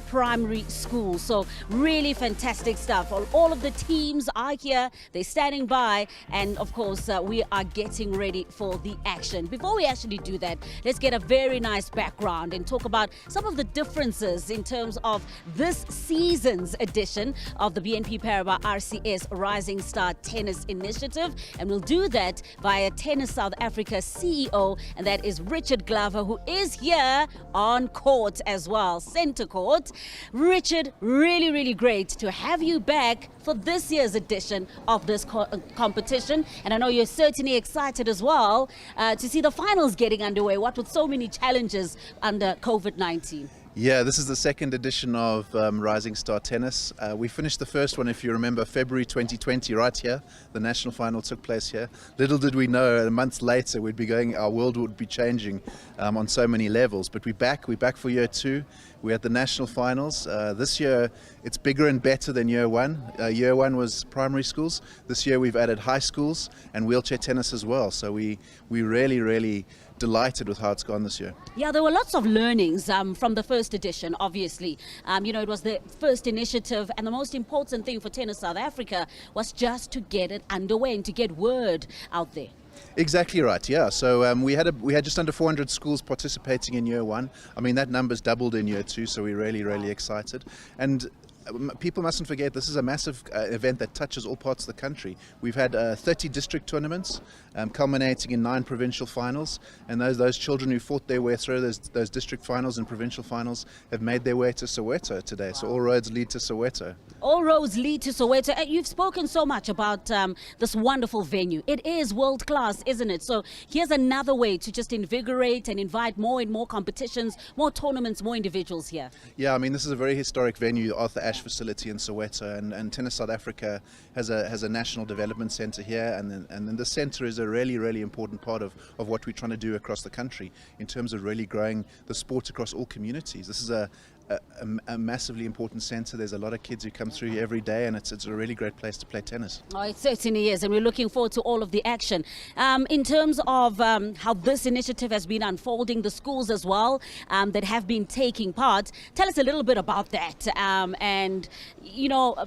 primary school. So really fantastic stuff. All of the teams are here, they're standing by, and of course we are getting ready for the action. Before we actually do that, let's get a very nice background and talk about some of the differences in terms of this season's edition of the BNP Paribas RCS Rising Star Tennis Initiative, and we'll do that via Tennis South Africa CEO, and that is Richard Glover, who is here on court as well, center court. Richard, really great to have you back for this year's edition of this competition, and I know you're certainly excited as well to see the finals getting underway, what with so many challenges under COVID-19. Yeah, this is the second edition of Rising Star Tennis. We finished the first one, if you remember, February 2020, right here. The national final took place here. Little did we know, a month later, our world would be changing on so many levels. But we're back for year two. We're at the national finals. This year, it's bigger and better than year one. Year one was primary schools. This year, we've added high schools and wheelchair tennis as well. So we really delighted with how it's gone this year. Yeah, there were lots of learnings from the first edition, obviously. It was the first initiative, and the most important thing for Tennis South Africa was just to get it underway and to get word out there. Exactly right, yeah. So we had just under 400 schools participating in year one. I mean, that number's doubled in year two, so we're really excited. And people mustn't forget, this is a massive event that touches all parts of the country. We've had 30 district tournaments, culminating in 9 provincial finals, and those children who fought their way through those district finals and provincial finals have made their way to Soweto today. Wow. So all roads lead to Soweto. All roads lead to Soweto. You've spoken so much about this wonderful venue. It is world class, isn't it? So here's another way to just invigorate and invite more and more competitions, more tournaments, more individuals here. Yeah, I mean, this is a very historic venue, the Arthur Ashe facility in Soweto, and Tennis South Africa has a national development centre here, and then the centre is a really important part of what we're trying to do across the country in terms of really growing the sport across all communities. This is a massively important centre. There's a lot of kids who come through here every day, and it's a really great place to play tennis. Oh, it certainly is, and we're looking forward to all of the action. In terms of how this initiative has been unfolding, the schools as well that have been taking part, tell us a little bit about that, and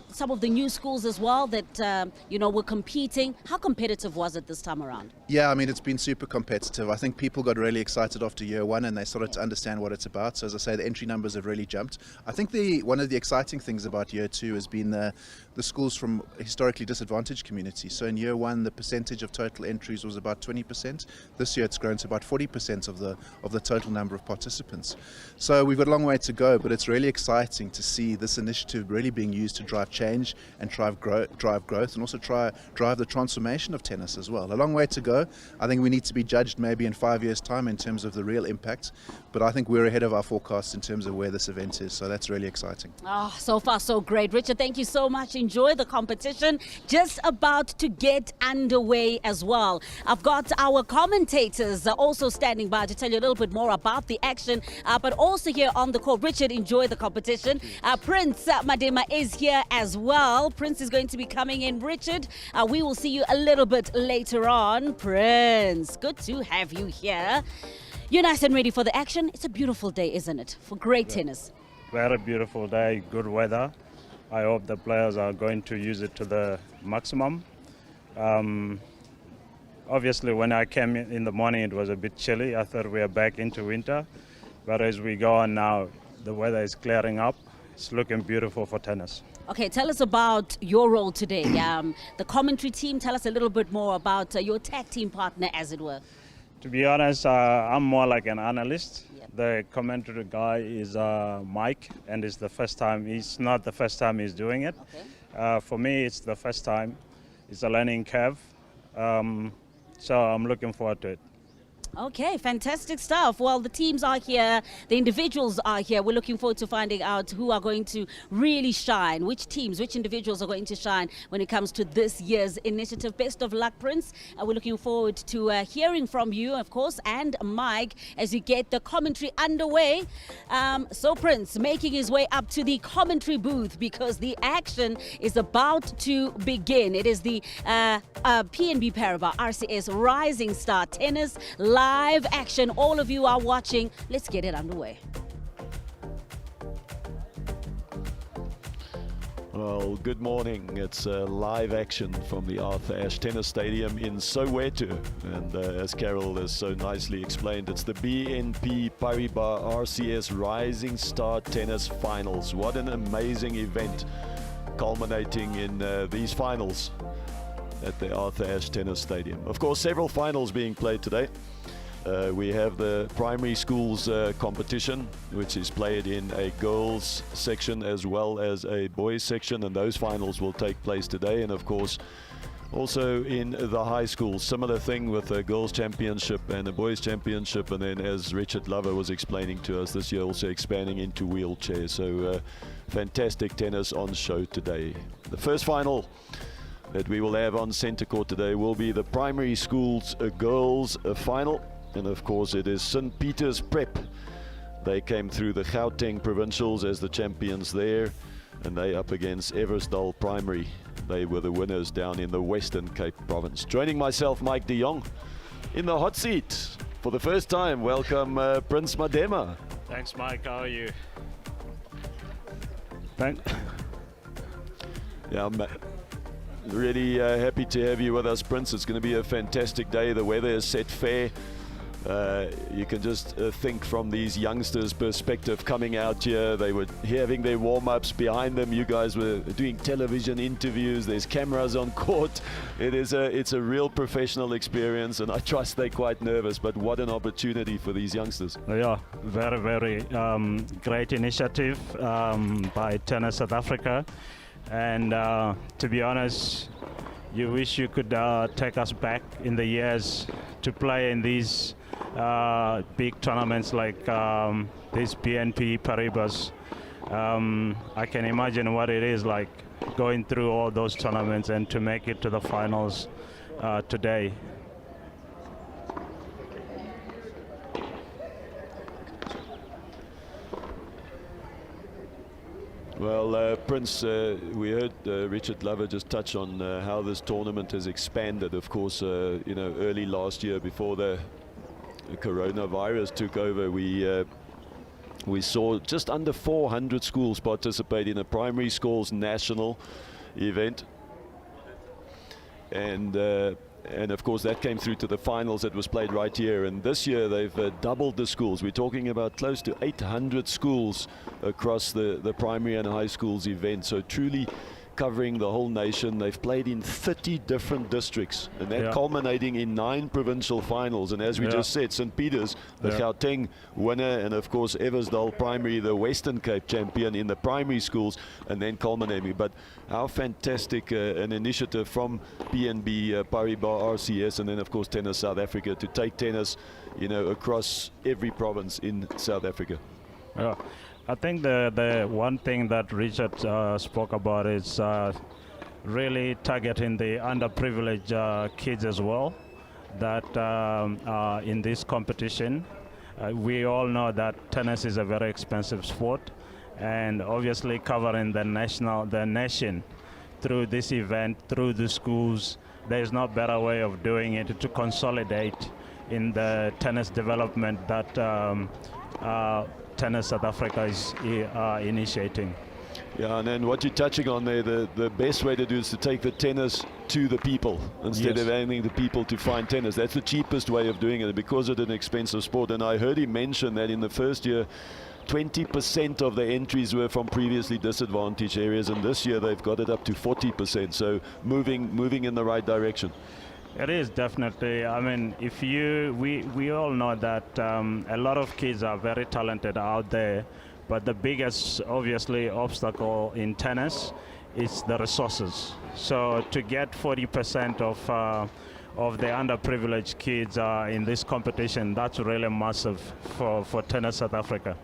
some of the new schools as well that were competing. How competitive was it this time around? Yeah, I mean, it's been super competitive. I think people got really excited after year one, and they started to understand what it's about. So as I say, the entry numbers have really jumped. I think one of the exciting things about year two has been the schools from historically disadvantaged communities. So in year one, the percentage of total entries was about 20%. This year, it's grown to about 40% of the total number of participants. So we've got a long way to go, but it's really exciting to see this initiative really being used to drive change and drive growth, and also drive the transformation of tennis as well. A long way to go. I think we need to be judged maybe in 5 years' time in terms of the real impact, but I think we're ahead of our forecasts in terms of where this event is, so that's really exciting. Oh, so far so great. Richard, thank you so much. Enjoy the competition. Just about to get underway as well. I've got our commentators also standing by to tell you a little bit more about the action, but also here on the court. Richard, enjoy the competition. Prince Madema is here as well. Prince is going to be coming in. Richard, we will see you a little bit later on. Prince, good to have you here. You're nice and ready for the action. It's a beautiful day, isn't it, for great tennis? Very beautiful day, good weather. I hope the players are going to use it to the maximum. Obviously, when I came in the morning, it was a bit chilly. I thought we were back into winter. But as we go on now, the weather is clearing up. It's looking beautiful for tennis. Okay, tell us about your role today. The commentary team, tell us a little bit more about your tag team partner, as it were. To be honest, I'm more like an analyst. Yep. The commentary guy is Mike, and it's not the first time he's doing it. Okay. For me, it's the first time. It's a learning curve. So I'm looking forward to it. Okay, fantastic stuff. Well, the teams are here, the individuals are here. We're looking forward to finding out who are going to really shine, which teams, which individuals are going to shine when it comes to this year's initiative. Best of luck, Prince. We're looking forward to hearing from you, of course, and Mike as you get the commentary underway. So Prince making his way up to the commentary booth because the action is about to begin. It is the BNP Paribas RCS Rising Star Tennis live action. All of you are watching. Let's get it underway. Well, good morning. It's live action from the Arthur Ashe Tennis Stadium in Soweto. And as Carol has so nicely explained, it's the BNP Paribas RCS Rising Star Tennis Finals. What an amazing event, culminating in these finals at the Arthur Ashe Tennis Stadium. Of course, several finals being played today. We have the primary schools competition, which is played in a girls section as well as a boys section, and those finals will take place today. And of course, also in the high schools, similar thing with a girls championship and a boys championship, and then as Richard Lover was explaining to us, this year also expanding into wheelchairs. So fantastic tennis on show today. The first final that we will have on centre court today will be the primary schools girls final. And of course it is St. Peter's Prep. They came through the Gauteng Provincials as the champions there, and they up against Eversdal Primary. They were the winners down in the Western Cape Province. Joining myself, Mike de Jong, in the hot seat for the first time. Welcome, Prince Madema. Thanks, Mike. How are you? Yeah, I'm really happy to have you with us, Prince. It's going to be a fantastic day. The weather is set fair. You can just think from these youngsters' perspective coming out here. They were having their warm-ups behind them. You guys were doing television interviews. There's cameras on court. It's a real professional experience, and I trust they're quite nervous, but what an opportunity for these youngsters. Yeah, very, very great initiative by Tennis South Africa. And to be honest, you wish you could take us back in the years to play in these big tournaments like this BNP Paribas. I can imagine what it is like going through all those tournaments and to make it to the finals today. Well, Prince, we heard Richard Lover just touch on how this tournament has expanded. Of course, you know, early last year, before the coronavirus took over, we saw just under 400 schools participate in a primary schools national event. And of course that came through to the finals that was played right here. And this year they've doubled the schools. We're talking about close to 800 schools across the primary and high schools event. So truly covering the whole nation. They've played in 30 different districts, and that culminating in 9 provincial finals. And as we just said, St. Peter's, the Gauteng winner, and of course Eversdal Primary, the Western Cape champion in the primary schools, and then culminating. But how fantastic an initiative from BNP Paribas RCS, and then of course Tennis South Africa, to take tennis, you know, across every province in South Africa. Yeah. I think the one thing that Richard spoke about is really targeting the underprivileged kids as well that are in this competition. We all know that tennis is a very expensive sport, and obviously covering the nation through this event, through the schools, there is no better way of doing it to consolidate in the tennis development that Tennis South Africa is initiating. Yeah, and then what you're touching on there, the best way to do is to take the tennis to the people instead of aiming the people to find tennis. That's the cheapest way of doing it, because it's an expensive sport. And I heard him mention that in the first year 20% of the entries were from previously disadvantaged areas, and this year they've got it up to 40%. So moving in the right direction. It is definitely. I mean, we all know that a lot of kids are very talented out there, but the biggest, obviously, obstacle in tennis is the resources. So to get 40% of the underprivileged kids in this competition, that's really massive for Tennis South Africa.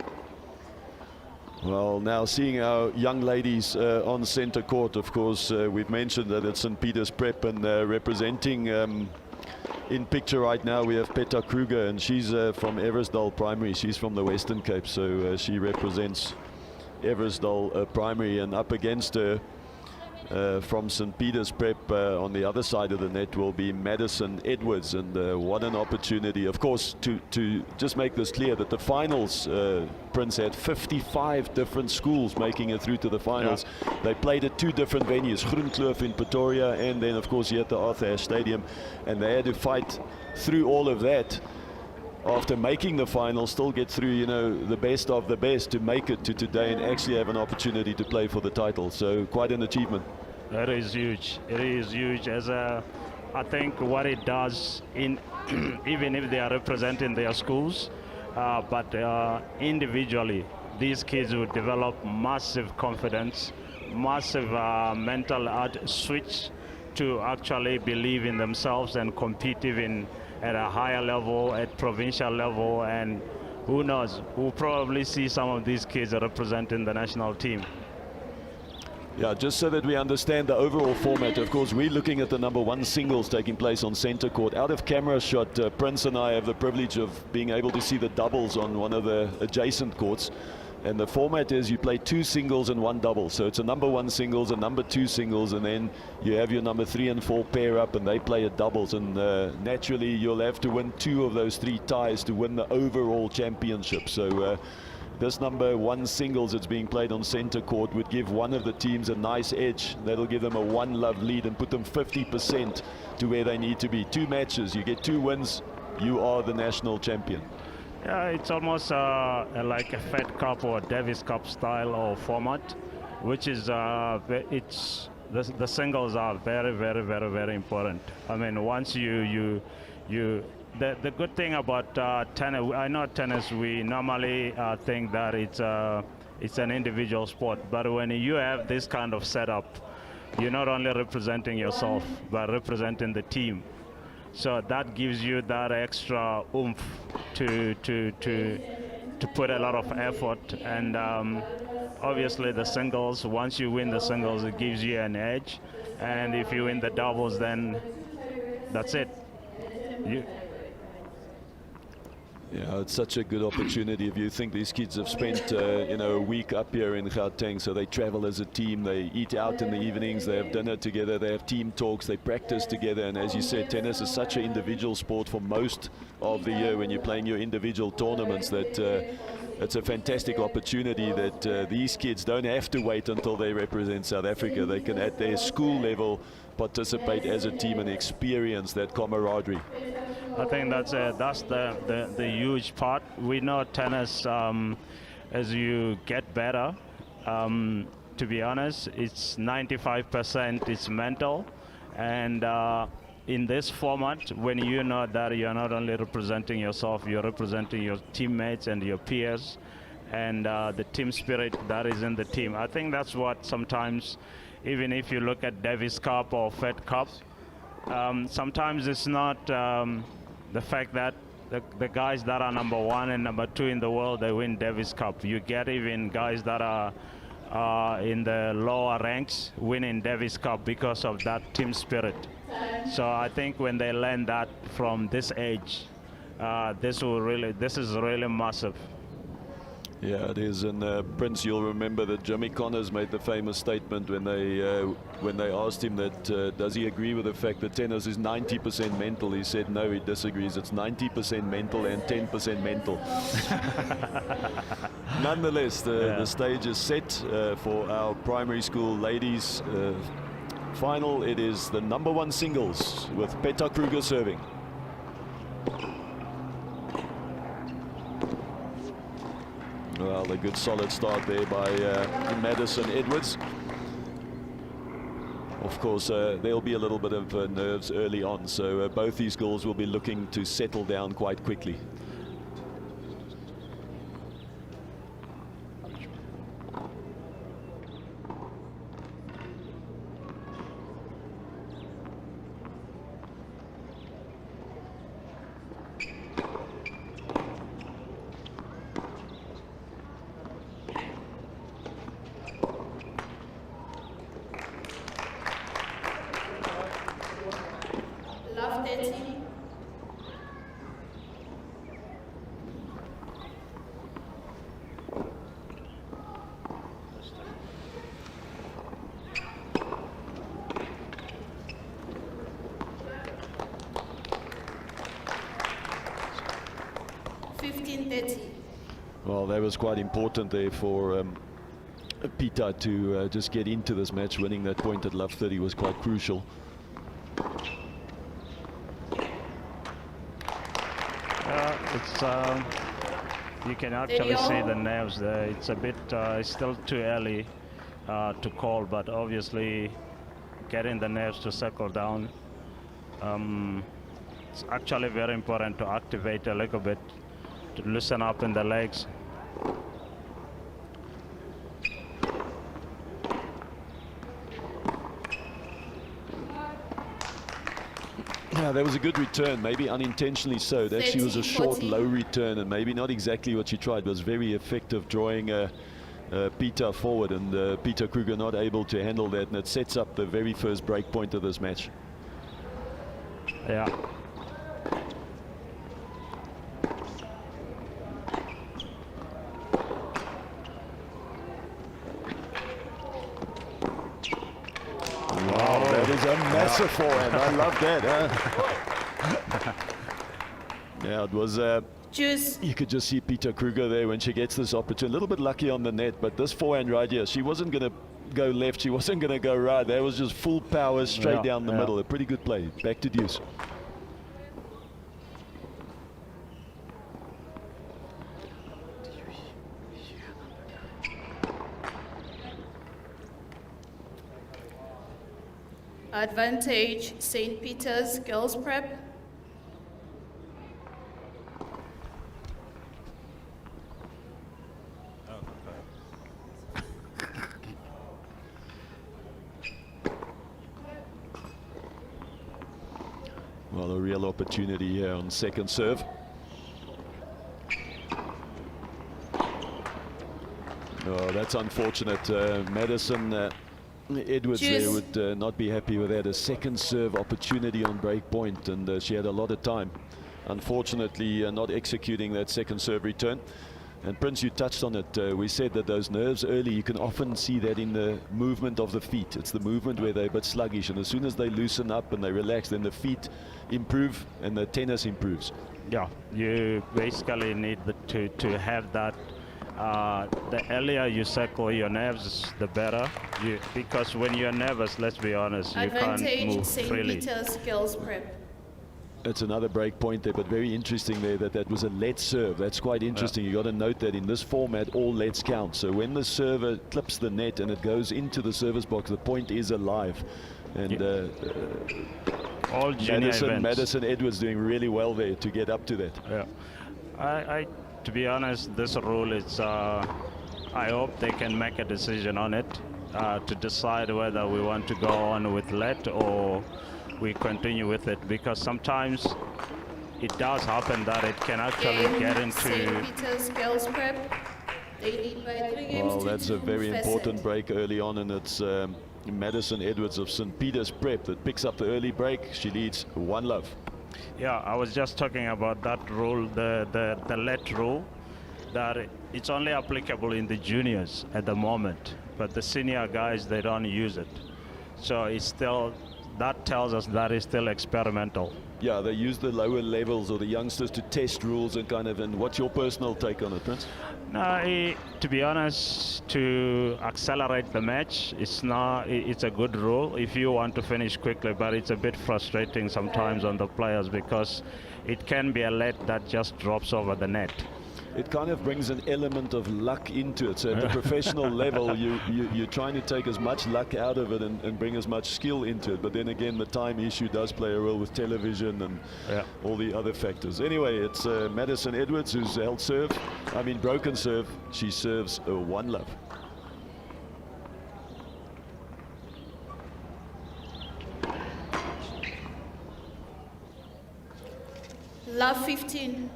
Well, now seeing our young ladies on centre court, of course, we've mentioned that it's St. Peter's Prep, and representing in picture right now we have Peta Kruger, and she's from Eversdal Primary. She's from the Western Cape, so she represents Eversdal Primary, and up against her from St. Peter's Prep on the other side of the net will be Madison Edwards, and what an opportunity, of course, to just make this clear that the finals, Prince, had 55 different schools making it through to the finals. Yeah. They played at 2 different venues, Groenkloof in Pretoria, and then of course here at the Arthur Ashe Stadium, and they had to fight through all of that. After making the final, still get through, you know, the best of the best to make it to today and actually have an opportunity to play for the title. So quite an achievement. It is huge. It is huge. I think what it does, in even if they are representing their schools, but individually, these kids will develop massive confidence, massive mental switch to actually believe in themselves and compete even at a higher level, at provincial level, and who knows, we'll probably see some of these kids representing the national team. Yeah, just so that we understand the overall format, of course, we're looking at the #1 singles taking place on center court. Out of camera shot, Prince and I have the privilege of being able to see the doubles on one of the adjacent courts. And the format is you play 2 singles and 1 double. So it's a #1 singles, a #2 singles, and then you have your #3 and 4 pair up and they play at doubles. And naturally, you'll have to win 2 of those 3 ties to win the overall championship. So this #1 singles that's being played on center court would give one of the teams a nice edge. That'll give them a 1-love lead and put them 50% to where they need to be. 2 matches, you get 2 wins, you are the national champion. Yeah, it's almost like a Fed Cup or Davis Cup style or format, which is the singles are very, very, very, very important. I mean, once the good thing about tennis, I know tennis, we normally think that it's an individual sport, but when you have this kind of setup, you're not only representing yourself, but representing the team. So that gives you that extra oomph to put a lot of effort. And obviously the singles, once you win the singles, it gives you an edge. And if you win the doubles, then that's it. Yeah, it's such a good opportunity. If you think these kids have spent a week up here in Gauteng, so they travel as a team, they eat out in the evenings, they have dinner together, they have team talks, they practice together. And as you said, tennis is such an individual sport for most of the year when you're playing your individual tournaments, that it's a fantastic opportunity that these kids don't have to wait until they represent South Africa. They can at their school level participate as a team and experience that camaraderie. I think that's the huge part. We know tennis, as you get better, to be honest, it's 95% it's mental. And in this format, when you know that you're not only representing yourself, you're representing your teammates and your peers, and the team spirit that is in the team. I think that's what sometimes, even if you look at Davis Cup or Fed Cup, sometimes it's not the fact that the guys that are #1 and #2 in the world, they win Davis Cup. You get even guys that are in the lower ranks winning Davis Cup because of that team spirit. So I think when they learn that from this age, this is really massive. Yeah, it is. And Prince, you'll remember that Jimmy Connors made the famous statement when they asked him that does he agree with the fact that tennis is 90% mental. He said no, he disagrees. It's 90% mental and 10% mental. Nonetheless, the stage is set for our primary school ladies final. It is the #1 singles with Peta Kruger serving. Well, a good solid start there by Madison Edwards. Of course, there'll be a little bit of nerves early on, so both these girls will be looking to settle down quite quickly. that was quite important there for Peter to just get into this match. Winning that point at love 30 was quite crucial. It's you can actually see the nerves there. It's a bit it's still too early to call, but obviously getting the nerves to settle down. It's actually very important to activate a little bit, to loosen up in the legs. Yeah, that was a good return, maybe unintentionally so. It actually was a short, low return, and maybe not exactly what she tried. It was very effective, drawing Peter forward, and Peter Kruger not able to handle that, and it sets up the very first break point of this match. Yeah. Wow, that is a massive forehand. I love that. Yeah, it was. You could just see Peter Kruger there when she gets this opportunity. A little bit lucky on the net, but this forehand right here, she wasn't going to go left, she wasn't going to go right. That was just full power straight down the middle. A pretty good play. Back to deuce. Advantage, St. Peter's Girls Prep. Well, a real opportunity here on second serve. Oh, that's unfortunate. Madison Edwards there would not be happy with that. A second serve opportunity on break point, and she had a lot of time. Unfortunately, not executing that second serve return. And Prince, you touched on it. We said that those nerves early, you can often see that in the movement of the feet. It's the movement where they're a bit sluggish, and as soon as they loosen up and they relax, then the feet improve and the tennis improves. Yeah, you basically need to have that. The earlier you circle your nerves, the better. Because when you're nervous, let's be honest, you can't move freely. St. Peter's Girls Prep. It's another break point there, but very interesting there that was a let serve. That's quite interesting. You got to note that in this format, all lets count. So when the server clips the net and it goes into the service box, the point is alive. And all junior events. Madison Edwards doing really well there to get up to that. Yeah, to be honest, this rule is, I hope they can make a decision on it to decide whether we want to go on with let or we continue with it, because sometimes it does happen that it can actually get into St. Peter's Girls Prep. They lead by 3 games. Well, that's a very important break early on, and it's Madison Edwards of St. Peter's Prep that picks up the early break. She leads 1-love. Yeah, I was just talking about that rule, the let rule, that it's only applicable in the juniors at the moment, but the senior guys, they don't use it. So it's still, that tells us that it's still experimental. Yeah, they use the lower levels or the youngsters to test rules and kind of. And what's your personal take on it, Prince? No, to be honest, to accelerate the match, it's a good rule if you want to finish quickly, but it's a bit frustrating sometimes on the players because it can be a let that just drops over the net. It kind of brings an element of luck into it. So at the professional level, you're trying to take as much luck out of it and bring as much skill into it. But then again, the time issue does play a role with television and all the other factors. Anyway, it's Madison Edwards who's held serve. I mean, broken serve. She serves a 1-love. Love 15.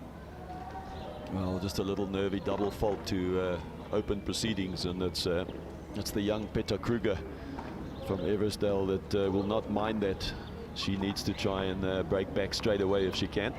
Well, just a little nervy double fault to open proceedings, and it's the young Peter Kruger from Eversdale that will not mind that. She needs to try and break back straight away if she can.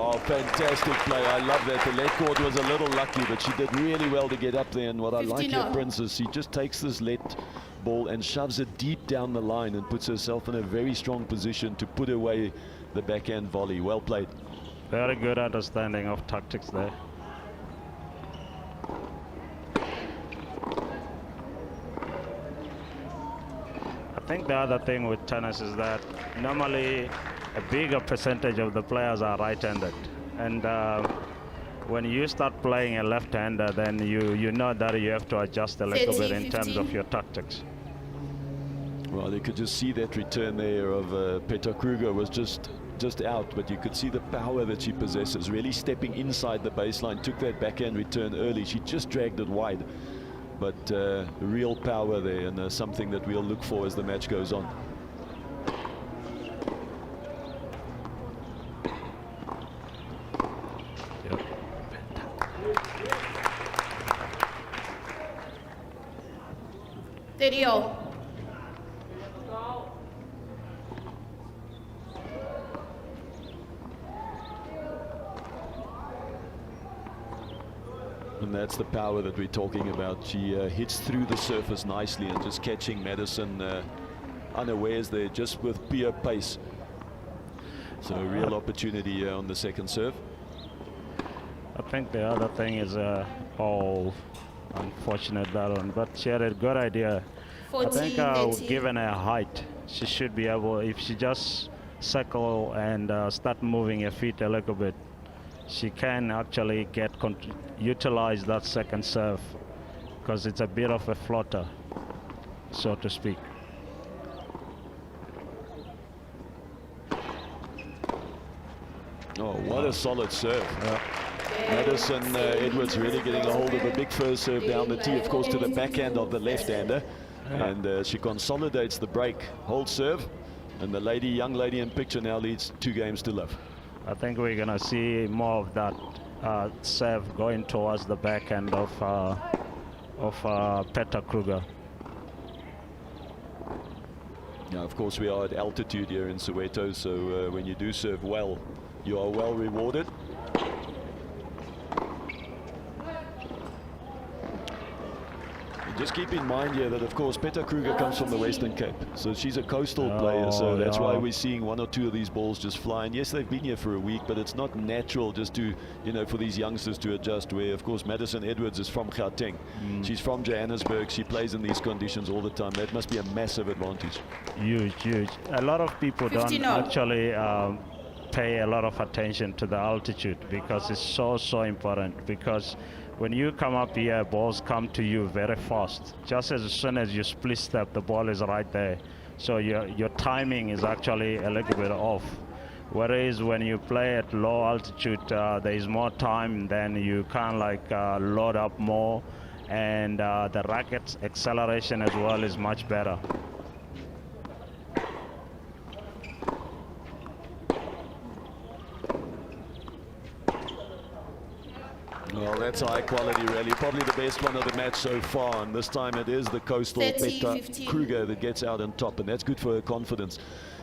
Oh, fantastic play. I love that. The left court was a little lucky, but she did really well to get up there. And what I like here, Princess, she just takes this let ball and shoves it deep down the line and puts herself in a very strong position to put away the backhand volley. Well played. Very good understanding of tactics there. I think the other thing with tennis is that normally a bigger percentage of the players are right-handed, and when you start playing a left-hander, then you know that you have to adjust a little bit in terms of your tactics. Well, you could just see that return there of Petra Kruger was just out, but you could see the power that she possesses, really stepping inside the baseline, took that backhand return early. She just dragged it wide, but real power there, and something that we'll look for as the match goes on. Video. And that's the power that we're talking about. She hits through the surface nicely and just catching Madison unawares there, just with pure pace. So a real opportunity on the second serve. I think the other thing is, oh, unfortunate that one, but she had a good idea. 14, I think given her height, she should be able, if she just circle and start moving her feet a little bit, she can actually utilize that second serve, because it's a bit of a floater, so to speak. Oh, what a solid serve. Madison Edwards really getting a hold of a big first serve down the tee, of course, to the backhand of the left-hander. And she consolidates the break, hold serve, and the young lady in picture now leads 2 games to love. I think we're going to see more of that serve going towards the backhand of Petra Kruger. Now, of course, we are at altitude here in Soweto, so when you do serve well, you are well rewarded. Just keep in mind here that, of course, Petra Kruger comes from the Western Cape, so she's a coastal player, so that's why we're seeing 1 or 2 of these balls just flying. Yes, they've been here for a week, but it's not natural just to, for these youngsters to adjust, where, of course, Madison Edwards is from Gauteng. She's from Johannesburg. She plays in these conditions all the time. That must be a massive advantage. Huge, huge. A lot of people don't actually pay a lot of attention to the altitude, because it's so important, because when you come up here, balls come to you very fast. Just as soon as you split step, the ball is right there. So your timing is actually a little bit off. Whereas when you play at low altitude, there is more time, then you can load up more, and the racket acceleration as well is much better. Well, that's high quality, really. Probably the best one of the match so far. And this time it is the coastal Petra Kruger that gets out on top. And that's good for her confidence.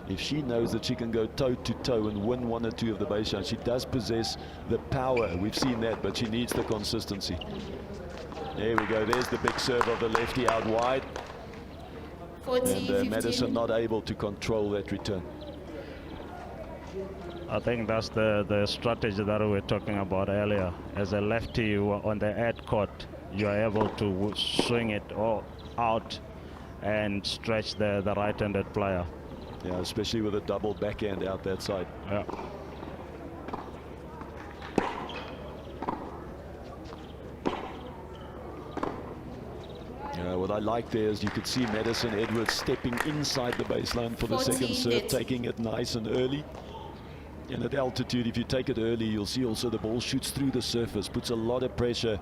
If she knows that she can go toe-to-toe and win 1 or 2 of the base shots, she does possess the power. We've seen that, but she needs the consistency. There we go. There's the big serve of the lefty out wide. 14, and Madison not able to control that return. I think that's the strategy that we were talking about earlier. As a lefty on the ad court, you are able to swing it all out and stretch the right-handed player. Yeah, especially with a double backhand out that side. Yeah. What I like there is you could see Madison Edwards stepping inside the baseline for the second serve, taking it nice and early. And at altitude, if you take it early, you'll see also the ball shoots through the surface, puts a lot of pressure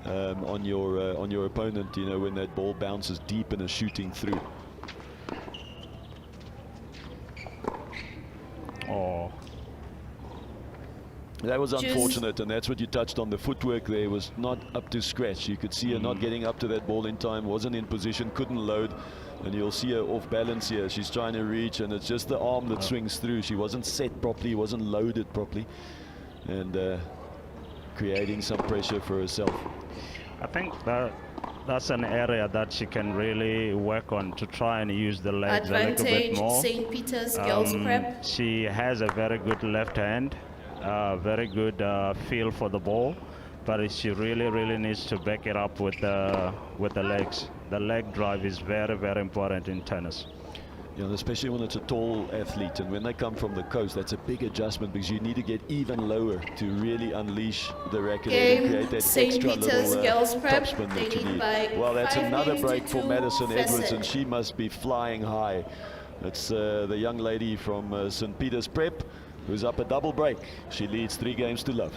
on your opponent, when that ball bounces deep and is shooting through. Oh. That was unfortunate, and that's what you touched on. The footwork there was not up to scratch. You could see her not getting up to that ball in time, wasn't in position, couldn't load. And you'll see her off balance here. She's trying to reach, and it's just the arm that swings through. She wasn't set properly, wasn't loaded properly. and creating some pressure for herself. I think that's an area that she can really work on, to try and use the legs a little bit Advantage, more. St. Peter's Girls Prep. She has a very good left hand, very good feel for the ball, but she really needs to back it up with the legs. The leg drive is very important in tennis. You know, especially when it's a tall athlete, and when they come from the coast, that's a big adjustment, because you need to get even lower to really unleash the racket and create that St. extra Peter's little Girls Prep, topspin that you leading need. by Well, that's 5 another games break to for 2 Madison Edwards, Fessett. and she must be flying high. It's the young lady from St. Peter's Prep who's up a double break. She leads 3 games to love.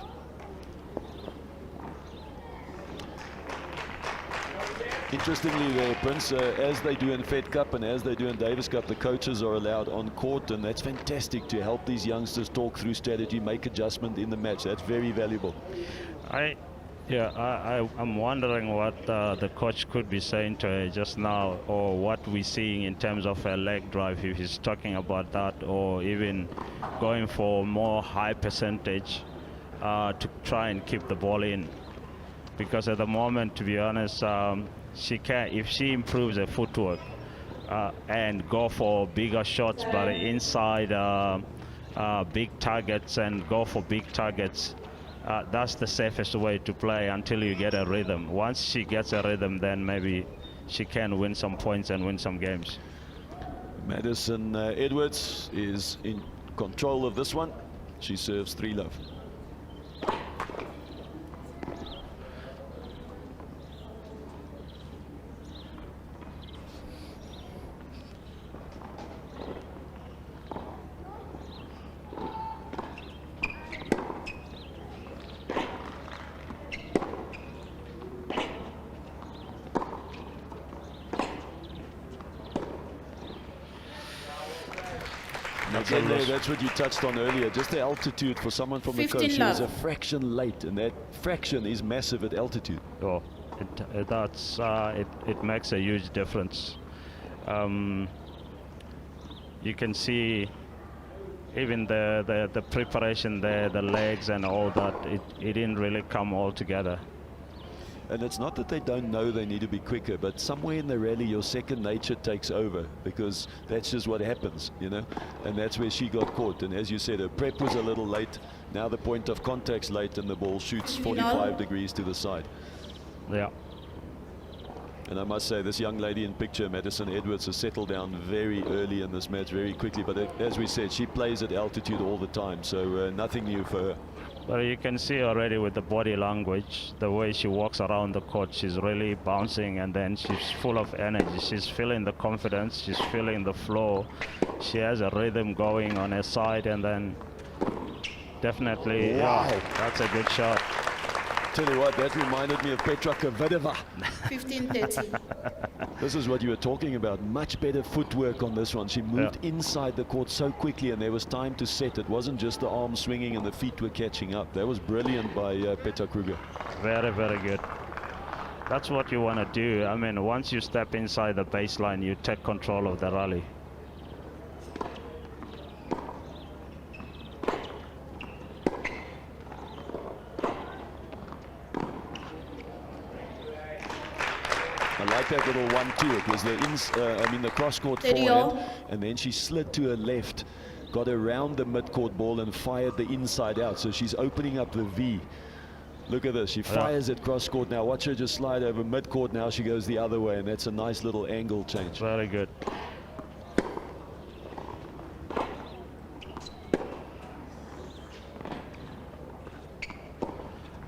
Interestingly there, Prince, as they do in Fed Cup and as they do in Davis Cup, the coaches are allowed on court, and that's fantastic to help these youngsters talk through strategy, make adjustment in the match. That's very valuable. I'm wondering what the coach could be saying to her just now, or what we're seeing in terms of her leg drive, if he's talking about that, or even going for more high percentage to try and keep the ball in. Because at the moment, to be honest, she can, if she improves her footwork and go for bigger shots, but inside big targets, and go for big targets, that's the safest way to play until you get a rhythm. Once she gets a rhythm, then maybe she can win some points and win some games. Madison Edwards is in control of this one. She serves 3-love. Again, that's what you touched on earlier. Just the altitude for someone from the coast. She was a fraction late, and that fraction is massive at altitude. Oh, it makes a huge difference. You can see even the preparation there, the legs and all that. It didn't really come all together. And it's not that they don't know they need to be quicker, but somewhere in the rally your second nature takes over, because that's just what happens, you know. And that's where she got caught. And as you said, her prep was a little late. Now the point of contact's late, and the ball shoots 45 degrees to the side. Yeah. And I must say, this young lady in picture, Madison Edwards, has settled down very early in this match, very quickly. But as we said, she plays at altitude all the time, so nothing new for her. But you can see already with the body language, the way she walks around the court, she's really bouncing, and then she's full of energy. She's feeling the confidence, she's feeling the flow. She has a rhythm going on her side, and then definitely, wow, yeah, that's a good shot. Tell you what, that reminded me of Petra Kvitova. 15-30. This is what you were talking about. Much better footwork on this one. She moved inside the court so quickly, and there was time to set. It wasn't just the arm swinging and the feet were catching up. That was brilliant by Petra Kruger. Very good. That's what you want to do. I mean, once you step inside the baseline, you take control of the rally. I like that little 1-2. It was the cross-court forehand, and then she slid to her left, got around the mid-court ball and fired the inside out. So she's opening up the V. Look at this. She fires at cross-court now. Watch her just slide over mid-court. Now she goes the other way, and that's a nice little angle change. Very good.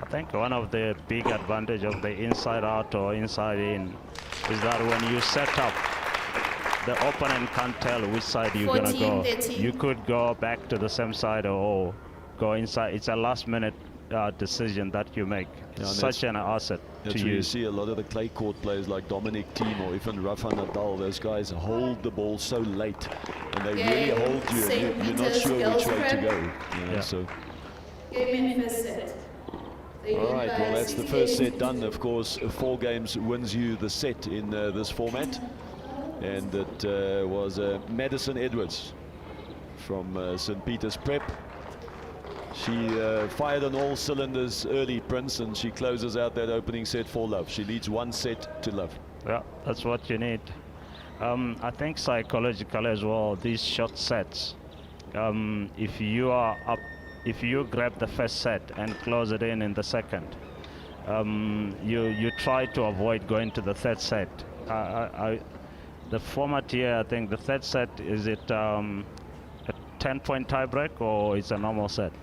I think one of the big advantage of the inside out or inside in is that when you set up, the opponent can't tell which side you're going to go. 14-13. You could go back to the same side or go inside. It's a last minute decision that you make. Yeah, such an asset to use. You see a lot of the clay court players like Dominic Thiem or even Rafa Nadal. Those guys hold the ball so late, and they really hold you, and you're not sure which way to go. You know, so. Game in first set. All right, well, that's the first set done. Of course, 4 games wins you the set in this format. And it was Madison Edwards from St. Peter's Prep She fired on all cylinders early, Prince, and she closes out that opening set for love. She leads 1 set to love. Yeah, that's what you need. I think psychologically as well, these short sets, if you are up, if you grab the first set and close it in the second, you try to avoid going to the third set. The format here, I think the third set, is it a 10-point tiebreak or it's a normal set?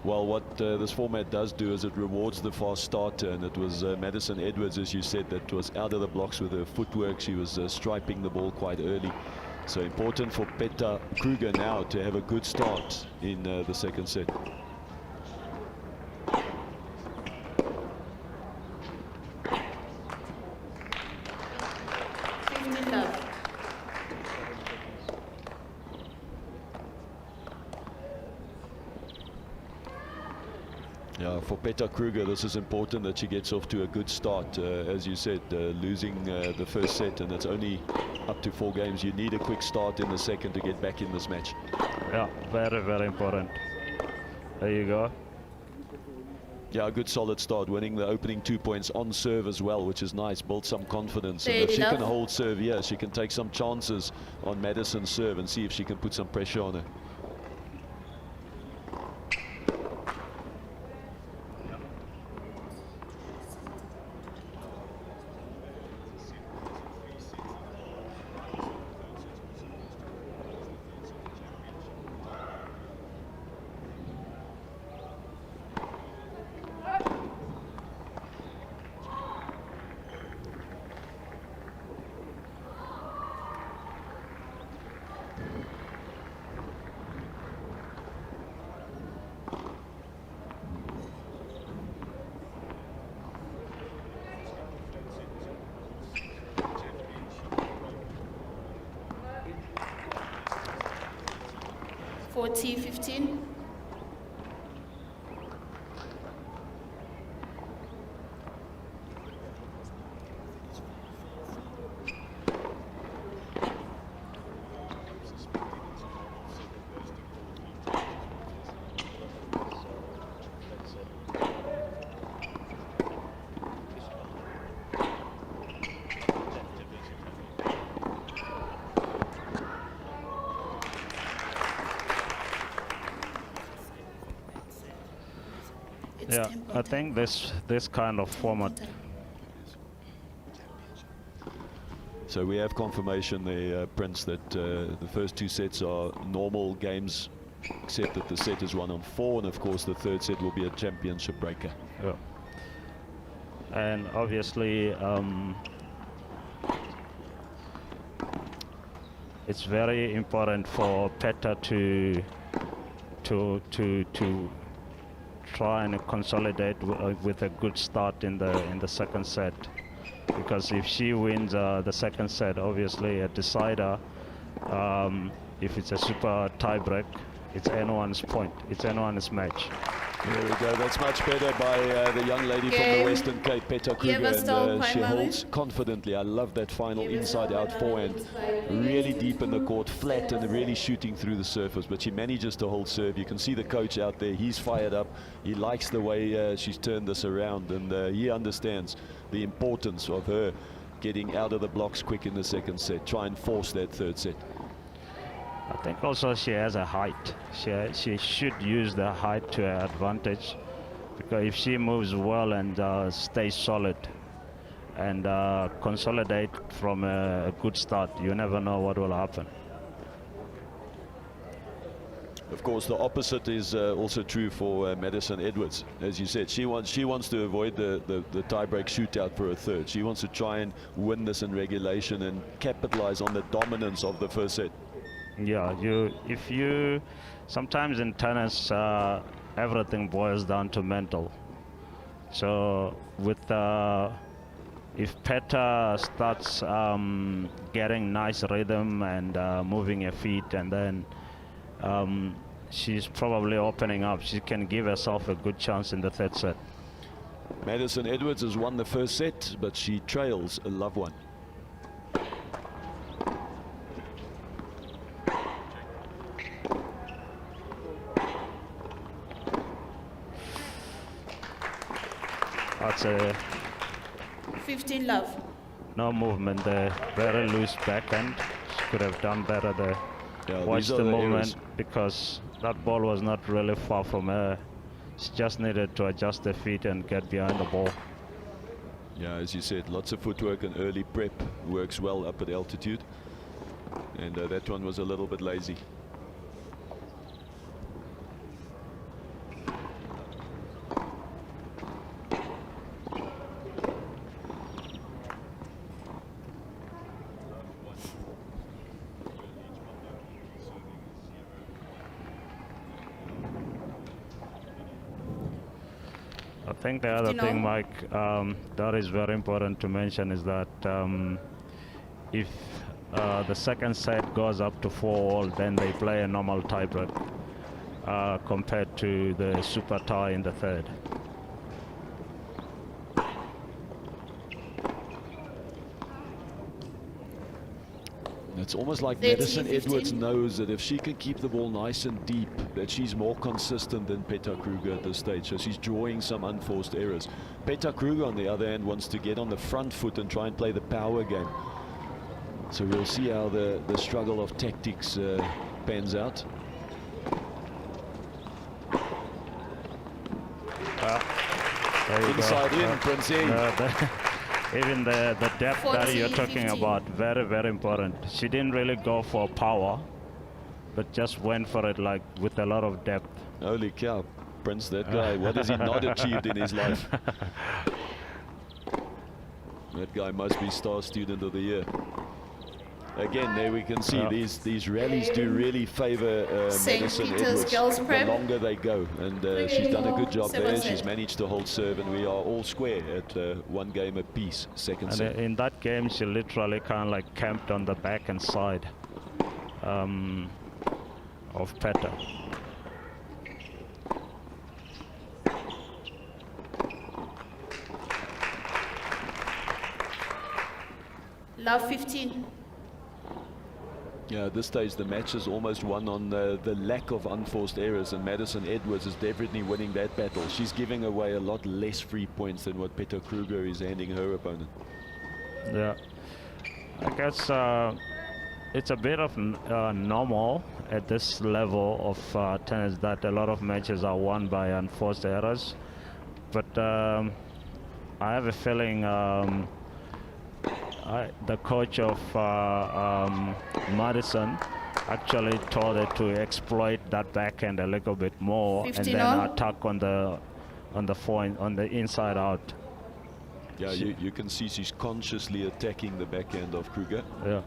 Well, what this format does do is it rewards the fast starter, and it was Madison Edwards, as you said, that was out of the blocks with her footwork. She was striping the ball quite early. So important for Petra Kruger now to have a good start in the second set. Yeah, for Petra Kruger, this is important that she gets off to a good start. As you said, losing the first set, and it's only up to 4 games. You need a quick start in the second to get back in this match. Yeah, very, very important. There you go. Yeah, a good solid start, winning the opening 2 points on serve as well, which is nice, build some confidence. And if she can hold serve here, she can take some chances on Madison's serve and see if she can put some pressure on her. T15. Yeah, I think this kind of format. So we have confirmation there, Prince, that the first 2 sets are normal games, except that the set is 1-on-4, and of course the third set will be a championship breaker. Yeah. And obviously, it's very important for Petra to try and consolidate with a good start in the second set, because if she wins the second set, obviously a decider, if it's a super tie-break, it's anyone's point, it's anyone's match. There we go, that's much better by the young lady from the Western Cape, Petra Kruger, and she holds confidently. I love that final inside-out forehand, really deep in the court, flat and really shooting through the surface, but she manages to hold serve. You can see the coach out there, he's fired up, he likes the way she's turned this around, and he understands the importance of her getting out of the blocks quick in the second set, try and force that third set. I think also she has a height. She should use the height to her advantage, because if she moves well and stays solid and consolidate from a good start, you never know what will happen. Of course, the opposite is also true for Madison Edwards. As you said, she wants to avoid the tie-break shootout for a third. She wants to try and win this in regulation and capitalize on the dominance of the first set. Yeah, sometimes in tennis, everything boils down to mental. So with if Petra starts getting nice rhythm and moving her feet, and then she's probably opening up. She can give herself a good chance in the third set. Madison Edwards has won the first set, but she trails a love one. That's a 15 love. no movement there. Very loose backhand. She could have done better there. Yeah, Watch these are the the movement errors. because that ball was not really far from her. She just needed to adjust her feet and get behind the ball. Yeah, as you said, lots of footwork and early prep works well up at altitude. And that one was a little bit lazy. I think the other thing, Mike, that is very important to mention is that if the second set goes up to 4-all, then they play a normal tiebreak compared to the super tie in the third. It's almost like 13, Madison 15. Edwards knows that if she can keep the ball nice and deep, that she's more consistent than Petra Kruger at this stage. So she's drawing some unforced errors. Petra Kruger, on the other hand, wants to get on the front foot and try and play the power game. So we'll see how the struggle of tactics pans out. There you Inside go. in, Prince A. Even the depth that you're 14, talking 15. about, very, very important. She didn't really go for power, but just went for it like with a lot of depth. Holy cow, Prince, that guy, what has he not achieved in his life? That guy must be Star Student of the Year. Again, there we can see these rallies do really favor St. Madison Peter's Edwards Girls the Prep. longer they go, and she's done a good job there. 7 She's set. managed to hold serve, and we are all square at one game apiece, second And set. in that game, she literally kind of like camped on the back and side of Petra. Love 15. Yeah, at this stage the match is almost won on the lack of unforced errors, and Madison Edwards is definitely winning that battle. She's giving away a lot less free points than what Petra Kruger is handing her opponent. Yeah, I guess it's a bit of normal at this level of tennis that a lot of matches are won by unforced errors. But I have a feeling the coach of Madison actually told her to exploit that backhand a little bit more and 15 then on. attack on the on the inside out. Yeah, you can see she's consciously attacking the backhand of Kruger. Yeah.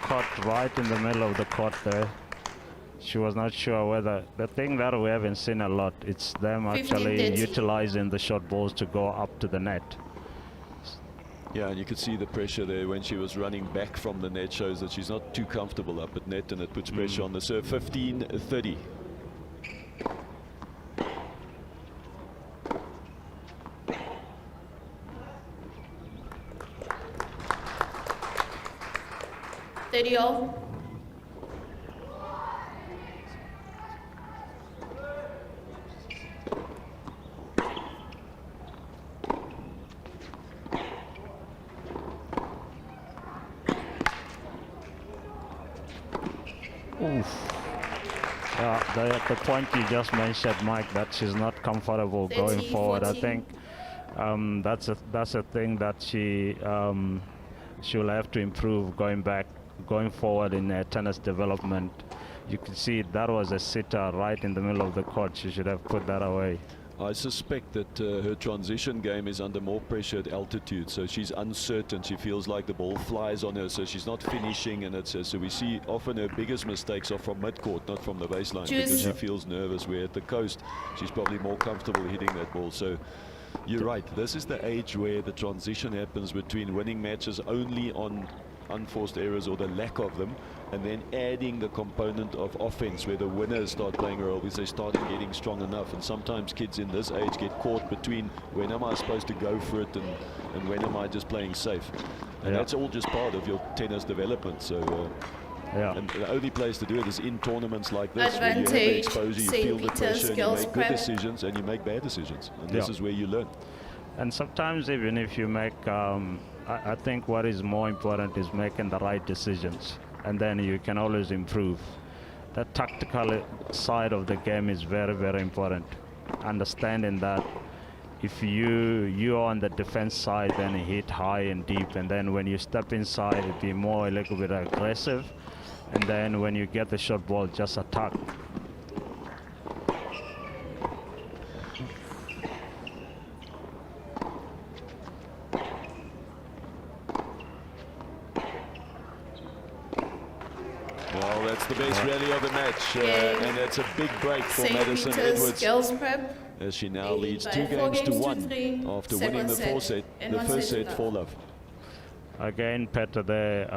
Caught right in the middle of the court there. She was not sure whether the thing that we haven't seen a lot, it's them 15, actually 30. utilizing the short balls to go up to the net. Yeah, and you could see the pressure there when she was running back from the net, shows that she's not too comfortable up at net, and it puts pressure on the serve. 15-30. All. The point you just mentioned, Mike, that she's not comfortable 30, going forward. 14. I think that's a thing that she'll have to improve going forward in her tennis development. You can see that was a sitter right in the middle of the court. She should have put that away. I suspect that her transition game is under more pressure at altitude, so she's uncertain. She feels like the ball flies on her, so she's not finishing, and it's so we see often her biggest mistakes are from midcourt, not from the baseline, because she feels nervous. Where at the coast, she's probably more comfortable hitting that ball. So you're right. This is the age where the transition happens between winning matches only on unforced errors or the lack of them, and then adding the component of offense where the winners start playing a role because they start getting strong enough. And sometimes kids in this age get caught between when am I supposed to go for it and when am I just playing safe. And that's all just part of your tennis development. So and the only place to do it is in tournaments like this, where you have the exposure, you feel the pressure, and you make good decisions and you make bad decisions, and this is where you learn. And sometimes even if you make I think what is more important is making the right decisions, and then you can always improve. The tactical side of the game is very, very important. Understanding that if you're on the defense side, then hit high and deep, and then when you step inside, be more a little bit aggressive, and then when you get the short ball, just attack. Well, that's the best rally of the match, and it's a big break for Madison Edwards, girls prep, as she now leads 2 games to 1 after winning the first set 4-love. Again, Petter there,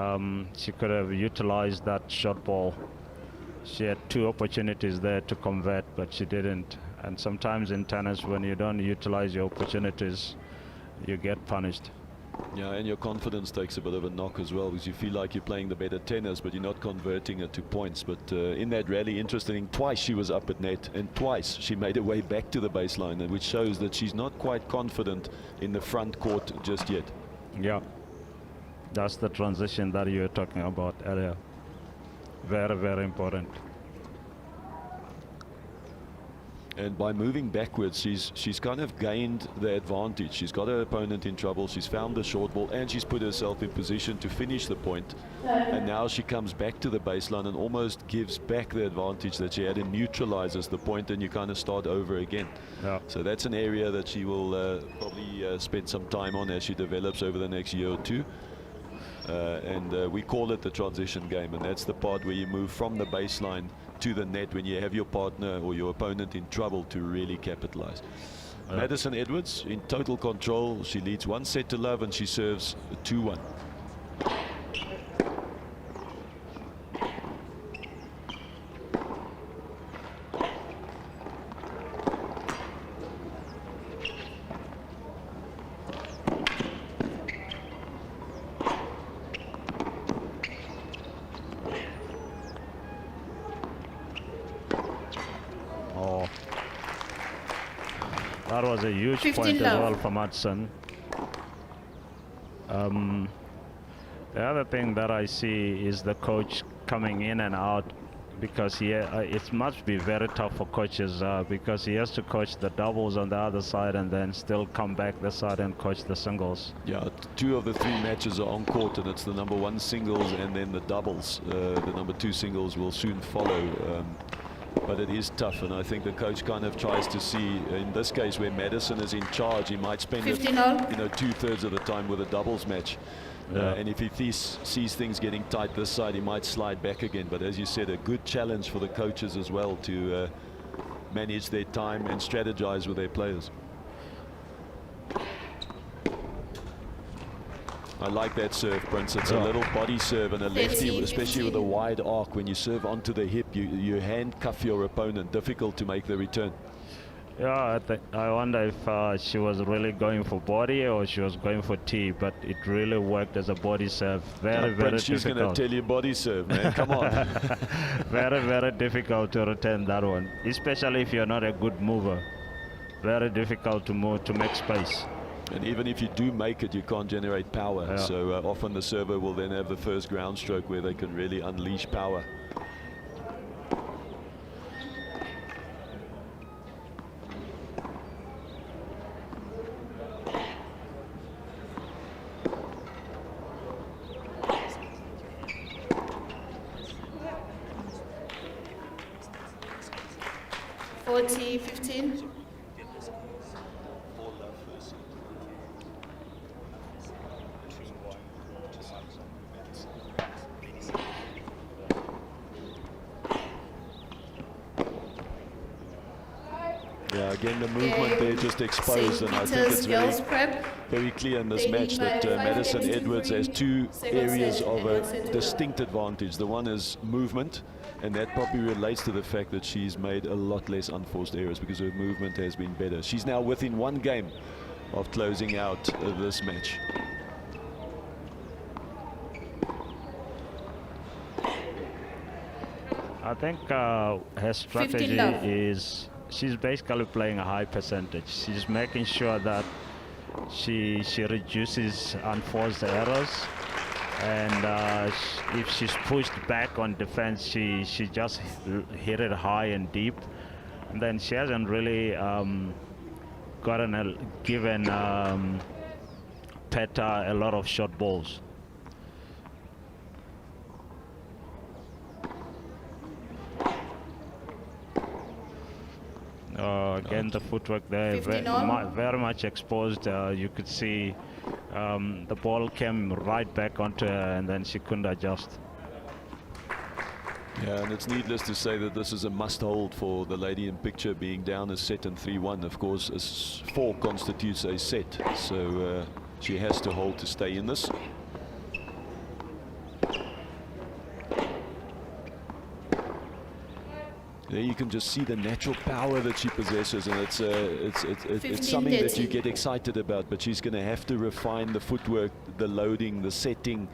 she could have utilized that short ball. She had 2 opportunities there to convert, but she didn't. And sometimes in tennis, when you don't utilize your opportunities, you get punished. Yeah, and your confidence takes a bit of a knock as well, because you feel like you're playing the better tennis, but you're not converting it to points. But in that rally, interesting, twice she was up at net, and twice she made her way back to the baseline, and which shows that she's not quite confident in the front court just yet. Yeah, that's the transition that you were talking about earlier. Very, very important. And by moving backwards, she's kind of gained the advantage. She's got her opponent in trouble, she's found the short ball, and she's put herself in position to finish the point. And now she comes back to the baseline and almost gives back the advantage that she had and neutralizes the point, and you kind of start over again. Yeah. So that's an area that she will probably spend some time on as she develops over the next year or two. And we call it the transition game, and that's the part where you move from the baseline to the net when you have your partner or your opponent in trouble to really capitalize. Madison Edwards in total control. She leads 1-0 and she serves 2-1. That was a huge point as well for Madsen. The other thing that I see is the coach coming in and out, because it must be very tough for coaches because he has to coach the doubles on the other side and then still come back this side and coach the singles. Yeah, 2 of the 3 matches are on court, and it's the #1 singles and then the doubles. The #2 singles will soon follow. But it is tough, and I think the coach kind of tries to see, in this case where Madison is in charge, he might spend it, 2/3 of the time with a doubles match. And if he sees things getting tight this side, he might slide back again. But as you said, a good challenge for the coaches as well to manage their time and strategize with their players. I like that serve, Prince. It's a little body serve and a lefty, especially with a wide arc. When you serve onto the hip, you handcuff your opponent. Difficult to make the return. Yeah, I wonder if she was really going for body or she was going for tee, but it really worked as a body serve. Very, very difficult. She's going to tell you body serve, man. Come on. Very, very difficult to return that one, especially if you're not a good mover. Very difficult to move, to make space. And even if you do make it, you can't generate power. Yeah. So often the server will then have the first ground stroke where they can really unleash power. Again, the movement there just exposed, St. and I think Peter's it's Girls Prep. very clear in this 80 match that by Madison 5 Edwards has free. two Second areas set of and a 1 set to distinct advantage. The one is movement, and that probably relates to the fact that she's made a lot less unforced errors because her movement has been better. She's now within 1 game of closing out this match. I think her strategy is she's basically playing a high percentage. She's making sure that she reduces unforced errors, and if she's pushed back on defense, she just hit it high and deep, and then she hasn't really given Peta a lot of short balls. Again, the footwork there very much exposed. You could see the ball came right back onto her, and then she couldn't adjust. Yeah, and it's needless to say that this is a must-hold for the lady in picture, being down a set and 3-1. Of course, 4 constitutes a set, so she has to hold to stay in this. There you can just see the natural power that she possesses, and it's something that you get excited about, but she's going to have to refine the footwork, the loading, the setting,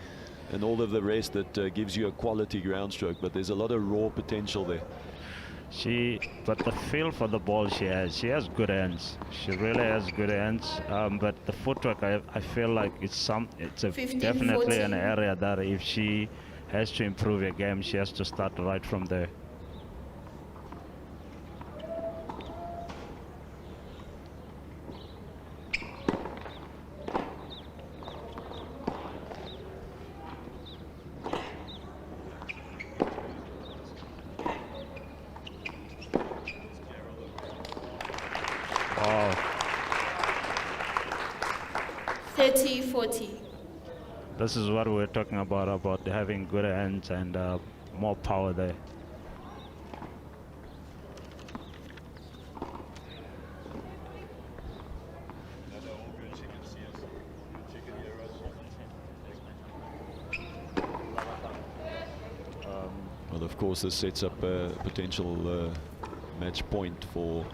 and all of the rest that gives you a quality ground stroke. But there's a lot of raw potential there. But the feel for the ball she has good hands. She really has good hands. But the footwork, I feel like it's definitely an area that if she has to improve her game, she has to start right from there. Wow. 30-40. This is what we're talking about having good hands and more power there. Well, of course, this sets up a potential match point for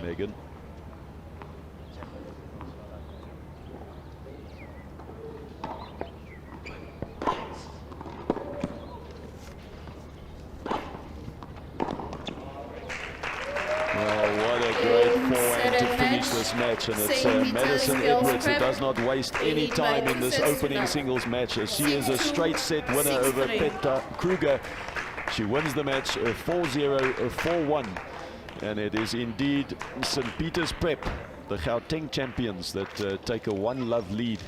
Megan. This match, and it's Madison Edwards who does not waste any time in this opening singles match, as she is a straight set winner over Peta Kruger. She wins the match 4-0, 4-1, and it is indeed St. Peter's Prep, the Gauteng champions, that take a 1-love lead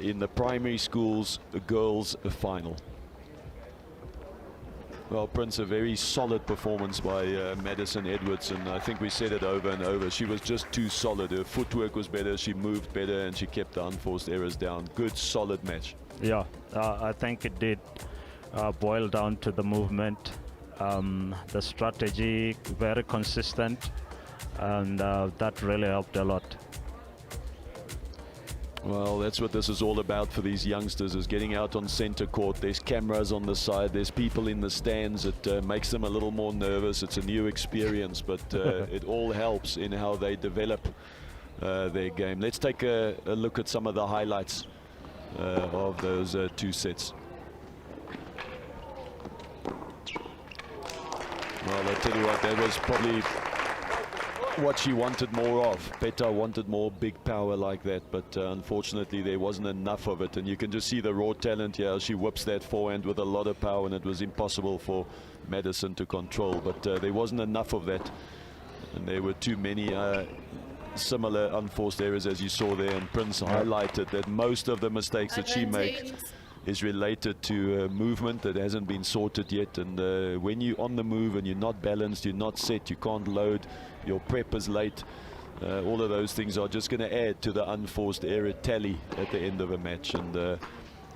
in the primary schools girls final. Well, Prince, a very solid performance by Madison Edwards, and I think we said it over and over. She was just too solid. Her footwork was better, she moved better, and she kept the unforced errors down. Good, solid match. Yeah, I think it did boil down to the movement, the strategy, very consistent, and that really helped a lot. Well, that's what this is all about for these youngsters, is getting out on center court. There's cameras on the side, there's people in the stands. It makes them a little more nervous. It's a new experience, but it all helps in how they develop their game. Let's take a look at some of the highlights of those 2 sets. Well, I tell you what, that was probably what she wanted more of. Peta wanted more big power like that, but unfortunately there wasn't enough of it, and you can just see the raw talent here. She whips that forehand with a lot of power, and it was impossible for Madison to control, but there wasn't enough of that, and there were too many similar unforced errors, as you saw there, and Prince highlighted that most of the mistakes that she makes is related to movement that hasn't been sorted yet, and when you're on the move and you're not balanced, you're not set, you can't load, your prep is late, all of those things are just going to add to the unforced error tally at the end of a match. And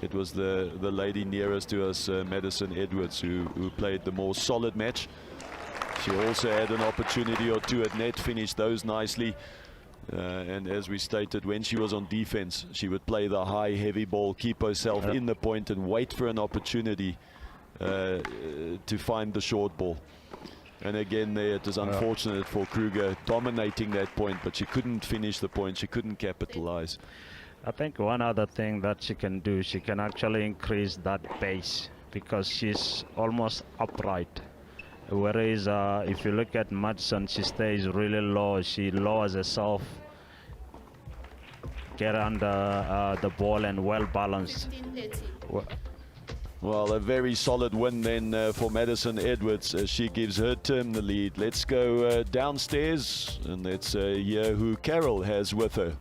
it was the lady nearest to us, Madison Edwards, who played the more solid match. She also had an opportunity or two at net, finished those nicely. And as we stated, when she was on defense, she would play the high, heavy ball, keep herself in the point and wait for an opportunity to find the short ball. And again there, it was unfortunate for Kruger dominating that point, but she couldn't finish the point, she couldn't capitalize. I think one other thing that she can do, she can actually increase that pace because she's almost upright. Whereas if you look at Madison, she stays really low. She lowers herself, get under the ball and well balanced. Well, a very solid win then for Madison Edwards as she gives her term the lead. Let's go downstairs and let's hear who Carol has with her.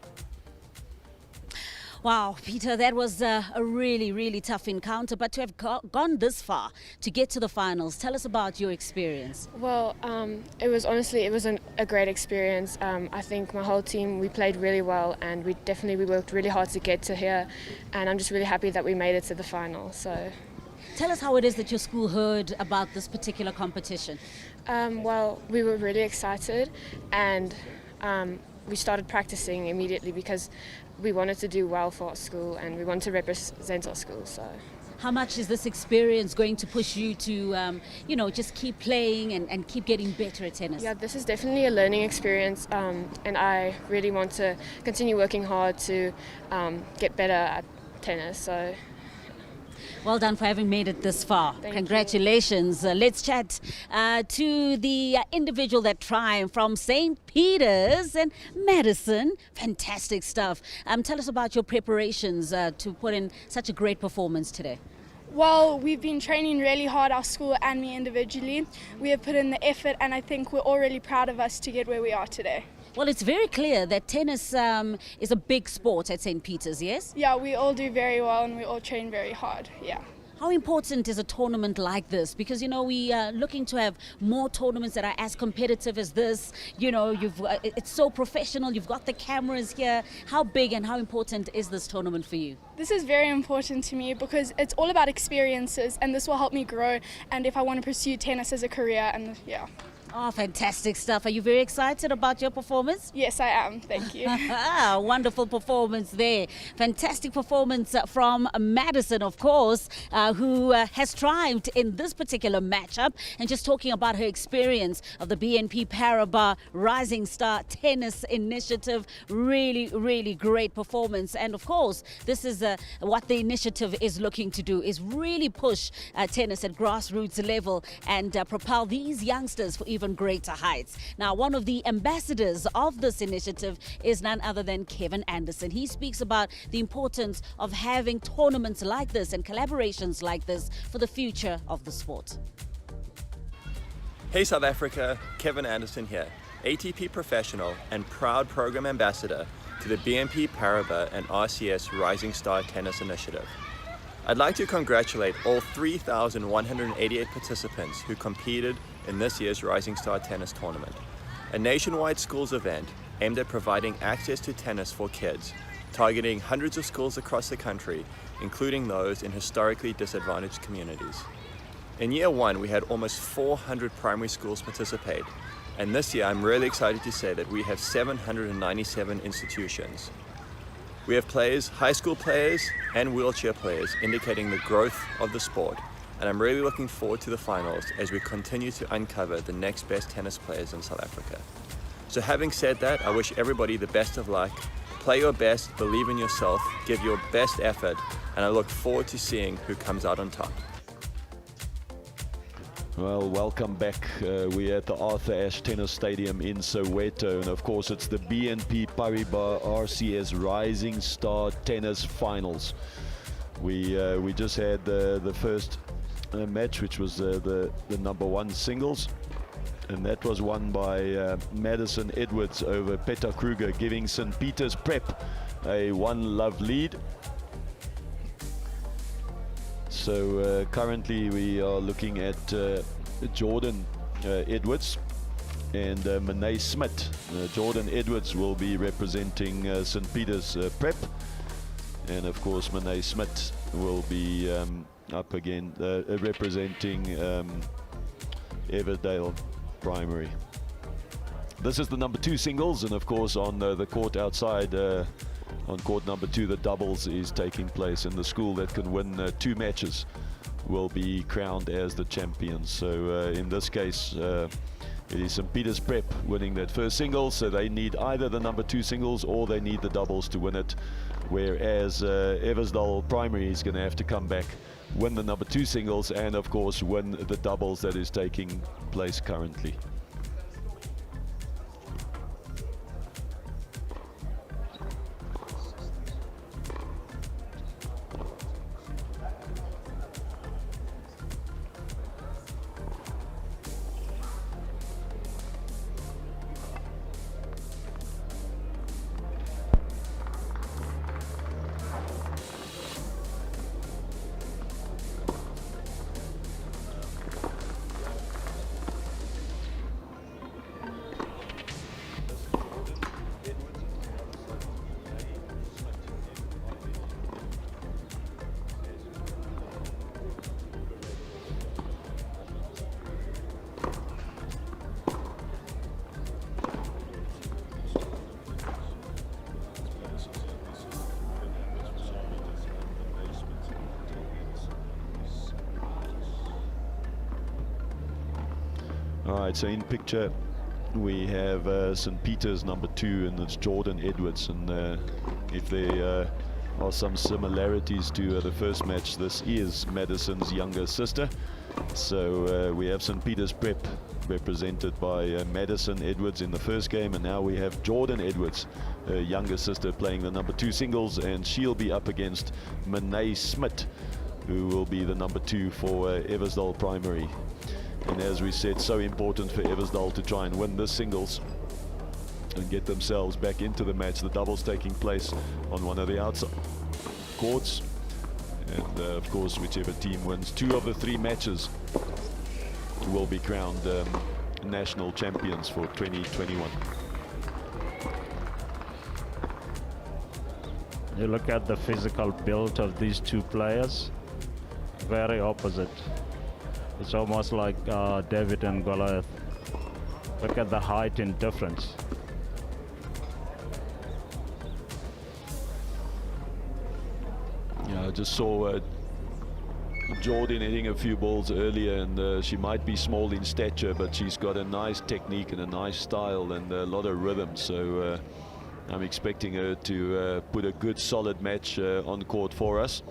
Wow, Peter, that was a really, really tough encounter. But to have gone this far, to get to the finals, tell us about your experience. Well, it was a great experience. I think my whole team, we played really well, and we worked really hard to get to here. And I'm just really happy that we made it to the final. So, tell us how it is that your school heard about this particular competition. Well, we were really excited, and we started practicing immediately because we wanted to do well for our school and we wanted to represent our school. So, how much is this experience going to push you to, just keep playing and keep getting better at tennis? Yeah, this is definitely a learning experience, and I really want to continue working hard to get better at tennis. So, well done for having made it this far. Thank Congratulations. Let's chat to the individual that triumphed from St. Peter's and Madison. Fantastic stuff. Tell us about your preparations to put in such a great performance today. Well, we've been training really hard, our school and me individually. We have put in the effort, and I think we're all really proud of us to get where we are today. Well, it's very clear that tennis is a big sport at St. Peter's, yes? Yeah, we all do very well and we all train very hard, yeah. How important is a tournament like this? Because, we are looking to have more tournaments that are as competitive as this. It's so professional. You've got the cameras here. How big and how important is this tournament for you? This is very important to me because it's all about experiences, and this will help me grow and if I want to pursue tennis as a career, and yeah. Oh, fantastic stuff. Are you very excited about your performance? Yes, I am. Thank you. Wonderful performance there. Fantastic performance from Madison, of course, who has triumphed in this particular matchup. And just talking about her experience of the BNP Paribas Rising Star Tennis Initiative. Really, really great performance. And of course, this is what the initiative is looking to do, is really push tennis at grassroots level and propel these youngsters for even greater heights. Now, one of the ambassadors of this initiative is none other than Kevin Anderson. He speaks about the importance of having tournaments like this and collaborations like this for the future of the sport. Hey South Africa, Kevin Anderson here, ATP professional and proud program ambassador to the BNP Paribas and RCS Rising Star Tennis Initiative. I'd like to congratulate all 3,188 participants who competed in this year's Rising Star Tennis Tournament, a nationwide schools event aimed at providing access to tennis for kids, targeting hundreds of schools across the country, including those in historically disadvantaged communities. In year one, we had almost 400 primary schools participate, and this year I'm really excited to say that we have 797 institutions. We have players, high school players and wheelchair players, indicating the growth of the sport. And I'm really looking forward to the finals as we continue to uncover the next best tennis players in South Africa. So having said that, I wish everybody the best of luck. Play your best, believe in yourself, give your best effort, and I look forward to seeing who comes out on top. Well, welcome back. We're at the Arthur Ashe Tennis Stadium in Soweto, and of course it's the BNP Paribas RCS Rising Star Tennis Finals. We just had the first match, which was the #1 singles, and that was won by Madison Edwards over Petter Kruger, giving St. Peter's Prep a 1-love lead. So currently we are looking at Jordan Edwards and Monet Smith. Jordan Edwards will be representing St. Peter's Prep, and of course Monet Smith will be up again representing Everdale Primary. This is the number 2 singles, and of course on the court outside, on court number 2, the doubles is taking place, and the school that can win 2 matches will be crowned as the champions. So in this case, it is St. Peter's Prep winning that first singles, so they need either the number 2 singles or they need the doubles to win it, whereas Eversdale Primary is going to have to come back, win the number 2 singles, and of course win the doubles that is taking place currently. Alright, so in picture we have St. Peter's number 2, and it's Jordan Edwards, and if there are some similarities to the first match, this is Madison's younger sister. So we have St. Peter's Prep represented by Madison Edwards in the first game, and now we have Jordan Edwards, her younger sister, playing the number 2 singles, and she'll be up against Monet Smith, who will be the number 2 for Eversdale Primary. And as we said, so important for Eversdale to try and win this singles and get themselves back into the match. The doubles taking place on one of the outside courts, and of course whichever team wins 2 of the 3 matches will be crowned national champions for 2021. You look at the physical build of these 2 players, very opposite. It's almost like David and Goliath. Look at the height and difference. Yeah, I just saw Jordan hitting a few balls earlier, and she might be small in stature, but she's got a nice technique and a nice style and a lot of rhythm. So I'm expecting her to put a good solid match on court for us.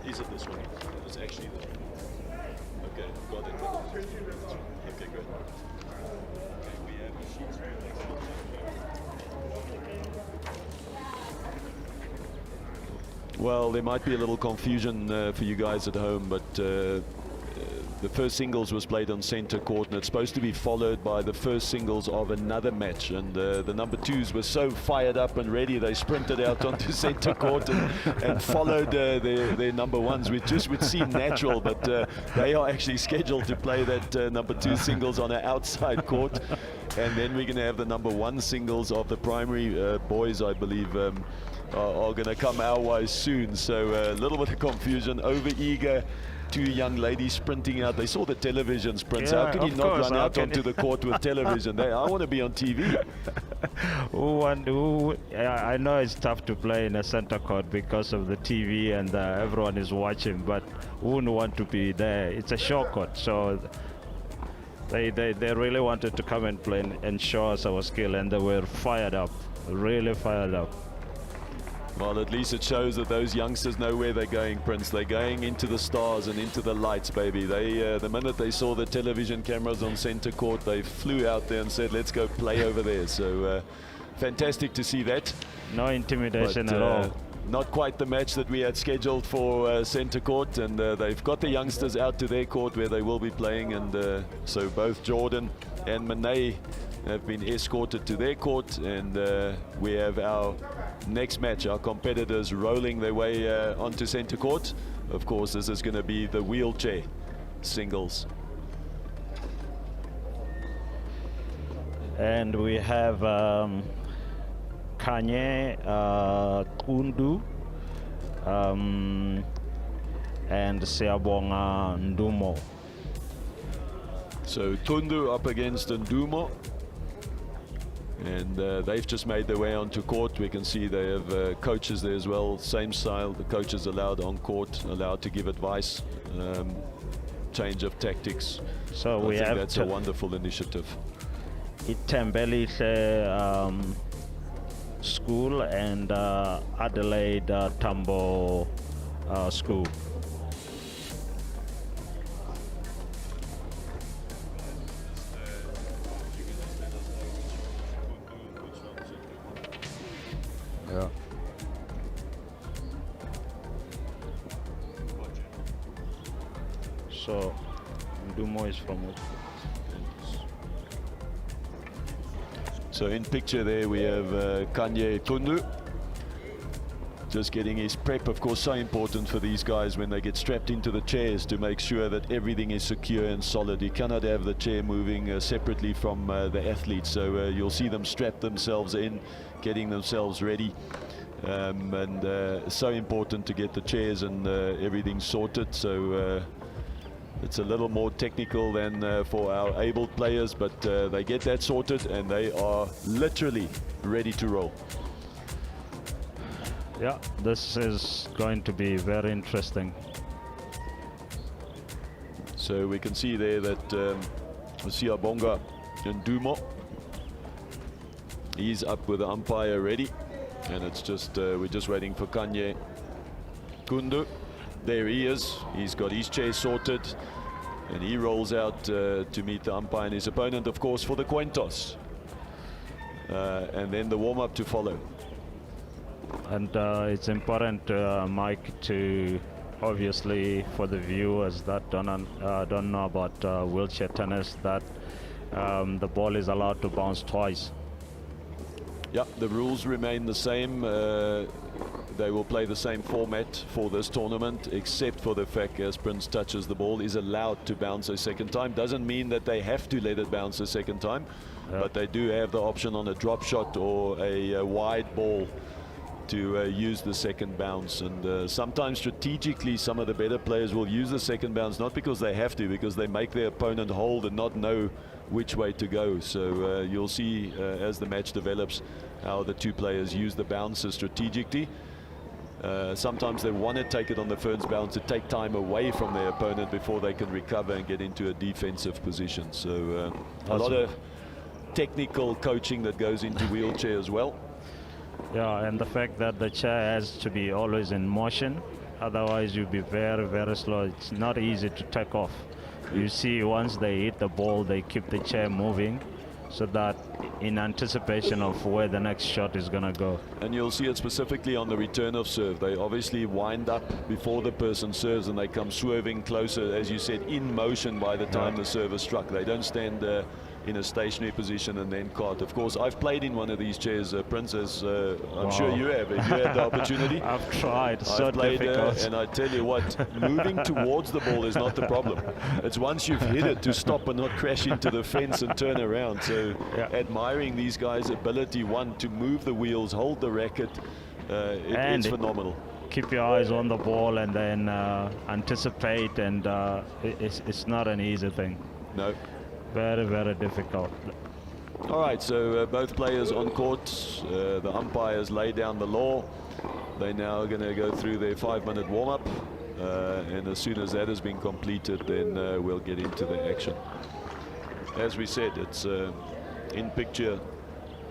Is it this one? It's actually this one. Okay, got it. Okay, good. Okay, we have the sheets for the next one. Well, there might be a little confusion for you guys at home, but the first singles was played on center court, and it's supposed to be followed by the first singles of another match, and the number 2s were so fired up and ready, they sprinted out onto center court and followed their number 1s, which just would seem natural, but they are actually scheduled to play that number 2 singles on an outside court, and then we're going to have the number 1 singles of the primary boys, I believe, are going to come our way soon. So a little bit of confusion, over-eager, 2 young ladies sprinting out. They saw the television sprints. Yeah, how can you not course, run out onto the court with television? I want to be on TV. I know it's tough to play in a center court because of the TV and everyone is watching, but who wouldn't want to be there? It's a short court, so they really wanted to come and play and show us our skill, and they were fired up, really fired up. Well, at least it shows that those youngsters know where they're going, Prince. They're going into the stars and into the lights, baby. They, the minute they saw the television cameras on centre court, they flew out there and said, let's go play over there. So fantastic to see that. No intimidation at all. Not quite the match that we had scheduled for centre court, and they've got the youngsters out to their court where they will be playing, and so both Jordan and Monet have been escorted to their court, and we have our next match, our competitors rolling their way onto centre court. Of course, this is going to be the wheelchair singles. And we have Kanye Kundu and Siabonga Ndumo. So Tundu up against Ndumo, and they've just made their way onto court. We can see they have coaches there as well, same style. The coaches allowed on court, allowed to give advice, change of tactics. So I think that's a wonderful initiative. Itembelise School and Adelaide Tambo School. Yeah. So Ndumo is from which? So in picture there we have Kanye Tundu just getting his prep. Of course, so important for these guys when they get strapped into the chairs to make sure that everything is secure and solid. You cannot have the chair moving separately from the athletes, so you'll see them strap themselves in, getting themselves ready, and so important to get the chairs and everything sorted. So it's a little more technical than for our able players, but they get that sorted and they are literally ready to roll. Yeah, this is going to be very interesting. So we can see there that Siabonga Ndumo, he's up with the umpire ready, and it's just we're just waiting for Kanye Kundu. There he is. He's got his chair sorted, and he rolls out to meet the umpire and his opponent, of course, for the coin toss, and then the warm-up to follow. And it's important, Mike, to obviously for the viewers that don't know about wheelchair tennis, that the ball is allowed to bounce twice. Yeah, the rules remain the same. They will play the same format for this tournament, except for the fact as Prince touches the ball, is allowed to bounce a second time. Doesn't mean that they have to let it bounce a second time, but they do have the option on a drop shot or a wide ball to use the second bounce. And sometimes strategically some of the better players will use the second bounce, not because they have to, because they make their opponent hold and not know which way to go. So you'll see as the match develops how the two players use the bounces strategically. Sometimes they want to take it on the first bounce to take time away from their opponent before they can recover and get into a defensive position. So a lot of technical coaching that goes into wheelchair as well. Yeah, and the fact that the chair has to be always in motion, otherwise you'll be very, very slow. It's not easy to take off. You see, once they hit the ball, they keep the chair moving, so that in anticipation of where the next shot is going to go. And you'll see it specifically on the return of serve. They obviously wind up before the person serves, and they come swerving closer, as you said, in motion by the time the serve is struck. They don't stand in a stationary position and then caught. Of course, I've played in one of these chairs, Prince, as I'm sure you have. If you had the opportunity. I've tried. So played, difficult. and I tell you what, moving towards the ball is not the problem. It's once you've hit it to stop and not crash into the fence and turn around. So admiring these guys' ability, one, to move the wheels, hold the racket, it's phenomenal. Keep your eyes on the ball and then anticipate, and it's not an easy thing. No. Very, very difficult. All right, so both players on court. The umpires lay down the law. They're now going to go through their 5-minute warm-up, and as soon as that has been completed, then we'll get into the action. As we said, it's in picture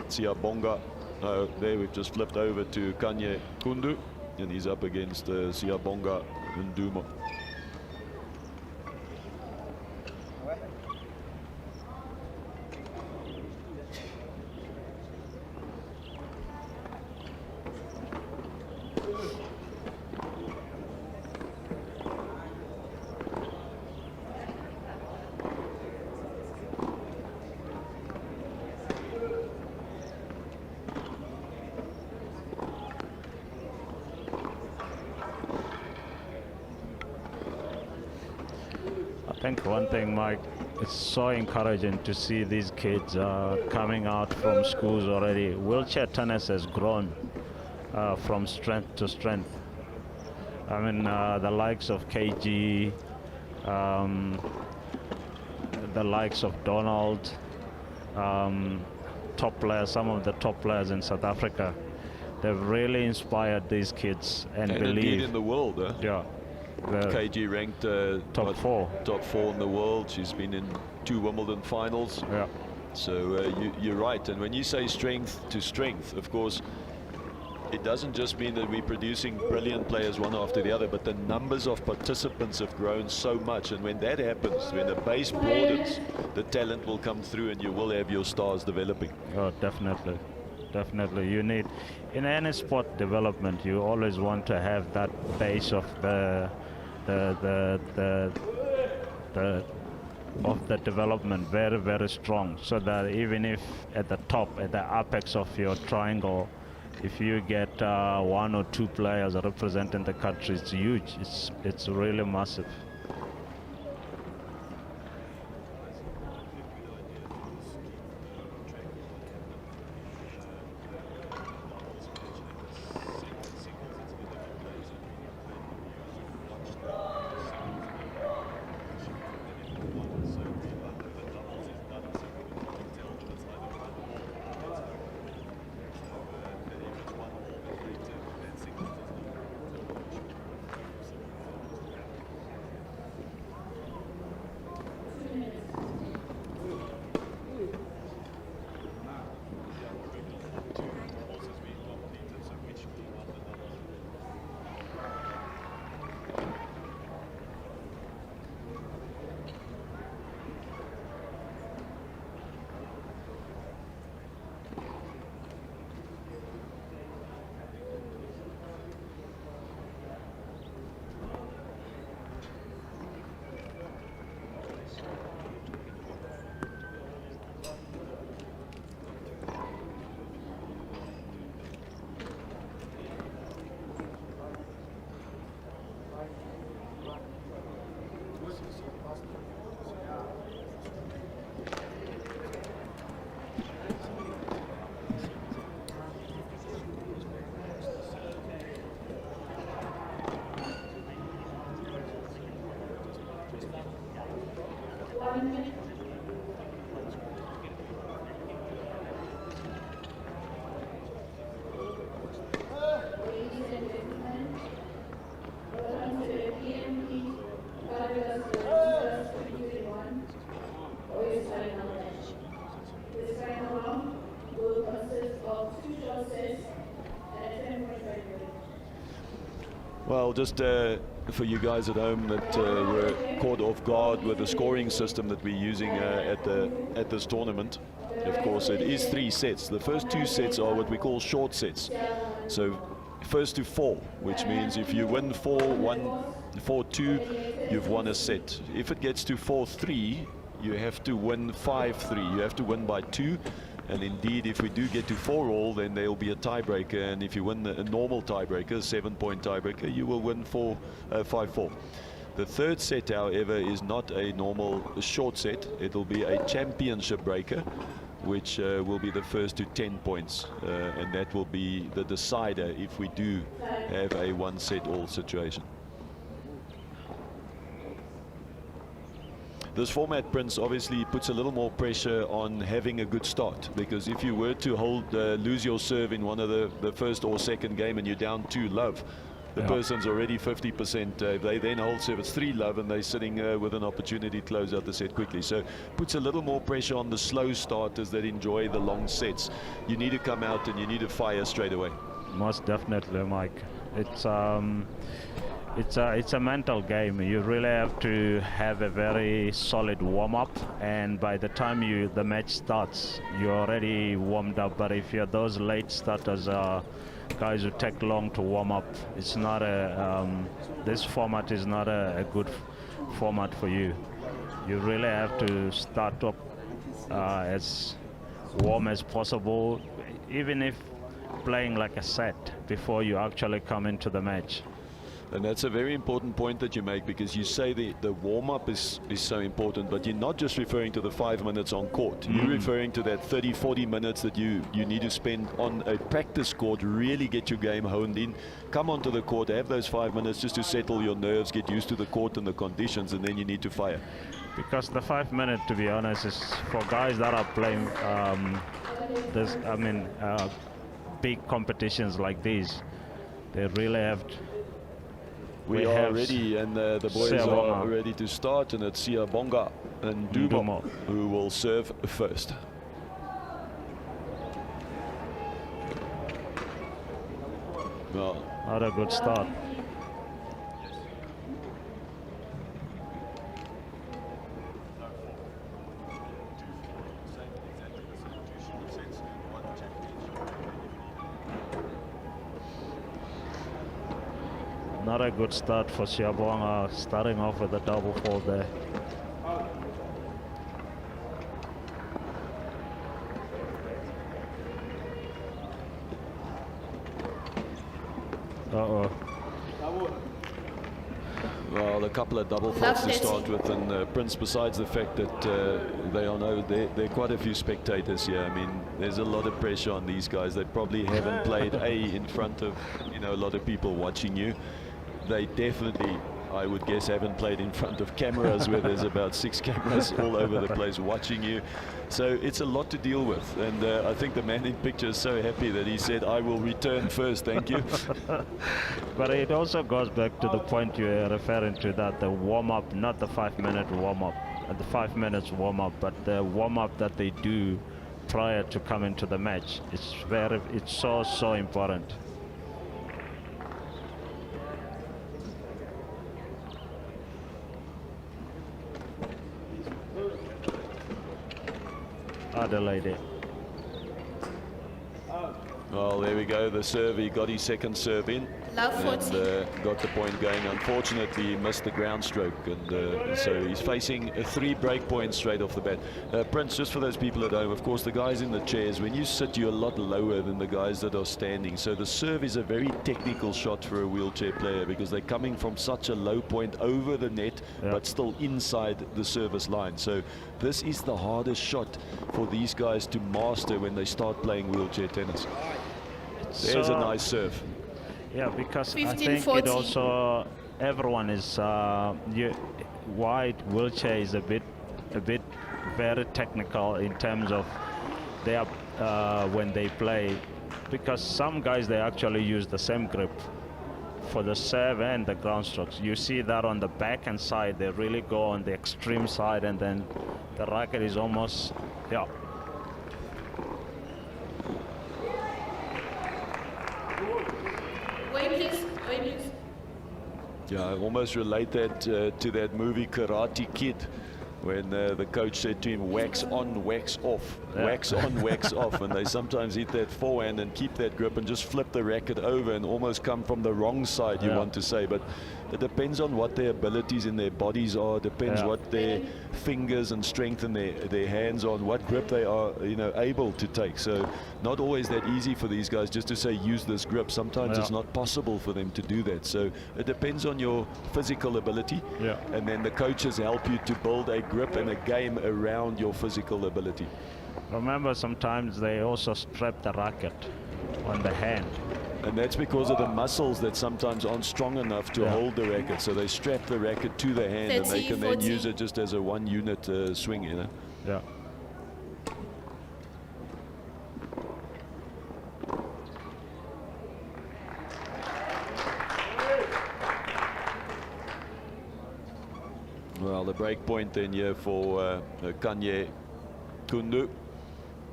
Siabonga There we've just flipped over to Kanye Kundu, and he's up against Siyabonga Nduma. I think one thing, Mike, it's so encouraging to see these kids coming out from schools already. Wheelchair tennis has grown from strength to strength. I mean, the likes of KG, the likes of Donald, top players, some of the top players in South Africa, they've really inspired these kids and believe. Indeed in the world, yeah. KG ranked top four in the world. She's been in 2 Wimbledon finals. Yeah. So you're right. And when you say strength to strength, of course, it doesn't just mean that we're producing brilliant players one after the other, but the numbers of participants have grown so much. And when that happens, when the base broadens, the talent will come through and you will have your stars developing. Oh, definitely. Definitely. You need, in any sport development, you always want to have that base of the development very, very strong, so that even if at the top, at the apex of your triangle, if you get 1 or 2 players representing the country, it's huge. It's really massive. Well, just for you guys at home that were caught off guard with the scoring system that we're using at this tournament, of course, it is 3 sets. The first 2 sets are what we call short sets. So first to 4, which means if you win 4-1, 4-2, you've won a set. If it gets to 4-3, you have to win 5-3. You have to win by 2. And indeed, if we do get to 4-all, then there will be a tiebreaker. And if you win a normal tiebreaker, a 7-point tiebreaker, you will win 5-4. The third set, however, is not a normal short set. It will be a championship breaker, which will be the first to 10 points. And that will be the decider if we do have a 1-set-all situation. This format, Prince, obviously puts a little more pressure on having a good start, because if you were to lose your serve in one of the first or second game and you're down 2-love, the person's already 50%. They then hold serve, it's 3-love, and they're sitting with an opportunity to close out the set quickly. So puts a little more pressure on the slow starters that enjoy the long sets. You need to come out and you need to fire straight away. Most definitely, Mike. It's a mental game. You really have to have a very solid warm-up, and by the time the match starts, you're already warmed up. But if you're those late starters, guys who take long to warm up, it's not this format is not a good format for you. You really have to start up as warm as possible, even if playing like a set, before you actually come into the match. And that's a very important point that you make, because you say the warm-up is so important, but you're not just referring to the 5 minutes on court. You're referring to that 30-40 minutes that you need to spend on a practice court, really get your game honed in, come onto the court, have those 5 minutes just to settle your nerves, get used to the court and the conditions, and then you need to fire. Because the 5 minutes, to be honest, is for guys that are playing big competitions like these. They really have to. We are ready, and the boys are ready to start, and it's Siabonga and Dumo who will serve first. Well, not a good start. Not a good start for Siabonga, starting off with a double fault there. Uh-oh. Well, a couple of double faults to start with, and Prince, besides the fact that there are quite a few spectators here. I mean, there's a lot of pressure on these guys. They probably haven't played in front of, a lot of people watching you. They definitely, I would guess, haven't played in front of cameras where there's about 6 cameras all over the place watching you. So it's a lot to deal with, and I think the man in picture is so happy that he said, I will return first, thank you. But it also goes back to the point you're referring to, that the warm-up, not the 5-minute warm-up, the 5 minutes warm-up, but the warm-up that they do prior to coming to the match. It's so important. Adelaide. Well, there we go, the serve, he got his second serve in. Love and got the point going. Unfortunately, he missed the ground stroke, and so he's facing 3 break points straight off the bat. Prince, just for those people at home, of course, the guys in the chairs, when you sit, you're a lot lower than the guys that are standing. So the serve is a very technical shot for a wheelchair player, because they're coming from such a low point over the net, but still inside the service line. So this is the hardest shot for these guys to master when they start playing wheelchair tennis. There's a nice serve. Yeah, because 15, I think 40. it also, everyone is wide wheelchair is a bit very technical in terms of their when they play, because some guys, they actually use the same grip for the serve and the ground strokes. You see that on the backhand side, they really go on the extreme side, and then the racket is almost Yeah, I almost relate that to that movie Karate Kid, when the coach said to him, wax on, wax off, wax on, wax off, and they sometimes hit that forehand and keep that grip and just flip the racket over and almost come from the wrong side, you want to say. But it depends on what their abilities in their bodies are, depends what their fingers and strength in their hands are, and what grip they are, able to take. So not always that easy for these guys just to say use this grip. Sometimes it's not possible for them to do that. So it depends on your physical ability, and then the coaches help you to build a grip and a game around your physical ability. Remember, sometimes they also strap the racket on the hand. And that's because of the muscles that sometimes aren't strong enough to hold the racket. So they strap the racket to the hand, 30, and they can 40. Then use it just as a one-unit swing, Yeah. break point then here for Kanye Kundu.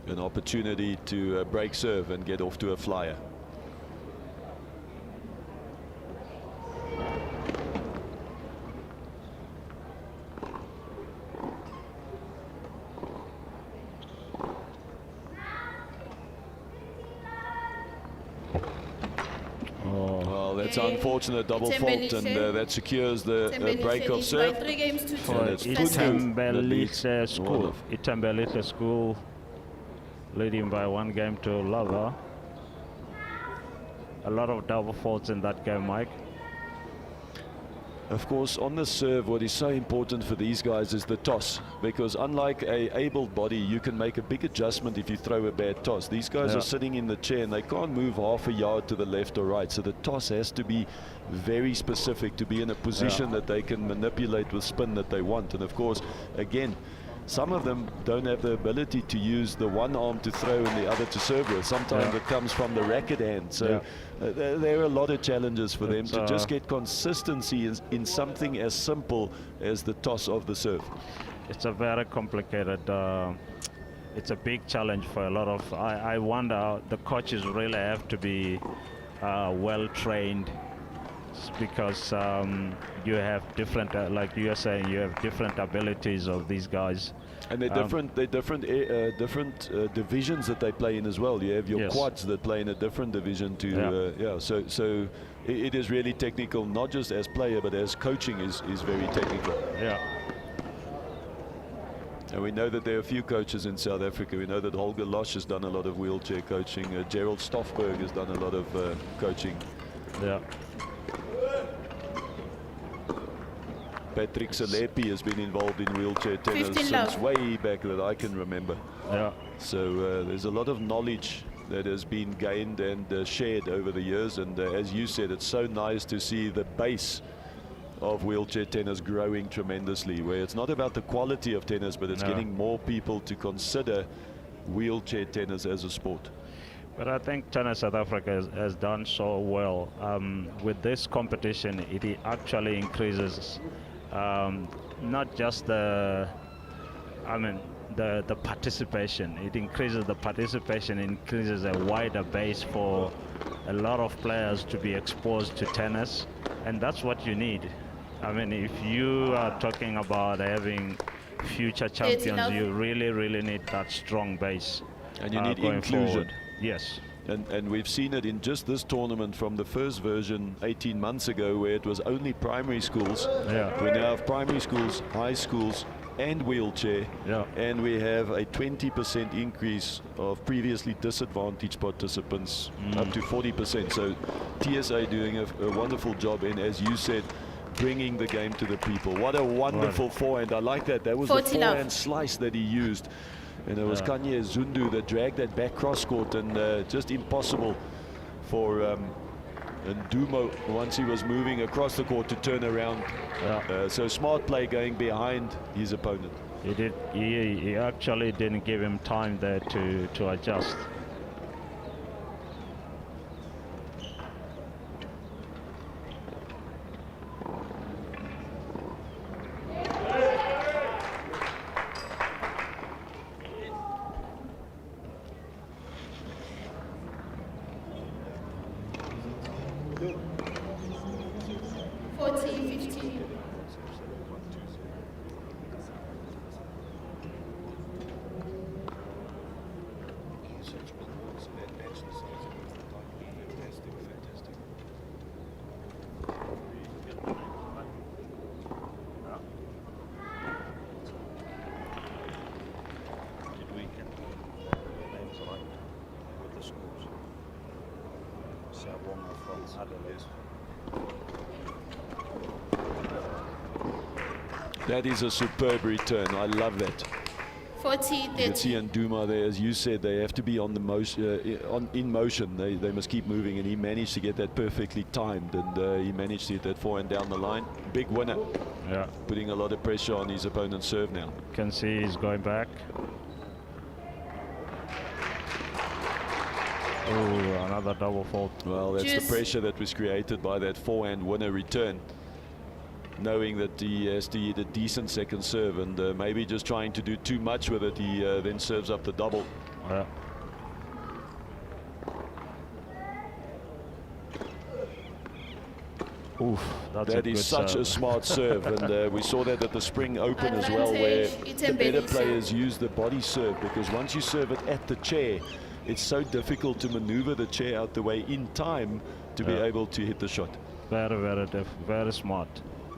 An opportunity to break serve and get off to a flyer. It's an unfortunate double fault, and that secures the break of serve. For Itembelite School. Itembelite School leading by 1 game to Lava. A lot of double faults in that game, Mike. Of course, on the serve, what is so important for these guys is the toss, because unlike a able body, you can make a big adjustment if you throw a bad toss. These guys are sitting in the chair and they can't move half a yard to the left or right, so the toss has to be very specific to be in a position that they can manipulate with spin that they want. And of course, again, some of them don't have the ability to use the one arm to throw and the other to serve with. Sometimes it comes from the racket hand. So there are a lot of challenges for them to just get consistency in something as simple as the toss of the serve. It's a very complicated, it's a big challenge for a lot of, I wonder, the coaches really have to be well trained, because you have different, like you are saying, you have different abilities of these guys, and they're different divisions that they play in as well. You have your quads that play in a different division to so it is really technical, not just as player but as coaching is very technical. And we know that there are a few coaches in South Africa. We know that Holger Losch has done a lot of wheelchair coaching. Gerald Stoffberg has done a lot of coaching. Patrick Salepi has been involved in wheelchair tennis since way back that I can remember. So there's a lot of knowledge that has been gained and shared over the years. And as you said, it's so nice to see the base of wheelchair tennis growing tremendously, where it's not about the quality of tennis, but it's getting more people to consider wheelchair tennis as a sport. But I think Tennis South Africa has done so well. With this competition, it actually increases not just the participation. It increases the participation, increases a wider base for a lot of players to be exposed to tennis, and that's what you need. I mean, if you are talking about having future champions, you really need that strong base. And you need going inclusion. Forward. Yes. And we've seen it in just this tournament from the first version 18 months ago, where it was only primary schools. We now have primary schools, high schools, and wheelchair. And we have a 20% increase of previously disadvantaged participants, up to 40%. So TSA doing a wonderful job in, as you said, bringing the game to the people. What a wonderful forehand. I like that. That was the forehand slice that he used. And it was Kanye Zundu that dragged that back cross court, and just impossible for Ndumo, once he was moving across the court, to turn around. So smart play going behind his opponent. He did. He actually didn't give him time there to adjust. That is a superb return. I love that. 40, you can see Nduma there, as you said, they have to be on the in motion. They must keep moving, and he managed to get that perfectly timed, and he managed to hit that forehand down the line. Big winner. Putting a lot of pressure on his opponent's serve now. Can see he's going back. Oh, another double fault. Well, that's the pressure that was created by that forehand winner return. knowing that he has to hit a decent second serve, and maybe just trying to do too much with it, he then serves up the double. Yeah. Oof, that is such a smart serve, and we saw that at the Spring Open as well, where the better players use the body serve, because once you serve it at the chair, it's so difficult to maneuver the chair out the way in time to be able to hit the shot. Very smart.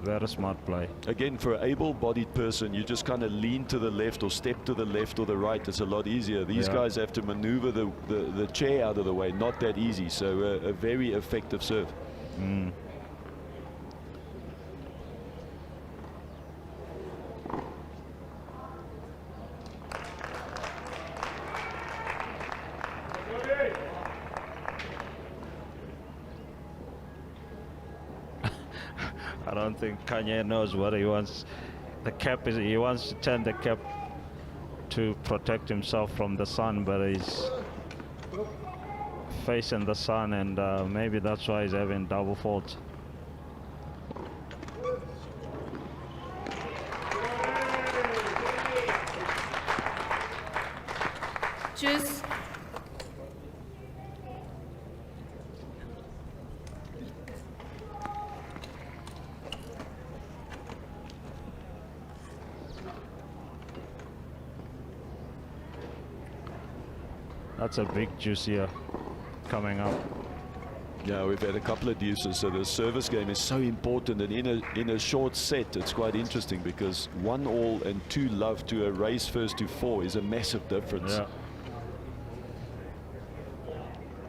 Very smart play. Again, for an able-bodied person, you just kind of lean to the left or step to the left or the right. It's a lot easier. These guys have to maneuver the chair out of the way. Not that easy. So a very effective serve. I don't think Kanye knows what he wants. The cap is, he wants to turn the cap to protect himself from the sun, but he's facing the sun, and maybe that's why he's having double faults. Juice. That's a big juice here coming up. Yeah, we've had a couple of deuces, so the service game is so important, and in a short set, it's quite interesting, because 1-all and 2-love to a race first to 4 is a massive difference. Yeah.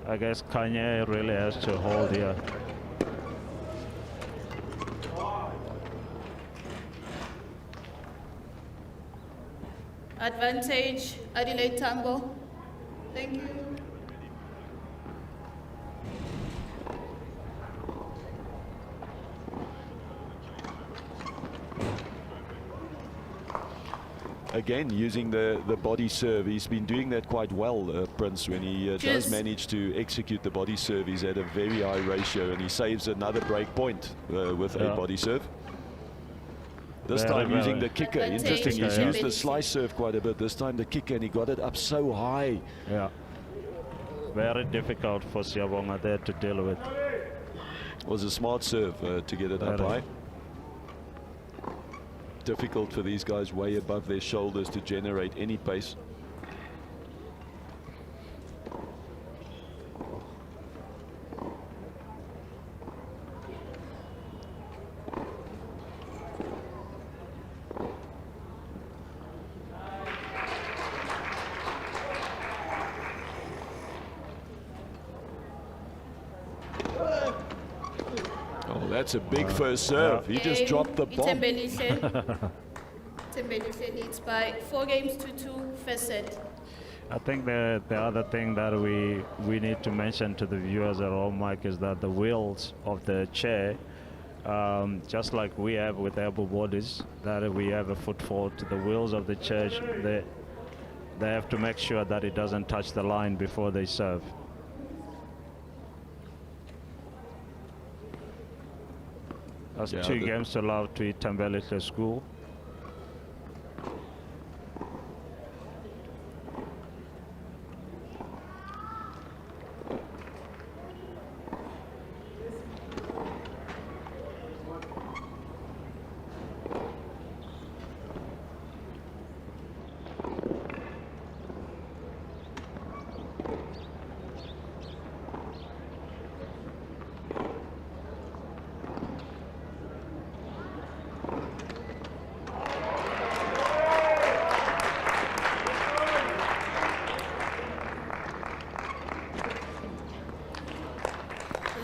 I guess Kanye really has to hold here. Advantage, Adelaide Tambo. Thank you. Again, using the body serve. He's been doing that quite well, Prince. When he does manage to execute the body serve, he's at a very high ratio, and he saves another break point with a body serve. This time using the kicker. Interesting, he's used the slice serve quite a bit. This time the kicker, and he got it up so high. Yeah. Very difficult for Siyabonga there to deal with. It was a smart serve to get it up high. Difficult for these guys way above their shoulders to generate any pace. That's a big first serve. He just dropped the bomb. Tembelise leads by 4 games to 2, first set. I think the other thing that we need to mention to the viewers at home, Mike, is that the wheels of the chair, just like we have with able bodies, that we have a foot fault. The wheels of the chair, they have to make sure that it doesn't touch the line before they serve. That's 2 games to love to Tembelise School.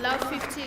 Love 15.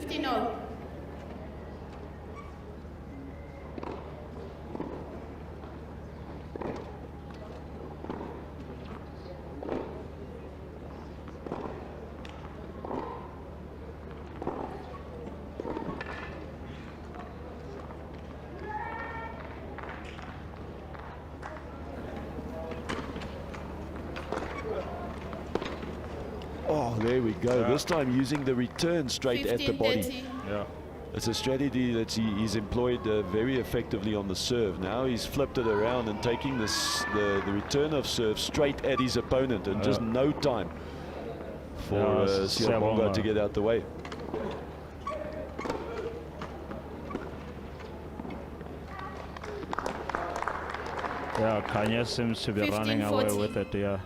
15-0. Oh, there we go. This time using the return straight at the body. 15-30. Yeah. It's a strategy that he's employed very effectively on the serve. Now he's flipped it around and taking the return of serve straight at his opponent, and just no time for Siobonga to get out the way. Yeah, Kanye seems to be running away 15-40. with it, yeah.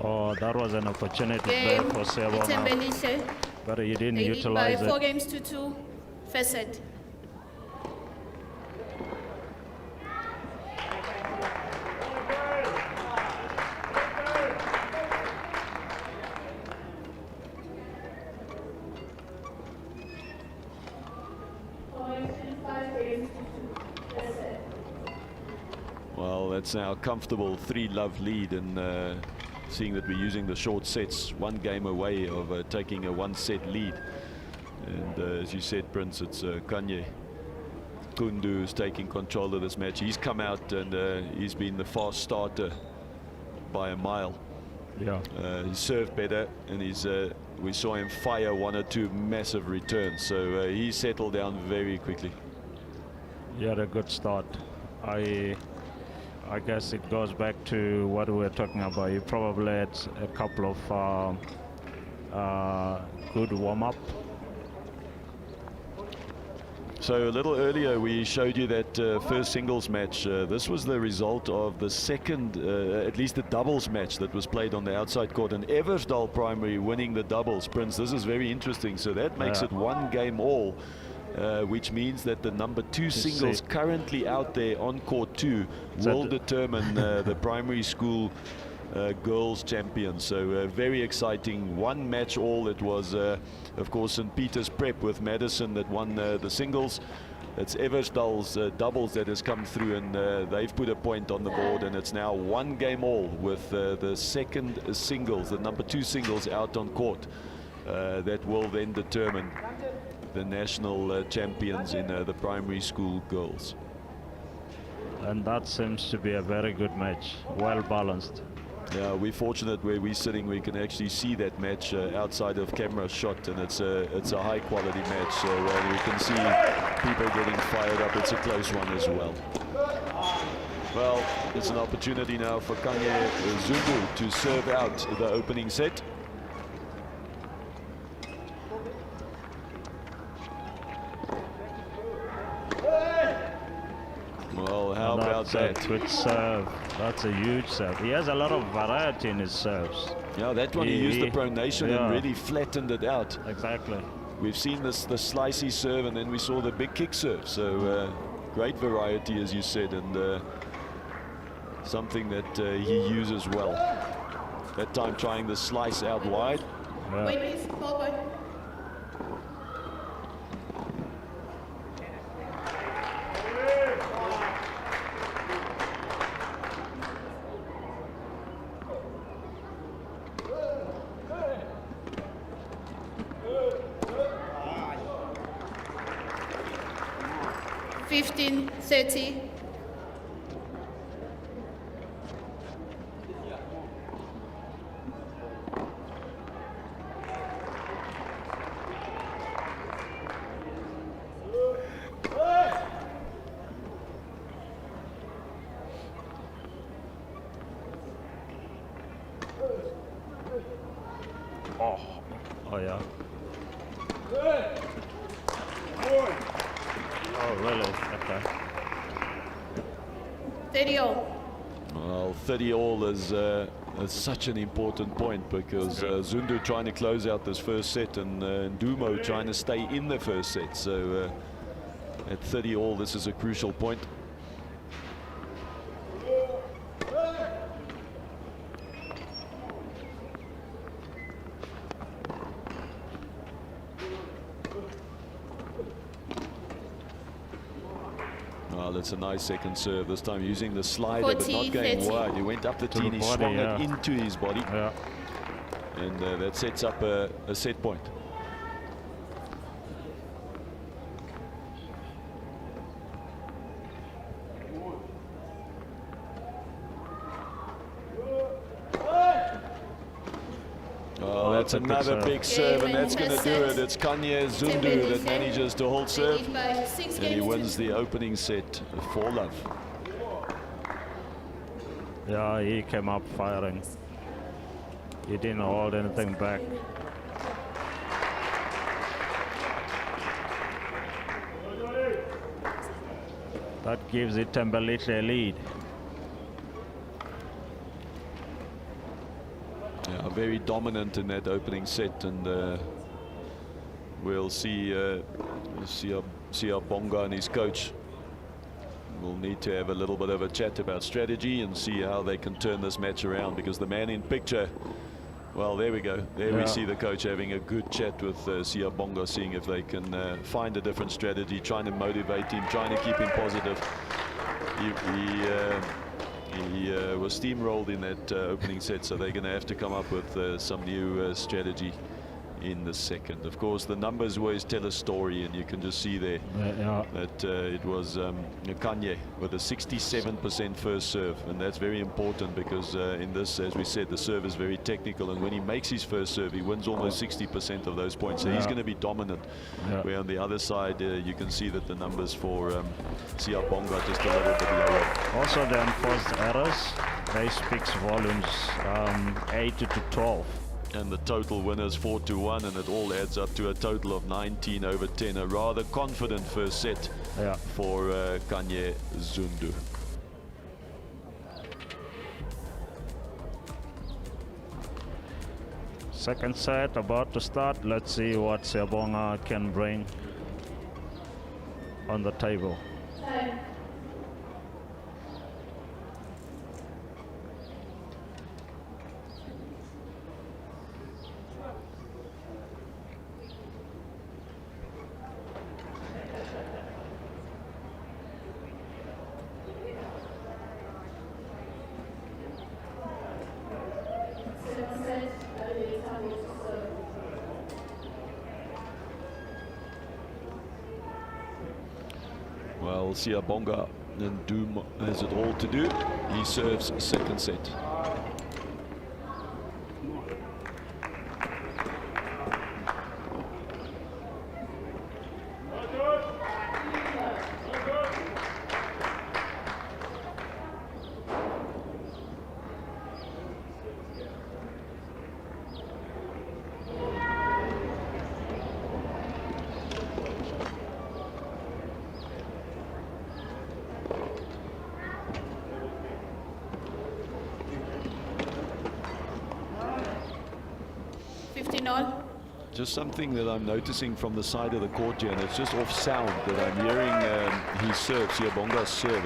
Oh, that was an opportunity there for Siobonga, Itembelihle. but he didn't They lead by utilize 4 it. games to 2. First set. Well, that's now a comfortable 3-love lead, and seeing that we're using the short sets, 1 game away of taking a 1-set lead. And as you said, Prince, it's Kanye Kundu who's taking control of this match. He's come out and he's been the fast starter by a mile. Yeah. He served better, and we saw him fire 1 or 2 massive returns, so he settled down very quickly. He had a good start. I guess it goes back to what we were talking about. He probably had a couple of good warm-up. So a little earlier we showed you that first singles match. This was the result of the second, at least the doubles match that was played on the outside court, and Eversdal Primary winning the doubles. Prince, this is very interesting. So that makes it 1 game all, which means that the number 2 singles currently out there on court 2 will determine the primary school girls champion. So very exciting 1 match all. It was of course St. Peter's Prep with Madison that won the singles. It's Eversdal's doubles that has come through, and they've put a point on the board, and it's now 1 game all with the second singles, the number 2 singles out on court, that will then determine the national champions in the primary school girls. And that seems to be a very good match, well balanced. Yeah, we're fortunate where we're sitting, we can actually see that match outside of camera shot, and it's a high quality match, so we can see people getting fired up. It's a close one as well. Well, it's an opportunity now for Kanye Zungu to serve out the opening set. Well, how about that? Good serve. That's a huge serve. He has a lot of variety in his serves. Yeah, that one he used the pronation and really flattened it out. Exactly. We've seen the slicey serve, and then we saw the big kick serve. So great variety, as you said, and something that he uses well. That time trying the slice out wide. Yeah. Wait, please. Ball boy. Fifteen, 30. Oh, yeah. Oh, really? Okay. 30 all. Well, 30 all is such an important point because Zundu trying to close out this first set and Ndumo trying to stay in the first set. So at 30 all, this is a crucial point. That's a nice second serve. This time using the slider, 40, but not going 30. wide. He went up the tee and he swung it into his body. Yeah. And that sets up a set point. Oh, that's another big serve, and that's going to do it. It's Kanye Zundu that manages to hold serve, and he wins the opening set 4-love. Yeah, he came up firing. He didn't hold anything back. That gives it Tembalite a lead. Yeah, very dominant in that opening set, and we'll see Bonga and his coach will need to have a little bit of a chat about strategy and see how they can turn this match around, because the man in picture, well, there we go. There we see the coach having a good chat with Bonga, seeing if they can find a different strategy, trying to motivate him, trying to keep him positive. He was steamrolled in that opening set, so they're going to have to come up with some new strategy in the second. Of course, the numbers always tell a story, and you can just see there that it was Kanye with a 67% first serve, and that's very important because in this, as we said, the serve is very technical, and when he makes his first serve, he wins almost 60% of those points, so he's going to be dominant. Where on the other side, you can see that the numbers for Bonga are just a little bit lower. Also, the enforced errors, they speaks volumes, 8 to 12. And the total winners 4-1, and it all adds up to a total of 19/10. A rather confident first set for Kanye Zundu. Second set about to start. Let's see what Bonga can bring on the table. Well, Bonga and Doom has it all to do. He serves second set. Just something that I'm noticing from the side of the court here, and it's just off sound that I'm hearing his serve, Bonga's serve.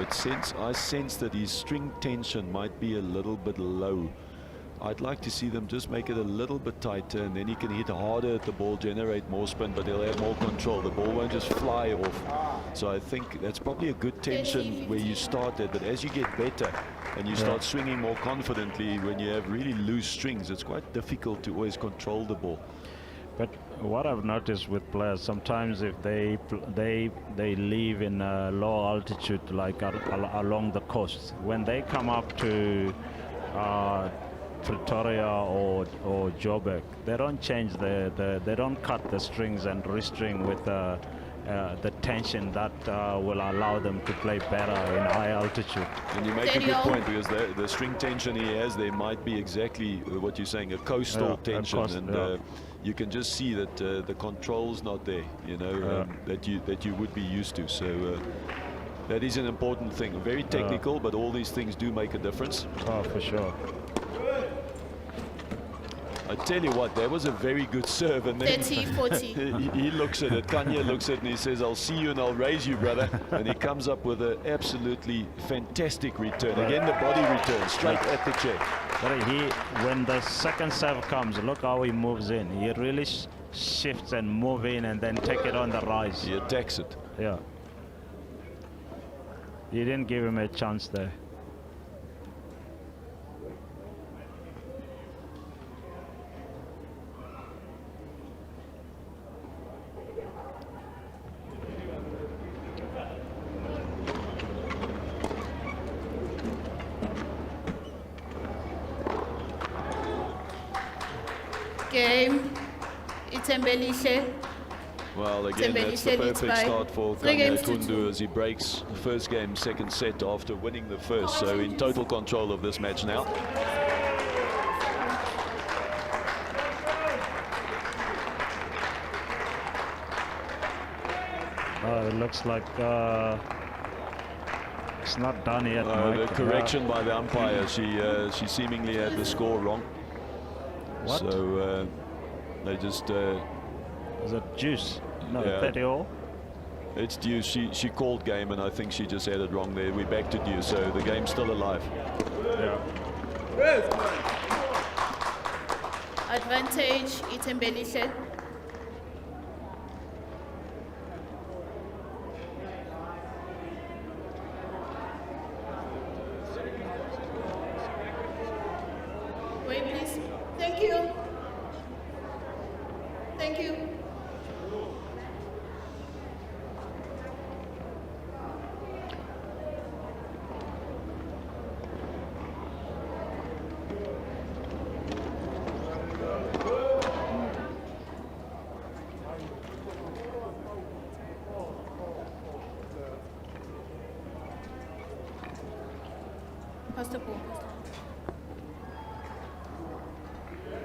I sense that his string tension might be a little bit low. I'd like to see them just make it a little bit tighter, and then he can hit harder at the ball, generate more spin, but he'll have more control. The ball won't just fly off. So I think that's probably a good tension where you start at, but as you get better and you start swinging more confidently, when you have really loose strings, it's quite difficult to always control the ball. But what I've noticed with players, sometimes if they live in a low altitude, like along the coast, when they come up to Pretoria or Joburg, they don't change they don't cut the strings and restring with the tension that will allow them to play better in high altitude. And you make a good point, because the string tension he has there might be exactly what you're saying, a coastal tension, you can just see that the control's not there, you know, that you would be used to. So that is an important thing. Very technical, but all these things do make a difference. Oh, for sure. I tell you what, that was a very good serve, and then 30-40. he looks at it, Kanye looks at it and he says, I'll see you and I'll raise you, brother. And he comes up with an absolutely fantastic return. Again, the body return, straight at the check. But when the second serve comes, look how he moves in. He really shifts and move in and then take it on the rise. He attacks it. Yeah. You didn't give him a chance there. Game. Itembelihle. Well, again, that's the perfect start for Kanye Tundu as he breaks the first game, second set after winning the first. So in total control of this match now. It looks like it's not done yet. The correction by the umpire. She seemingly had the score wrong. What? So they just... is it deuce? No, 30-all? It's deuce. She called game, and I think she just had it wrong there. We're back to deuce, so the game's still alive. Yeah. Advantage, Itembelihle. Wait, please. Thank you. Thank you. Pass the ball.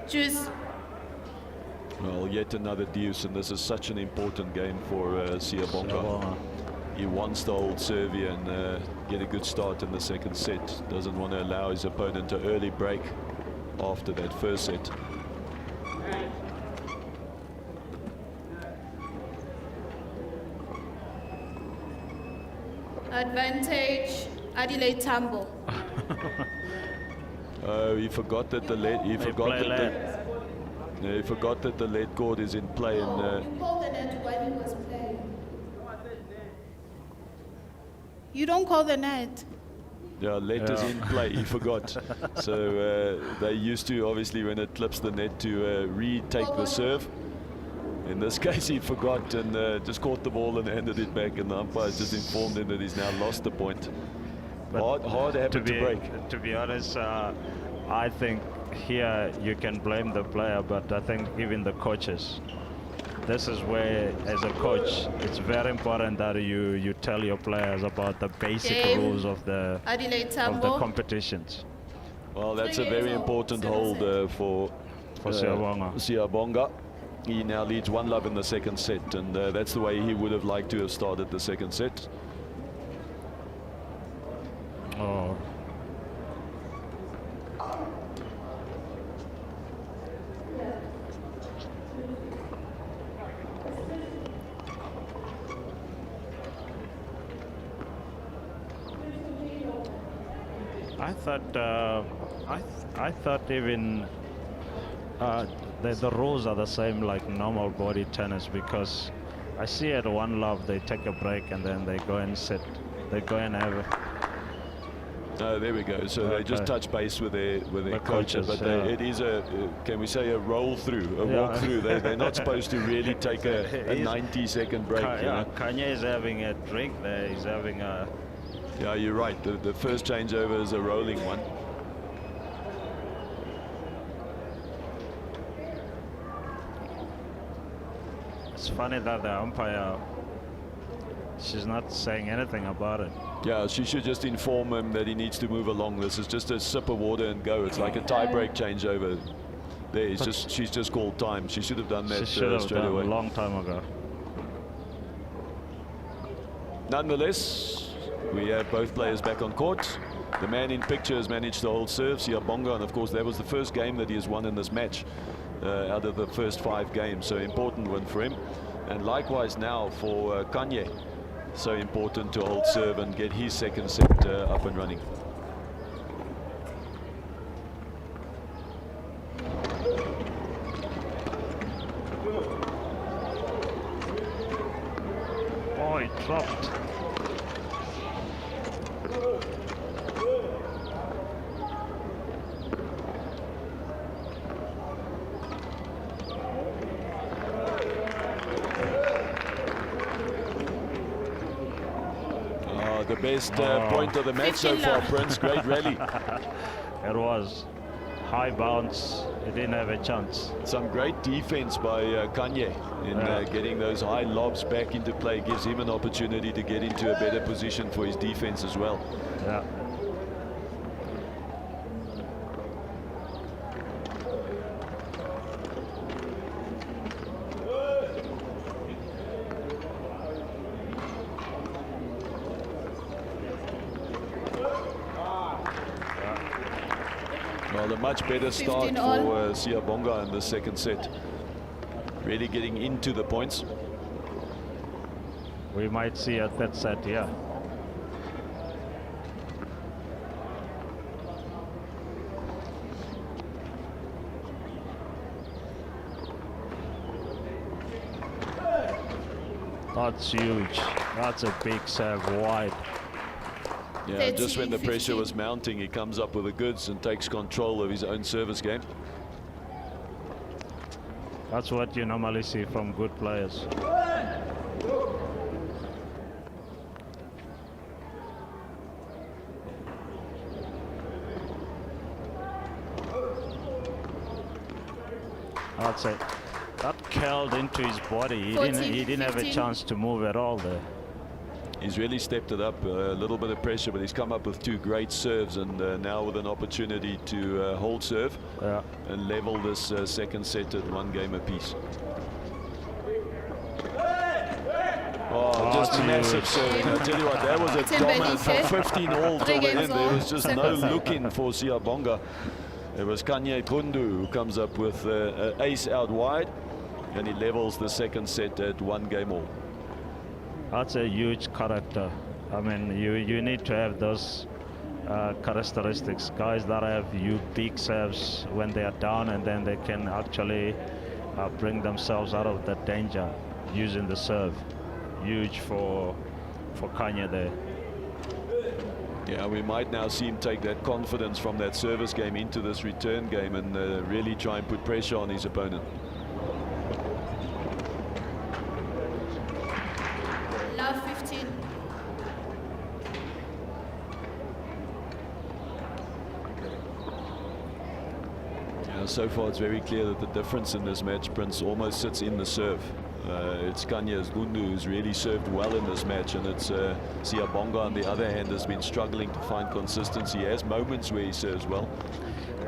Choose. Well, yet another deuce, and this is such an important game for Siyabonga. He wants to hold Serbia and get a good start in the second set. Doesn't want to allow his opponent to early break after that first set. Advantage, Adelaide Tambo. Oh, he forgot that the lead. He forgot that he forgot that the lead cord is in play. You called the net while he was playing. You don't call the net. Yeah, let is in play. He forgot. So they used to, obviously, when it clips the net, to retake the serve. In this case, he forgot and just caught the ball and handed it back, and the umpire just informed him that he's now lost the point. Hard habit to break. To be honest, I think here you can blame the player, but I think even the coaches. This is where, as a coach, it's very important that you tell your players about the basic rules of the competitions. Well, that's a very important hold for Siyabonga. He now leads 1-love in the second set, and that's the way he would have liked to have started the second set. Oh. I thought even the rules are the same like normal body tennis, because I see at 1-love they take a break and then they go and sit. They go and have. Oh, there we go. So they just touch base with their coaches, but it is a, can we say, a roll through, a walk through. They're not supposed to really take a 90-second break. Kanye is having a drink there. He's having a. Yeah, you're right. The first changeover is a rolling one. It's funny that the umpire she's not saying anything about it. Yeah, she should just inform him that he needs to move along. This is just a sip of water and go. It's like a tie-break changeover. There, she's just called time. She should have done that She should have straight done away. a long time ago. Nonetheless, we have both players back on court. The man in picture has managed to hold serve, Siyabonga, and of course that was the first game that he has won in this match out of the first 5 games, so important one for him. And likewise now for Kanye, so important to hold serve and get his second set up and running. Oh, he dropped. The best point of the match so far, Prince. Great rally. It was high bounce. He didn't have a chance. Some great defense by Kanye in getting those high lobs back into play. Gives him an opportunity to get into a better position for his defense as well. Yeah. Well, a much better start for Siyabonga in the second set. Really getting into the points. We might see a third set, yeah. That's huge. That's a big serve wide. Yeah, just when the pressure was mounting, he comes up with the goods and takes control of his own service game. That's what you normally see from good players. That's it. That curled into his body. He didn't have a chance to move at all there. He's really stepped it up, a little bit of pressure, but he's come up with 2 great serves, and now with an opportunity to hold serve and level this second set at 1 game apiece. Oh, just massive serving. I tell you what, that was a dominant from 15 all to the end. There was just no looking for Siyabonga. It was Kanye Kundu who comes up with an ace out wide, and he levels the second set at 1 game all. That's a huge character. I mean, you need to have those characteristics. Guys that have big serves when they are down, and then they can actually bring themselves out of the danger using the serve. Huge for Kanye there. Yeah, we might now see him take that confidence from that service game into this return game and really try and put pressure on his opponent. Love 15. Yeah, so far it's very clear that the difference in this match, Prince, almost sits in the serve. It's Kanye Gundu who's really served well in this match, and it's Siyabonga on the other hand has been struggling to find consistency. He has moments where he serves well.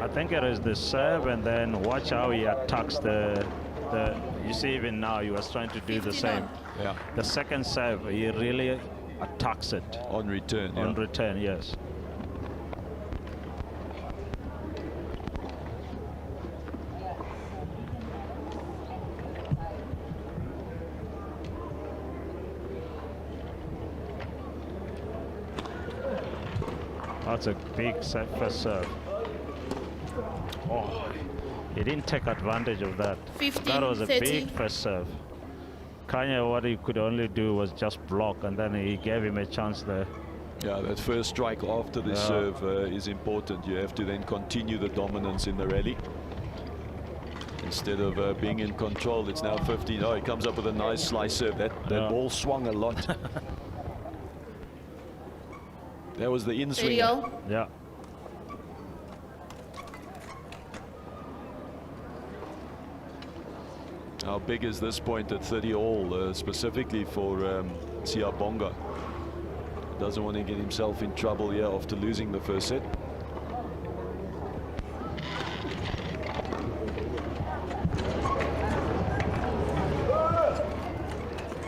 I think it is the serve, and then watch how he attacks the you see even now he was trying to do the same. Yeah. The second serve, he really attacks it. On return. On return, yes. That's a big first serve. Oh, he didn't take advantage of that. 15, that was a 30. big first serve. Kanye, what he could only do was just block, and then he gave him a chance there. Yeah, that first strike after the serve is important. You have to then continue the dominance in the rally. Instead of being in control, it's now 15. Oh, he comes up with a nice slice serve. That ball swung a lot. That was the in-swing. Yeah. How big is this point at 30 all, specifically for Siyabonga? Doesn't want to get himself in trouble here after losing the first set.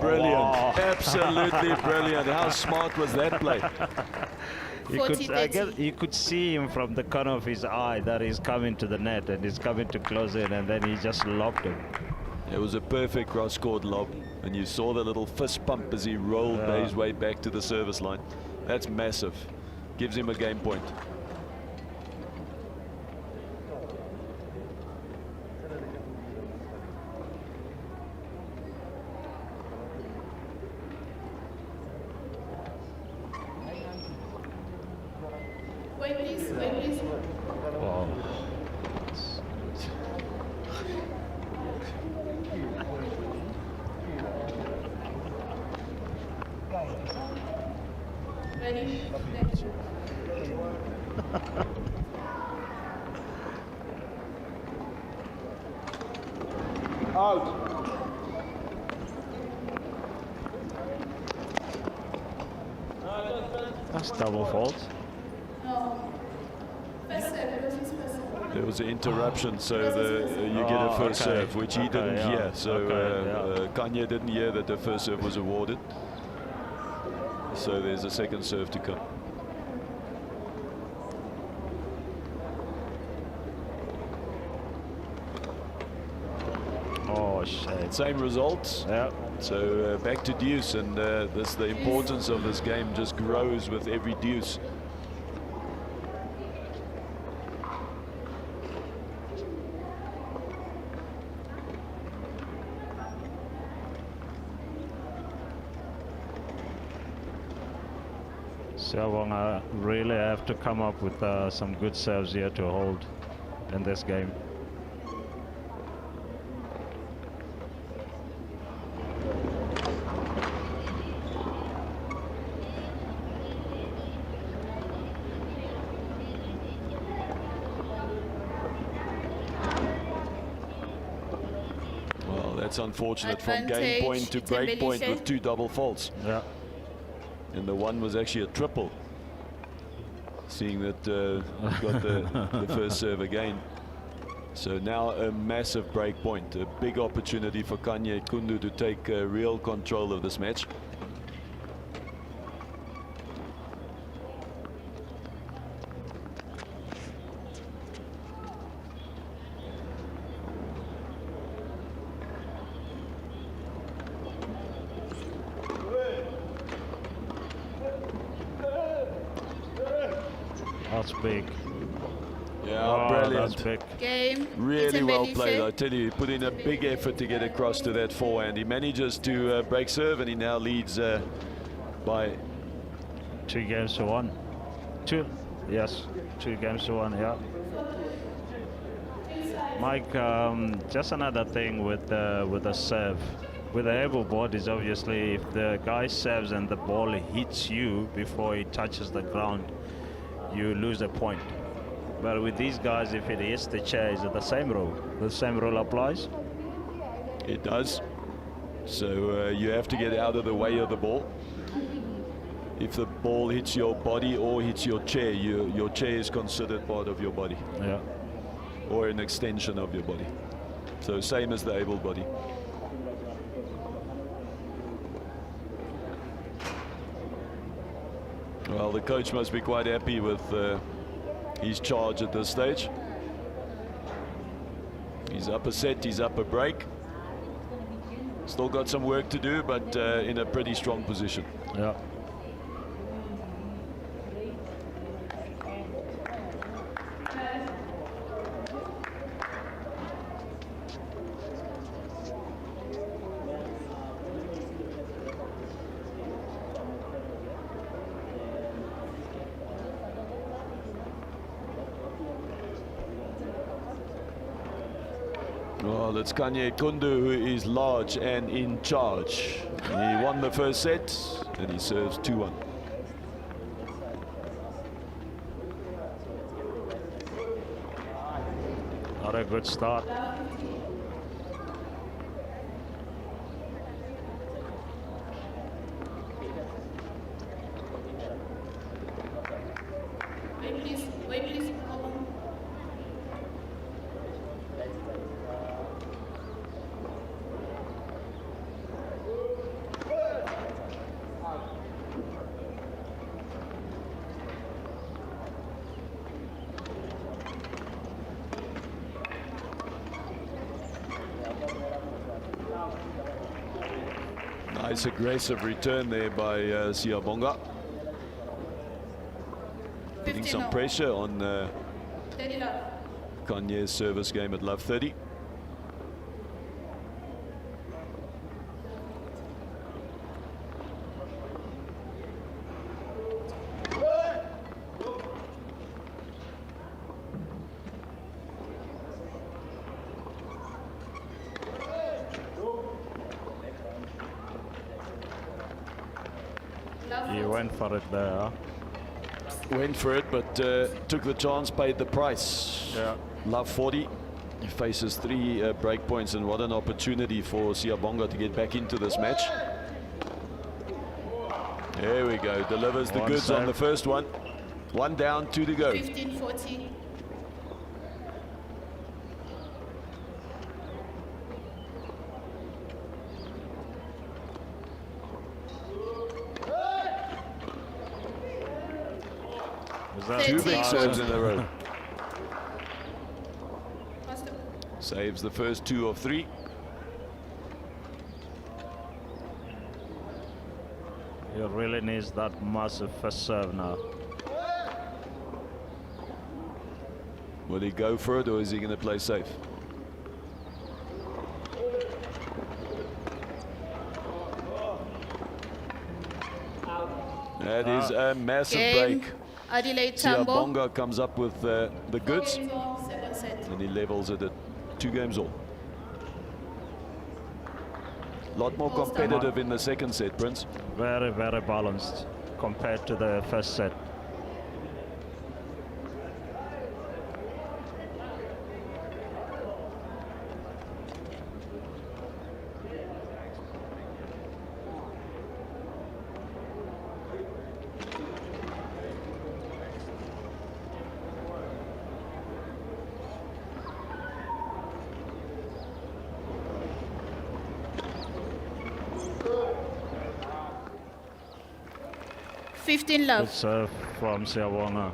Brilliant, Wow. Absolutely brilliant. How smart was that play? You could see him from the corner of his eye that he's coming to the net and he's coming to close in, and then he just lobbed him. It was a perfect cross-court lob, and you saw the little fist pump as he rolled his way back to the service line. That's massive. Gives him a game point. Wait, please. Wait, please. Wow. Ready? That's double fault. No. First serve. It was his first serve. There was an interruption, so you get a first serve, which he didn't hear. So Kanye didn't hear that the first serve was awarded. So there's a second serve to come. Oh, shit. Same results. Yeah. So back to deuce, and the importance of this game just grows with every deuce. Siyabonga really have to come up with some good serves here to hold in this game. Well, that's unfortunate. From game point to break point with two double faults. Yeah. And the one was actually a triple, seeing that got the first serve again. So now a massive break point, a big opportunity for Kanye Kundu to take real control of this match. That's big. Yeah, Oh, brilliant. that's big. Game. Really well played. I I tell you, he put in a big effort to get across to that forehand. He manages to break serve, and he now leads by 2 games to 1. 2. Yes, 2 games to 1. Yeah. Mike, just another thing with the serve. With the able board is obviously if the guy serves and the ball hits you before it touches the ground, you lose a point. But with these guys, if it hits the chair, is it the same rule? The same rule applies? It does. So you have to get out of the way of the ball. If the ball hits your body or hits your chair, your chair is considered part of your body. Yeah. Or an extension of your body. So same as the able body. Well, the coach must be quite happy with his charge at this stage. He's up a set, he's up a break. Still got some work to do, but in a pretty strong position. Yeah. Well, it's Kanye Kundu who is large and in charge. He won the first set and he serves 2-1. Not a good start. Nice aggressive return there by Siyabonga. Putting 15 some love. pressure on 30 love. Kanye's service game at love 30. Love He went for it there. Went for it, but took the chance, paid the price. Yeah. Love 40. He faces 3 break points, and what an opportunity for Siyabonga to get back into this match. There we go. Delivers the One goods on serve. the first one. 1 down, 2 to go. 15-40. Is that 2 big Thirteen. serves in a row. Faster. Saves the first 2 of 3. He really needs that massive first serve now. Will he go for it, or is he going to play safe? That is a massive Game. break. Adelaide Tambo. Siyabonga comes up with the 4 goods, games all, 7 set. and he levels it at 2 games all. Lot more All star. competitive in the second set, Prince. Very, very balanced compared to the first set. Fifteen love. Good serve from Siyabonga.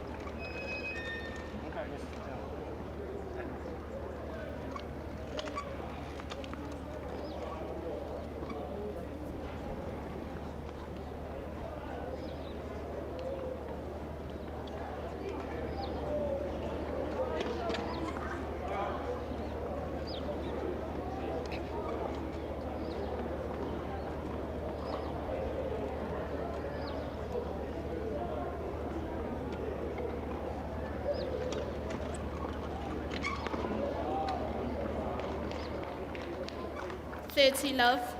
Love.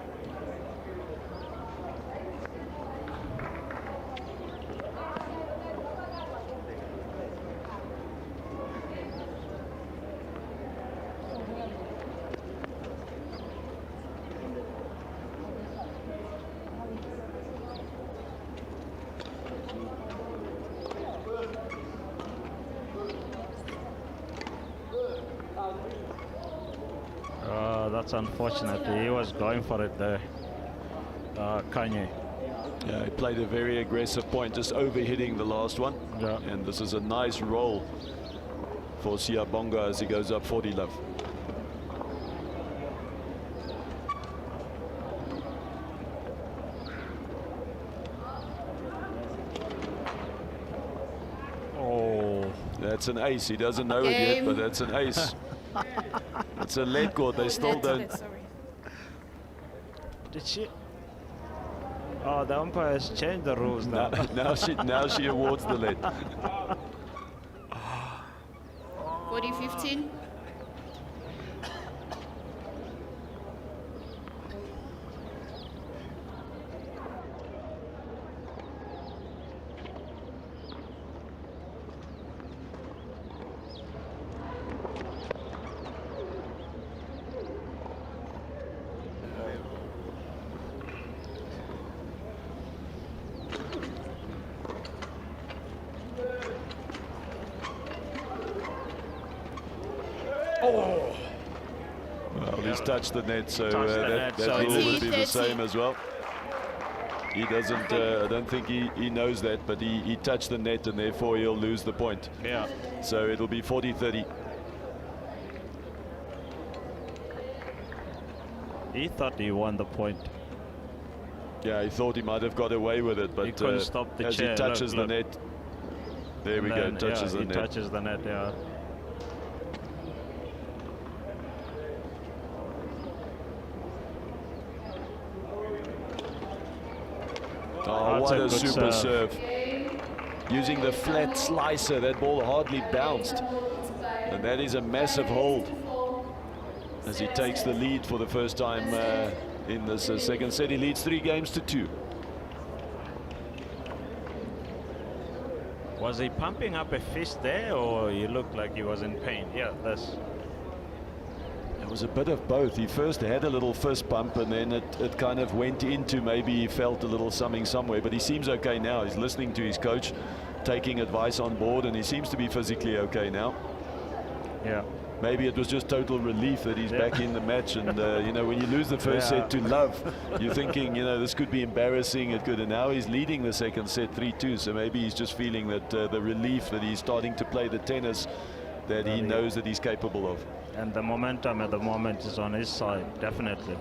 That's unfortunate. He was going for it there, Kanye. Yeah, he played a very aggressive point, just overhitting the last one. Yeah. And this is a nice roll for Siyabonga as he goes up 40 love. Oh, That's an ace. He doesn't know it yet, but that's an ace. It's a lead court. They still don't. did she? Oh, the umpire has changed the rules now. Now she awards the lead. 40-15. Well, he's touched the net, so Touched the that net, so rule would be the 30. same as well. He doesn't, I don't think he knows that, but he touched the net, and therefore he'll lose the point. Yeah. So it'll be 40-30. He thought he won the point. Yeah, he thought he might have got away with it, but He couldn't stop the as chair. he touches Look, the net, there we go, touches the he net. touches the net, yeah. Oh, That's what a a good super serve. serve. Using the flat slicer, that ball hardly bounced. And that is a massive hold as he takes the lead for the first time in this second set. He leads 3-2. Was he pumping up a fist there, or he looked like he was in pain? Yeah, this. It was a bit of both. He first had a little fist pump, and then it kind of went into, maybe he felt a little something somewhere, but he seems okay now. He's listening to his coach, taking advice on board, and he seems to be physically okay now. Yeah. Maybe it was just total relief that he's back in the match. And, you know, when you lose the first set to love, you're thinking, you know, this could be embarrassing. It could. And now he's leading the second set 3-2. So maybe he's just feeling that the relief that he's starting to play the tennis that he knows that he's capable of. And the momentum at the moment is on his side, definitely.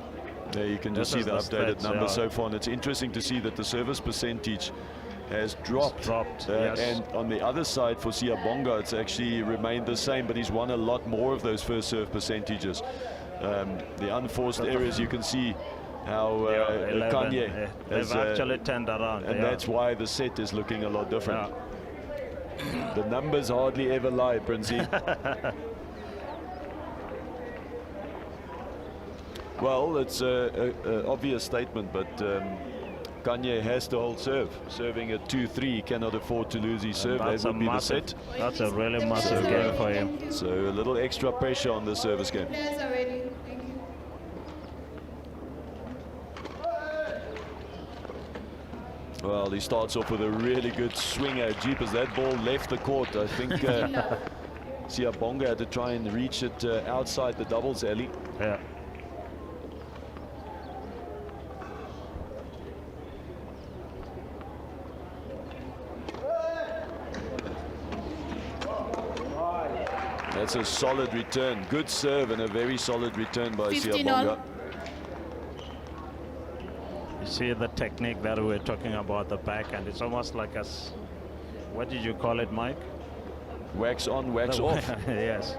There you can just see the updated numbers so far. And it's interesting to see that the service percentage has dropped. Yes. And on the other side for Siyabonga, it's actually remained the same, but he's won a lot more of those first serve percentages. The unforced errors, you can see how Kanye they've actually turned around. And that's why the set is looking a lot different. The numbers hardly ever lie, Princey. Well, it's an obvious statement, but Kanye has to hold serve. Serving at 2-3, he cannot afford to lose his serve. That would be the set. That's a really massive game for him. So a little extra pressure on the service game. Players are ready. Thank you. Well, he starts off with a really good swinger. Jeepers, that ball left the court. I think Siyabonga had to try and reach it outside the doubles alley. Yeah. That's a solid return. Good serve and a very solid return by 15 Siyabonga. all. You see the technique that we were talking about, the backhand. It's almost like a, what did you call it, Mike? Wax on, wax off. Yes.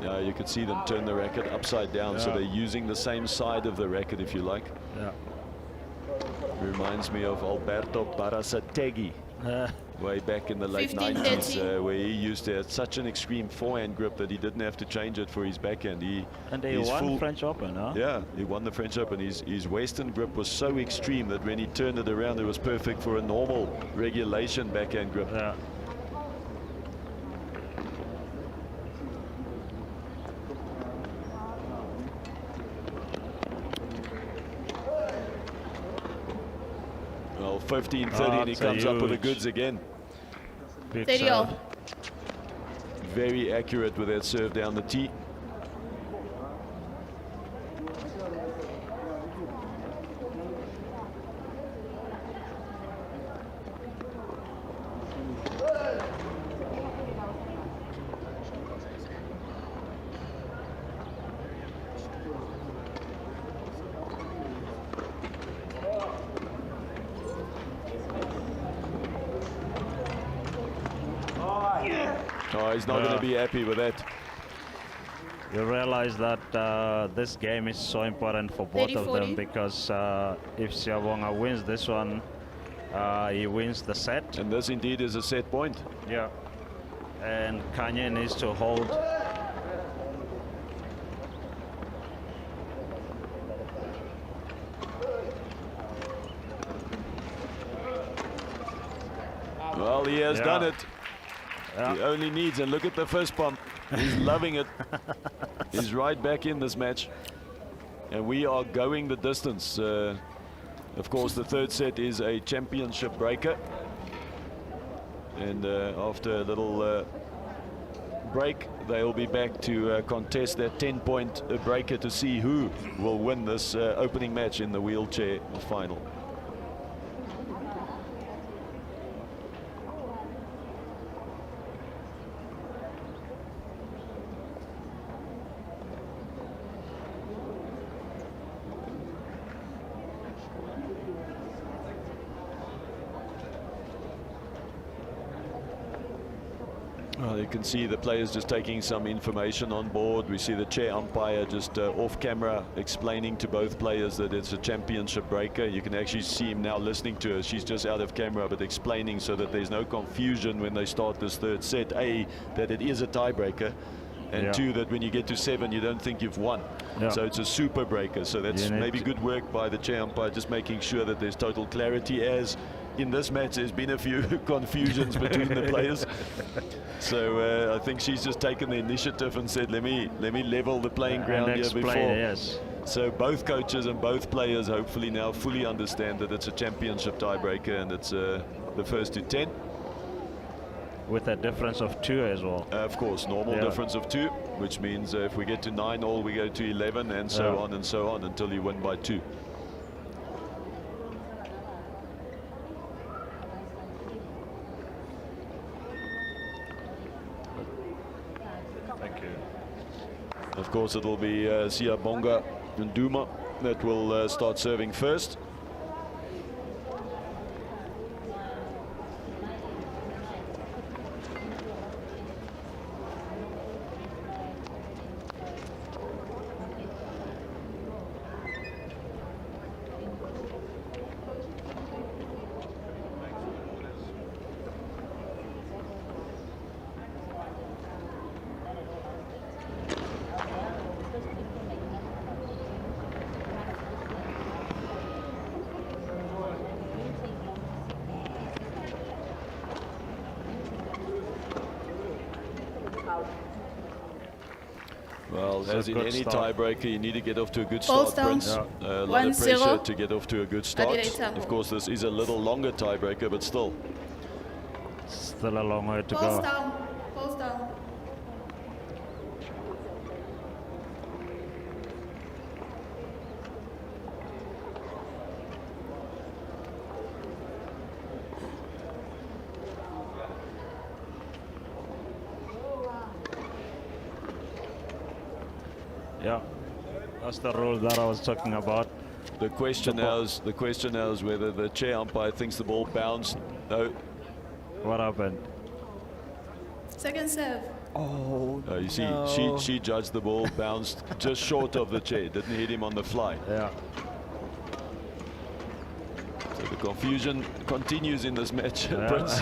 Yeah, you could see them turn the racket upside down, so they're using the same side of the racket, if you like. Yeah. Reminds me of Alberto Barasategui. Way back in the late 90s, where he used to have such an extreme forehand grip that he didn't have to change it for his backhand. He won French Open, huh? Yeah, he won the French Open. His western grip was so extreme that when he turned it around, it was perfect for a normal regulation backhand grip. Yeah. Well, 15-30, and he comes up with the goods again. 30 all. Very accurate with that serve down the tee. Oh, he's not going to be happy with that. You realize that this game is so important for both of them, because if Siyabonga wins this one, he wins the set. And this indeed is a set point. Yeah. And Kanye needs to hold. Well, he has done it. He only needs, and look at the first pump. He's loving it. He's right back in this match. And we are going the distance. Of course, the third set is a championship breaker. And after a little break, they'll be back to contest that 10-point breaker to see who will win this opening match in the wheelchair final. Well, you can see the players just taking some information on board. We see the chair umpire just off camera explaining to both players that it's a championship breaker. You can actually see him now listening to her. She's just out of camera, but explaining so that there's no confusion when they start this third set. A, that it is a tiebreaker, and two, that when you get to 7, you don't think you've won. So it's a super breaker. So that's maybe good work by the chair umpire, just making sure that there's total clarity, as in this match there's been a few confusions between the players. So I think she's just taken the initiative and said, let me level the playing ground here before. Yes. So both coaches and both players hopefully now fully understand that it's a championship tiebreaker, and it's the first to 10. With a difference of 2 as well. Of course, normal difference of 2, which means if we get to 9-all, we go to 11, and so on and so on until you win by 2. Thank you. Of course, it will be Siyabonga Nduma that will start serving first. Well, as in any tiebreaker, you need to get off to a good start, Prince. A lot of pressure to get off to a good start. Of course, this is a little longer tiebreaker, but still. Still a long way to go. Balls down. Balls down. Yeah, that's the rule that I was talking about. The question now is whether the chair umpire thinks the ball bounced. No. What happened? Second serve. Oh, you see, she judged the ball bounced just short of the chair, didn't hit him on the fly. Yeah. So the confusion continues in this match, Prince.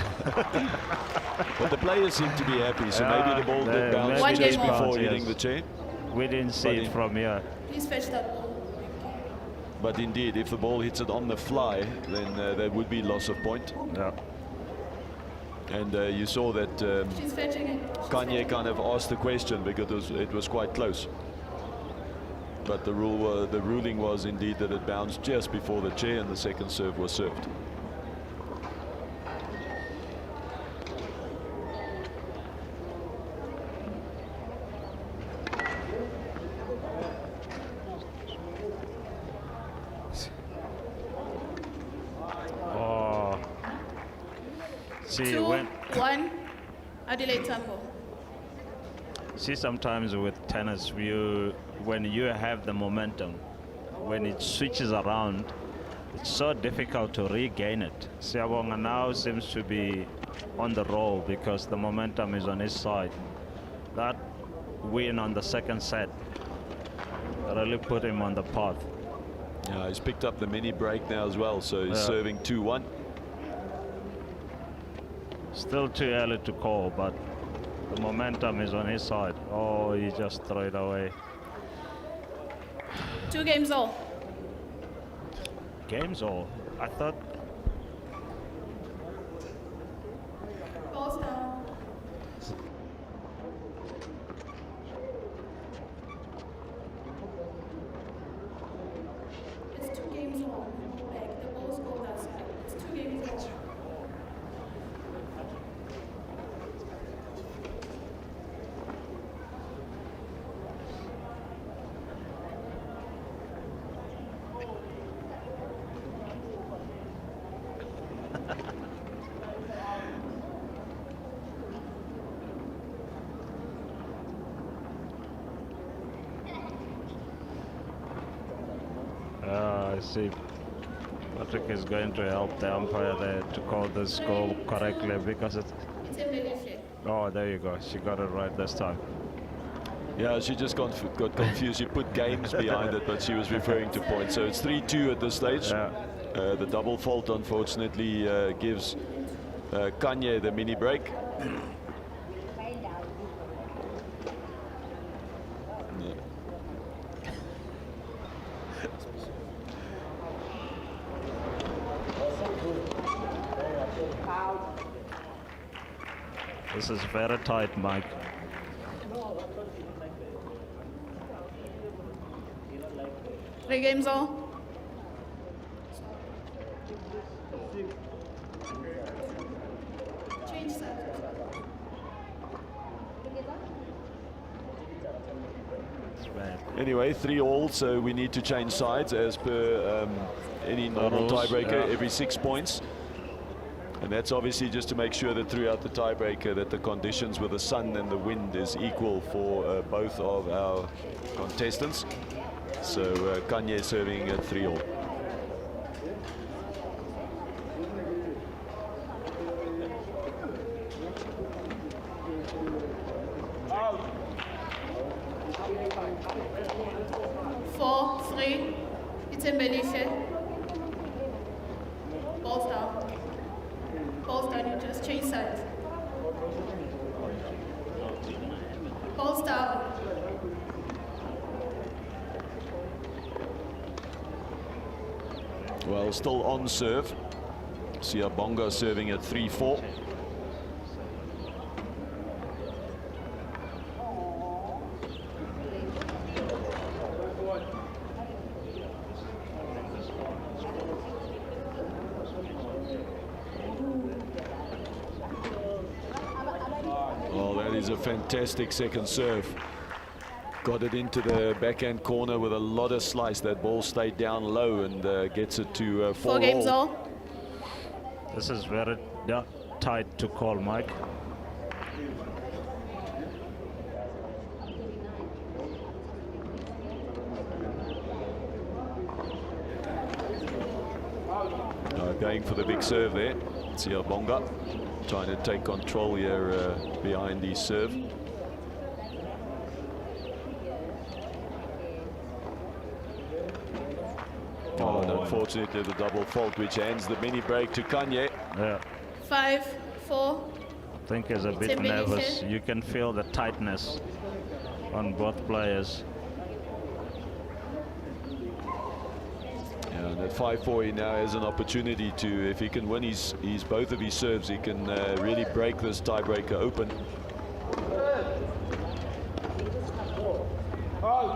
But the players seem to be happy, so maybe the ball did bounce just before hitting the chair. We didn't see it from here. Please fetch that ball. But indeed, if the ball hits it on the fly, then there would be loss of point. Yeah. And you saw that She's fetching it. Kanye kind of asked the question because it was quite close. But the ruling was indeed that it bounced just before the chair and the second serve was served. See, 2-1, Adelaide Tambo. See, sometimes with tennis, when you have the momentum, when it switches around, it's so difficult to regain it. Siyabonga now seems to be on the roll because the momentum is on his side. That win on the second set really put him on the path. Yeah, he's picked up the mini break now as well, so he's serving 2-1. Still too early to call, but the momentum is on his side. Oh, he just threw it away. 2 games all. Games all? I thought. Balls down. It's 2 games all. Back. The balls go that side. It's 2 games all. I see. Patrick is going to help the umpire there to call this goal correctly because it's. It's a very fair. Oh, there you go. She got it right this time. Yeah, she just got confused. She put games behind it, but she was referring to points. So it's 3-2 at this stage. Yeah. The double fault, unfortunately, gives Kanye the mini break. This is very tight, Mike. Three games all. Change set. Anyway, 3-all, so we need to change sides as per any normal rules, tiebreaker, yeah. every 6 points. And that's obviously just to make sure that throughout the tiebreaker that the conditions with the sun and the wind is equal for both of our contestants. So Kanye serving at 3-all. Four, three. It's in Belisha. Balls down. Balls down, you just change sides. Balls down. Well, still on serve. Siyabonga serving at 3-4. Oh, that is a fantastic second serve. Got it into the backhand corner with a lot of slice. That ball stayed down low and gets it to 4 games all. This is very tight to call, Mike. Going for the big serve there. Siyabonga trying to take control here behind the serve. Oh, and unfortunately the double fault, which ends the mini break to Kanye. Yeah. 5, 4. I think he's a bit nervous. You can feel the tightness on both players. Yeah, and at 5-4 he now has an opportunity to, if he can win his both of his serves, he can really break this tiebreaker open.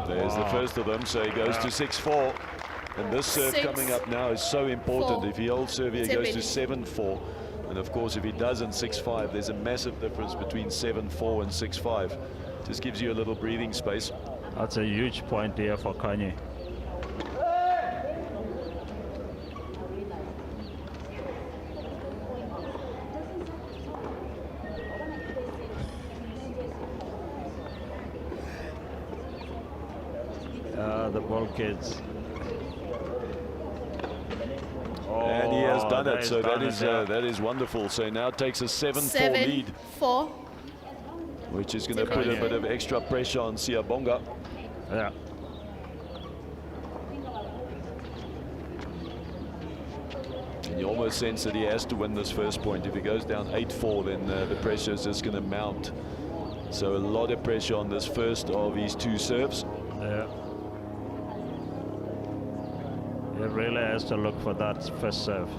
There's the first of them, so he goes to 6-4. And this serve 6, coming up now is so important. 4. If he holds serve here, he goes to 7-4. And of course, if he doesn't 6-5, there's a massive difference between 7-4 and 6-5. Just gives you a little breathing space. That's a huge point here for Kanye. The ball kids. And he has done it, so done that is wonderful. So now takes a 7-4 7, lead, 4. which is going to put a bit of extra pressure on Siyabonga. Yeah. And you almost sense that he has to win this first point. If he goes down 8-4, then the pressure is just going to mount. So a lot of pressure on this first of his 2 serves. Yeah. He really has to look for that first serve.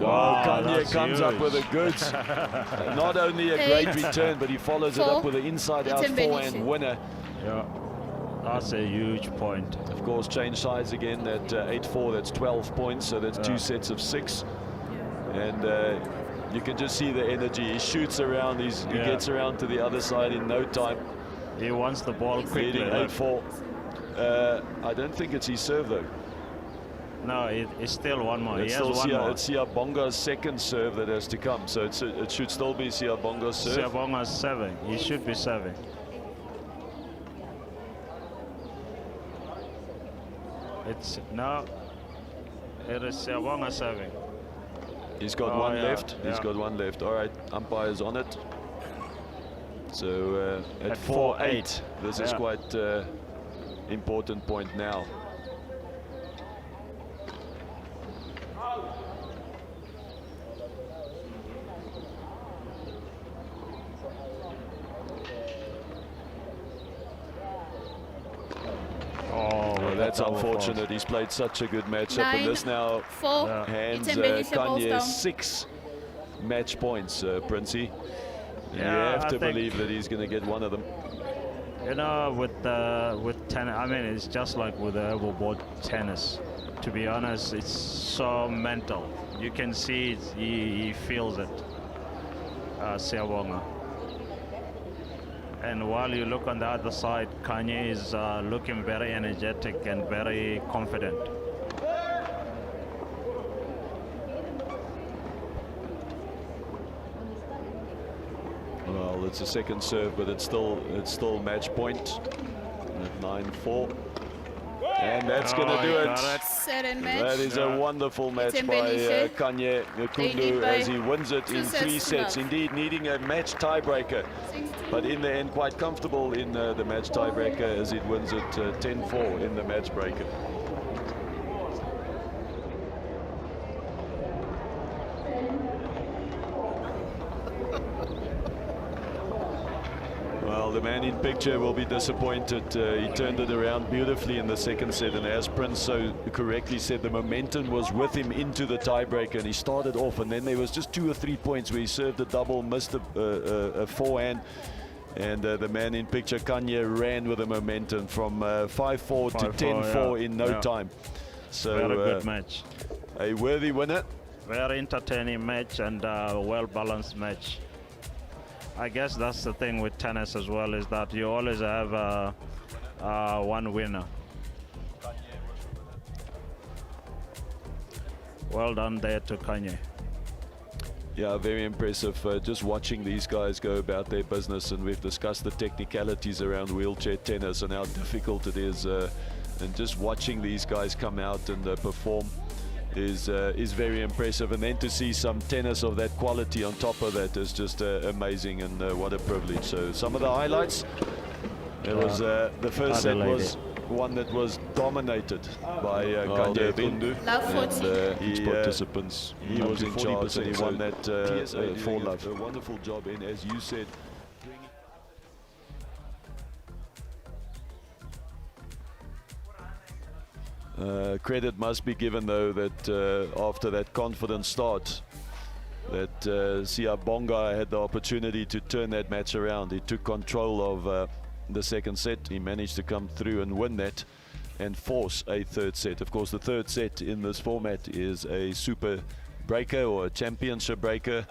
Oh, Kanye that's comes up huge. with the goods. Not only a great return, but he follows it up with an inside-out forehand winner. Yeah, that's a huge point. Of course, change sides again at 8-4. That's 12 points, so that's 2 sets of 6. And you can just see the energy. He shoots around. He gets around to the other side in no time. He wants the ball quickly. 8-4. I don't think it's his serve though. No, it's still one more. It's He has one more. It's Siyabonga's second serve that has to come. So it should still be Siyabonga's serve. Siyabonga's serving. He should be serving. It's no. It is Siabonga serving. He's got one yeah, left. He's yeah. got one left. All right, umpire's on it. So at 4-8, 4-8. this is quite important point now. Oh, That's unfortunate. He's played such a good matchup, and this now 9-4. hands It's a balls Kanye down. 6 match points, Princey. You Yeah, have I to think- believe that he's going to get one of them. You know, with tennis, I mean, it's just like with the elbow tennis. To be honest, it's so mental. You can see it, he feels it, Siabonga. And while you look on the other side, Kanye is looking very energetic and very confident. Well, it's a second serve, but it's still match point at 9-4. And that's going to do it. Set and match. That is a wonderful match by Kanye Kundu as he wins it in 3 sets. Indeed, needing a match tiebreaker, but in the end quite comfortable in the match tiebreaker as it wins it 10-4 in the match breaker. Well, the man in picture will be disappointed. He turned it around beautifully in the second set, and as Prince so correctly said, the momentum was with him into the tiebreaker, and he started off, and then there was just 2 or 3 points where he served a double, missed a forehand, and the man in picture, Kanye, ran with the momentum from 5-4 to 10-4 in no time. So Very good match. A worthy winner. Very entertaining match and a well-balanced match. I guess that's the thing with tennis as well, is that you always have one winner. Well done there to Kanye. Yeah, very impressive. Just watching these guys go about their business, and we've discussed the technicalities around wheelchair tennis and how difficult it is, and just watching these guys come out and perform is very impressive. And then to see some tennis of that quality on top of that is just amazing, and what a privilege. So some of the highlights, it was the first set was one that was dominated by Kanye Kundu, and each participants, he was in charge, and he won that for love. A wonderful job in, as you said, credit must be given, though, that after that confident start, that Siabonga had the opportunity to turn that match around. He took control of the second set. He managed to come through and win that and force a third set. Of course, the third set in this format is a super breaker or a championship breaker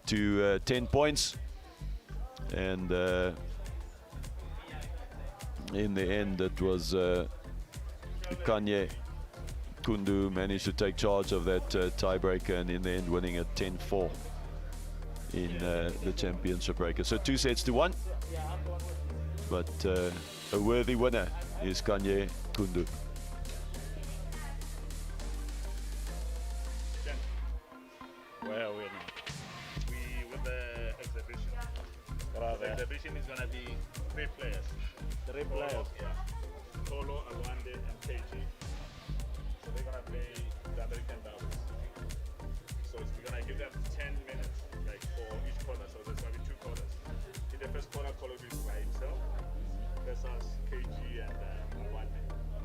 to 10 points. And in the end, it was Kanye Kundu managed to take charge of that tiebreaker, and in the end winning at 10-4 in the championship breaker. So 2 sets to 1, but a worthy winner is Kanye Kundu. Where are we now? With the exhibition. The exhibition is going to be 3 players. 3 players. Yeah. Solo, Alwande, and KG. So they're going to play the American doubles. So we're going to give them 10 minutes, like for each quarter. So there's going to be 2 quarters. In the first quarter, Colo will be by himself versus KG and Alwande.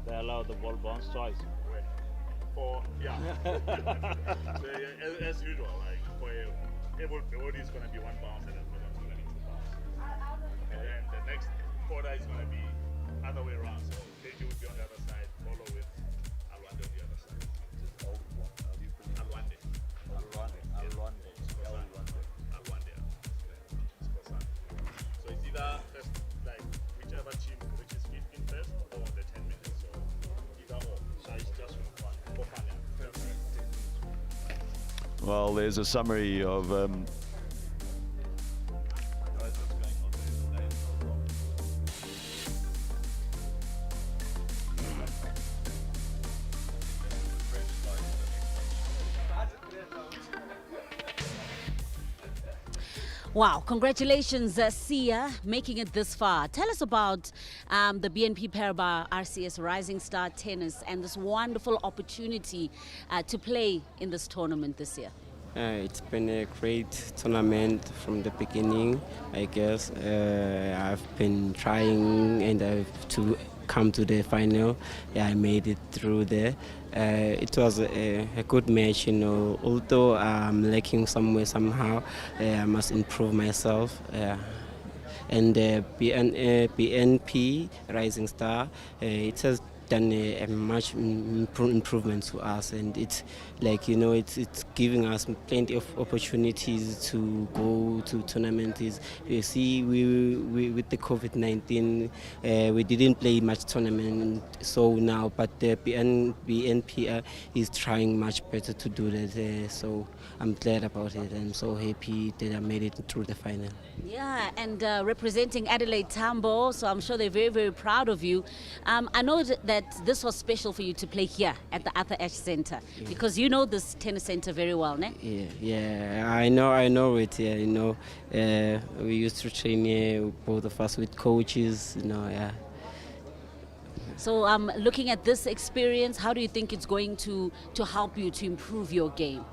They allow the ball bounce twice. Yeah. So as usual, like for everybody is going to be 1 bounce, and then for them it's going to be 2 bounce. And then the next quarter is going to be other way around. So KG would be on the other side, Polo with Alwande on the other side. Alwande. So it's either first, like whichever team reaches 15 first, or the 10 minutes. So either or. So it's just for fun. Well, there's a summary of Wow, congratulations, Sia, making it this far. Tell us about the BNP Paribas RCS Rising Star Tennis and this wonderful opportunity to play in this tournament this year. It's been a great tournament from the beginning, I guess. I've been trying and I've to come to the final. Yeah, I made it through there. It was a good match, you know. Although I'm lacking somewhere somehow, I must improve myself. And BNP Rising Star, it has done a much improvement to us, and it's like, you know, it's giving us plenty of opportunities to go to tournaments. You see, we with the COVID-19 we didn't play much tournament, so now but the BNP is trying much better to do that, so I'm glad about it. I'm so happy that I made it through the final. Yeah, and representing Adelaide Tambo, so I'm sure they're very, very proud of you. I know that this was special for you to play here at the Arthur Ashe Centre, because you know this tennis centre very well, ne? Yeah, I know it. Yeah, you know, we used to train here, both of us with coaches, you know. Yeah. So looking at this experience, how do you think it's going to help you to improve your game?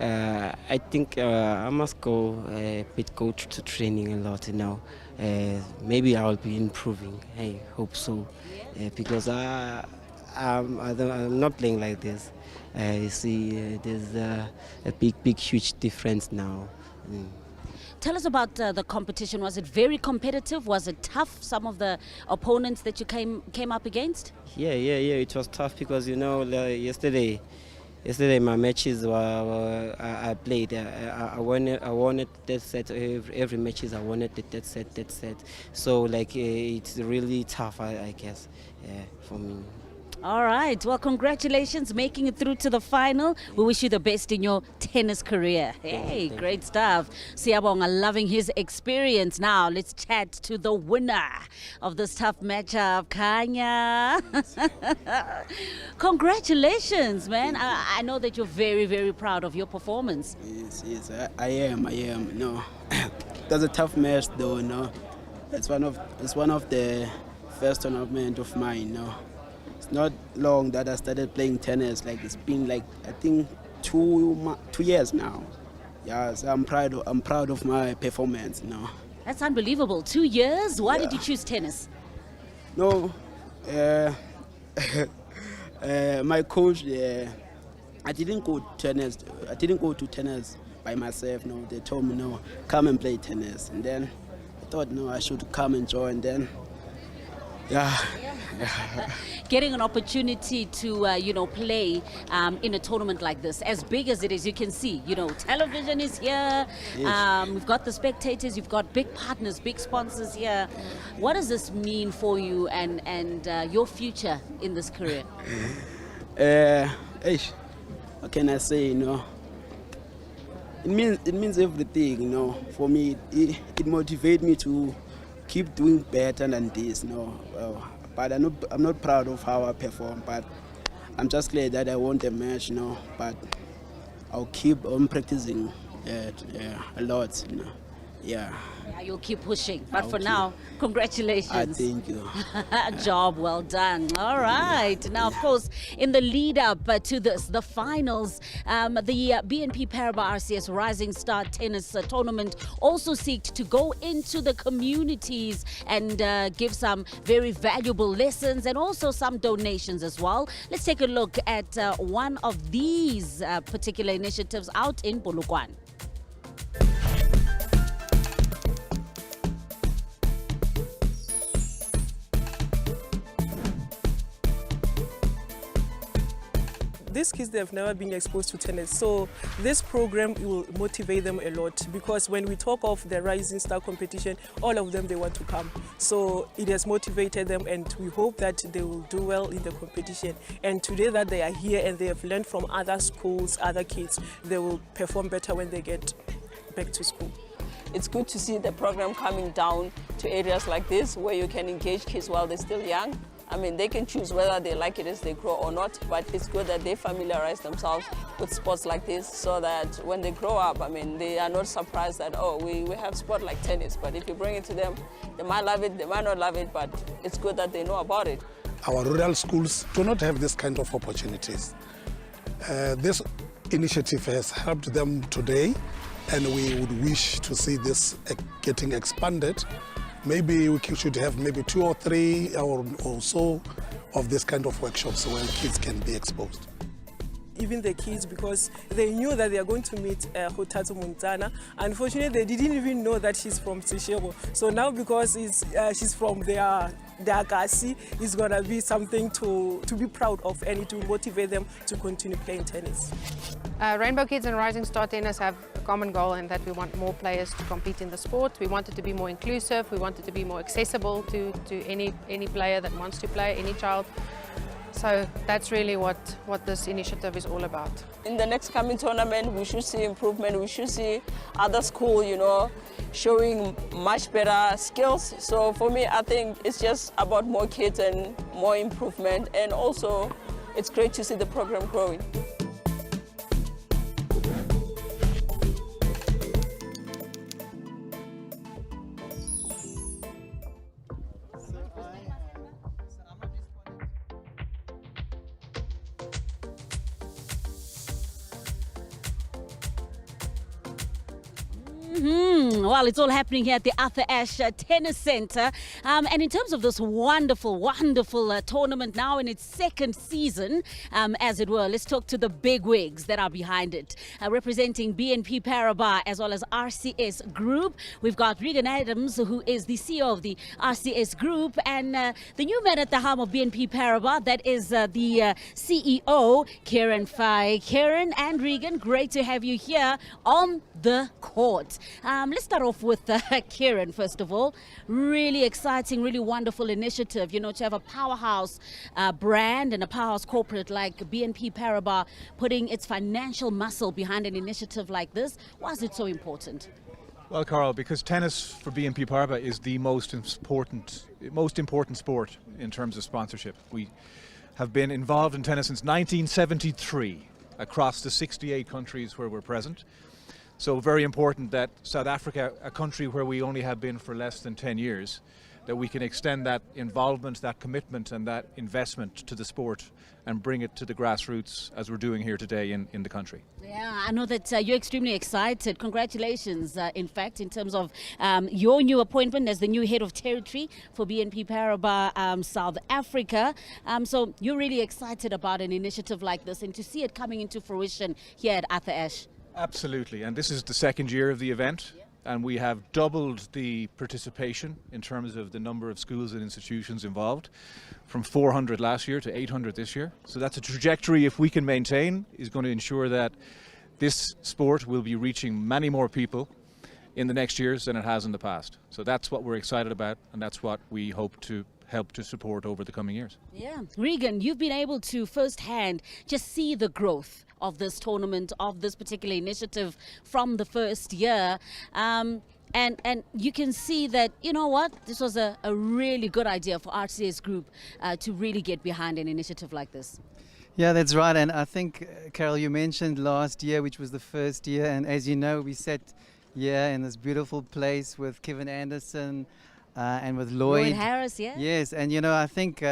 I think I must go to training a lot, you know. Maybe I'll be improving. I hope so, because I'm not playing like this. You see, there's a big, huge difference now. Tell us about the competition. Was it very competitive? Was it tough, some of the opponents that you came up against? Yeah, it was tough because, you know, yesterday my matches were I played. I won it that set. Every matches I won it that set. So like it's really tough, I guess, for me. All right. Well, congratulations, making it through to the final. We wish you the best in your tennis career. Hey, great stuff. Siyabonga, loving his experience. Now, let's chat to the winner of this tough matchup, Kanya. Congratulations, man. I know that you're very, very proud of your performance. Yes, I am. No, that's a tough match, though. No, it's one of the first tournament of mine. No. It's not long that I started playing tennis. Like, it's been like, I think 2 years now. Yeah, so I'm proud of my performance. No. That's unbelievable. 2 years. Why did you choose tennis? No, my coach. I didn't go to tennis by myself. No, they told me, no, come and play tennis. And then I thought, no, I should come and join. Then, yeah. Getting an opportunity to play in a tournament like this, as big as it is, you can see, television is here. Yes. We've got the spectators, you've got big partners, big sponsors here. What does this mean for you and your future in this career? What can I say? It means everything. For me, it motivates me to keep doing better than this. But I'm not proud of how I perform, but I'm just glad that I won the match, but I'll keep on practicing a lot, Yeah, you'll keep pushing, but for now, congratulations. Thank you. Job well done. All right. Now, of course, in the lead up to this, the finals, the BNP Paribas RCS Rising Star Tennis Tournament also seeks to go into the communities and give some very valuable lessons and also some donations as well. Let's take a look at one of these particular initiatives out in Polokwane. These kids, they've never been exposed to tennis, so this program will motivate them a lot, because when we talk of the Rising Star competition, all of them, they want to come. So it has motivated them, and we hope that they will do well in the competition. And today that they are here and they have learned from other schools, other kids, they will perform better when they get back to school. It's good to see the program coming down to areas like this where you can engage kids while they're still young. I mean, they can choose whether they like it as they grow or not, but it's good that they familiarize themselves with sports like this so that when they grow up, I mean, they are not surprised that, oh, we have sport like tennis, but if you bring it to them, they might love it, they might not love it, but it's good that they know about it. Our rural schools do not have this kind of opportunities. This initiative has helped them today, and we would wish to see this getting expanded. Maybe we should have maybe 2 or 3 or so of this kind of workshops where kids can be exposed. Even the kids, because they knew that they are going to meet Hotatu Montana. Unfortunately, they didn't even know that she's from Seshego. So now, because she's from their Kasi, it's going to be something to be proud of, and it will motivate them to continue playing tennis. Rainbow Kids and Rising Star Tennis have a common goal in that we want more players to compete in the sport. We want it to be more inclusive. We want it to be more accessible to any player that wants to play, any child. So that's really what this initiative is all about. In the next coming tournament, we should see improvement. We should see other schools, you know, showing much better skills. So for me, I think it's just about more kids and more improvement. And also, it's great to see the program growing. Well, it's all happening here at the Arthur Ashe Tennis Centre. And in terms of this wonderful tournament now in its second season, as it were, let's talk to the big wigs that are behind it. Representing BNP Paribas as well as RCS Group, we've got Regan Adams, who is the CEO of the RCS Group, and the new man at the helm of BNP Paribas, that is the CEO, Kieran Fay. Kieran and Regan, great to have you here on the court. Let's start off with Kieran, first of all. Really exciting, really wonderful initiative, you know, to have a powerhouse brand and a powerhouse corporate like BNP Paribas putting its financial muscle behind an initiative like this. Why is it so important? Well, Carl, because tennis for BNP Paribas is the most important sport in terms of sponsorship. We have been involved in tennis since 1973 across the 68 countries where we're present. So very important that South Africa, a country where we only have been for less than 10 years, that we can extend that involvement, that commitment and that investment to the sport and bring it to the grassroots as we're doing here today in the country. Yeah, I know that you're extremely excited. Congratulations, in fact, in terms of your new appointment as the new head of territory for BNP Paribas South Africa. So you're really excited about an initiative like this and to see it coming into fruition here at Arthur Ashe. Absolutely, and this is the second year of the event, and we have doubled the participation in terms of the number of schools and institutions involved, from 400 last year to 800 this year. So that's a trajectory, if we can maintain, is going to ensure that this sport will be reaching many more people in the next years than it has in the past. So that's what we're excited about, and that's what we hope to help to support over the coming years. Yeah, Regan, you've been able to firsthand just see the growth of this tournament, of this particular initiative from the first year. And you can see that, you know what, this was a really good idea for RCS Group to really get behind an initiative like this. Yeah, that's right. And I think, Carol, you mentioned last year, which was the first year. And as you know, we sat here in this beautiful place with Kevin Anderson and with Lloyd Harris, yeah. Yes, and you know, I think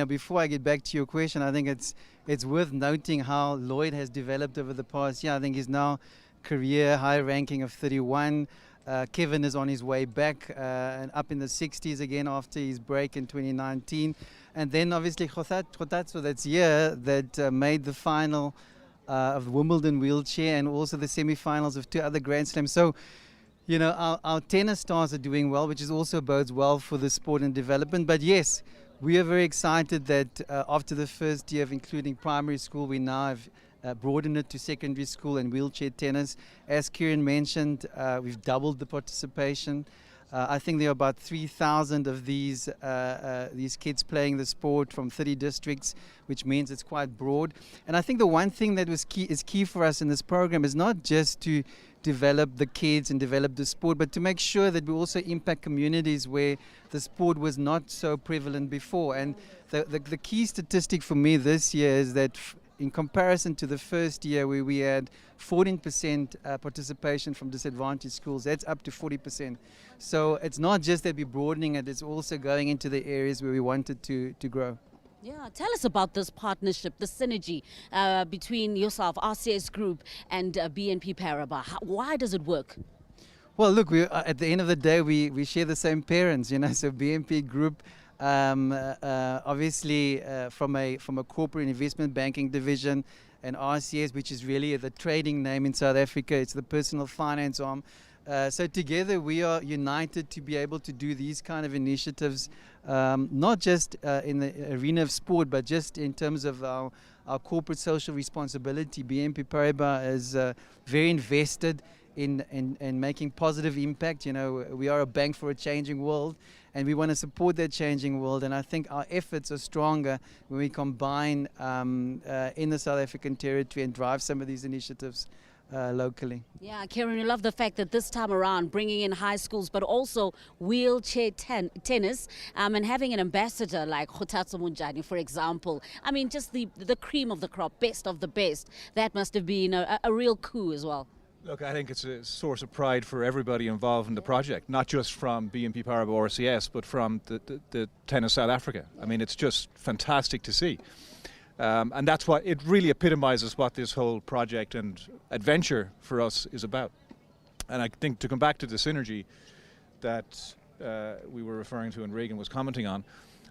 before I get back to your question, I think it's worth noting how Lloyd has developed over the past year. I think he's now career high ranking of 31. Kevin is on his way back and up in the 60s again after his break in 2019, and then obviously Khotatso that's here that made the final of the Wimbledon wheelchair and also the semi-finals of 2 other Grand Slams. So, you know, our tennis stars are doing well, which is also bodes well for the sport and development. But yes, we are very excited that after the first year of including primary school, we now have broadened it to secondary school and wheelchair tennis. As Kieran mentioned, we've doubled the participation. I think there are about 3,000 of these kids playing the sport from 30 districts, which means it's quite broad. And I think the one thing that is key for us in this program is not just to develop the kids and develop the sport, but to make sure that we also impact communities where the sport was not so prevalent before. And the key statistic for me this year is that in comparison to the first year where we had 14% participation from disadvantaged schools, that's up to 40%. So it's not just that we're broadening it, it's also going into the areas where we wanted to grow. Yeah, tell us about this partnership, the synergy between yourself, RCS Group, and BNP Paribas. Why does it work? Well, look, at the end of the day, we share the same parents, you know. So BNP Group, obviously, from a corporate investment banking division, and RCS, which is really the trading name in South Africa, it's the personal finance arm. So together we are united to be able to do these kind of initiatives, not just in the arena of sport, but just in terms of our corporate social responsibility. BNP Paribas is very invested in making positive impact. You know, we are a bank for a changing world, and we want to support that changing world. And I think our efforts are stronger when we combine in the South African territory and drive some of these initiatives locally. Yeah, Karen, we love the fact that this time around bringing in high schools, but also wheelchair tennis, and having an ambassador like Kgotatso Munjani, for example. I mean, just the cream of the crop, best of the best. That must have been a real coup as well. Look, I think it's a source of pride for everybody involved in the project, not just from BNP Paribas RCS, but from the Tennis South Africa. I mean, it's just fantastic to see. And that's what it really epitomizes what this whole project and adventure for us is about. And I think to come back to the synergy that we were referring to and Reagan was commenting on,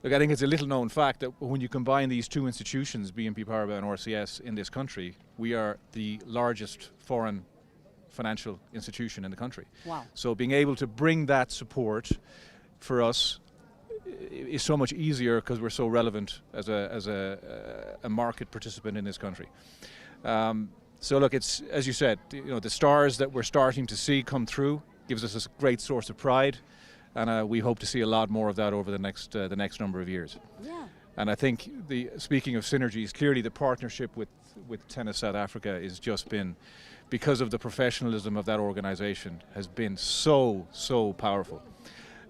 look, I think it's a little known fact that when you combine these two institutions, BNP Paribas and RCS, in this country, we are the largest foreign financial institution in the country. Wow. So being able to bring that support for us is so much easier because we're so relevant as a market participant in this country. So look, it's, as you said, you know, the stars that we're starting to see come through gives us a great source of pride, and we hope to see a lot more of that over the next number of years. Yeah. And I think speaking of synergies, clearly the partnership with Tennis South Africa has just been, because of the professionalism of that organization, has been so powerful.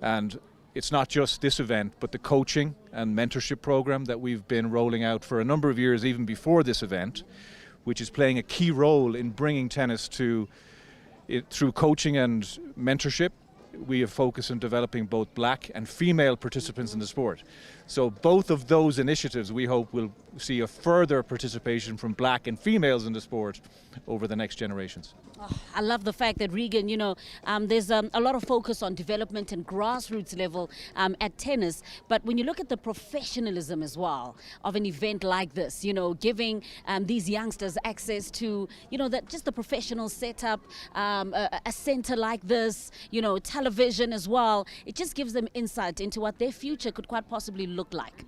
And it's not just this event, but the coaching and mentorship program that we've been rolling out for a number of years, even before this event, which is playing a key role in bringing tennis to it through coaching and mentorship. We have focused on developing both black and female participants in the sport. So both of those initiatives we hope will see a further participation from black and females in the sport over the next generations. Oh, I love the fact that, Regan, you know, there's a lot of focus on development and grassroots level at tennis. But when you look at the professionalism as well of an event like this, you know, giving these youngsters access to, you know, just the professional setup, a center like this, you know, television as well, it just gives them insight into what their future could quite possibly look like.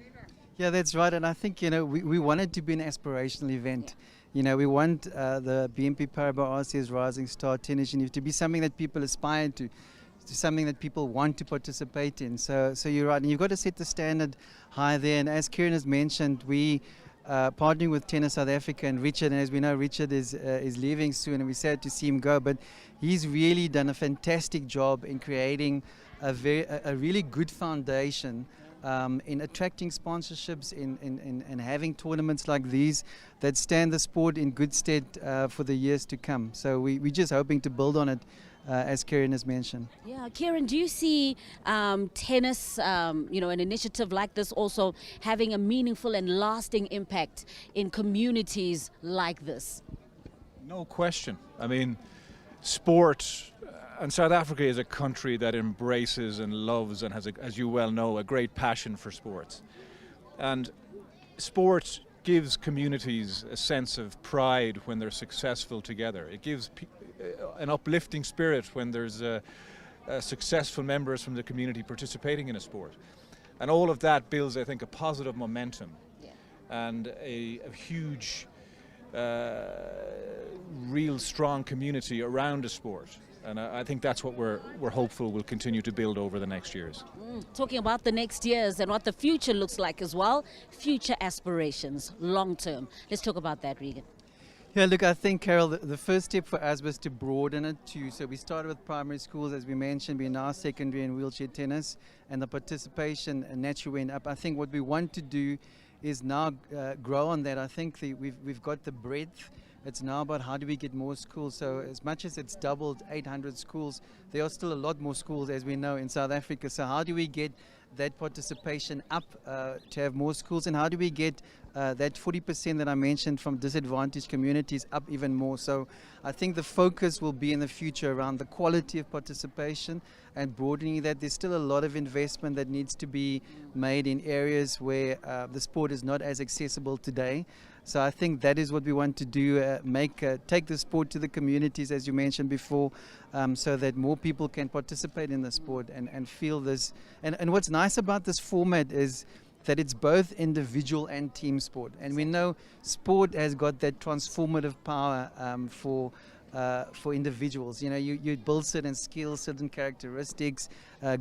Yeah, that's right. And I think, you know, we want it to be an aspirational event. Yeah. You know, we want the BNP Paribas RCS Rising Star Tennis Union to be something that people aspire to something that people want to participate in. So you're right, and you've got to set the standard high there. And as Kieran has mentioned, we partnering with Tennis South Africa and Richard, and as we know, Richard is leaving soon, and we're sad to see him go. But he's really done a fantastic job in creating a really good foundation in attracting sponsorships, in having tournaments like these that stand the sport in good stead for the years to come. So we're just hoping to build on it, as Kieran has mentioned. Yeah, Kieran, do you see tennis, you know, an initiative like this also having a meaningful and lasting impact in communities like this? No question. I mean, sport. And South Africa is a country that embraces and loves and has, as you well know, a great passion for sports. And sport gives communities a sense of pride when they're successful together. It gives an uplifting spirit when there's successful members from the community participating in a sport. And all of that builds, I think, a positive momentum and a huge real strong community around the sport. And I think that's what we're hopeful will continue to build over the next years. Talking about the next years and what the future looks like as well, future aspirations, long term. Let's talk about that, Regan. Yeah, look, I think, Carol, the first step for us was to broaden it too. So we started with primary schools, as we mentioned, we're now secondary and wheelchair tennis, and the participation naturally went up. I think what we want to do is now grow on that. I think we've got the breadth. It's now about how do we get more schools. So as much as it's doubled 800 schools, there are still a lot more schools, as we know, in South Africa. So how do we get that participation up to have more schools, and how do we get that 40% that I mentioned from disadvantaged communities up even more? So I think the focus will be in the future around the quality of participation and broadening that. There's still a lot of investment that needs to be made in areas where the sport is not as accessible today. So I think that is what we want to do, take the sport to the communities, as you mentioned before, so that more people can participate in the sport and feel this. And what's nice about this format is that it's both individual and team sport. And we know sport has got that transformative power for individuals. You know, you build certain skills, certain characteristics,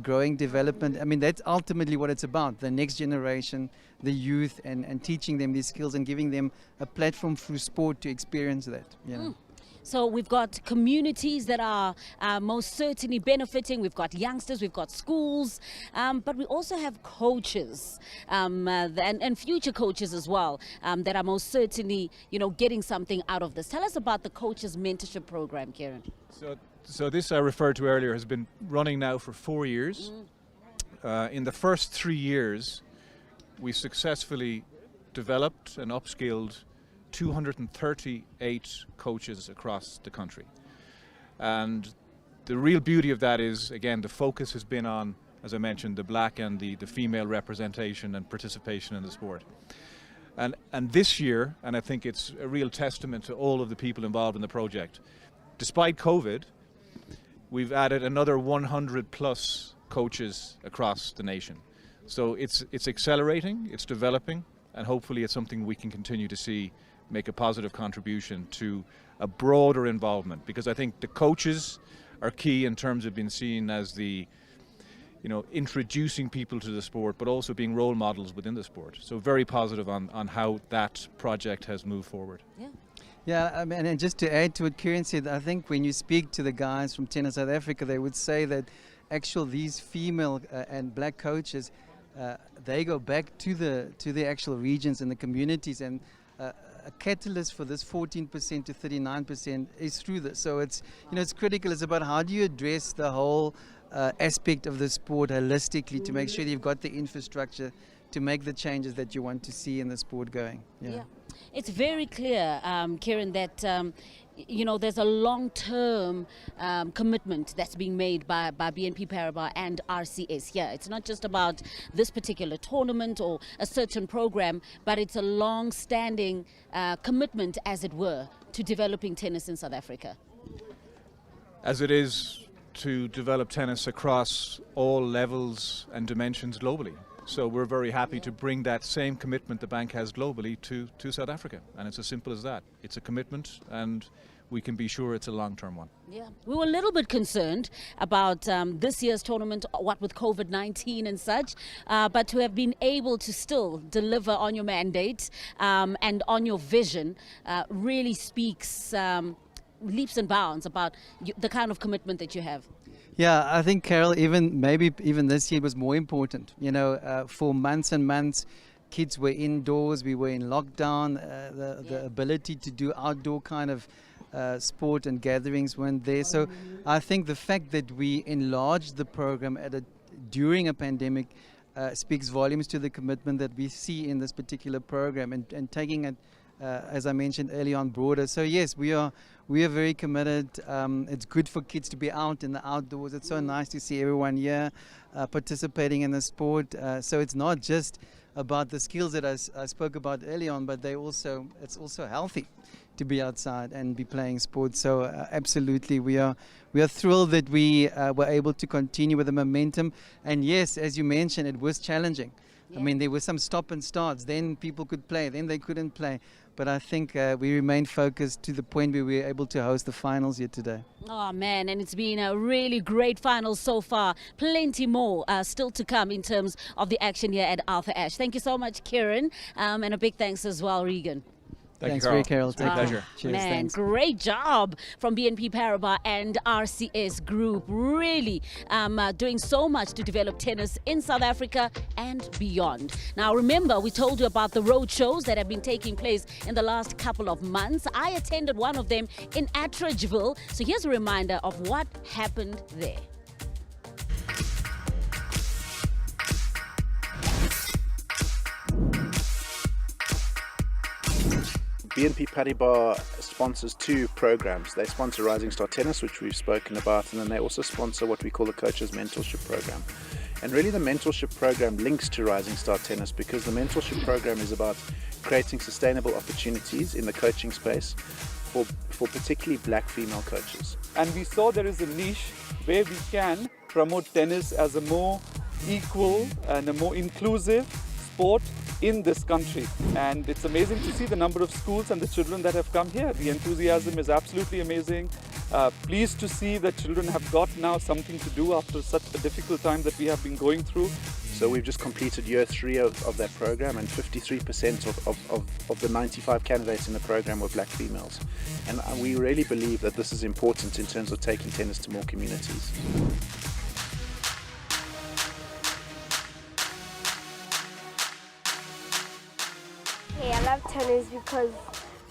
growing development. I mean, that's ultimately what it's about, the next generation, the youth, and teaching them these skills and giving them a platform through sport to experience that. You know? So we've got communities that are most certainly benefiting. We've got youngsters, we've got schools, but we also have coaches and future coaches as well that are most certainly, getting something out of this. Tell us about the coaches mentorship program, Kieran. So this I referred to earlier has been running now for 4 years. In the first 3 years, we successfully developed and upskilled 238 coaches across the country. And the real beauty of that is, again, the focus has been on, as I mentioned, the black and the female representation and participation in the sport. And this year, and I think it's a real testament to all of the people involved in the project, despite COVID, we've added another 100 plus coaches across the nation. So it's accelerating, it's developing, and hopefully it's something we can continue to see make a positive contribution to a broader involvement, because I think the coaches are key in terms of being seen as the, introducing people to the sport, but also being role models within the sport. So very positive on how that project has moved forward. Yeah, I mean, and just to add to what Kieran said, I think when you speak to the guys from Tennis South Africa, they would say that these female and black coaches, they go back to the actual regions and the communities, and a catalyst for this 14% to 39% is through this. So it's critical. It's about how do you address the whole aspect of the sport holistically to make sure that you've got the infrastructure to make the changes that you want to see in the sport going. Yeah. It's very clear, Kieran, that there's a long-term commitment that's being made by BNP Paribas and RCS here. It's not just about this particular tournament or a certain program, but it's a long-standing commitment, as it were, to developing tennis in South Africa. As it is to develop tennis across all levels and dimensions globally. So we're very happy to bring that same commitment the bank has globally to South Africa. And it's as simple as that. It's a commitment, and we can be sure it's a long-term one. Yeah, we were a little bit concerned about this year's tournament, what with COVID-19 and such, but to have been able to still deliver on your mandate and on your vision really speaks leaps and bounds about the kind of commitment that you have. Yeah, I think, Carol, maybe even this year was more important. For months and months, kids were indoors, we were in lockdown, the ability to do outdoor kind of sport and gatherings weren't there. So I think the fact that we enlarged the program during a pandemic speaks volumes to the commitment that we see in this particular program and taking it, as I mentioned earlier on, broader. So yes, we are very committed. It's good for kids to be out in the outdoors. It's so nice to see everyone here participating in the sport. So it's not just about the skills that I spoke about earlier on, but it's also healthy to be outside and be playing sports. So absolutely, we are thrilled that we were able to continue with the momentum. And yes, as you mentioned, it was challenging. I mean, there were some stop and starts. Then people could play, then they couldn't play. But I think we remained focused to the point where we were able to host the finals here today. Oh man, and it's been a really great final so far. Plenty more still to come in terms of the action here at Arthur Ashe. Thank you so much, Kieran, and a big thanks as well, Regan. Thanks, Carol. Take pleasure. Cheers, Man, thanks. great job from BNP Paribas and RCS Group. Really doing so much to develop tennis in South Africa and beyond. Now, remember, we told you about the road shows that have been taking place in the last couple of months. I attended one of them in Atteridgeville. So here's a reminder of what happened there. BNP Paribas sponsors two programs. They sponsor Rising Star Tennis, which we've spoken about, and then they also sponsor what we call the Coaches Mentorship Program. And really the mentorship program links to Rising Star Tennis because the mentorship program is about creating sustainable opportunities in the coaching space for particularly black female coaches. And we saw there is a niche where we can promote tennis as a more equal and a more inclusive sport in this country. And it's amazing to see the number of schools and the children that have come here. The enthusiasm is absolutely amazing. Pleased to see that children have got now something to do after such a difficult time that we have been going through. So we've just completed year 3 of that program, and 53% of the 95 candidates in the program were black females. And we really believe that this is important in terms of taking tennis to more communities. Hey, I love tennis because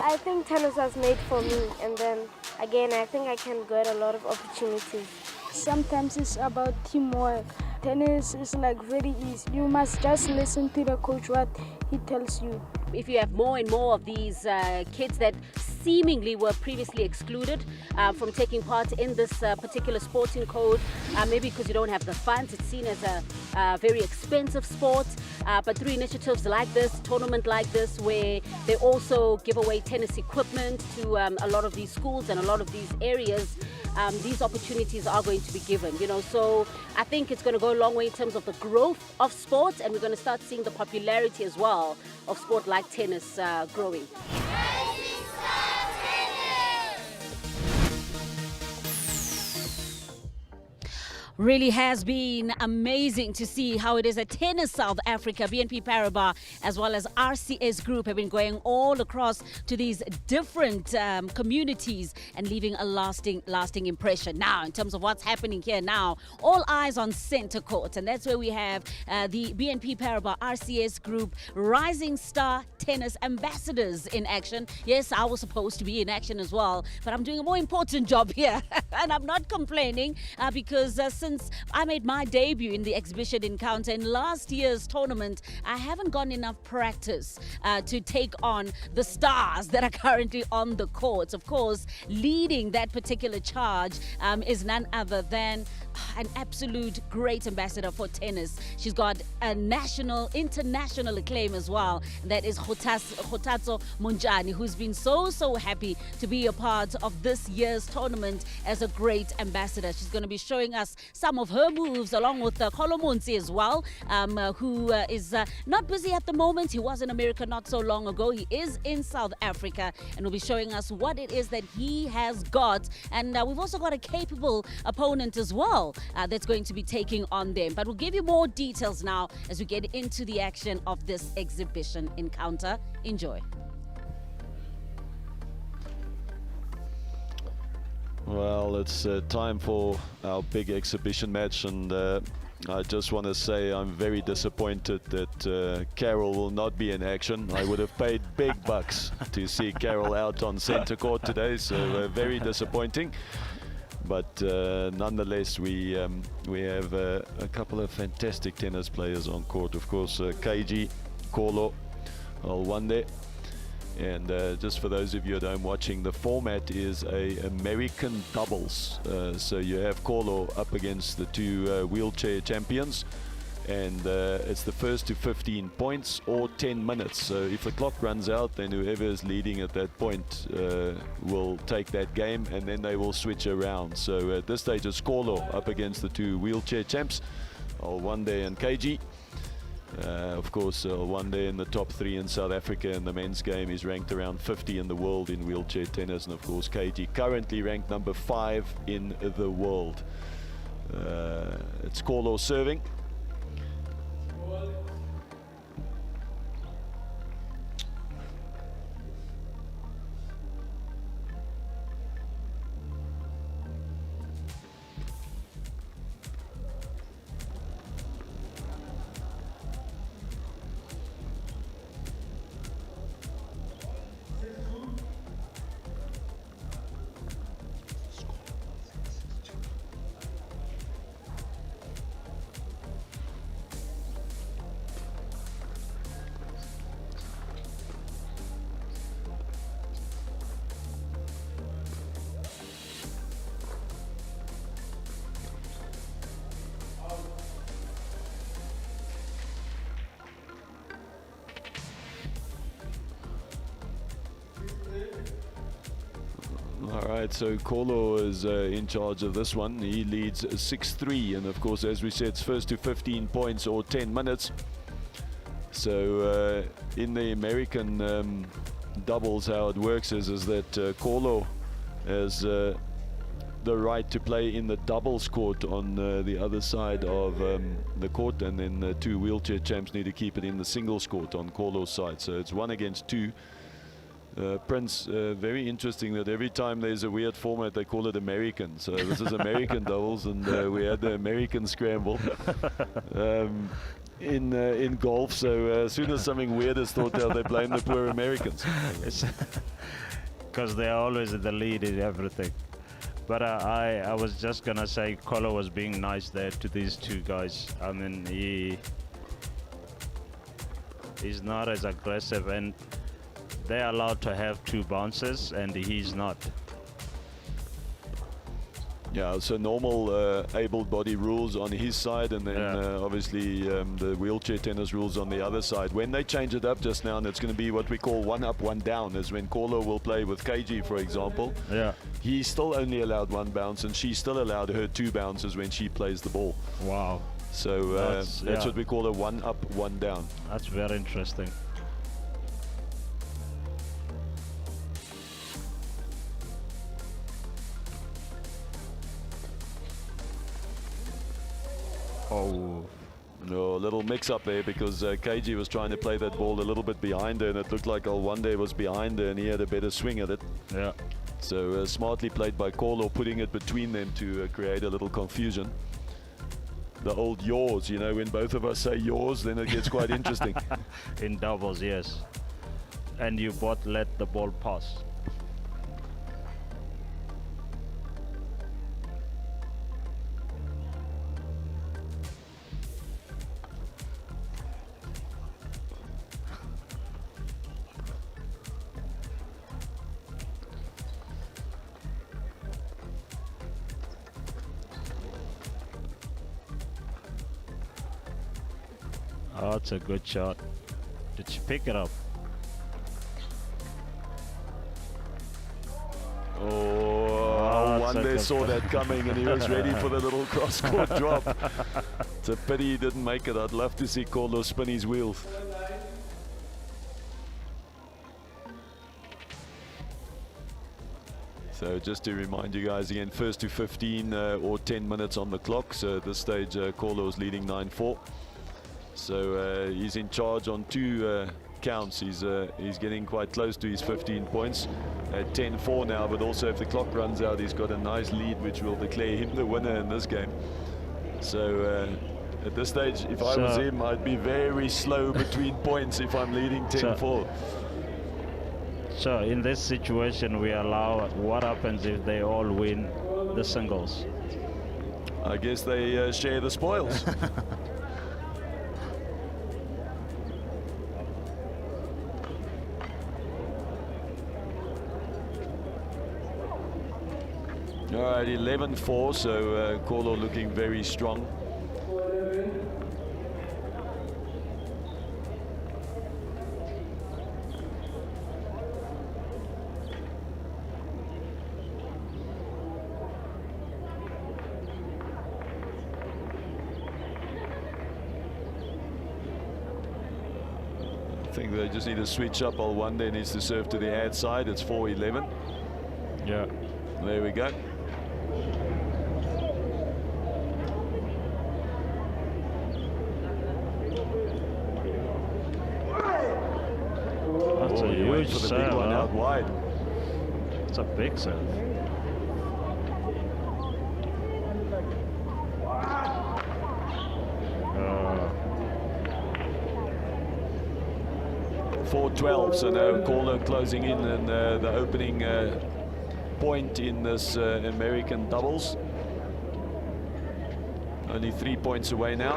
I think tennis was made for me, and then again I think I can get a lot of opportunities. Sometimes it's about teamwork. Tennis is like very easy. You must just listen to the coach what he tells you. If you have more and more of these kids that seemingly were previously excluded from taking part in this particular sporting code, maybe because you don't have the funds, it's seen as a very expensive sport, but through initiatives like this, tournament like this, where they also give away tennis equipment to a lot of these schools and a lot of these areas, these opportunities are going to be given, you know. So I think it's going to go a long way in terms of the growth of sport, and we're going to start seeing the popularity as well of sport like tennis growing. Really has been amazing to see how it is at Tennis South Africa. BNP Paribas as well as RCS Group have been going all across to these different communities and leaving a lasting impression. Now, in terms of what's happening here now, all eyes on Centre Court, and that's where we have the BNP Paribas RCS Group Rising Star Tennis Ambassadors in action. Yes, I was supposed to be in action as well, but I'm doing a more important job here and I'm not complaining because since I made my debut in the exhibition encounter in last year's tournament, I haven't gotten enough practice to take on the stars that are currently on the courts. Of course, leading that particular charge is none other than an absolute great ambassador for tennis. She's got a international acclaim as well. That is Kgothatso Monjane, who's been so happy to be a part of this year's tournament as a great ambassador. She's going to be showing us some of her moves along with Kolomunsi as well, who is not busy at the moment. He was in America not so long ago. He is in South Africa and will be showing us what it is that he has got. And we've also got a capable opponent as well that's going to be taking on them. But we'll give you more details now as we get into the action of this exhibition encounter. Enjoy. Well, it's time for our big exhibition match, and I just want to say I'm very disappointed that Carol will not be in action. I would have paid big bucks to see Carol out on Centre Court today, so very disappointing. But nonetheless, we have a couple of fantastic tennis players on court. Of course, KG, Kolo, Alwande. And just for those of you at home watching, the format is a American doubles. So you have Kolo up against the two wheelchair champions. And it's the first to 15 points or 10 minutes. So if the clock runs out, then whoever is leading at that point will take that game, and then they will switch around. So at this stage, it's Kolo up against the two wheelchair champs, Alwande and KG. Of course, one day in the top 3 in South Africa in the men's game. He's ranked around 50 in the world in wheelchair tennis. And of course, KG currently ranked number 5 in the world. It's Kolo serving. Alright, so Kolo is in charge of this one. He leads 6-3, and of course, as we said, it's first to 15 points or 10 minutes. So in the American doubles, how it works is that Kolo has the right to play in the doubles court on the other side of the court, and then the 2 wheelchair champs need to keep it in the singles court on Kolo's side. So it's 1 against 2. Prince, very interesting that every time there's a weird format they call it American. So this is American doubles, and we had the American scramble in golf. So as soon as something weird is thought out, they blame the poor Americans. Because they are always in the lead in everything. But I was just gonna say Kolo was being nice there to these 2 guys. I mean, he's not as aggressive, and they're allowed to have 2 bounces, and he's not. Yeah, so normal able-body rules on his side, and then obviously the wheelchair tennis rules on the other side. When they change it up just now, and it's going to be what we call 1 up, 1 down, is when Kolo will play with KG, for example. Yeah. He's still only allowed 1 bounce, and she's still allowed her 2 bounces when she plays the ball. Wow. So that's what we call a 1 up, 1 down. That's very interesting. Oh, no, a little mix-up there because KG was trying to play that ball a little bit behind her, and it looked like Alwande was behind her, and he had a better swing at it. Yeah. So smartly played by Kolo, putting it between them to create a little confusion. The old yours, you know, when both of us say yours, then it gets quite interesting. In doubles, yes. And you both let the ball pass. Oh, it's a good shot. Did she pick it up? Oh, one day saw that coming, and he was ready for the little cross-court drop. It's a pity he didn't make it. I'd love to see Kolo spin his wheels. So just to remind you guys again, first to 15 or 10 minutes on the clock. So at this stage, Kolo is leading 9-4. So he's in charge on 2 counts. He's getting quite close to his 15 points at 10-4 now, but also if the clock runs out, he's got a nice lead which will declare him the winner in this game. So at this stage, if I was him, I'd be very slow between points if I'm leading 10-4. So in this situation, we allow, what happens if they all win the singles? I guess they share the spoils. All right, 11-4, so Kolo looking very strong. I think they just need to switch up. Alwande needs to serve to the ad side. It's 4-11. Yeah. There we go. That's a You went huge for the serve, big one huh? out wide. It's a big serve. Uh, 4-12, so now caller closing in and the opening point in this American doubles. Only 3 points away now.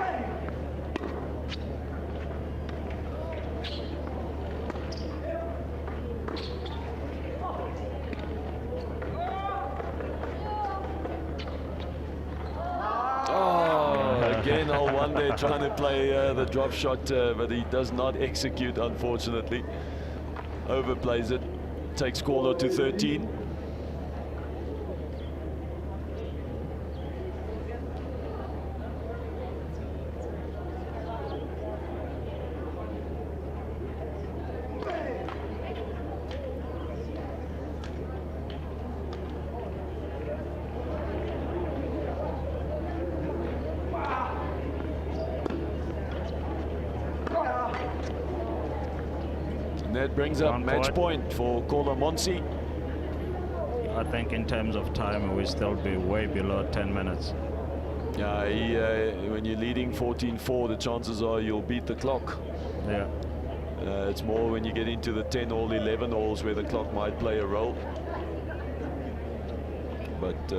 Again, Alwande trying to play the drop shot, but he does not execute, unfortunately. Overplays it, takes caller to 13. And that brings up match point for Kola Monsi. I think in terms of time, we'll still be way below 10 minutes. Yeah, when you're leading 14-4, the chances are you'll beat the clock. Yeah. It's more when you get into the 10 all 11 alls where the clock might play a role. But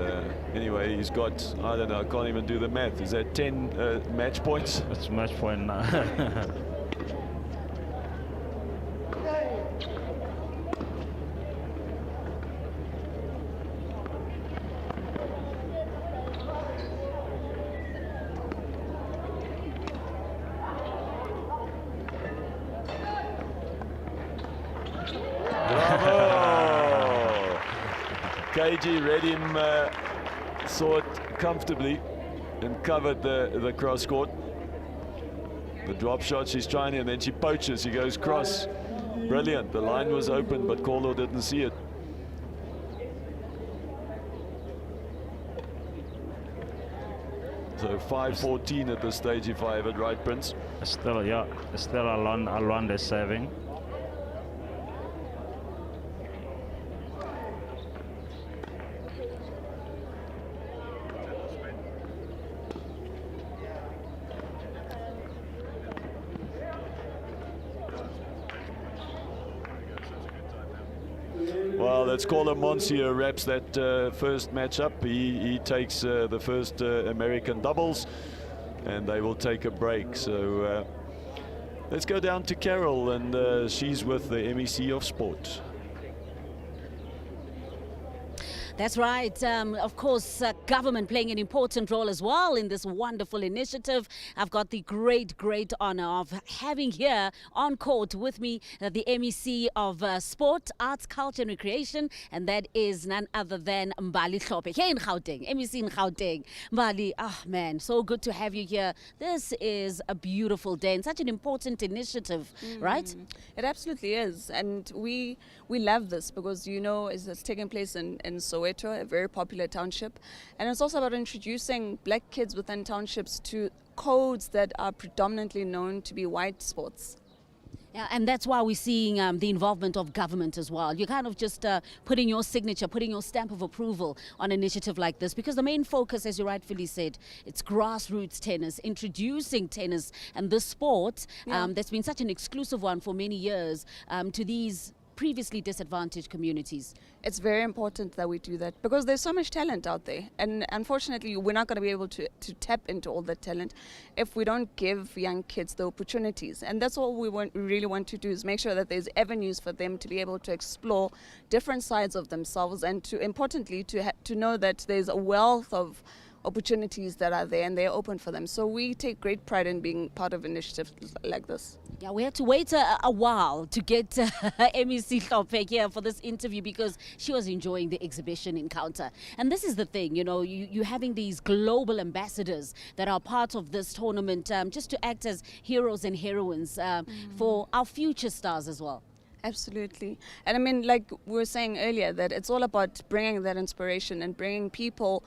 anyway, he's got, I don't know, I can't even do the math. Is that 10 match points? It's match point now. Bravo! KG read him, saw it comfortably and covered the cross court. The drop shot, she's trying, and then she poaches. She goes cross. Brilliant. The line was open, but Kolo didn't see it. So 5-14 at this stage, if I have it right, Prince. Still, yeah, still Alwande serving. Well, let's call him Monsieur wraps that first match up. He takes the first American doubles, and they will take a break. So let's go down to Carol, and she's with the MEC of Sport. That's right. Of course, government playing an important role as well in this wonderful initiative. I've got the great honor of having here on court with me the MEC of Sport, Arts, Culture and Recreation, and that is none other than Mbali Hlophe here in Gauteng, MEC in Gauteng. Mbali, man, so good to have you here. This is a beautiful day and such an important initiative, right? It absolutely is, and we love this because, you know, it's taking place in Soweto, a very popular township, and it's also about introducing black kids within townships to codes that are predominantly known to be white sports. Yeah, and that's why we're seeing the involvement of government as well. You're kind of just putting your signature, putting your stamp of approval on an initiative like this, because the main focus, as you rightfully said, it's grassroots tennis, introducing tennis and this sport that's been such an exclusive one for many years to these previously disadvantaged communities. It's very important that we do that because there's so much talent out there, and unfortunately we're not going to be able to tap into all that talent if we don't give young kids the opportunities. And that's all we really want to do, is make sure that there's avenues for them to be able to explore different sides of themselves, and to importantly to know that there's a wealth of opportunities that are there and they're open for them. So we take great pride in being part of initiatives like this. Yeah, we had to wait a while to get MEC Hlophe here for this interview because she was enjoying the exhibition encounter. And this is the thing, you know, you're having these global ambassadors that are part of this tournament just to act as heroes and heroines for our future stars as well. Absolutely. And I mean, like we were saying earlier, that it's all about bringing that inspiration and bringing people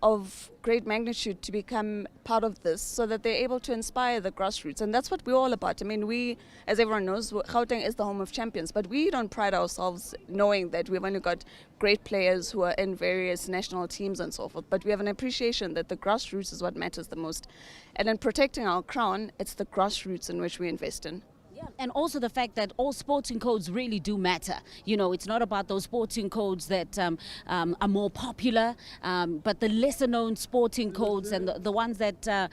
of great magnitude to become part of this so that they're able to inspire the grassroots. And that's what we're all about. I mean, we, as everyone knows, Gauteng is the home of champions, but we don't pride ourselves knowing that we've only got great players who are in various national teams and so forth, but we have an appreciation that the grassroots is what matters the most. And in protecting our crown, it's the grassroots in which we invest in. Yeah, and also the fact that all sporting codes really do matter. You know, it's not about those sporting codes that are more popular, but the lesser known sporting codes and the ones that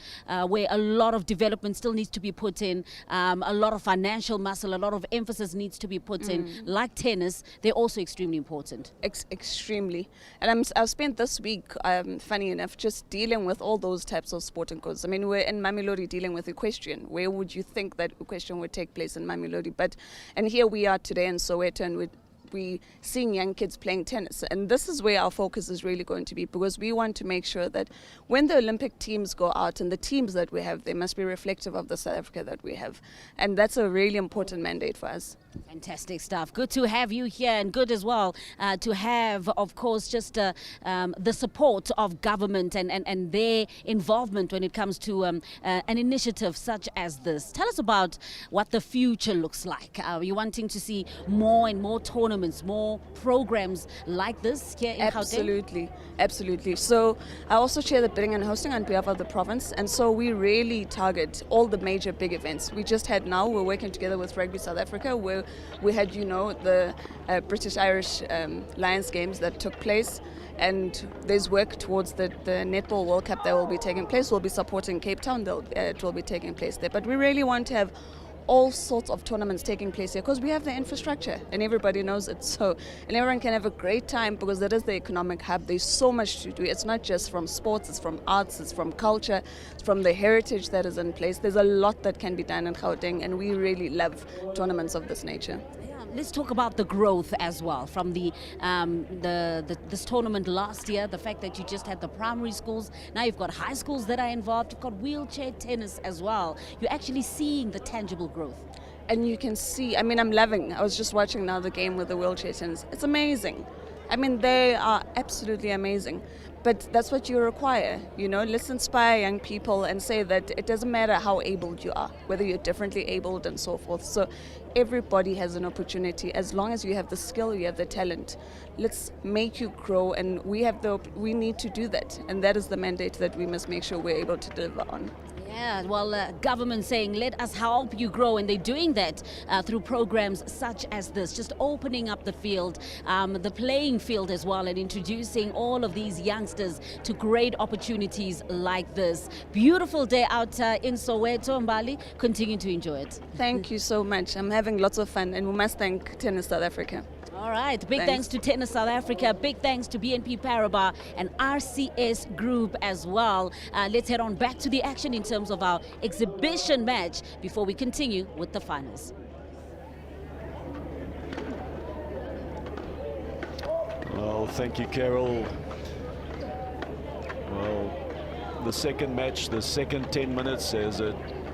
where a lot of development still needs to be put in, a lot of financial muscle, a lot of emphasis needs to be put in, like tennis, they're also extremely important. Extremely. And I've spent this week, funny enough, just dealing with all those types of sporting codes. I mean, we're in Mamelodi dealing with equestrian. Where would you think that equestrian would take place in Mamelodi? And here we are today in Soweto, and we seeing young kids playing tennis, and this is where our focus is really going to be, because we want to make sure that when the Olympic teams go out and the teams that we have, they must be reflective of the South Africa that we have, and that's a really important mandate for us. Fantastic stuff. Good to have you here, and good as well to have, of course, just the support of government and their involvement when it comes to an initiative such as this. Tell us about what the future looks like. Are you wanting to see more and more tournaments, more programs like this here in Gauteng? Absolutely. So I also chair the bidding and hosting on behalf of the province, and so we really target all the major big events. We just had we're working together with Rugby South Africa, where we had, the British-Irish Lions games that took place, and there's work towards the Netball World Cup that will be taking place. We'll be supporting Cape Town, it will be taking place there. But we really want to have all sorts of tournaments taking place here because we have the infrastructure and everybody knows it. So, and everyone can have a great time because that is the economic hub. There's so much to do. It's not just from sports, it's from arts, it's from culture, it's from the heritage that is in place. There's a lot that can be done in Gauteng, and we really love tournaments of this nature. Let's talk about the growth as well from this tournament last year, the fact that you just had the primary schools, now you've got high schools that are involved, you've got wheelchair tennis as well. You're actually seeing the tangible growth. And you can see, I was just watching now the game with the wheelchair tennis. It's amazing. I mean, they are absolutely amazing. But that's what you require, let's inspire young people and say that it doesn't matter how abled you are, whether you're differently abled and so forth. So everybody has an opportunity as long as you have the skill, you have the talent. Let's make you grow, and we need to do that. And that is the mandate that we must make sure we're able to deliver on. Yeah, well, government saying, let us help you grow, and they're doing that through programs such as this, just opening up the field, the playing field as well, and introducing all of these youngsters to great opportunities like this. Beautiful day out in Soweto, Mbali. Continue to enjoy it. Thank you so much. I'm having lots of fun, and we must thank Tennis South Africa. All right, big thanks to Tennis South Africa, big thanks to BNP Paribas and RCS Group as well. Let's head on back to the action in terms of our exhibition match before we continue with the finals. Well, thank you, Carol. Well, the second match, the second 10 minutes has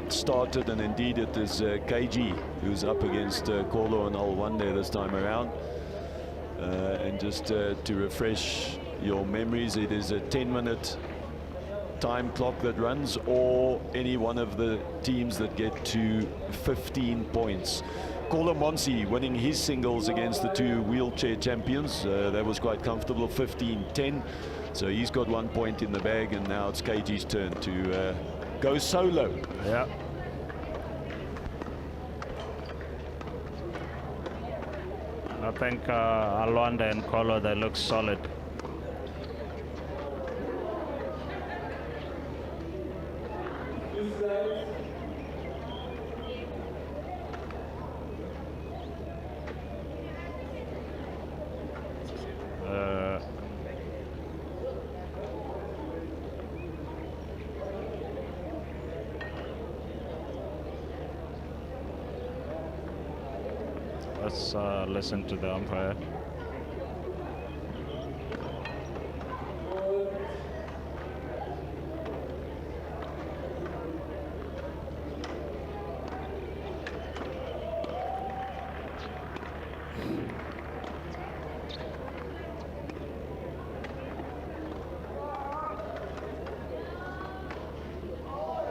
started, and indeed it is KG who's up against Kolo and No.1 this time around. And just to refresh your memories, it is a 10-minute time clock that runs, or any one of the teams that get to 15 points. Kolo Monsi winning his singles against the two wheelchair champions. That was quite comfortable, 15-10. So he's got 1 point in the bag, and now it's KG's turn to go solo. Yeah. I think Alwanda and Kolo, they look solid. Let's listen to the umpire.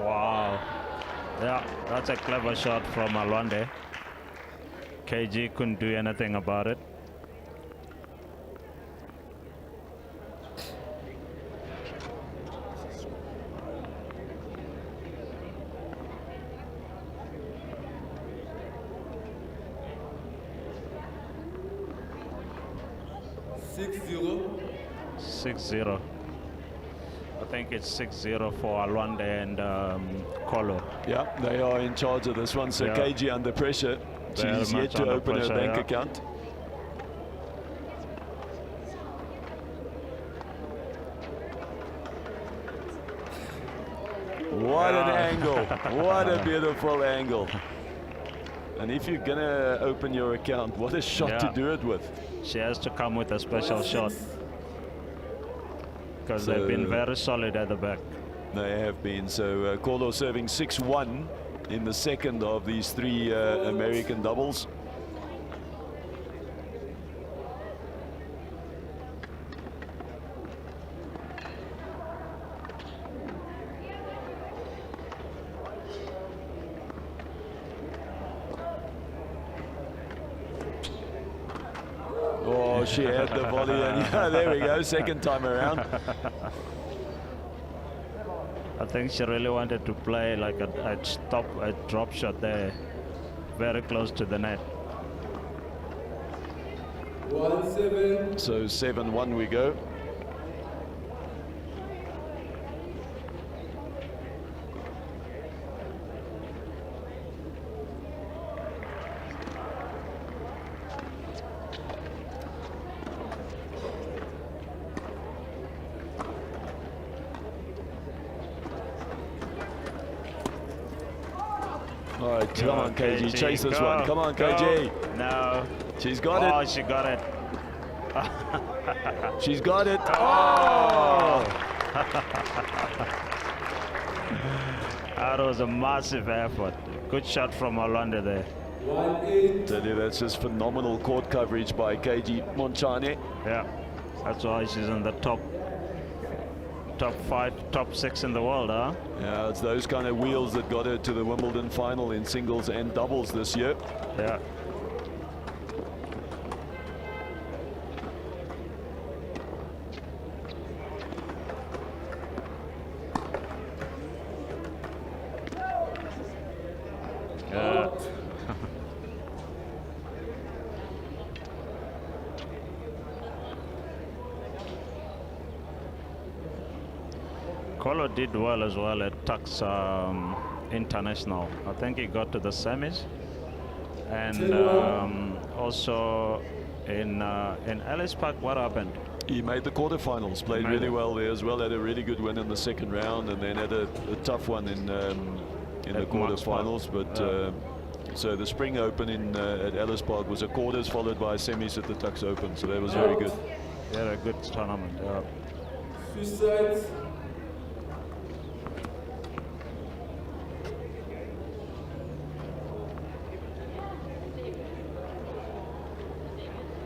Wow. Yeah, that's a clever shot from Alwande. KG couldn't do anything about it. Six zero. I think it's 6-0 for Alwande and Kolo. Yeah, they are in charge of this one. So Yeah. KG under pressure. Very She's much yet to under open pressure, her bank yeah. account. What an angle. What a beautiful angle. And if you're going to open your account, what a shot to Yeah. do it with. She has to come with a special shot because they've been very solid at the back. They have been. So Kolo serving 6-1 in the second of these three American doubles. Oh, she had the volley, and yeah, there we go, second time around. I think she really wanted to play like a drop shot there, very close to the net. 1-7. So 7-1 we go. All right, come on, KG, chase this one. Come on, KG. No. She's got it. Oh, she got it. She's got it. Oh! That was a massive effort. Good shot from Alwande there. Tell you, that's just phenomenal court coverage by KG Monchane. Yeah, that's why she's in the top 5, top 6 in the world, huh? Yeah, it's those kind of wheels that got her to the Wimbledon final in singles and doubles this year. Yeah. Kolo did well as well at Tux International. I think he got to the semis, and also in Ellis Park. What happened? He made the quarterfinals, played really well there as well, had a really good win in the second round, and then had a tough one in the quarterfinals. But so the Spring Open at Ellis Park was a quarters followed by semis at the Tux Open, so that was very good. Yeah, a good tournament.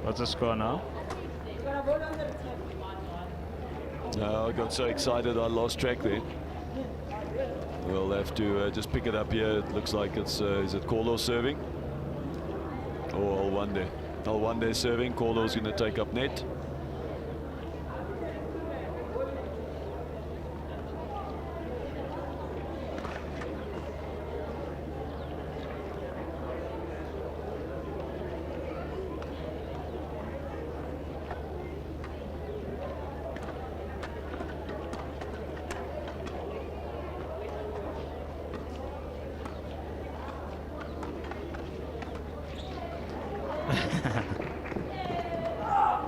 What's the score now? No, I got so excited I lost track there. We'll have to just pick it up here. It looks like it's is it Kolo serving? Or Alwande? Alwande serving. Kolo's going to take up net.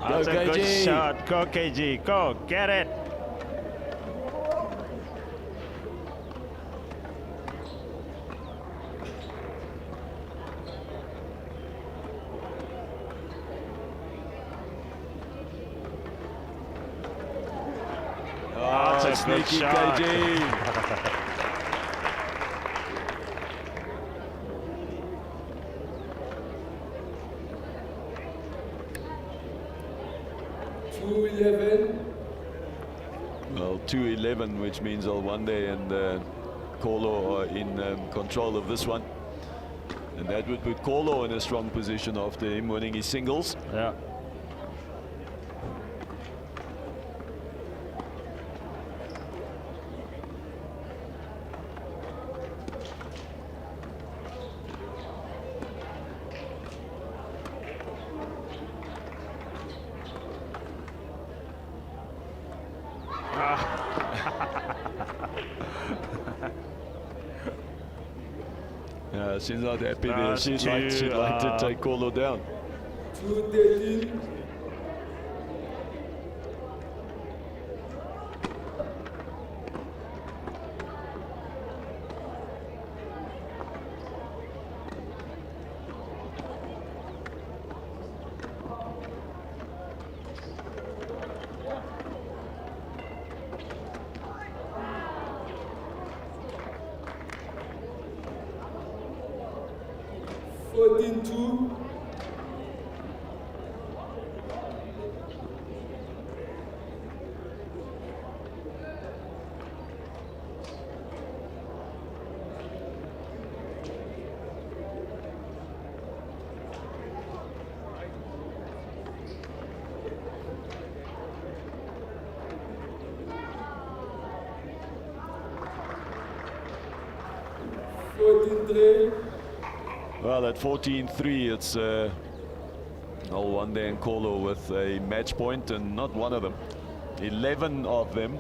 That's a good shot. Go, KG. Go. Get it. a good sneaky shot. KG. Well, 2-11, which means Alwande and Kolo are in control of this one. And that would put Kolo in a strong position after him winning his singles. Yeah. She's not happy there. She'd like to take Kolo down. 2-13. Well, at 14-3, it's Alwande and Kolo with a match point, and not one of them. 11 of them.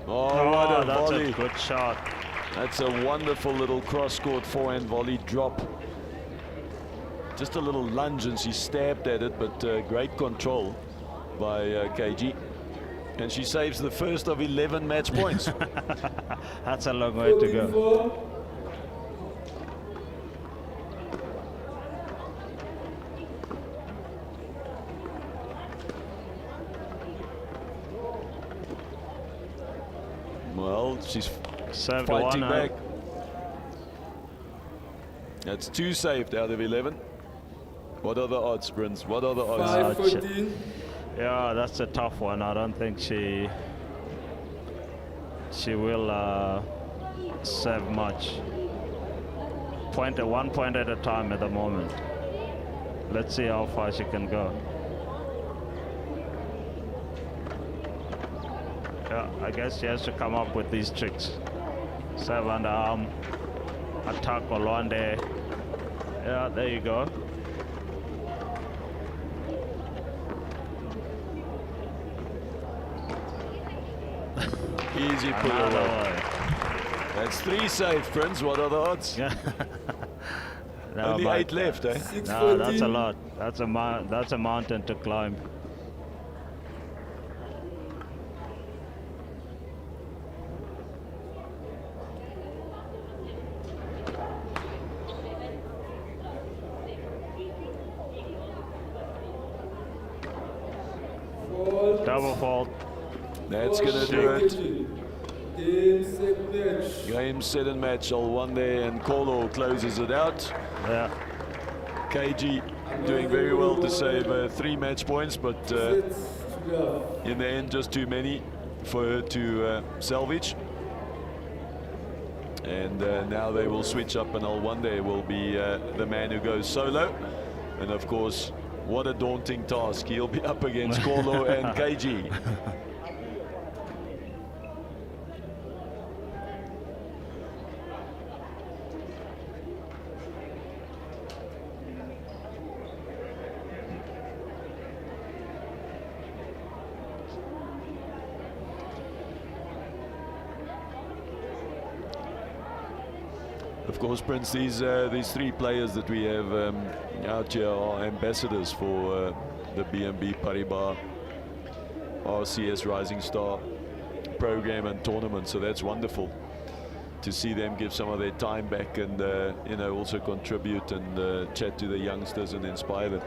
Oh, what a that's volley. a good shot. That's a wonderful little cross-court forehand volley drop. Just a little lunge and she stabbed at it, but great control by KG. And she saves the first of 11 match points. That's a long way to go. Well, she's Served fighting one, back. That's 2 saved out of 11. What are the odds, Prince? What are the odds? 5-14. Yeah, that's a tough one. I don't think she will serve much. 1 point at a time at the moment. Let's see how far she can go. Yeah, I guess she has to come up with these tricks. Serve underarm, attack Alwande. Yeah, there you go. Easy put away. That's 3 saved, Prince. What are the odds? No, Only 8 left, eh? No, that's a lot. That's a mountain to climb. Double fault. That's going to do it. Game, set and match. Alwande and Kolo closes it out. Yeah. KG doing very well to save 3 match points, but in the end just too many for her to salvage. And now they will switch up, and Alwande will be the man who goes solo. And of course, what a daunting task. He'll be up against Kolo and KG. Of course, Prince, these 3 players that we have out here are ambassadors for the BNP Paribas RCS Rising Star program and tournament, so that's wonderful to see them give some of their time back and also contribute and chat to the youngsters and inspire them.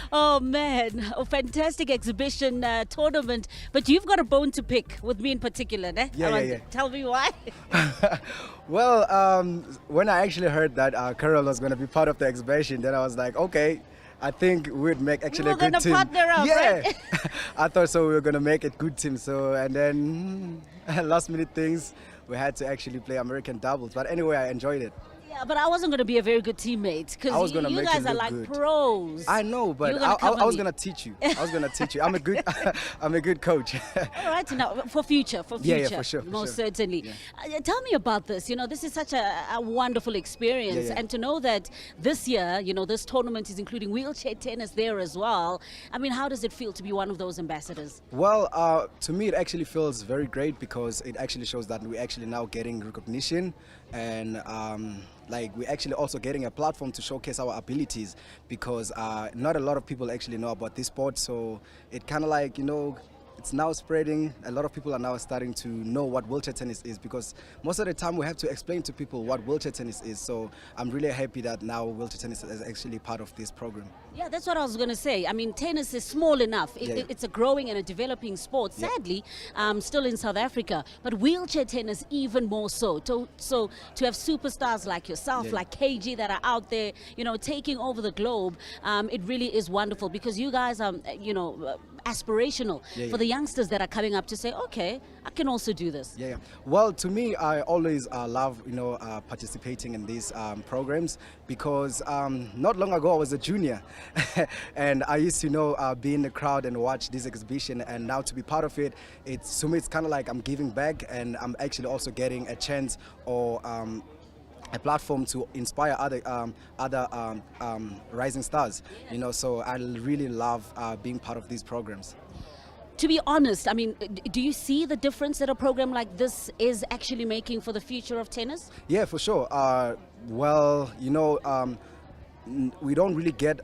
Oh man, a fantastic exhibition tournament. But you've got a bone to pick with me in particular, eh? Yeah. Tell me why. Well, when I actually heard that Carol was going to be part of the exhibition, then I was like, okay, I think we'd make actually a good team. We're going to partner up, yeah. right? I thought so. We were going to make a good team. So, and then last minute things, we had to actually play American doubles. But anyway, I enjoyed it. Yeah, but I wasn't going to be a very good teammate because you guys are like pros. I know, but I was going to teach you. I was going to teach you. I'm a good coach. All right, now for future. Yeah, for sure. Most certainly. Yeah. Tell me about this. This is such a wonderful experience. And to know that this year, this tournament is including wheelchair tennis there as well. I mean, how does it feel to be one of those ambassadors? Well, to me, it actually feels very great because it actually shows that we're actually now getting recognition and we're actually also getting a platform to showcase our abilities because not a lot of people actually know about this sport. So it kind of it's now spreading. A lot of people are now starting to know what wheelchair tennis is because most of the time we have to explain to people what wheelchair tennis is. So I'm really happy that now wheelchair tennis is actually part of this program. Yeah, that's what I was going to say. I mean, tennis is small enough. It's a growing and a developing sport, sadly, still in South Africa. But wheelchair tennis even more so. So to have superstars like yourself, like KG that are out there, taking over the globe, it really is wonderful because you guys are, aspirational for the youngsters that are coming up to say, okay, I can also do this. Yeah. Well, to me, I always love, participating in these programs because not long ago I was a junior and I used to, be in the crowd and watch this exhibition, and now to be part of it, to me, it's kind of like I'm giving back and I'm actually also getting a chance or a platform to inspire other rising stars, so I really love being part of these programs. To be honest, I mean, do you see the difference that a program like this is actually making for the future of tennis? Yeah, for sure. We don't really get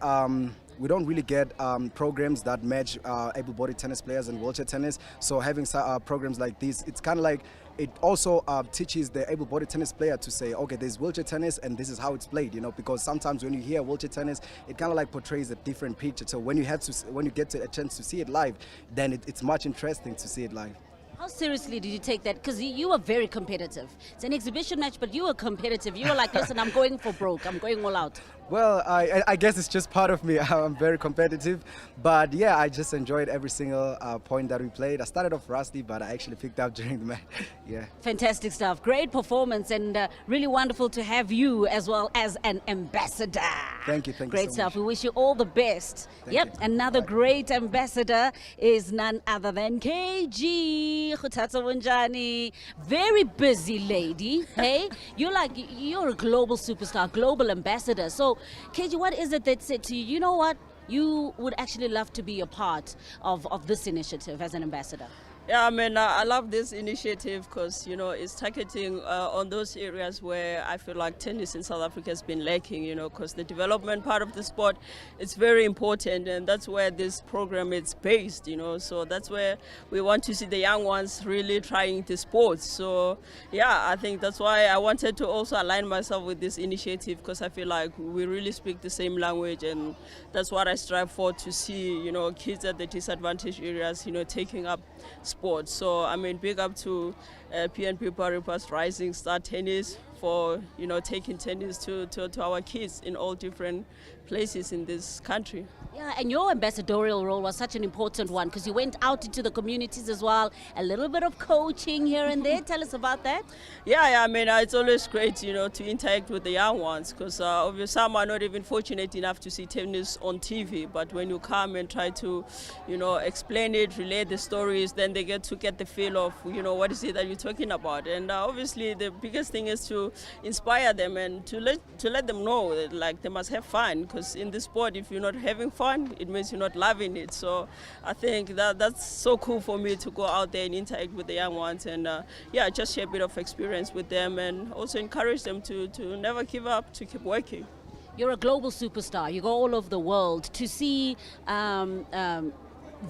programs that match able-bodied tennis players and wheelchair tennis. So having programs like this, it's kind of like it also teaches the able-bodied tennis player to say, okay, there's wheelchair tennis and this is how it's played, because sometimes when you hear wheelchair tennis, it kind of like portrays a different picture. So when you get a chance to see it live, then it's much interesting to see it live. How seriously did you take that? Because you were very competitive. It's an exhibition match, but you were competitive. You were like, listen, I'm going for broke. I'm going all out. Well, I guess it's just part of me. I'm very competitive. But yeah, I just enjoyed every single point that we played. I started off rusty, but I actually picked up during the match. Yeah. Fantastic stuff. Great performance, and really wonderful to have you as well as an ambassador. Thank you. Thank Great you so stuff. much. We wish you all the best. Thank Yep. Another great ambassador is none other than KG Khuthatsa Wunjani. Very busy lady. Hey, you're a global superstar, global ambassador. So, KG, what is it that said to you, you know what, you would actually love to be a part of this initiative as an ambassador? Yeah, I mean, I love this initiative because, you know, it's targeting on those areas where I feel like tennis in South Africa has been lacking, you know, because the development part of the sport is very important, and that's where this program is based, you know, so that's where we want to see the young ones really trying the sports. So, yeah, I think that's why I wanted to also align myself with this initiative, because I feel like we really speak the same language, and that's what I strive for, to see, you know, kids at the disadvantaged areas, you know, taking up sports. So I mean, big up to BNP Paribas Rising Star Tennis for, you know, taking tennis to our kids in all different places in this country. Yeah, and your ambassadorial role was such an important one because you went out into the communities as well, a little bit of coaching here and there. Tell us about that. Yeah, I mean, it's always great, you know, to interact with the young ones, because obviously some are not even fortunate enough to see tennis on TV, but when you come and try to, you know, explain it, relay the stories, then they get the feel of, you know, what is it that you're talking about. And obviously the biggest thing is to inspire them and to let them know that, like, they must have fun, because in this sport, if you're not having fun, it means you're not loving it. So I think that's so cool for me to go out there and interact with the young ones, and yeah, just share a bit of experience with them, and also encourage them to never give up, to keep working. You're a global superstar. You go all over the world to see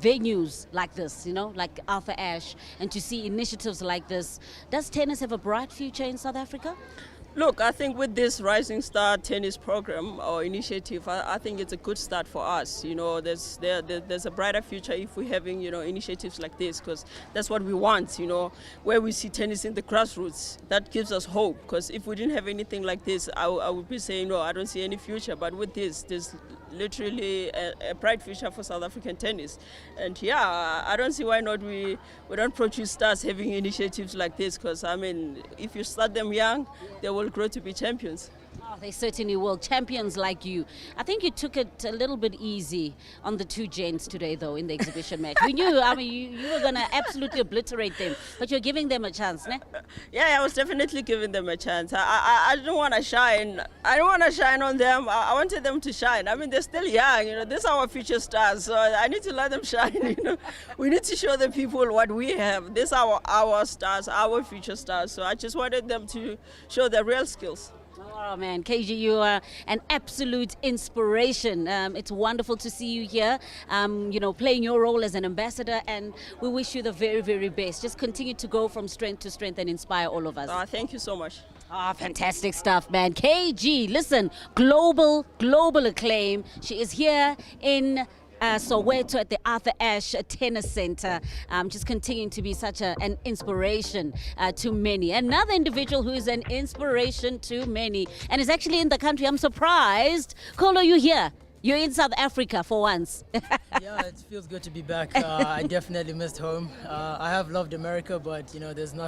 venues like this, you know, like Arthur Ashe, and to see initiatives like this. Does tennis have a bright future in South Africa? Look, I think with this Rising Star Tennis program or initiative, I think it's a good start for us. You know, there's a brighter future if we're having, you know, initiatives like this, because that's what we want, you know, where we see tennis in the grassroots. That gives us hope, because if we didn't have anything like this, I would be saying, no, I don't see any future. But with this, there's literally a bright future for South African tennis. And yeah, I don't see why not we don't produce stars having initiatives like this, because I mean, if you start them young, they will grow to be champions. Oh, they certainly will. Champions like you. I think you took it a little bit easy on the two gents today, though, in the exhibition match. We knew, I mean, you were going to absolutely obliterate them, but you're giving them a chance, ne? Yeah, I was definitely giving them a chance. I didn't want to shine. I don't want to shine on them. I wanted them to shine. I mean, they're still young, you know. These are our future stars, so I need to let them shine, you know. We need to show the people what we have. These are our stars, our future stars. So I just wanted them to show their real skills. Oh man, KG, you are an absolute inspiration. It's wonderful to see you here, you know, playing your role as an ambassador, and we wish you the very, very best. Just continue to go from strength to strength and inspire all of us. Thank you so much. Fantastic stuff, man. KG, listen, global acclaim. She is here in Soweto at the Arthur Ashe Tennis Centre, just continuing to be such an inspiration to many. Another individual who is an inspiration to many and is actually in the country. I'm surprised. Kolo, you here? You're in South Africa for once. Yeah, it feels good to be back. I definitely missed home. I have loved America, but you know, there's no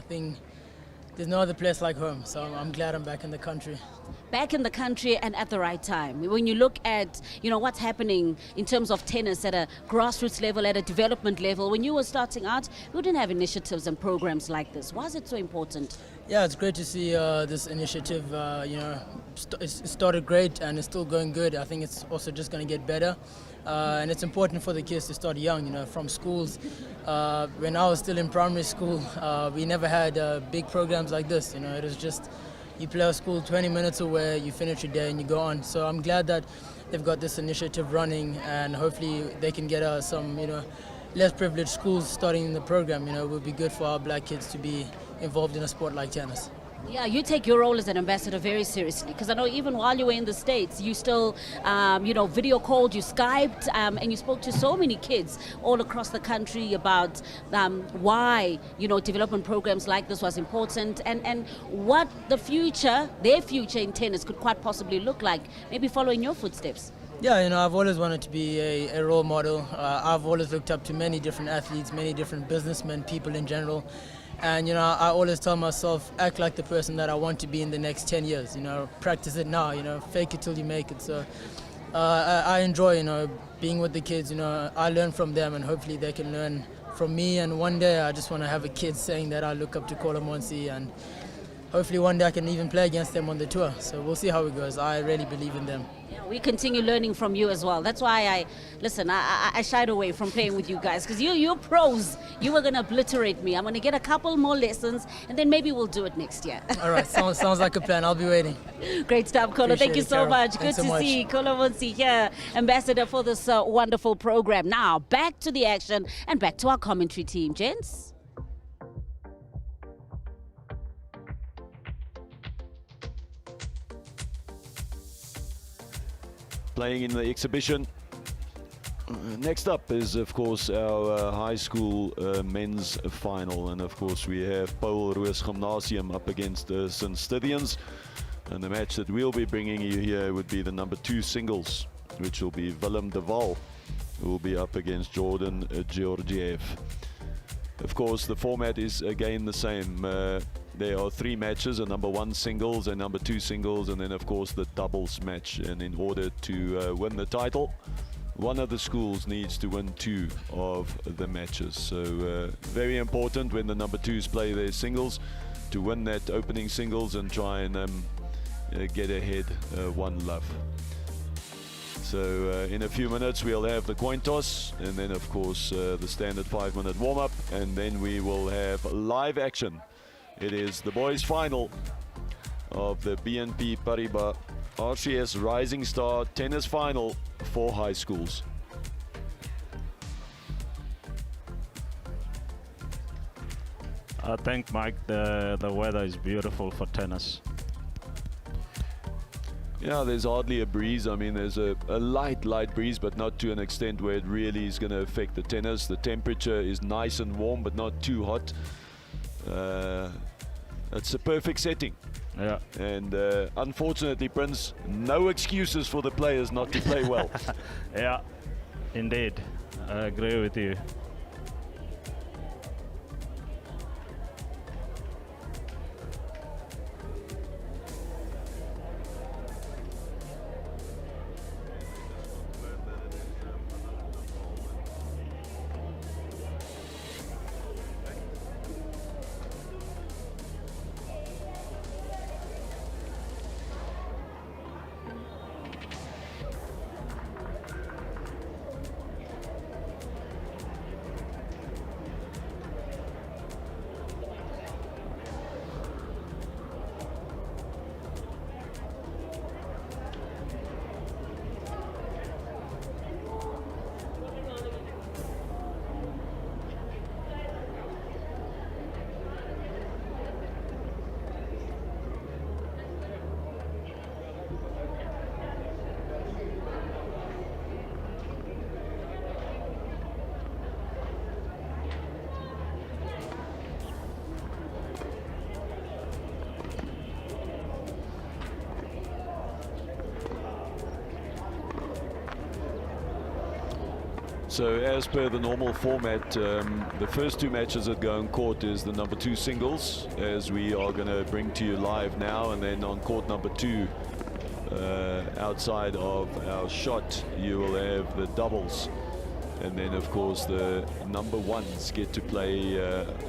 other place like home. So I'm glad I'm back in the country. Back in the country and at the right time. When you look at, you know, what's happening in terms of tennis at a grassroots level, at a development level, when you were starting out, you didn't have initiatives and programs like this. Why is it so important? Yeah, it's great to see this initiative, you know, it started great and it's still going good. I think it's also just going to get better. And it's important for the kids to start young, you know, from schools. When I was still in primary school, we never had big programs like this. You know, it was just you play at school 20 minutes away, you finish your day and you go on. So I'm glad that they've got this initiative running, and hopefully they can get some, you know, less privileged schools starting in the program. You know, it would be good for our black kids to be involved in a sport like tennis. Yeah, you take your role as an ambassador very seriously, because I know even while you were in the States, you still, video called, you Skyped, and you spoke to so many kids all across the country about why, development programs like this was important, and what their future in tennis could quite possibly look like, maybe following your footsteps. Yeah, I've always wanted to be a role model. I've always looked up to many different athletes, many different businessmen, people in general. And, I always tell myself, act like the person that I want to be in the next 10 years. Practice it now, fake it till you make it. So I enjoy, being with the kids. I learn from them, and hopefully they can learn from me. And one day I just want to have a kid saying that I look up to Kolomonsi, and hopefully one day I can even play against them on the tour. So we'll see how it goes. I really believe in them. Yeah, we continue learning from you as well. That's why I shied away from playing with you guys, because you're pros. You were going to obliterate me. I'm going to get a couple more lessons, and then maybe we'll do it next year. All right, sounds like a plan. I'll be waiting. Great stuff, Kolo. Thank you so Carol. much. Thanks Good so to much. see Kolomonsi here, ambassador for this wonderful program. Now, back to the action and back to our commentary team, gents. Playing in the exhibition. Next up is, of course, our high school men's final. And, of course, we have Paul Roos Gymnasium up against the St. Stithians. And the match that we'll be bringing you here would be the number 2 singles, which will be Willem de Waal, who will be up against Jordan Georgiev. Of course, the format is again the same. There are 3 matches, a number 1 singles, a number 2 singles, and then of course the doubles match. And in order to win the title, one of the schools needs to win 2 of the matches. So very important when the number 2s play their singles to win that opening singles and try and get ahead 1-love. So in a few minutes we'll have the coin toss, and then of course the standard 5-minute warm-up, and then we will have live action. It is the boys' final of the BNP Paribas RCS Rising Star Tennis Final for high schools. I think, Mike, the weather is beautiful for tennis. Yeah, there's hardly a breeze. I mean, there's a light breeze, but not to an extent where it really is going to affect the tennis. The temperature is nice and warm, but not too hot. It's a perfect setting. Yeah. And unfortunately, Prince, no excuses for the players not to play well. Yeah, indeed. I agree with you. So as per the normal format, the first 2 matches that go on court is the number 2 singles, as we are going to bring to you live now, and then on court number 2, outside of our shot, you will have the doubles. And then of course the number 1s get to play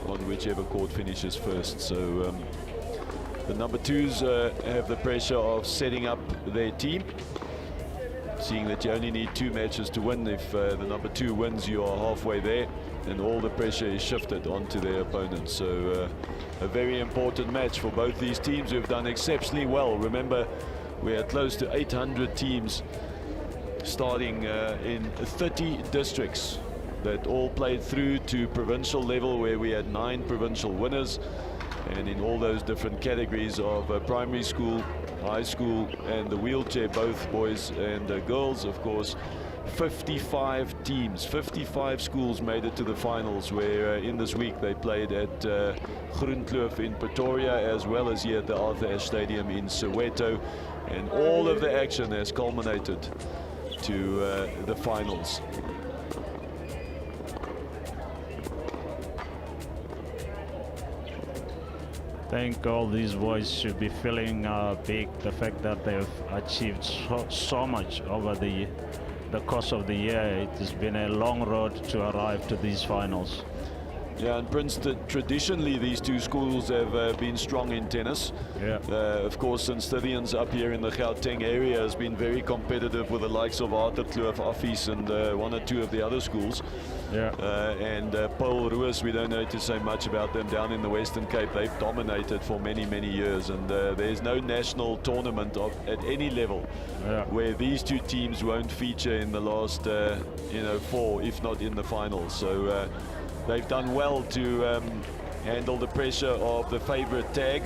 on whichever court finishes first. So the number 2s have the pressure of setting up their team, seeing that you only need 2 matches to win. If the number 2 wins, you are halfway there, and all the pressure is shifted onto their opponents. So a very important match for both these teams, who have done exceptionally well. Remember, we are close to 800 teams starting in 30 districts that all played through to provincial level, where we had 9 provincial winners, and in all those different categories of primary school, high school, and the wheelchair, both boys and girls, of course. 55 teams, 55 schools made it to the finals, where in this week they played at Groenkloof in Pretoria, as well as here at the Arthur Ashe Stadium in Soweto, and all of the action has culminated to the finals. I think all these boys should be feeling big, the fact that they've achieved so much over the course of the year. It has been a long road to arrive to these finals. Yeah, and Prince, traditionally these two schools have been strong in tennis. Yeah. Of course, St. Stithians up here in the Gauteng area has been very competitive with the likes of Arthur Ashe and 1 or 2 of the other schools. Yeah. And Paul Ruiz, we don't need to say much about them down in the Western Cape. They've dominated for many, many years, and there's no national tournament at any level where these two teams won't feature in the last 4, if not in the finals. So they've done well to handle the pressure of the favorite tag,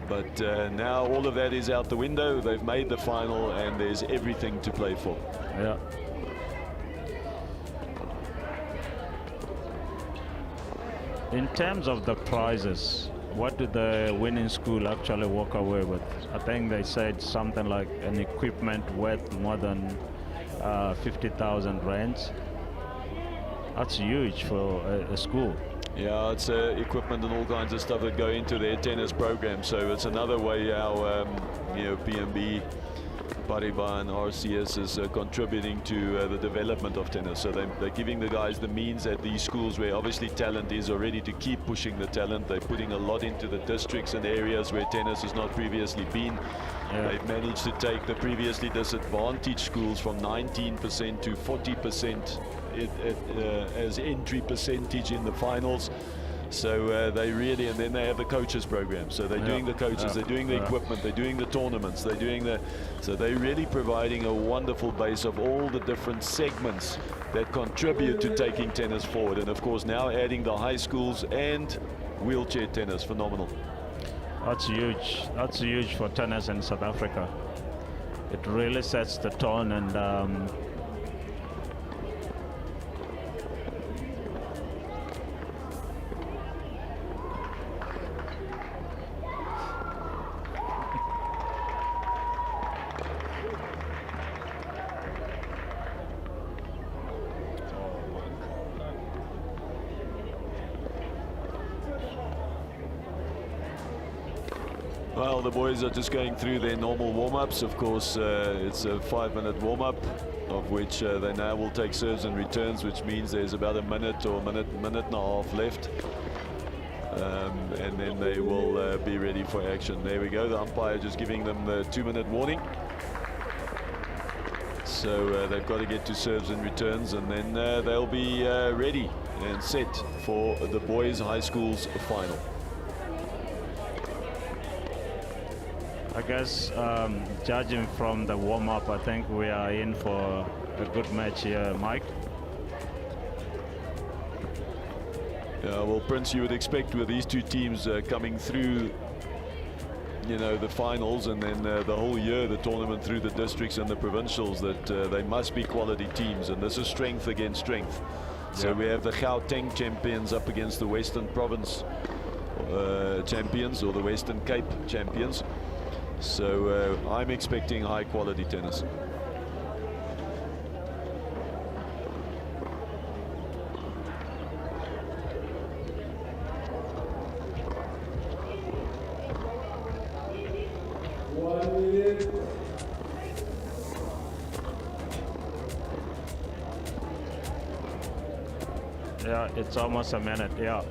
but now all of that is out the window. They've made the final, and there's everything to play for. Yeah. In terms of the prizes, what did the winning school actually walk away with? I think they said something like an equipment worth more than 50,000 rands. That's huge for a school. Yeah, it's equipment and all kinds of stuff that go into their tennis program. So it's another way how BNP Paribas and RCS is contributing to the development of tennis. So they're giving the guys the means at these schools where obviously talent is already, to keep pushing the talent. They're putting a lot into the districts and areas where tennis has not previously been. Yeah. They've managed to take the previously disadvantaged schools from 19% to 40% as entry percentage in the finals. So they really, and then they have the coaches program. So they're doing the coaches, they're doing the equipment, they're doing the tournaments, they're doing so they're really providing a wonderful base of all the different segments that contribute to taking tennis forward. And of course now adding the high schools and wheelchair tennis, phenomenal. That's huge. That's huge for tennis in South Africa. It really sets the tone, and well, the boys are just going through their normal warm-ups. Of course, it's a 5-minute warm-up, of which they now will take serves and returns, which means there's about a minute or minute and a half left. And then they will be ready for action. There we go, the umpire just giving them the 2-minute warning. So they've got to get to serves and returns, and then they'll be ready and set for the boys' high school's final. I guess judging from the warm-up, I think we are in for a good match here, Mike. Yeah, well, Prince, you would expect with these two teams coming through, the finals, and then the whole year, the tournament through the districts and the provincials, that they must be quality teams, and this is strength against strength. So we have the Gauteng champions up against the Western Province champions, or the Western Cape champions. So I'm expecting high quality tennis. Yeah, it's almost a minute, yeah.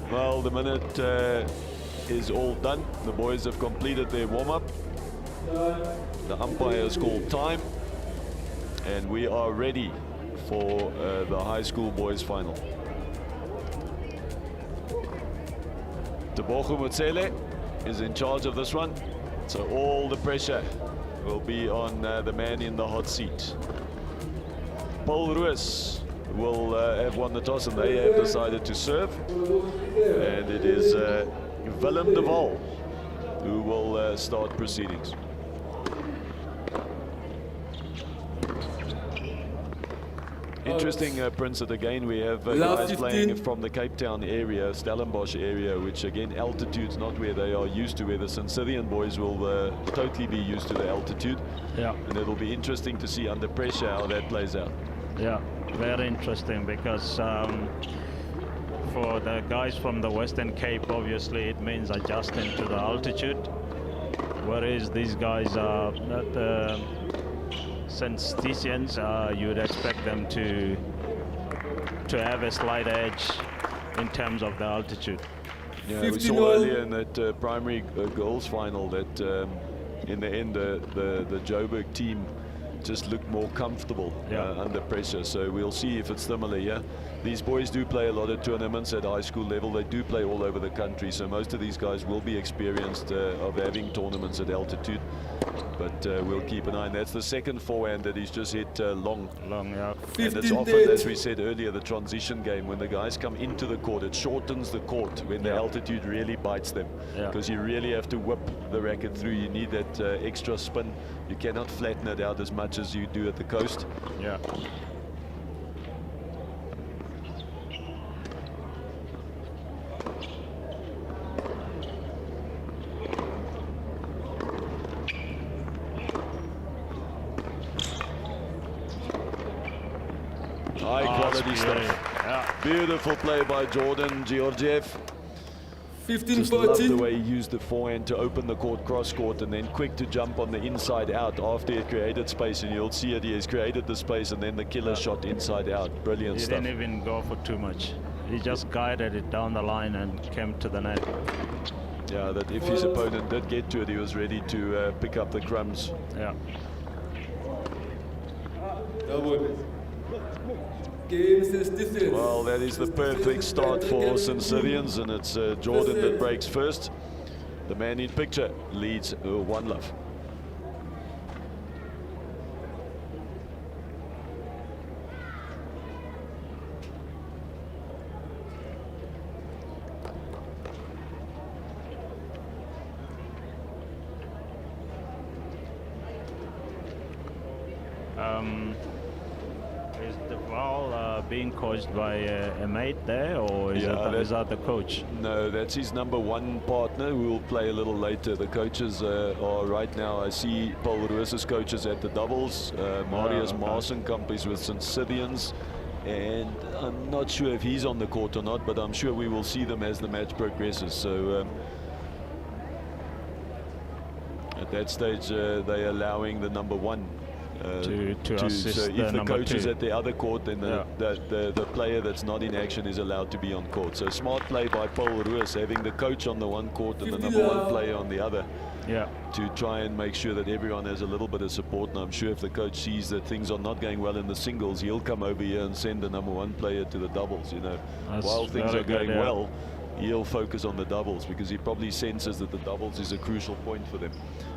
Well, the minute is all done. The boys have completed their warm-up. The umpire has called time, and we are ready for the high school boys final. Tebogo Motsele is in charge of this one, so all the pressure will be on the man in the hot seat. Paul Ruiz will have won the toss, and they have decided to serve, and it is Willem de Waal who will start proceedings. Interesting, Prince, that again we have guys playing from the Cape Town area, Stellenbosch area, which again altitude's not where they are used to, where the St. Cyrian boys will totally be used to the altitude. Yeah. And it'll be interesting to see under pressure how that plays out. Yeah, very interesting, because for the guys from the Western Cape, obviously it means adjusting to the altitude, whereas these guys are not St. Stitians. You would expect them to have a slight edge in terms of the altitude. Yeah, we saw earlier in that primary girls final that in the end the Joburg team just looked more comfortable under pressure. So we'll see if it's similar here. These boys do play a lot of tournaments at high school level. They do play all over the country, so most of these guys will be experienced of having tournaments at altitude. But we'll keep an eye. And that's the second forehand that he's just hit long. Yeah. And it's often, as we said earlier, the transition game. When the guys come into the court, it shortens the court when the altitude really bites them. Because you really have to whip the racket through. You need that extra spin. You cannot flatten it out as much as you do at the coast. Yeah. High quality stuff. Yeah. Beautiful play by Jordan Georgiev. 15-14. Just love the way he used the forehand to open the court, cross court, and then quick to jump on the inside out after he had created space. And you'll see it, he has created the space, and then the killer shot inside out. Brilliant He stuff. didn't even go for too much. He just guided it down the line and came to the net. Yeah, that if his opponent did get to it, he was ready to pick up the crumbs. Yeah. Well, that is the perfect start for St. Cyrians, and it's Jordan that breaks first. The man in picture leads 1-0. Is De Waal being coached by a mate there, or is that the coach? No, that's his #1 partner who will play a little later. The coaches are right now, I see Paul Ruiz's coaches at the doubles. Marius Maasenkamp is with St. Cyrians, and I'm not sure if he's on the court or not, but I'm sure we will see them as the match progresses. So at that stage, they're allowing the #1 to assist so if the coach is #2. at the other court, then the player that's not in action is allowed to be on court. So smart play by Paul Ruiz, having the coach on the one court and the #1 player on the other, to try and make sure that everyone has a little bit of support. And I'm sure if the coach sees that things are not going well in the singles, he'll come over here and send the #1 player to the doubles. You know, while things are going well, he'll focus on the doubles, because he probably senses that the doubles is a crucial point for them.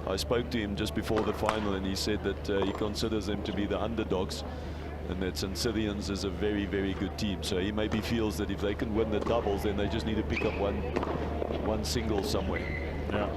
I spoke to him just before the final, and he said that he considers them to be the underdogs, and that St. Cyrians is a very, very good team. So he maybe feels that if they can win the doubles, then they just need to pick up one single somewhere. Yeah.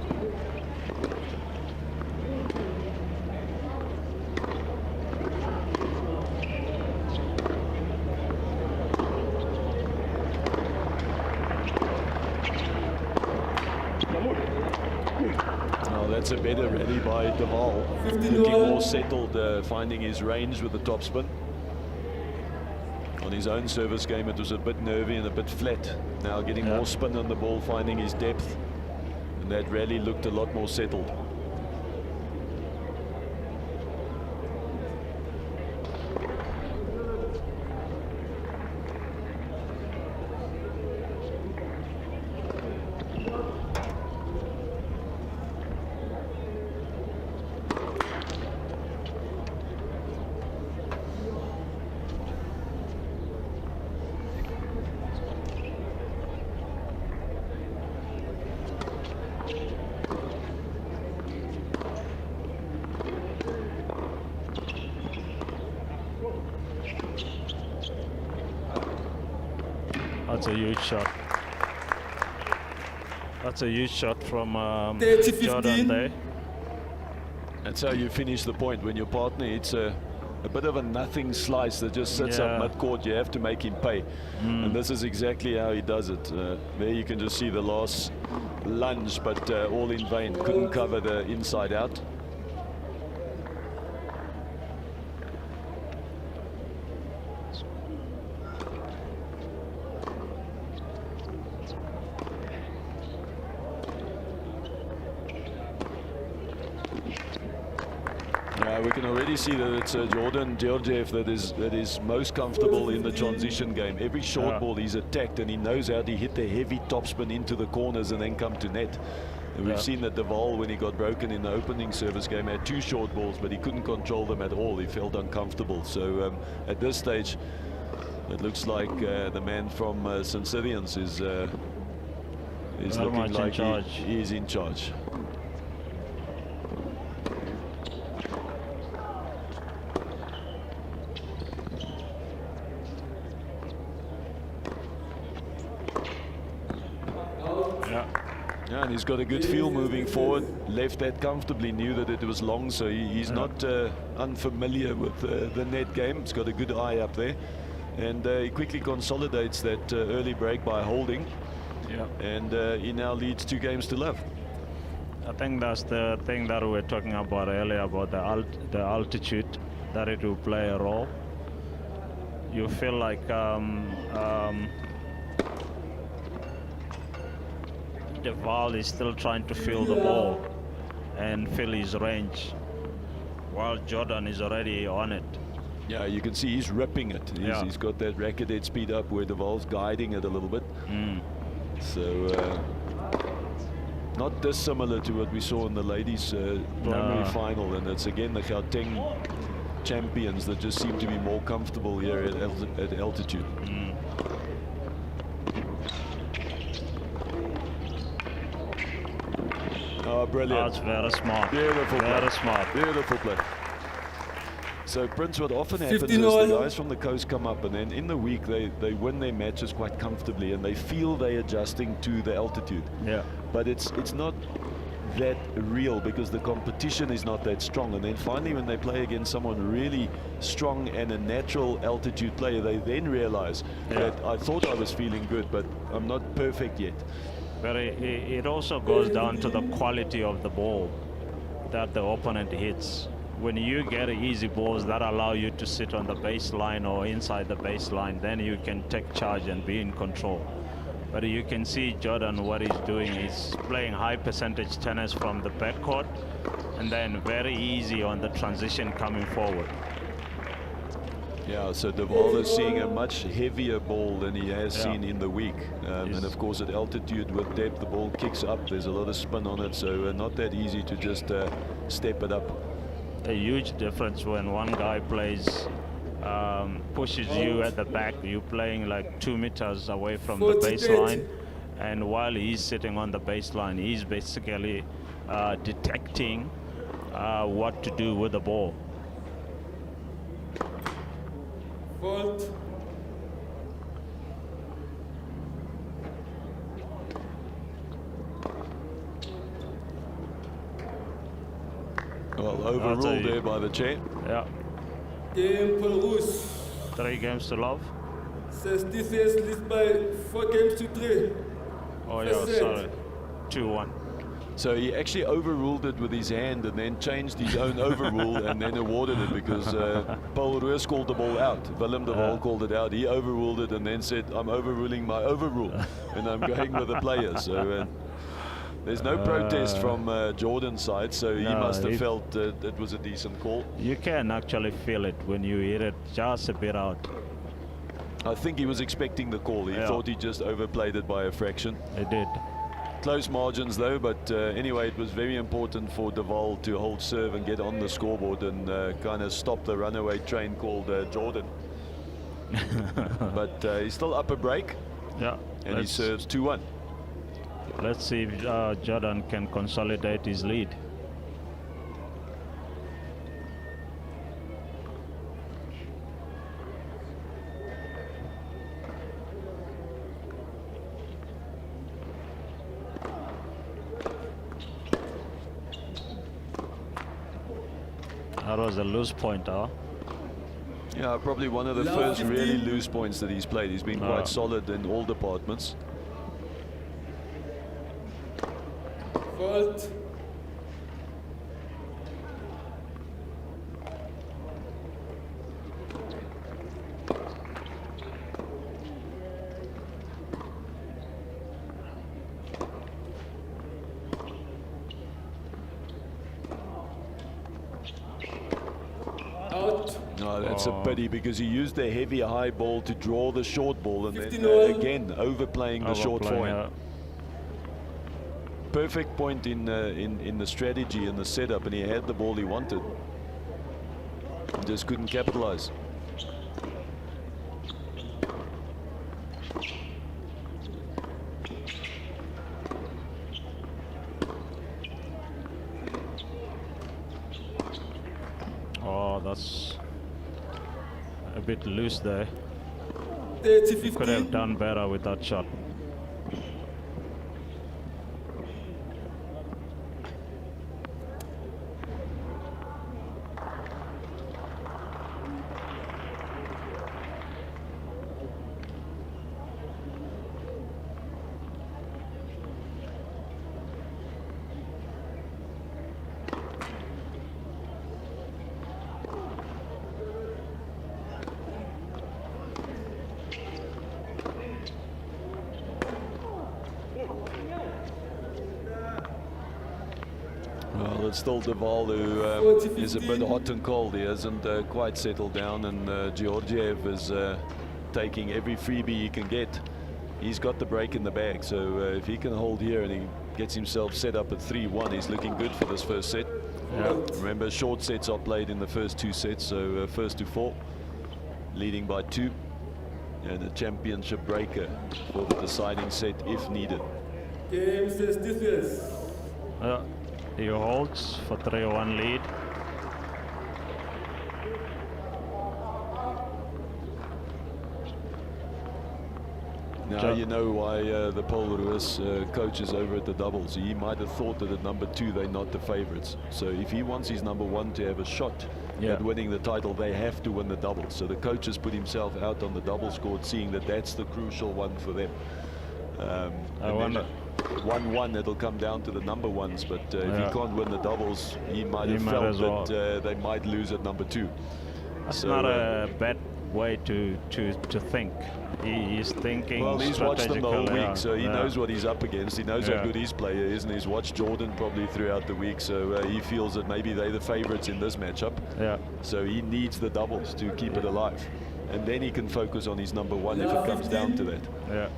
That's a better rally by De Waal. Looking more settled, finding his range with the topspin. On his own service game, it was a bit nervy and a bit flat. Now getting more spin on the ball, finding his depth. And that rally looked a lot more settled. That's a huge shot. That's a huge shot from Jordan there. That's how you finish the point. When your partner hits a bit of a nothing slice that just sits up mid-court, you have to make him pay. And this is exactly how he does it. There you can just see the last lunge, but all in vain. Couldn't cover the inside out. We can already see that it's Jordan Georgiev that is most comfortable in the transition game. Every short ball he's attacked, and he knows how to hit the heavy topspin into the corners and then come to net. And we've seen that Deval, when he got broken in the opening service game, had 2 short balls, but he couldn't control them at all. He felt uncomfortable. So at this stage, it looks like the man from St. Cyrians is looking like he is in charge. Yeah, and he's got a good feel moving forward. Left that comfortably, knew that it was long, so he's not unfamiliar with the net game. He's got a good eye up there. And he quickly consolidates that early break by holding. And he now leads 2 games to love. I think that's the thing that we were talking about earlier, about the altitude, that it will play a role. You feel like Deval is still trying to feel the ball and feel his range, while Jordan is already on it. Yeah, you can see he's ripping it. He's got that racket head speed up where Deval's guiding it a little bit. So not dissimilar to what we saw in the ladies' primary final, and it's again the Gauteng champions that just seem to be more comfortable here at altitude. Oh, brilliant. That's very smart. Beautiful play. Very smart. Beautiful play. So, Prince, what often happens is the guys from the coast come up, and then in the week they win their matches quite comfortably, and they feel they're adjusting to the altitude. But it's not that real, because the competition is not that strong. And then finally, when they play against someone really strong and a natural altitude player, they then realize that I thought I was feeling good, but I'm not perfect yet. But it also goes down to the quality of the ball that the opponent hits. When you get easy balls that allow you to sit on the baseline or inside the baseline, then you can take charge and be in control. But you can see Jordan, what he's doing is playing high percentage tennis from the backcourt, and then very easy on the transition coming forward. Yeah, so Deval is seeing a much heavier ball than he has seen in the week. And of course at altitude with depth, the ball kicks up. There's a lot of spin on it, so not that easy to just step it up. A huge difference when one guy plays, pushes you at the back, you're playing like 2 meters away from the baseline. And while he's sitting on the baseline, he's basically detecting what to do with the ball. Fault. Well, overruled there by the chair. Yeah. Game Belarus. 3 games to love. Says this is leads by 4 games to 3. Oh yeah, sorry. 2-1. So he actually overruled it with his hand and then changed his own overrule and then awarded it, because Paul Roos called the ball out. Willem de Waal called it out. He overruled it and then said, I'm overruling my overrule and I'm going with the player. So There's no protest from Jordan's side, so he no, must have felt it was a decent call. You can actually feel it when you hit it just a bit out. I think he was expecting the call. He thought he just overplayed it by a fraction. He did. Close margins though, but anyway, it was very important for Duval to hold serve and get on the scoreboard and kind of stop the runaway train called Jordan. But he's still up a break. Yeah. And he serves 2-1. Let's see if Jordan can consolidate his lead. That was a loose point, huh? Yeah, probably one of the first really loose points that he's played. He's been quite solid in all departments. Fault. No, that's a pity because he used the heavy high ball to draw the short ball and then again overplaying the short forehand. Perfect point in the strategy and the setup, and he had the ball he wanted. Just couldn't capitalize. Oh, that's a bit loose there. 30-15. Could have done better with that shot. Well, it's still Duval who is a bit hot and cold. He hasn't quite settled down, and Georgiev is taking every freebie he can get. He's got the break in the bag, so if he can hold here and he gets himself set up at 3-1, he's looking good for this first set. Yeah. Remember, short sets are played in the first two sets, so first to 4, leading by 2, and a championship breaker for the deciding set if needed. Game says this. He holds for 3-1 lead. Now you know why the Polruis coach is over at the doubles. He might have thought that at number 2 they're not the favorites. So if he wants his number 1 to have a shot at winning the title, they have to win the doubles. So the coach has put himself out on the doubles court, seeing that that's the crucial one for them. I wonder. 1-1, it'll come down to the number 1s, but if he can't win the doubles, he might have felt that they might lose at number 2. That's not a bad way to think. He's thinking. Well, he's watched them the whole week, so he yeah. knows what he's up against. He knows how good his player is, and he's watched Jordan probably throughout the week, so he feels that maybe they're the favorites in this matchup. Yeah. So he needs the doubles to keep it alive, and then he can focus on his number 1 if it comes down to that. Yeah.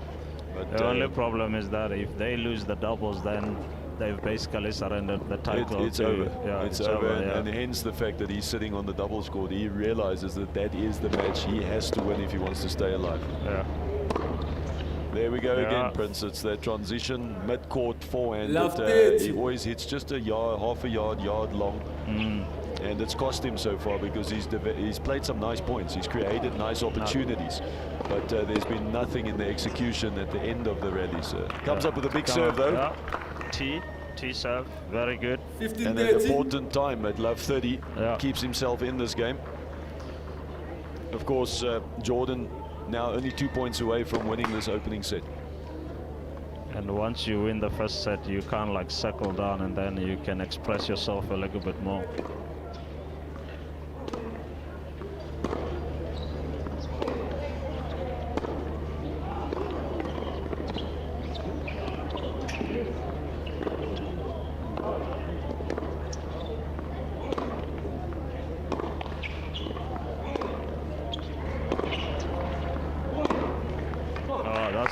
But the only problem is that if they lose the doubles, then they've basically surrendered the title. It's over. Yeah, it's over, and hence the fact that he's sitting on the doubles court. He realizes that that is the match he has to win if he wants to stay alive. Yeah. There we go again, Prince. It's that transition mid-court forehand Love that he always hits just a yard, half a yard long. And it's cost him so far because he's played some nice points. He's created nice opportunities, but there's been nothing in the execution at the end of the rally. So comes up with a big serve though. T serve, very good. And at an important time at love 30, keeps himself in this game. Of course, Jordan now only 2 points away from winning this opening set. And once you win the first set, you can't like settle down, and then you can express yourself a little bit more.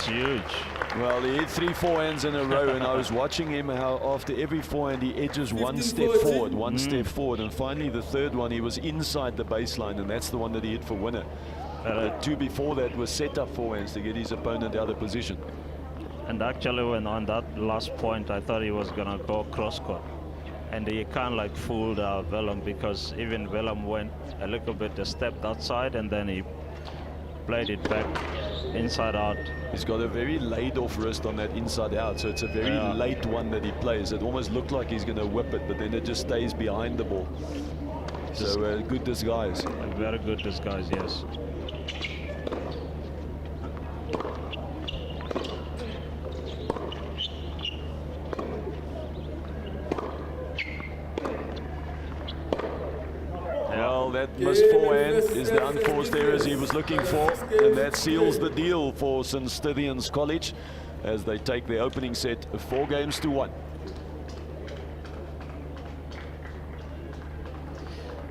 That's huge. Well, he hit 3 forehands in a row, and I was watching him how after every forehand he edges one step forward, one step forward, and finally the third one he was inside the baseline, and that's the one that he hit for winner. The 2 before that was set up forehands to get his opponent out of position. And actually, when on that last point, I thought he was gonna go cross-court, and he kind of like fooled Willem, because even Willem went a little bit a step that side, and then he played it back inside out. He's got a very laid off wrist on that inside out, so it's a very late one that he plays. It almost looked like he's going to whip it, but then it just stays behind the ball. So good disguise. A very good disguise, yes. Well, that missed forehand is the unforced errors he was looking for, and that seals the deal for St. Stithians College as they take their opening set 4-1.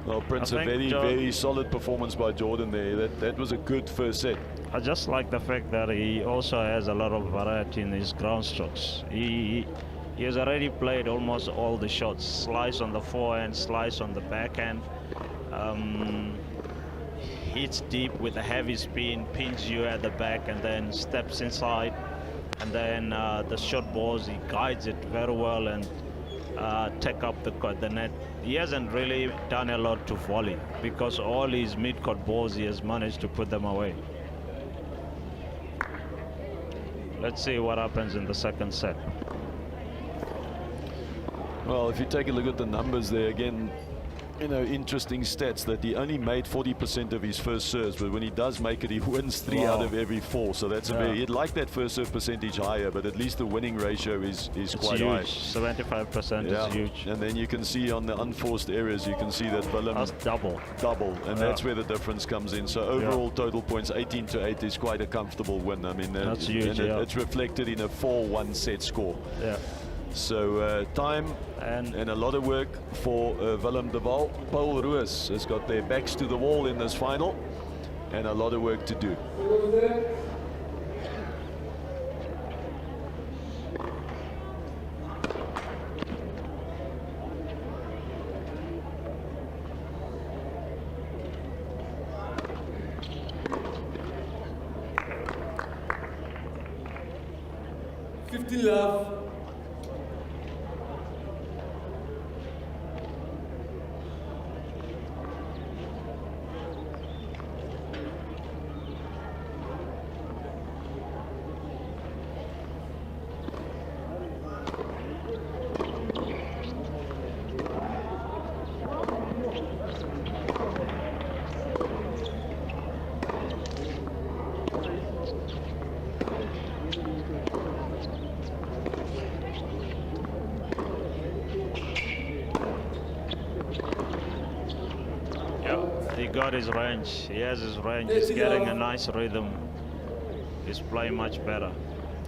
Well, Prince, a very solid performance by Jordan there. That was a good first set. I just like the fact that he also has a lot of variety in his ground strokes. He has already played almost all the shots. Slice on the forehand, slice on the backhand. Hits deep with a heavy spin, pins you at the back, and then steps inside. And then the short balls, he guides it very well and take up the net. He hasn't really done a lot to volley, because all his mid-court balls, he has managed to put them away. Let's see what happens in the second set. Well, if you take a look at the numbers there, again, you know, interesting stats that he only made 40% of his first serves, but when he does make it, he wins 3 out of every 4. So that's a very, he'd like that first serve percentage higher, but at least the winning ratio is quite high. 75% is huge. And then you can see on the unforced errors, you can see that Willem that's double, and that's where the difference comes in. So overall total points 18-8 is quite a comfortable win. I mean, that's huge. And it's reflected in a 4-1 set score. So time and a lot of work for Willem de Waal. Paul Roos has got their backs to the wall in this final, and a lot of work to do. Love. He got his range. He has his range. He's getting a nice rhythm. He's playing much better.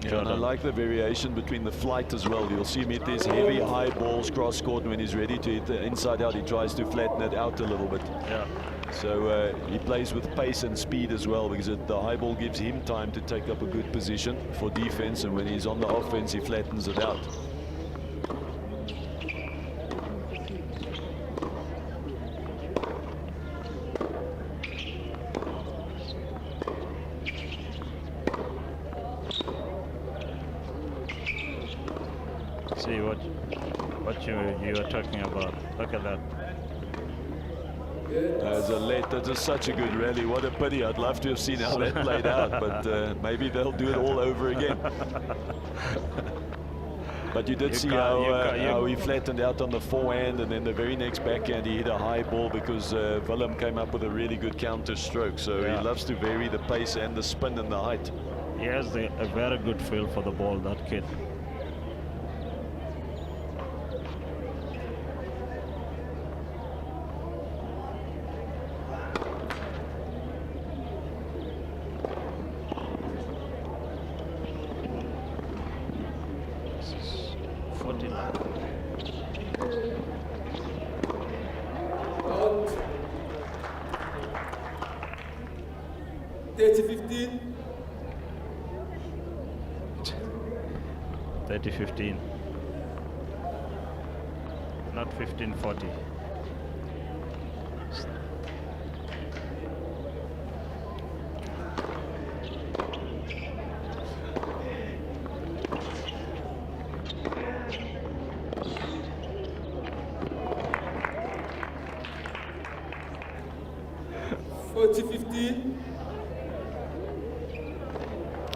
Yeah, and I like the variation between the flight as well. You'll see him hit these heavy high balls cross court. When he's ready to hit the inside out, he tries to flatten it out a little bit. So he plays with pace and speed as well, because the high ball gives him time to take up a good position for defense, and when he's on the offense, he flattens it out. See what you are talking about. Look at that. That is such a good rally. What a pity. I'd love to have seen how that played out, but maybe they'll do it all over again. But you did see how he flattened out on the forehand, and then the very next backhand he hit a high ball because Willem came up with a really good counter stroke. So he loves to vary the pace and the spin and the height. He has a very good feel for the ball, that kid. 30-15. Not 15-40.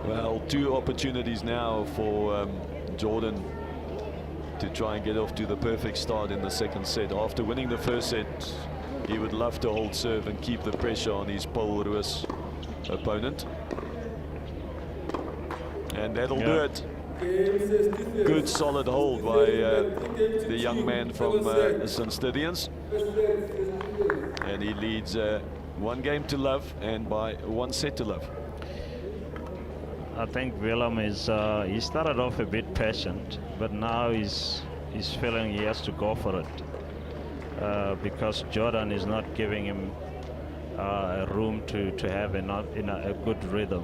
Well, 2 opportunities now for Jordan to try and get off to the perfect start in the second set. After winning the first set, he would love to hold serve and keep the pressure on his Paul Roos opponent. And that'll do it. Good solid hold by the young man from St. Stithians. And he leads 1 game to love and by 1 set to love. I think Willem is he started off a bit patient, but now he's feeling he has to go for it because Jordan is not giving him room to have a good rhythm.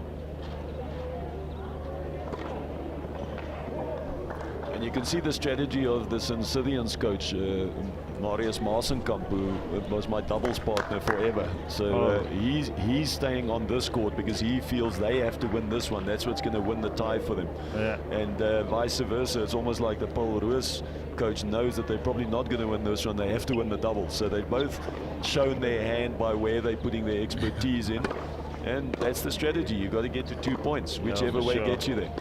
And you can see the strategy of the St. Stithians coach, Marius Maasenkamp, who was my doubles partner forever. So he's staying on this court because he feels they have to win this one. That's what's going to win the tie for them. Yeah. And vice versa. It's almost like the Paul Roos coach knows that they're probably not going to win this one. They have to win the double. So they've both shown their hand by where they're putting their expertise in. And that's the strategy. You've got to get to 2 points, whichever way gets you there.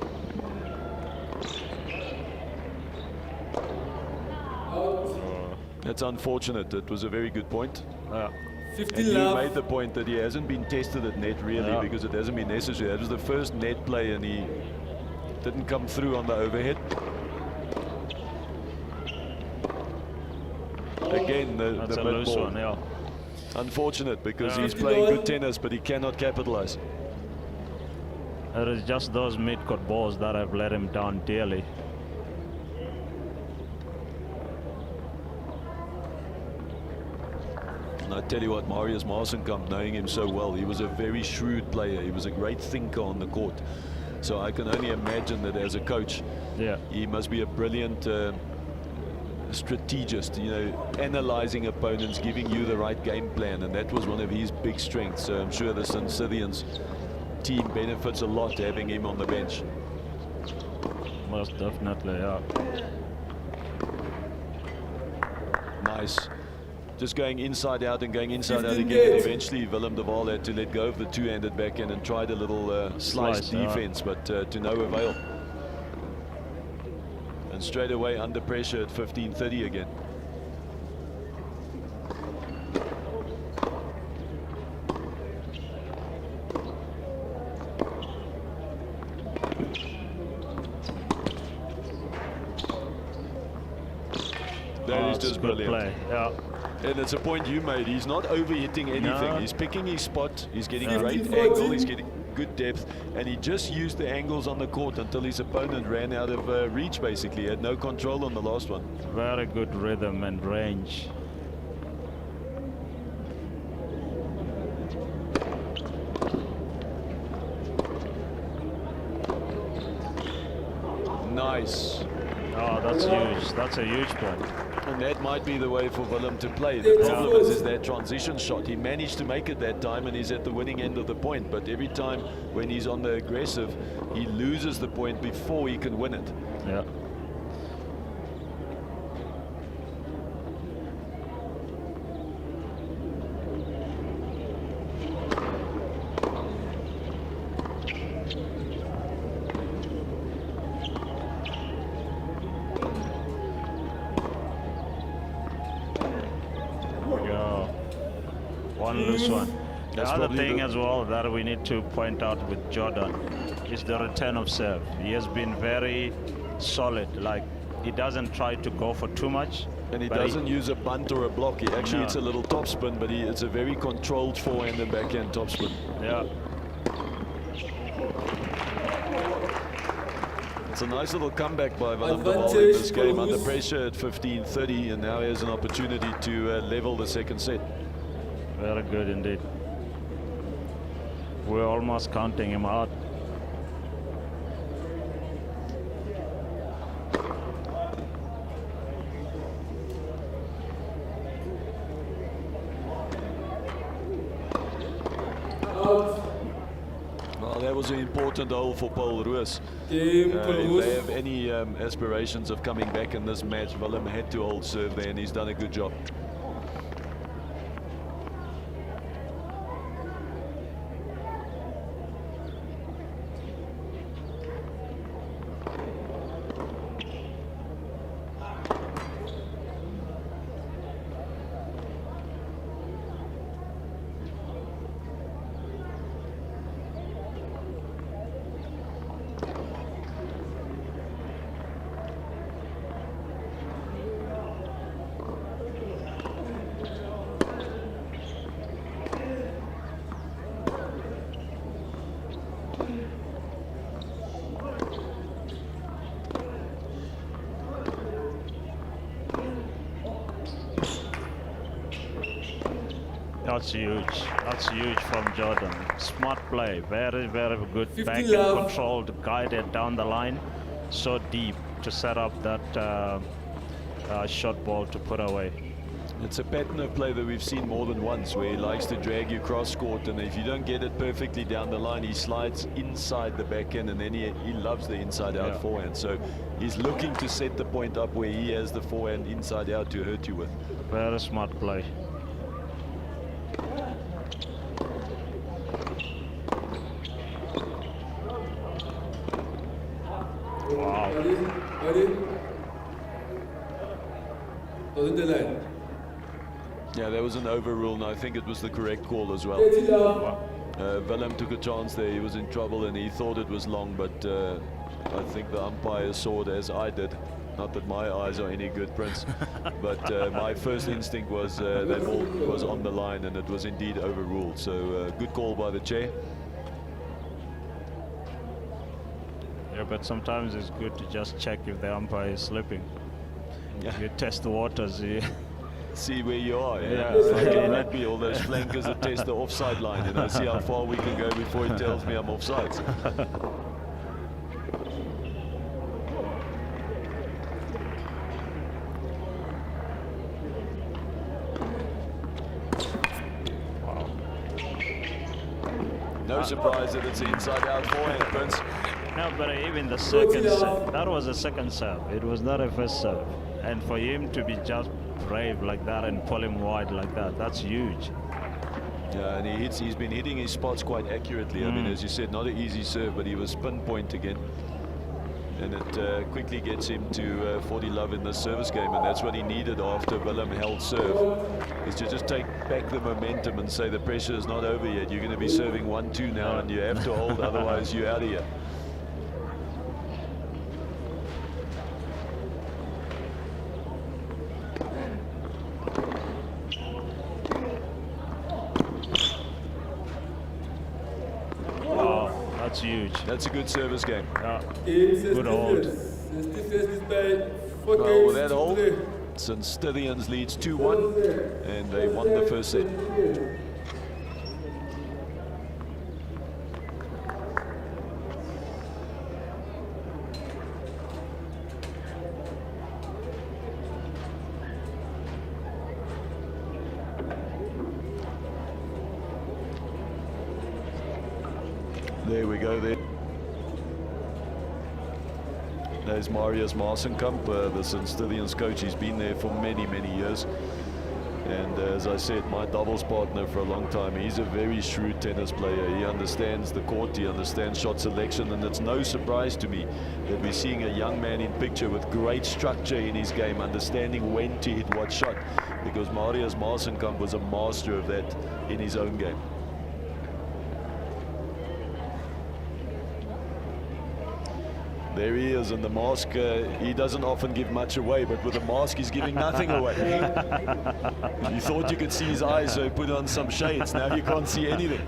That's unfortunate. It was a very good point. And you made the point that he hasn't been tested at net really because it hasn't been necessary. That was the first net play and he didn't come through on the overhead. Again, the mid ball. One, yeah. Unfortunate because he's playing good tennis, but he cannot capitalize. It is just those mid-court balls that have let him down dearly. And I tell you what, Marius Maasenkamp, knowing him so well, he was a very shrewd player. He was a great thinker on the court. So I can only imagine that as a coach, he must be a brilliant strategist, you know, analyzing opponents, giving you the right game plan, and that was one of his big strengths. So I'm sure the St. Stithians team benefits a lot having him on the bench. Most definitely, yeah. Nice. Just going inside out and going inside out again, and eventually Willem de Waal had to let go of the two-handed backhand and tried a little slice defense, but to no avail. And straight away under pressure at 15-30 again. That is just brilliant. Play. Yeah. And it's a point you made. He's not overhitting anything. No. He's picking his spot. He's getting great angle. He's getting good depth. And he just used the angles on the court until his opponent ran out of reach, basically. He had no control on the last one. Very good rhythm and range. Nice. Oh, that's huge. That's a huge point. And that might be the way for Willem to play. The problem is that transition shot. He managed to make it that time and he's at the winning end of the point. But every time when he's on the aggressive, he loses the point before he can win it. Yeah. The other thing as well that we need to point out with Jordan is the return of serve. He has been very solid. Like, he doesn't try to go for too much. And he doesn't use a bunt or a block. He actually hits a little topspin, but it's a very controlled forehand and backhand topspin. Yeah. It's a nice little comeback by Willem de Waal in this game. Under pressure at 15-30, and now he has an opportunity to level the second set. Very good indeed. We're almost counting him out. Well, that was an important hole for Paul Roos. Game If they have any aspirations of coming back in this match, Willem had to hold serve there, and he's done a good job. That's huge. That's huge from Jordan. Smart play. Very, very good. 50 Back love. and controlled, guided down the line. So deep to set up that short ball to put away. It's a pattern of play that we've seen more than once, where he likes to drag you cross court, and if you don't get it perfectly down the line, he slides inside the backhand, and then he loves the inside out forehand. So he's looking to set the point up where he has the forehand inside out to hurt you with. Very smart play. Wow. Ready? On the line. Yeah, that was an overrule, and I think it was the correct call as well. Willem took a chance there. He was in trouble, and he thought it was long, but I think the umpire saw it as I did. Not that my eyes are any good, Prince, but my first instinct was that ball was on the line, and it was indeed overruled. So good call by the chair. Yeah, but sometimes it's good to just check if the umpire is slipping. You test the waters. See where you are. Yeah. It's like in rugby, all those flankers that test the offside line, you know, see how far we can go before he tells me I'm offsides. No surprise that it's an inside-out forehand, Prince. No, but even the second serve, that was a second serve. It was not a first serve. And for him to be just brave like that and pull him wide like that, that's huge. Yeah, and he's been hitting his spots quite accurately. I mean, as you said, not an easy serve, but he was pinpoint again. And it quickly gets him to 40 love in this service game, and that's what he needed after Willem held serve, is to just take back the momentum and say the pressure is not over yet. You're going to be serving 1-2 now, and you have to hold, otherwise you're out of here. That's huge. That's a good service game. Yeah. Good hold. Well, with that hold, St. Stithians leads 2-1, and they won the first set. There we go there. There's Marius Marsenkamp, the St. Stithians coach. He's been there for many, many years. And as I said, my doubles partner for a long time. He's a very shrewd tennis player. He understands the court, he understands shot selection, and it's no surprise to me that we're seeing a young man in picture with great structure in his game, understanding when to hit what shot, because Marius Marsenkamp was a master of that in his own game. There he is, and the mask, he doesn't often give much away, but with the mask he's giving nothing away. You thought you could see his eyes, so he put on some shades. Now you can't see anything.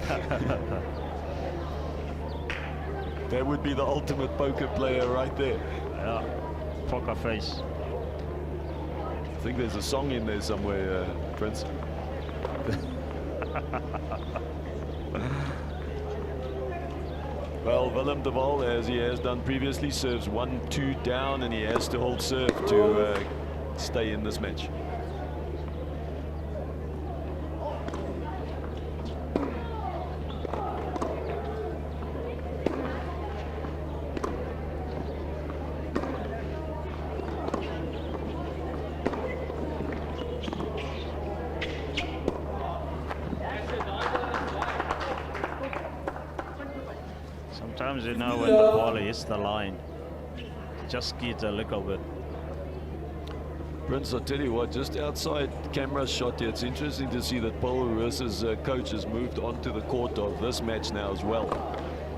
That would be the ultimate poker player right there. Yeah, poker face. I think there's a song in there somewhere, Prince. Well, Willem de Waal, as he has done previously, serves 1-2 down, and he has to hold serve to stay in this match. Sometimes, you know, when the ball hits the line, it just skids a little bit. Prince, I'll tell you what, just outside camera shot here, it's interesting to see that Paul Ruiz' coach has moved onto the court of this match now as well,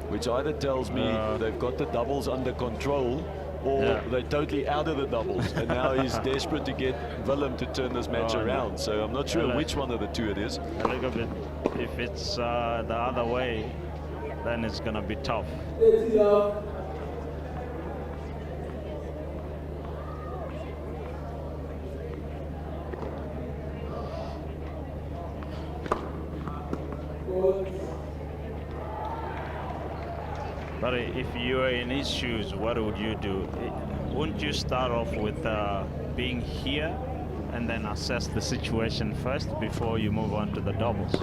which either tells me they've got the doubles under control, or they're totally out of the doubles, and now he's desperate to get Willem to turn this match around. So I'm not sure which one of the two it is. A little bit. If it's the other way, then it's going to be tough. But if you were in his shoes, what would you do? Wouldn't you start off with being here and then assess the situation first before you move on to the doubles?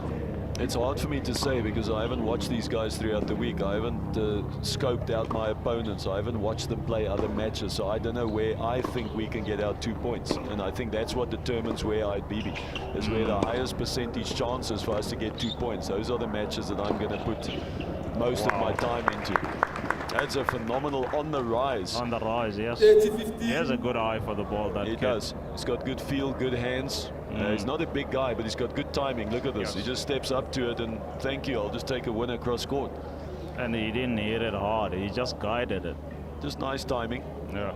It's hard for me to say because I haven't watched these guys throughout the week. I haven't scoped out my opponents. I haven't watched them play other matches, so I don't know where I think we can get out 2 points. And I think that's what determines where I'd be, is where the highest percentage chances for us to get 2 points. Those are the matches that I'm going to put most of my time into. That's a phenomenal on the rise. On the rise, yes. He has a good eye for the ball. That he does. He's got good feel, good hands. He's not a big guy, but he's got good timing. Look at this. He just steps up to it and thank you, I'll just take a winner across court. And he didn't hit it hard. He just guided it. Just nice timing. Yeah.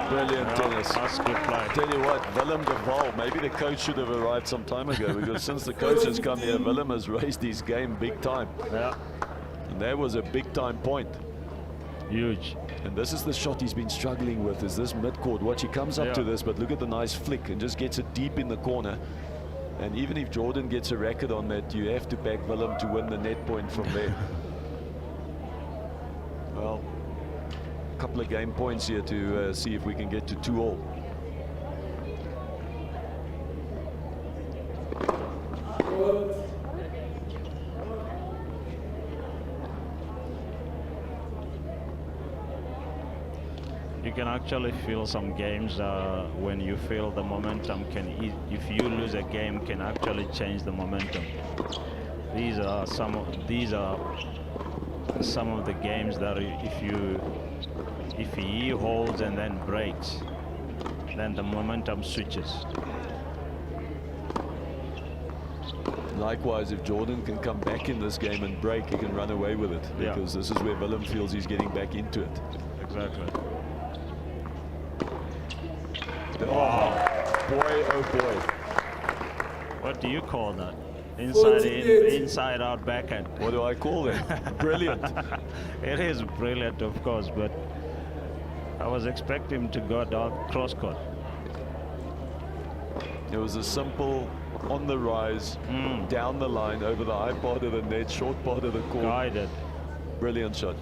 Brilliant tennis. That's good play. Tell you what, Willem de Waal, maybe the coach should have arrived some time ago, because since the coach has come here, Willem has raised his game big time. Yeah. And that was a big time point. Huge. And this is the shot he's been struggling with, is this mid-court. Watch, he comes up to this, but look at the nice flick and just gets it deep in the corner. And even if Jordan gets a racket on that, you have to back Willem to win the net point from there. Well, a couple of game points here to see if we can get to 2-all. You can actually feel some games when you feel the momentum if you lose a game, can actually change the momentum. These are some of the games that if he holds and then breaks, then the momentum switches. Likewise, if Jordan can come back in this game and break, he can run away with it, because this is where Willem feels he's getting back into it. Exactly. Oh, boy, oh boy. What do you call that? Inside in, inside out backhand. What do I call it? Brilliant. It is brilliant, of course, but I was expecting him to go down cross court. It was a simple on the rise, down the line, over the high part of the net, short part of the court. Guided. Brilliant shot.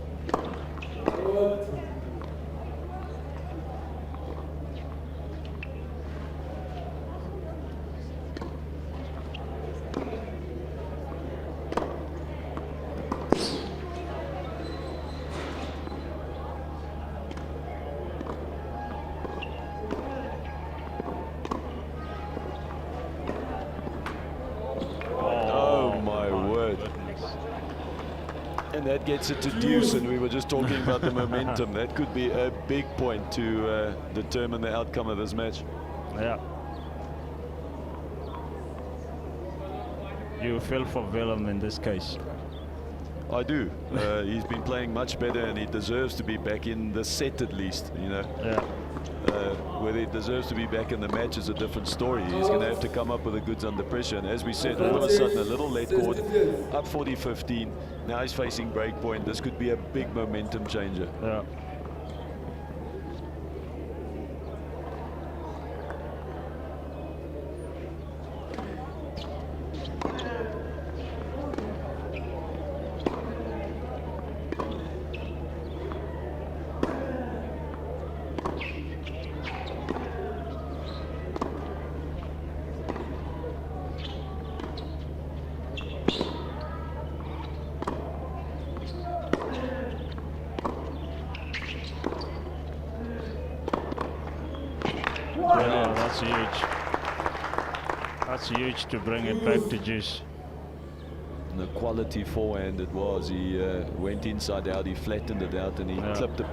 And that gets it to deuce, and we were just talking about the momentum. That could be a big point to determine the outcome of this match. Yeah. You feel for Willem in this case? I do. He's been playing much better, and he deserves to be back in the set at least, you know. Yeah. Whether he deserves to be back in the match is a different story. He's going to have to come up with the goods under pressure. And as we said, all of a sudden, a little late court, up 40-15. Now he's facing break point. This could be a big momentum changer. Yeah. Yeah, that's huge. That's huge to bring it back to juice. And a quality forehand it was. He went inside out, he flattened it out, and he clipped a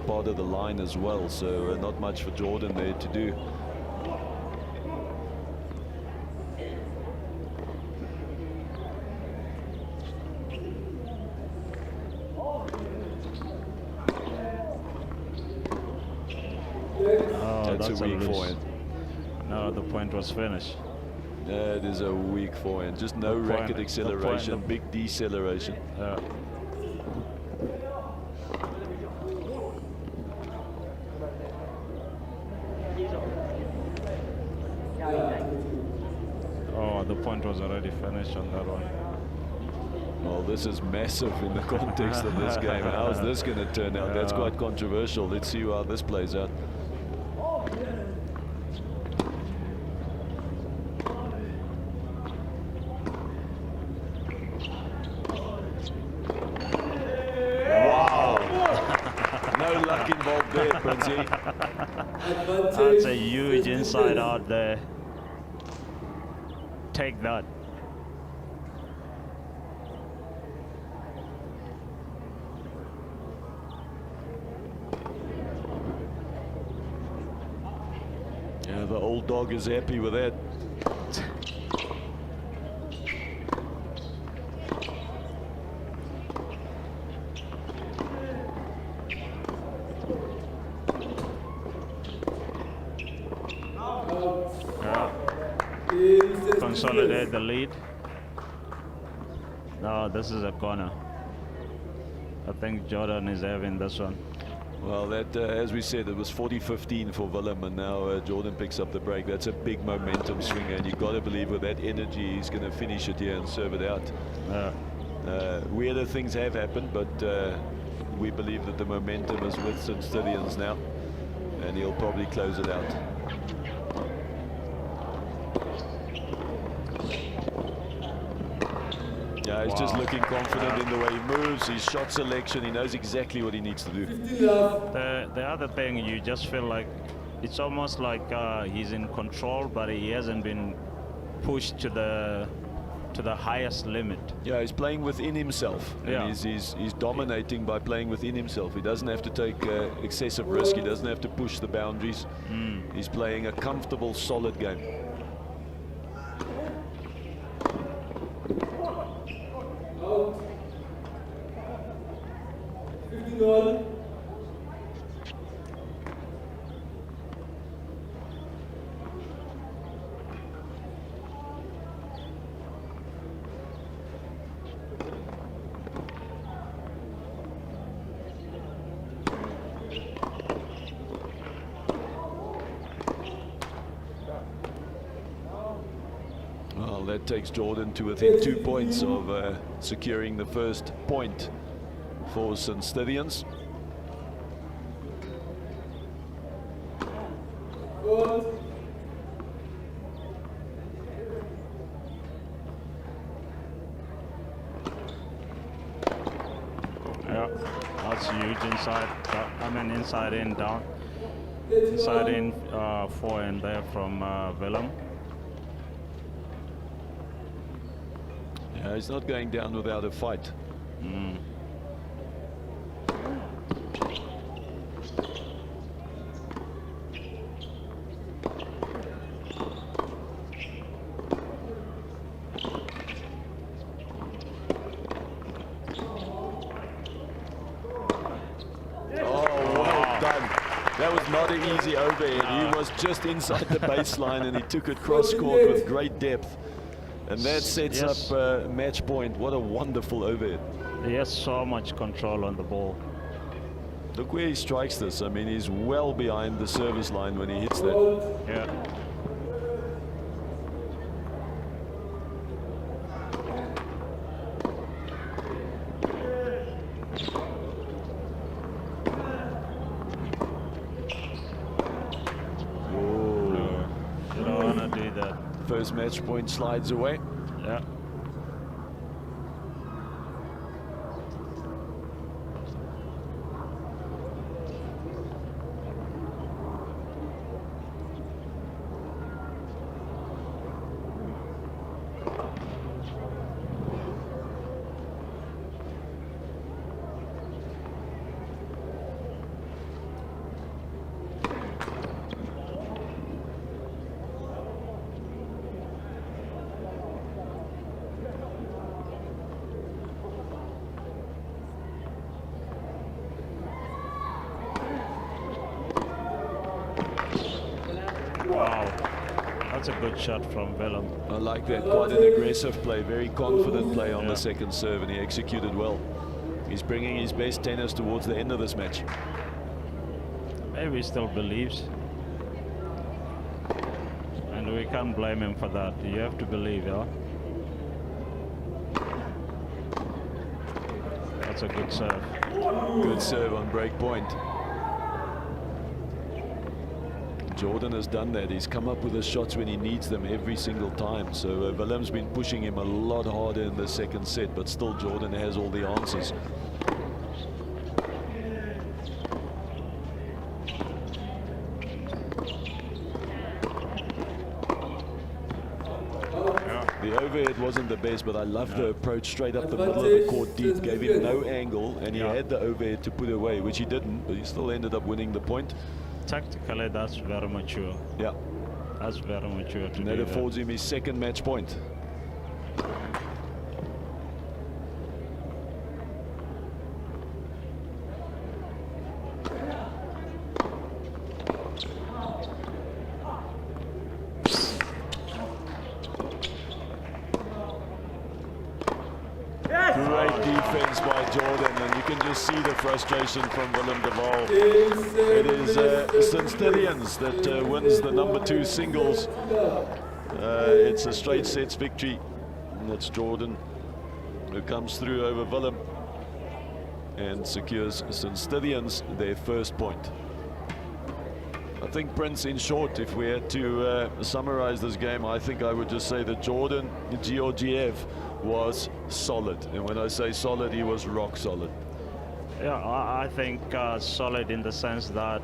part of the line as well. So not much for Jordan there to do. Oh, that's a weak forehand. No, the point was finished. It is a weak forehand. Just no racket acceleration, big deceleration. Oh, the point was already finished on that one. Well, this is massive in the context of this game. How's this going to turn out? That's quite controversial. Let's see how this plays out. Wow! No luck involved there, Princey. That's a huge inside out there. Take that. Yeah, the old dog is happy with that. Consolidate the lead. No, this is a corner. I think Jordan is having this one. Well, that, as we said, it was 40-15 for Willem, and now Jordan picks up the break. That's a big momentum swinger, and you've got to believe with that energy, he's going to finish it here and serve it out. Weirder things have happened, but we believe that the momentum is with St. Stithians now, and he'll probably close it out. Yeah, he's just looking confident in the way he moves, his shot selection, he knows exactly what he needs to do. The other thing, you just feel like it's almost like he's in control, but he hasn't been pushed to the highest limit. Yeah, he's playing within himself, and he's dominating by playing within himself. He doesn't have to take excessive risk, he doesn't have to push the boundaries. He's playing a comfortable, solid game. Well, that takes Jordan to within 2 points of securing the first point for St. Stithians. Yeah, that's huge inside. I mean, inside in, down. Inside in, forehand there from Willem. Yeah, he's not going down without a fight. That was not an easy overhead. He was just inside the baseline and he took it cross court with great depth. And that sets up match point. What a wonderful overhead. He has so much control on the ball. Look where he strikes this. I mean, he's well behind the service line when he hits that. Yeah. First match point slides away. Yeah. Wow, that's a good shot from Willem. I like that, quite an aggressive play, very confident play on the second serve, and he executed well. He's bringing his best tennis towards the end of this match. Maybe he still believes. And we can't blame him for that. You have to believe, yeah? That's a good serve. Good serve on break point. Jordan has done that. He's come up with the shots when he needs them every single time. So Willem's been pushing him a lot harder in the second set, but still Jordan has all the answers. The overhead wasn't the best, but I love the approach straight up the middle of the court deep. Gave him no angle, and he had the overhead to put away, which he didn't, but he still ended up winning the point. Tactically, that's very mature. Yeah. That's very mature to And do that that. affords him his second match point. Great defense by Jordan, and you can just see the frustration from Willem de Waal. It is St. Stithians that wins the #2 singles. It's a straight sets victory, and it's Jordan who comes through over Willem and secures St. Stithians their first point. I think, Prince, in short, if we had to summarize this game, I think I would just say that Jordan Georgiev was solid, and when I say solid, he was rock solid. Yeah, I think solid in the sense that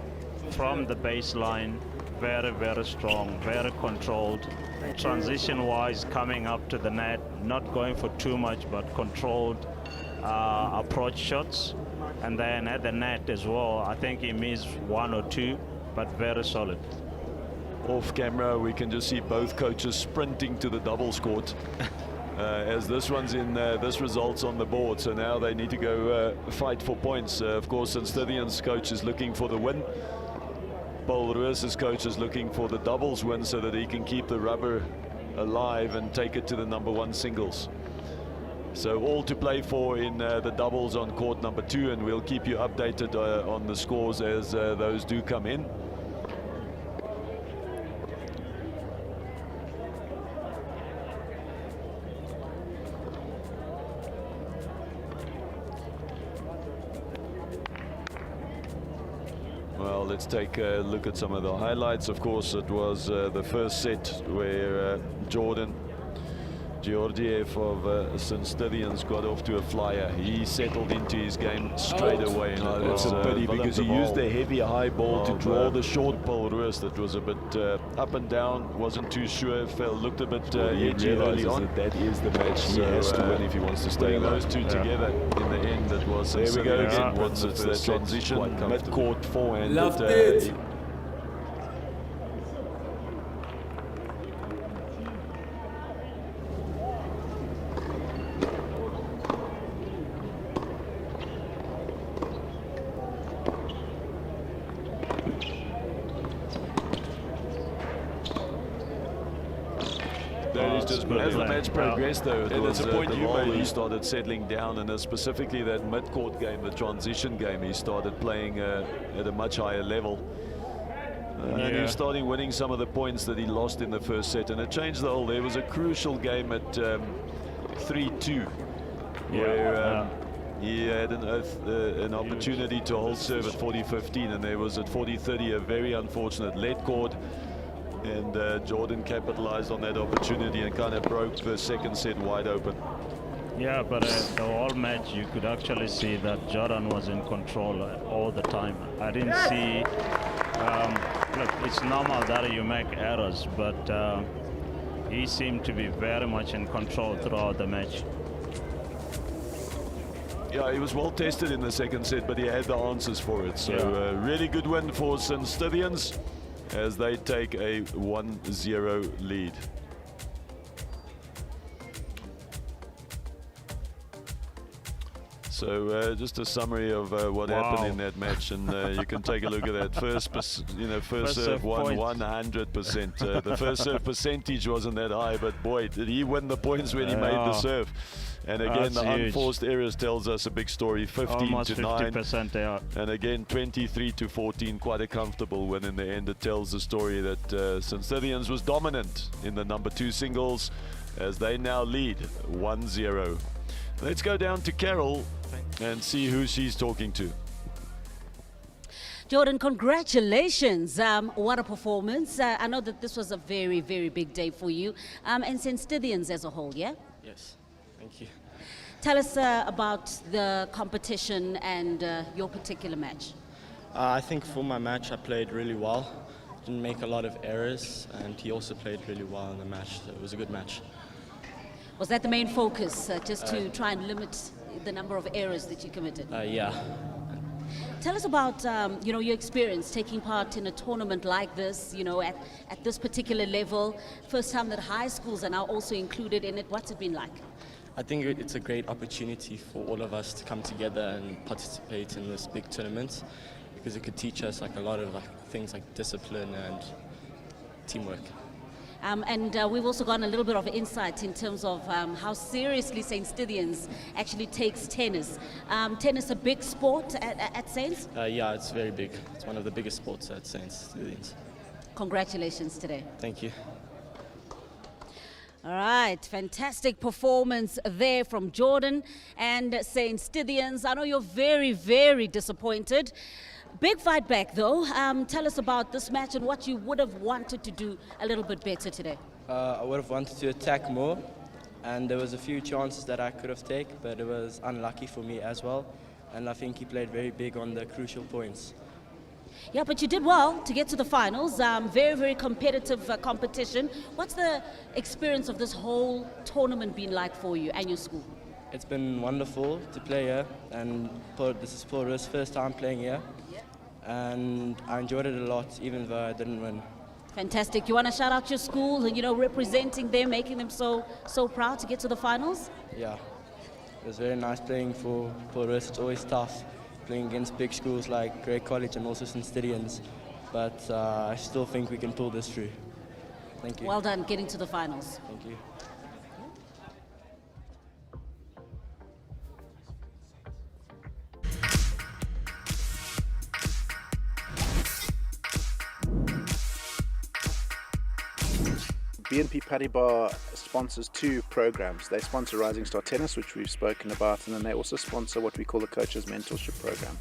from the baseline, very, very strong, very controlled. Transition-wise, coming up to the net, not going for too much, but controlled approach shots. And then at the net as well, I think he missed one or two, but very solid. Off camera, we can just see both coaches sprinting to the doubles court. As this one's in, this results on the board, so now they need to go fight for points. Of course, St. Stithians' coach is looking for the win. Paul Roos's coach is looking for the doubles win so that he can keep the rubber alive and take it to the #1 singles. So all to play for in the doubles on court #2, and we'll keep you updated on the scores as those do come in. Well, let's take a look at some of the highlights. Of course, it was the first set where Jordan Georgiev of St. Stithians got off to a flyer. He settled into his game straight away. That's a pity because he used the heavy high ball to draw the short Paul Roos. That was a bit up and down, wasn't too sure, looked a bit edgy early on. That is the match he has to win if he wants to stay alive. Those two together in the end, that was there we go again. Once it's that transition, mid-court forehand. Loved it. As the match progressed, though, it was a point you made. He started settling down, and specifically that mid-court game, the transition game, he started playing at a much higher level. And he was starting winning some of the points that he lost in the first set, and it changed the whole. There was a crucial game at 3-2, where he had an opportunity to hold serve at 40-15, and there was at 40-30 a very unfortunate let cord. And Jordan capitalized on that opportunity and kind of broke the second set wide open. Yeah, but the whole match you could actually see that Jordan was in control all the time. I didn't see, look, it's normal that you make errors, but he seemed to be very much in control throughout the match. Yeah, he was well tested in the second set, but he had the answers for it. So really good win for St. Stithians as they take a 1-0 lead. So just a summary of what happened in that match, and you can take a look at that. First serve won 100%. The first serve percentage wasn't that high, but boy, did he win the points when he made the serve. And again, the unforced errors tells us a big story, 15 to 9. 50%, and again, 23 to 14, quite a comfortable win in the end. It tells the story that St. Stithians was dominant in the number 2 singles as they now lead 1-0. Let's go down to Carol and see who she's talking to. Jordan, congratulations. What a performance. I know that this was a very, very big day for you and St. Stithians as a whole, yeah? Yes, thank you. Tell us about the competition and your particular match. I think for my match I played really well. Didn't make a lot of errors, and he also played really well in the match. So it was a good match. Was that the main focus, just to try and limit the number of errors that you committed? Yeah. Tell us about your experience taking part in a tournament like this, at this particular level. First time that high schools are now also included in it. What's it been like? I think it's a great opportunity for all of us to come together and participate in this big tournament, because it could teach us a lot of things like discipline and teamwork. And we've also gotten a little bit of insight in terms of how seriously St. Stithians actually takes tennis. Tennis a big sport at Saints? Yeah, it's very big. It's one of the biggest sports at St. Stithians. Congratulations today. Thank you. All right, fantastic performance there from Jordan and St. Stithians. I know you're very, very disappointed. Big fight back though. Tell us about this match and what you would have wanted to do a little bit better today. I would have wanted to attack more, and there was a few chances that I could have taken, but it was unlucky for me as well. And I think he played very big on the crucial points. Yeah, but you did well to get to the finals. Very, very competitive competition. What's the experience of this whole tournament been like for you and your school? It's been wonderful to play here, and this is Paul's first time playing here. And I enjoyed it a lot, even though I didn't win. Fantastic. You want to shout out your school, representing them, making them so proud to get to the finals? Yeah, it was very nice playing for us. It's always tough playing against big schools like Grey College and also St. Stithians, but I still think we can pull this through. Thank you. Well done getting to the finals. Thank you. BNP Paribas sponsors 2 programs. They sponsor Rising Star Tennis, which we've spoken about, and then they also sponsor what we call the Coaches Mentorship Program.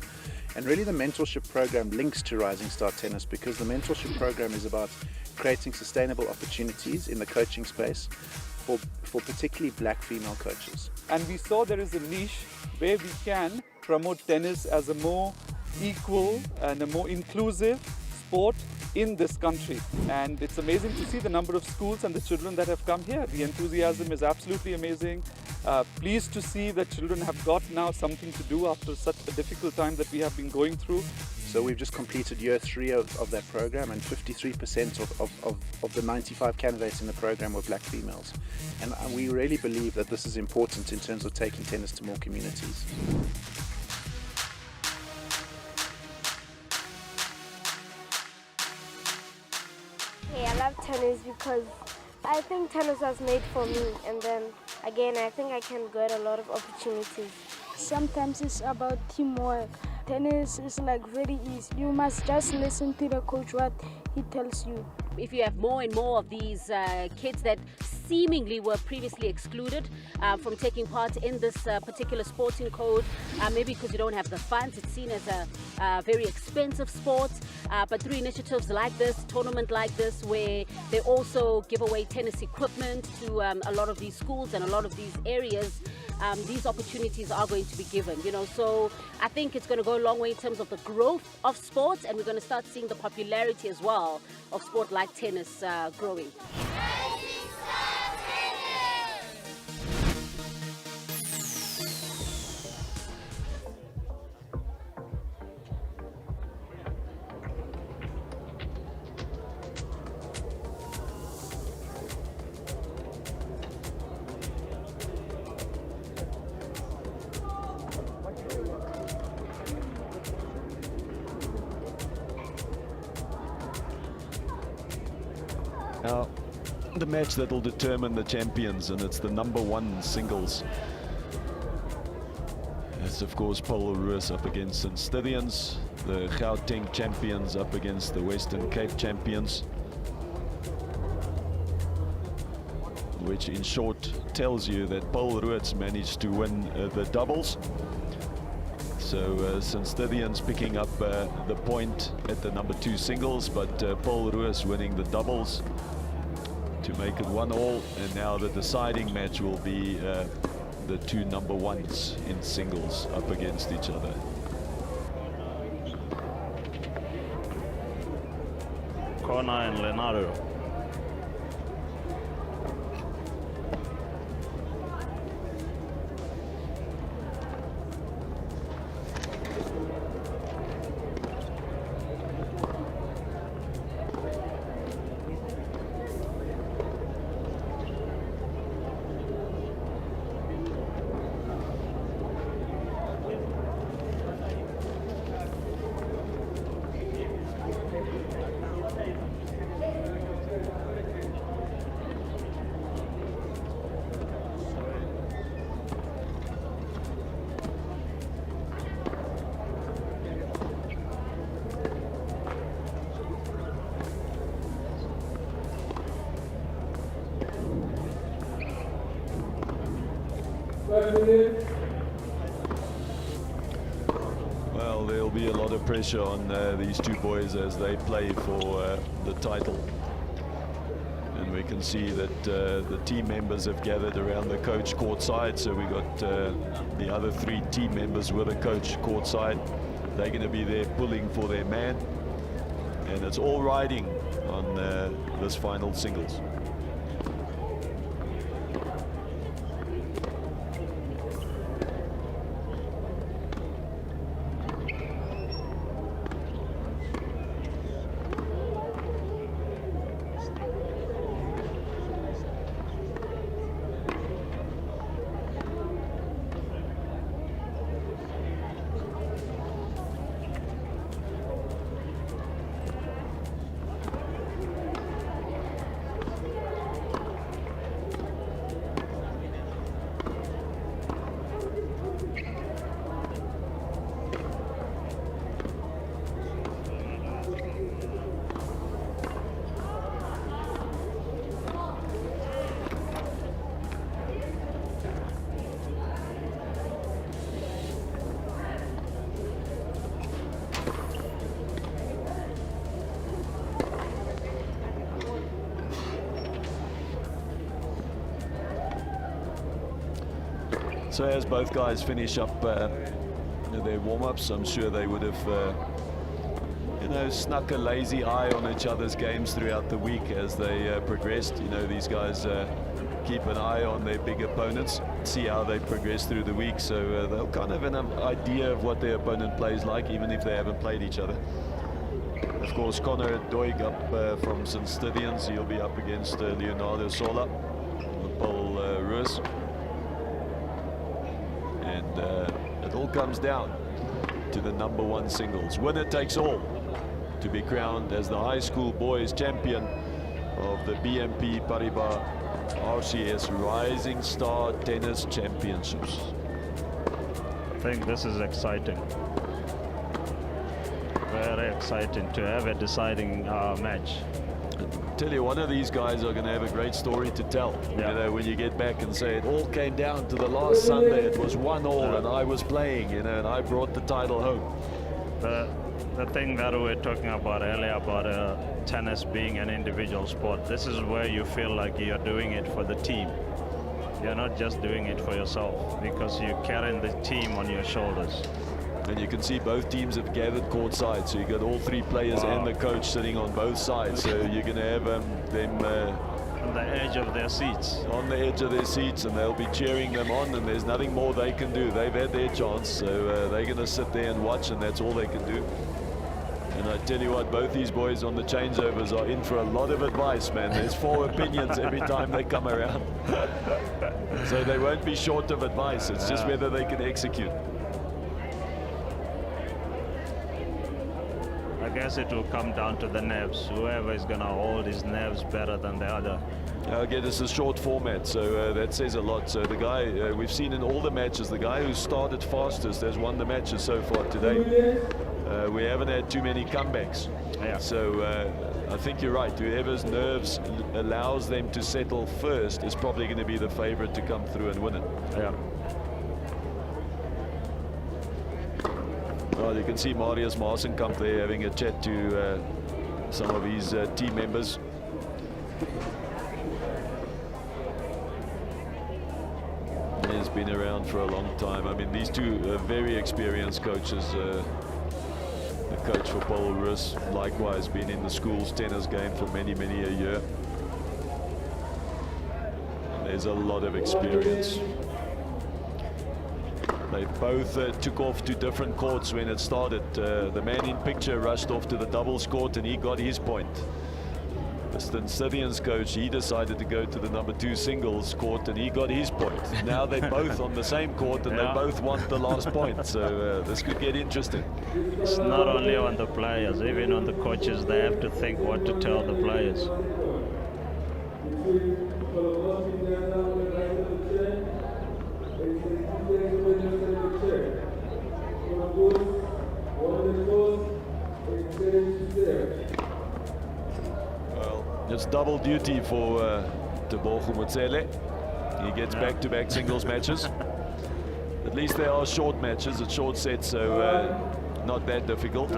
And really the mentorship program links to Rising Star Tennis, because the mentorship program is about creating sustainable opportunities in the coaching space for particularly black female coaches. And we saw there is a niche where we can promote tennis as a more equal and a more inclusive sport in this country. And it's amazing to see the number of schools and the children that have come here. The enthusiasm is absolutely amazing. Pleased to see that children have got now something to do after such a difficult time that we have been going through. So we've just completed year 3 of that program, and 53% of the 95 candidates in the program were black females. And we really believe that this is important in terms of taking tennis to more communities. Hey, I love tennis because I think tennis was made for me, and then again I think I can get a lot of opportunities. Sometimes it's about teamwork. Tennis is very easy. You must just listen to the coach what he tells you. If you have more and more of these kids that seemingly were previously excluded from taking part in this particular sporting code, maybe because you don't have the funds, it's seen as a very expensive sport, but through initiatives like this, tournament like this, where they also give away tennis equipment to a lot of these schools and a lot of these areas, these opportunities are going to be given, so I think it's going to go a long way in terms of the growth of sports, and we're going to start seeing the popularity as well of sport like tennis growing. Now, the match that will determine the champions, and it's the #1 singles. It's of course Paul Ruiz up against St. Stithians, the Gauteng champions up against the Western Cape champions, which in short tells you that Paul Ruiz managed to win the doubles. So St. Stithians picking up the point at the #2 singles, but Paul Ruiz winning the doubles to make it 1-1, and now the deciding match will be the two #1s in singles up against each other. Corner and Leonardo. Well, there'll be a lot of pressure on these two boys as they play for the title. And we can see that the team members have gathered around the coach courtside. So we got the other 3 team members with the coach courtside. They're going to be there pulling for their man. And it's all riding on this final singles. So as both guys finish up their warm-ups, I'm sure they would have you know, snuck a lazy eye on each other's games throughout the week as they progressed. You know, these guys keep an eye on their big opponents, see how they progress through the week, so they'll kind of have an idea of what their opponent plays like, even if they haven't played each other. Of course, Connor Doig up from St. Stithians, he'll be up against Leonardo Sola, Paul Ruiz. And it all comes down to the #1 singles. Winner takes all to be crowned as the high school boys champion of the BNP Paribas RCS Rising Star Tennis Championships. I think this is exciting. Very exciting to have a deciding match. Tell you, one of these guys are going to have a great story to tell. Yeah. You know, when you get back and say it all came down to the last Sunday, it was 1-1 and I was playing, you know, and I brought the title home. The thing that we were talking about earlier about tennis being an individual sport, this is where you feel like you're doing it for the team. You're not just doing it for yourself, because you're carrying the team on your shoulders. And you can see both teams have gathered courtside, so you got all 3 players and the coach sitting on both sides. So you're going to have them on the edge of their seats. On the edge of their seats, and they'll be cheering them on, and there's nothing more they can do. They've had their chance, so they're going to sit there and watch, and that's all they can do. And I tell you what, both these boys on the changeovers are in for a lot of advice, man. There's 4 opinions every time they come around. So they won't be short of advice. It's just whether they can execute. I I guess it will come down to the nerves. Whoever is going to hold his nerves better than the other. Again, this is a short format, so that says a lot. So the guy we've seen in all the matches, the guy who started fastest has won the matches so far today. We haven't had too many comebacks. Yeah. So I think you're right. Whoever's nerves allows them to settle first is probably going to be the favorite to come through and win it. Yeah. Well, you can see Marius Maasenkamp there having a chat to some of his team members. He's been around for a long time. I mean, these two very experienced coaches. The coach for Paul Rus, likewise, been in the school's tennis game for many a year. And there's a lot of experience. They both took off to different courts when it started. The man in picture rushed off to the doubles court and he got his point. The Scythian's coach, he decided to go to the #2 singles court and he got his point. Now they're both on the same court and they both want the last point. So this could get interesting. It's not only on the players, even on the coaches, they have to think what to tell the players. It's double duty for Tebogo Motsele. He gets back-to-back singles matches. At least they are short matches, it's short sets, so not that difficult.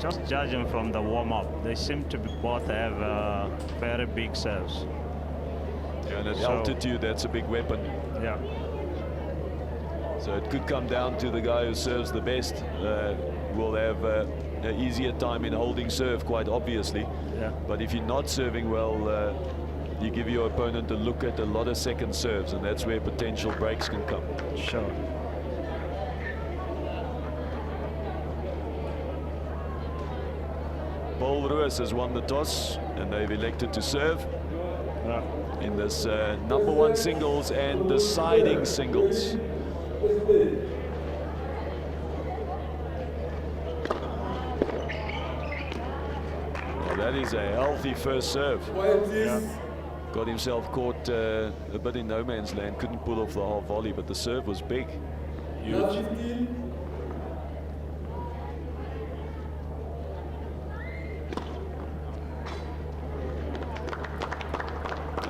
Just judging from the warm-up, they seem to both have very big serves. Yeah, and at altitude, that's a big weapon. Yeah. So it could come down to the guy who serves the best will have an easier time in holding serve, quite obviously. Yeah. But if you're not serving well, you give your opponent a look at a lot of second serves, and that's where potential breaks can come. Sure. Paul Ruiz has won the toss, and they've elected to serve in this #1 singles and deciding singles. That is a healthy first serve. Yeah. Got himself caught a bit in no man's land, couldn't pull off the half volley, but the serve was big. Huge.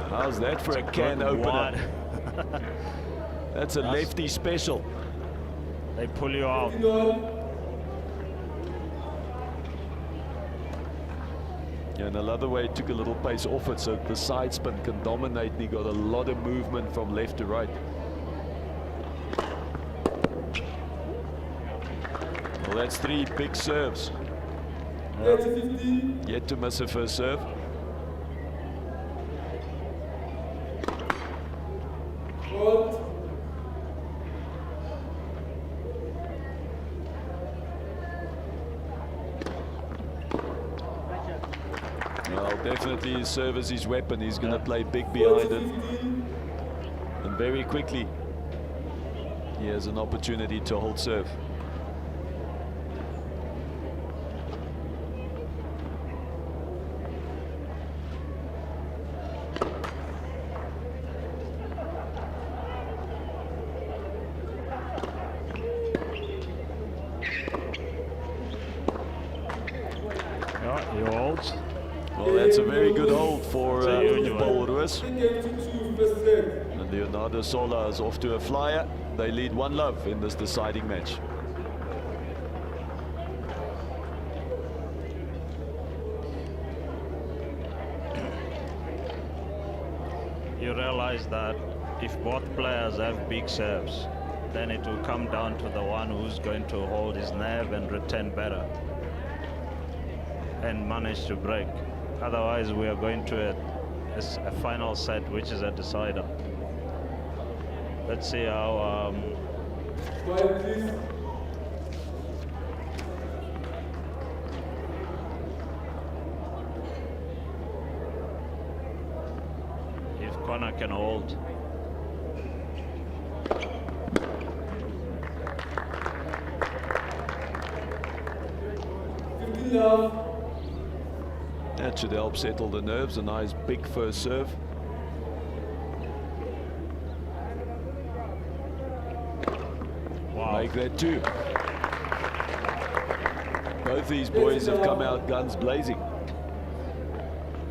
How's that for a can opener? That's a lefty special. They pull you out. Yeah, and another way took a little pace off it, so the side spin can dominate, and he got a lot of movement from left to right. Well, that's 3 big serves. Yet to miss a first serve. Definitely his serve is his weapon. He's going to play big behind it. And very quickly, he has an opportunity to hold serve. Yeah, he holds. Well, that's a very good hold for Paul Ruiz. And Leonardo Sola is off to a flyer. They lead 1-love in this deciding match. You realize that if both players have big serves, then it will come down to the one who's going to hold his nerve and return better and manage to break. Otherwise, we are going to a final set, which is a decider. Let's see how if Connor can hold. That should help settle the nerves. A nice big first serve. Wow. Make that 2. Both these boys have come out guns blazing.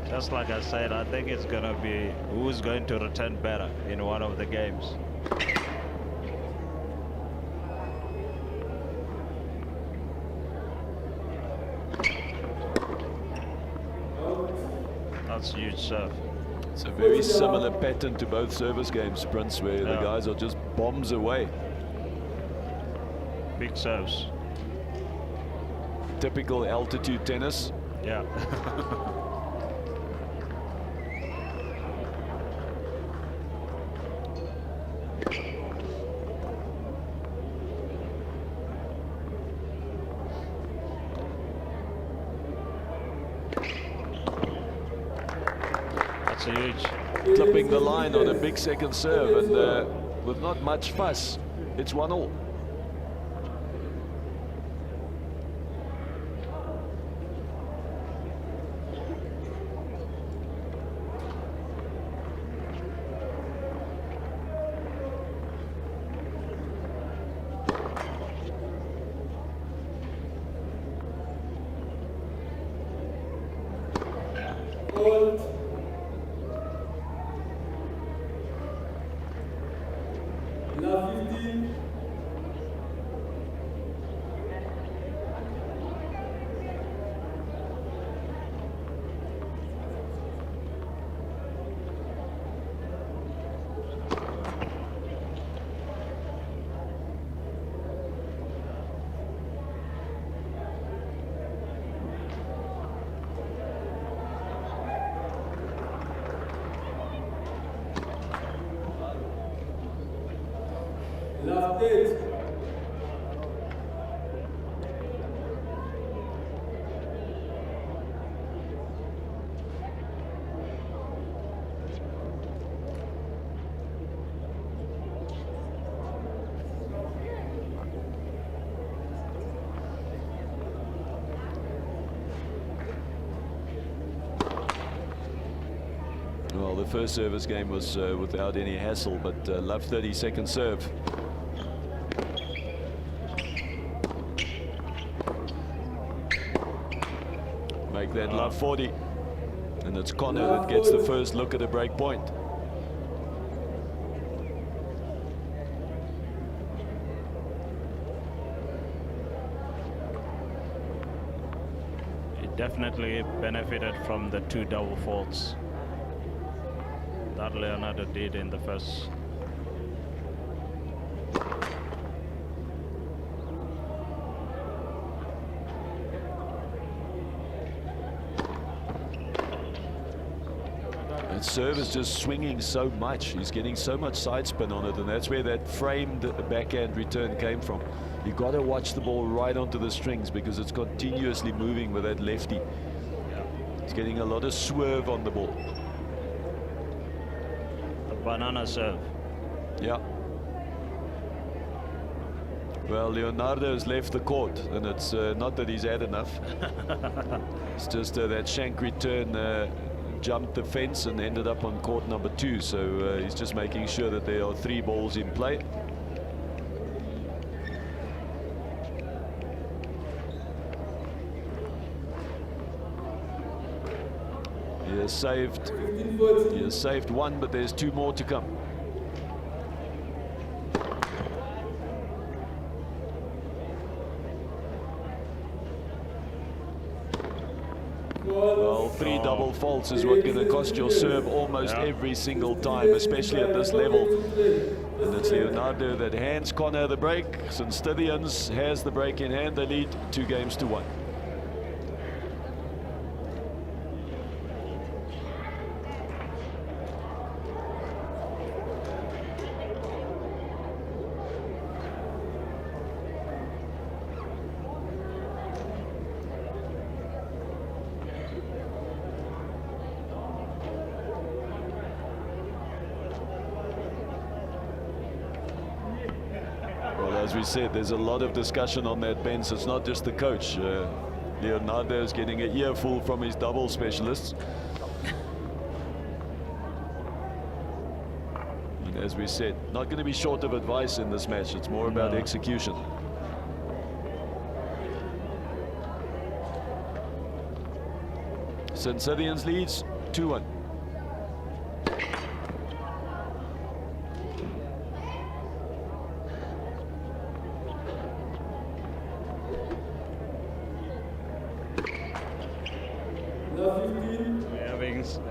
Just like I said, I think it's going to be who's going to return better in one of the games. That's a huge serve. It's a very similar pattern to both service games, Prince, where the guys are just bombs away. Big serves. Typical altitude tennis. Yeah. That's a huge. Clipping the line on a big second serve, and with not much fuss, it's 1-all. Well, the first service game was without any hassle, but love 30-second serve. Make that love 40. And it's Connor that gets the first look at a break point. He definitely benefited from the 2 double faults that Leonardo did in the first. That serve is just swinging so much. He's getting so much side spin on it, and that's where that framed backhand return came from. You got to watch the ball right onto the strings because it's continuously moving with that lefty. He's getting a lot of swerve on the ball. Banana serve. Yeah. Well, Leonardo has left the court, and it's not that he's had enough. It's just that shank return jumped the fence and ended up on court number 2. So he's just making sure that there are 3 balls in play. He has saved 1, but there's 2 more to come. Well, 3 double faults is what's going to cost your serve almost every single time, especially at this level. And it's Leonardo that hands Connor the break. St. Stithians has the break in hand. They lead 2 games to 1. As we said, there's a lot of discussion on that bench. It's not just the coach. Leonardo is getting an earful from his double specialists. And as we said, not going to be short of advice in this match. It's more about execution. St. Cyrians leads 2-1.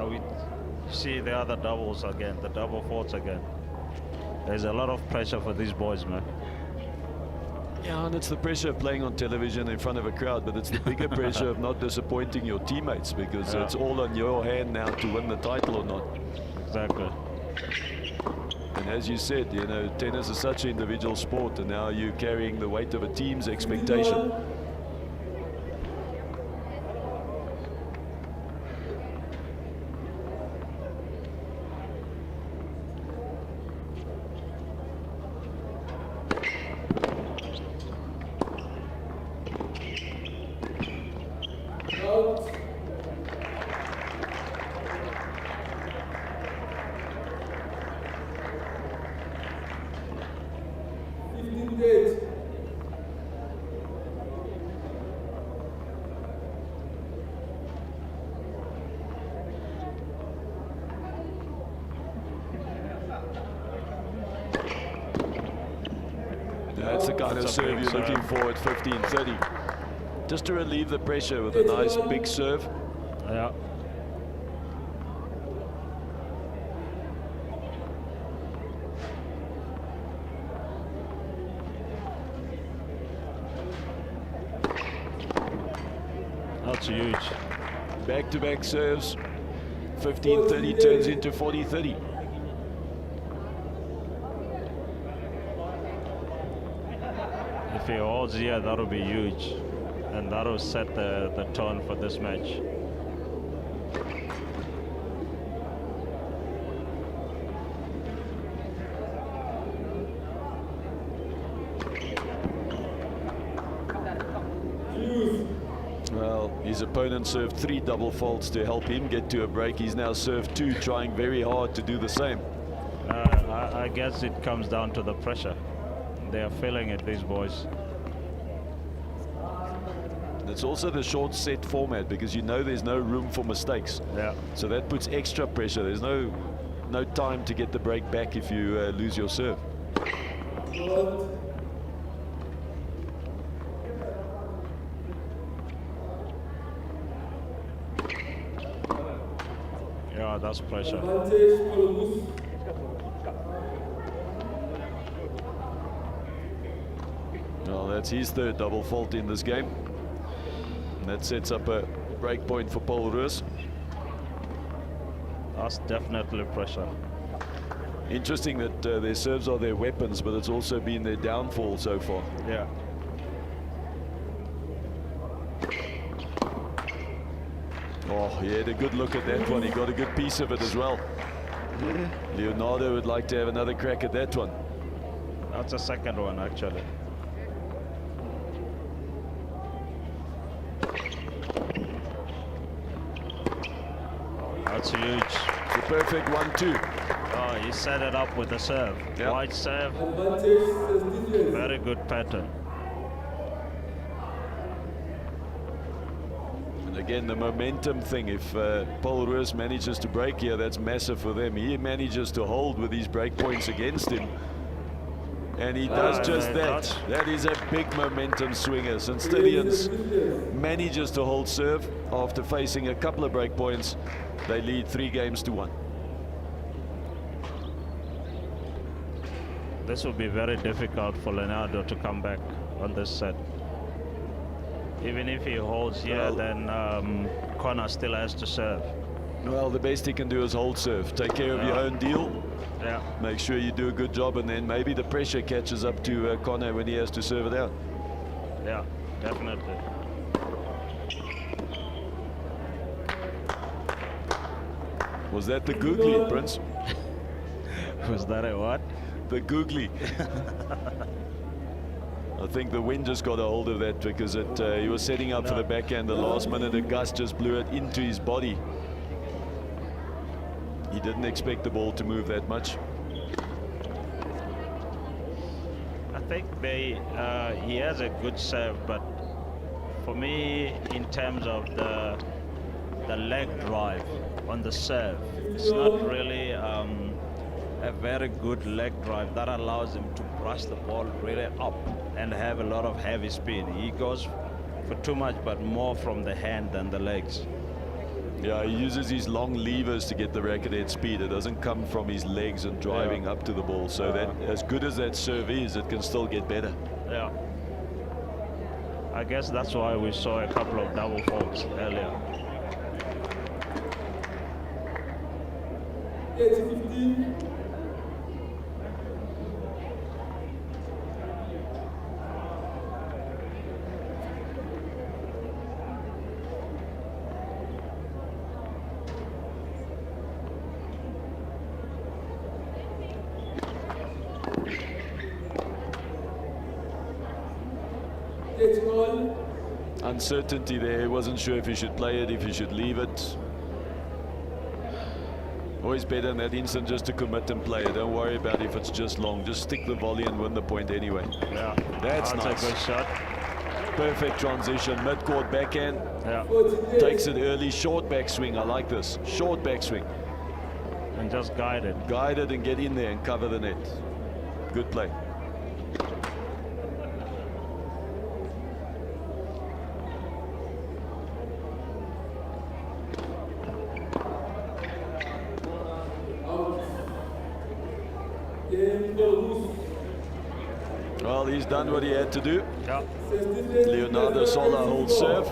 We see the other doubles again, the double faults again. There's a lot of pressure for these boys, man. Yeah, and it's the pressure of playing on television in front of a crowd, but it's the bigger pressure of not disappointing your teammates, because it's all on your hand now to win the title or not. Exactly. And as you said, you know, tennis is such an individual sport, and now you're carrying the weight of a team's expectation. That's the kind of serve you're looking for at 15-30. Just to relieve the pressure with a nice big serve. Yeah. That's huge. Back-to-back serves. 15-30 turns into 40-30. If he holds here, that'll be huge. And that'll set the tone for this match. Well, his opponent served 3 double faults to help him get to a break. He's now served 2, trying very hard to do the same. I guess it comes down to the pressure. They are feeling it, these boys. It's also the short set format, because you know there's no room for mistakes. Yeah. So that puts extra pressure. There's no time to get the break back if you lose your serve. Yeah, that's pressure. Well, that's his 3rd double fault in this game. And that sets up a break point for Paul Roos. That's definitely pressure. Interesting that their serves are their weapons, but it's also been their downfall so far. Yeah. Oh, he had a good look at that one. He got a good piece of it as well. Leonardo would like to have another crack at that one. That's a second one, actually. That's huge. It's a perfect 1-2. Oh, he set it up with the serve. Yep. Wide serve. Very good pattern. And again, the momentum thing. If Paul Roos manages to break here, that's massive for them. He manages to hold with these break points against him. And he does just that. That is a big momentum swinger. St. Cyrians manages to hold serve after facing a couple of break points. They lead 3-1. This will be very difficult for Leonardo to come back on this set. Even if he holds here, then Connor still has to serve. Well, the best he can do is hold serve. Take care of your own deal. Yeah. Make sure you do a good job, and then maybe the pressure catches up to Connor when he has to serve it out. Yeah, definitely. Was that the googly, Prince? Was that a what? The googly. I think the wind just got a hold of that because he was setting up for the backhand. The last minute, a gust just blew it into his body. He didn't expect the ball to move that much. I think he has a good serve, but for me, in terms of the leg drive on the serve, it's not really a very good leg drive that allows him to brush the ball really up and have a lot of heavy speed. He goes for too much, but more from the hand than the legs. Yeah, he uses his long levers to get the racket head speed. It doesn't come from his legs and driving up to the ball. So that, as good as that serve is, it can still get better. Yeah. I guess that's why we saw a couple of double faults earlier. 15. Uncertainty there. He wasn't sure if he should play it, if he should leave it. Always better in that instant just to commit and play it. Don't worry about if it's just long. Just stick the volley and win the point anyway. Yeah, that's nice. A good shot. Perfect transition. Mid-court backhand. Yeah. Takes it early. Short backswing. I like this. Short backswing. And just guide it. Guide it and get in there and cover the net. Good play. Well, he's done what he had to do. Yeah. Leonardo Sola holds serve,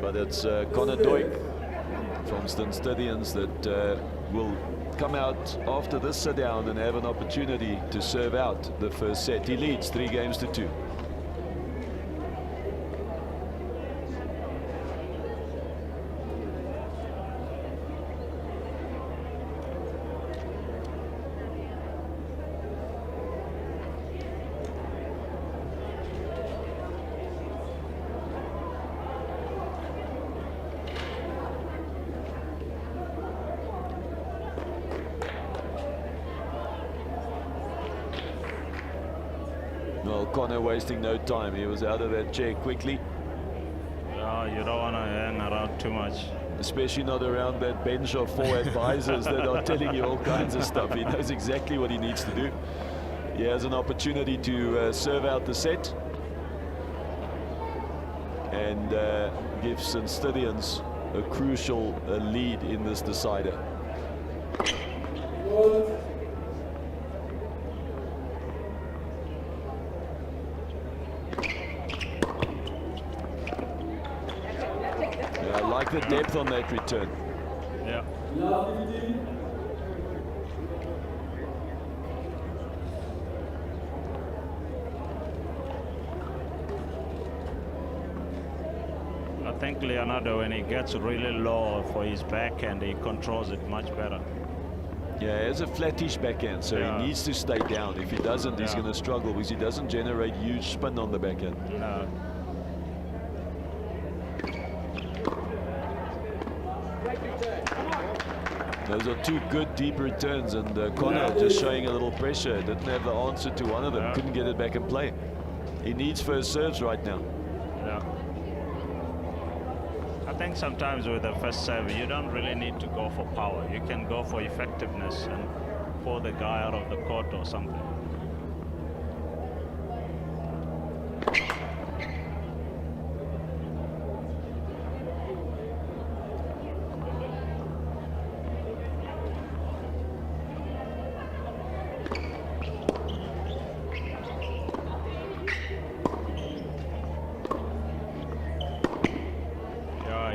but it's Connor Doig from Stinstedians that will come out after this sit down and have an opportunity to serve out the first set. He leads 3-2. Well, Connor wasting no time. He was out of that chair quickly. No, you don't want to hang around too much. Especially not around that bench of 4 advisors that are telling you all kinds of stuff. He knows exactly what he needs to do. He has an opportunity to serve out the set and give Stinstedians a crucial lead in this decider. I like the depth on that return. Yeah. I think Leonardo, when he gets really low for his backhand, he controls it much better. Yeah, he has a flattish backhand, so he needs to stay down. If he doesn't, he's going to struggle because he doesn't generate huge spin on the backhand. No. Those are 2 good deep returns, and Connor just showing a little pressure. Didn't have the answer to one of them. Couldn't get it back in play. He needs first serves right now. Yeah. I think sometimes with the first serve, you don't really need to go for power. You can go for effectiveness and pull the guy out of the court or something.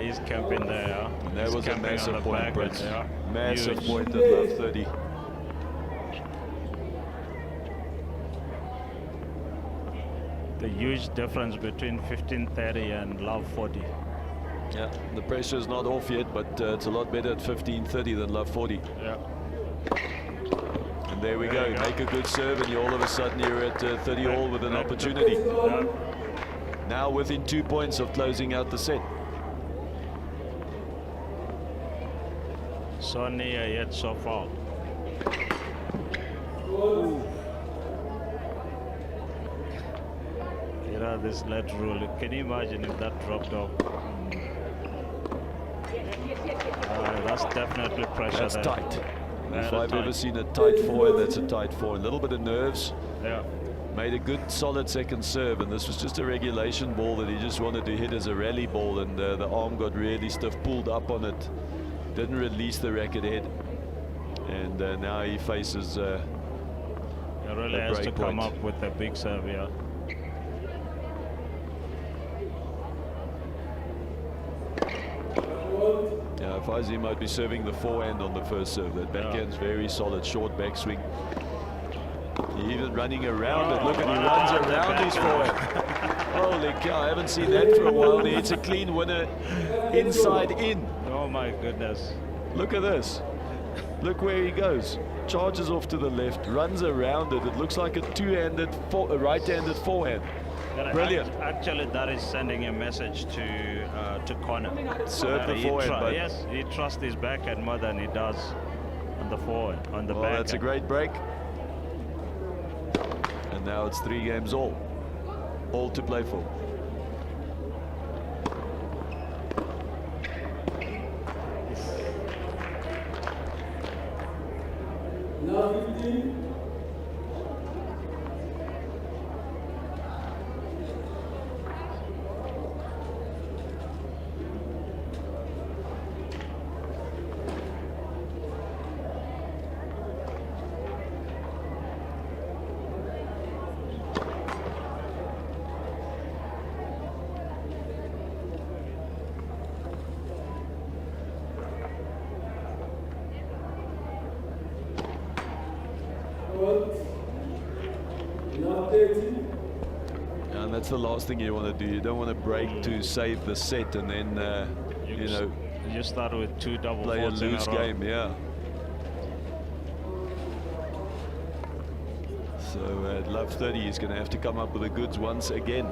He's camping there. And that was a massive point, Prince. Yeah. Massive Huge. point at love 30. The huge difference between 15-30 and love 40. Yeah, the pressure is not off yet, but it's a lot better at 15-30 than love 40. Yeah. And there we go. Make a good serve and all of a sudden you're at 30 all with an opportunity. Now within 2 points of closing out the set. So near yet so far. You know, this net rule, can you imagine if that dropped off? That's definitely pressure. That's there. tight. If I've ever seen a tight forehand, that's a tight forehand. A little bit of nerves. Yeah. Made a good solid second serve, and this was just a regulation ball that he just wanted to hit as a rally ball, and the arm got really stiff, pulled up on it, didn't release the racket head, and now he faces he really has to come up with a big serve here. Yeah, if I was him, I'd be serving the forehand on the first serve. That backhand's very solid, short backswing. Even running around it. Look, and he runs around his forehand. Holy cow, I haven't seen that for a while. It's a clean winner, inside in. Oh my goodness. Look at this. Look where he goes. Charges off to the left, runs around it. It looks like a two-handed, right-handed forehand. Brilliant. Actually, that is sending a message to Connor. Serve the forehand, but yes, he trusts his backhand more than he does on the forehand, on the backhand. That's a great break. And now it's 3 games all to play for. Now 15. And that's the last thing you want to do. You don't want to break to save the set and then, you know, you start with 2 double play a faults in loose a row. game, yeah. So at love 30, he's going to have to come up with the goods once again.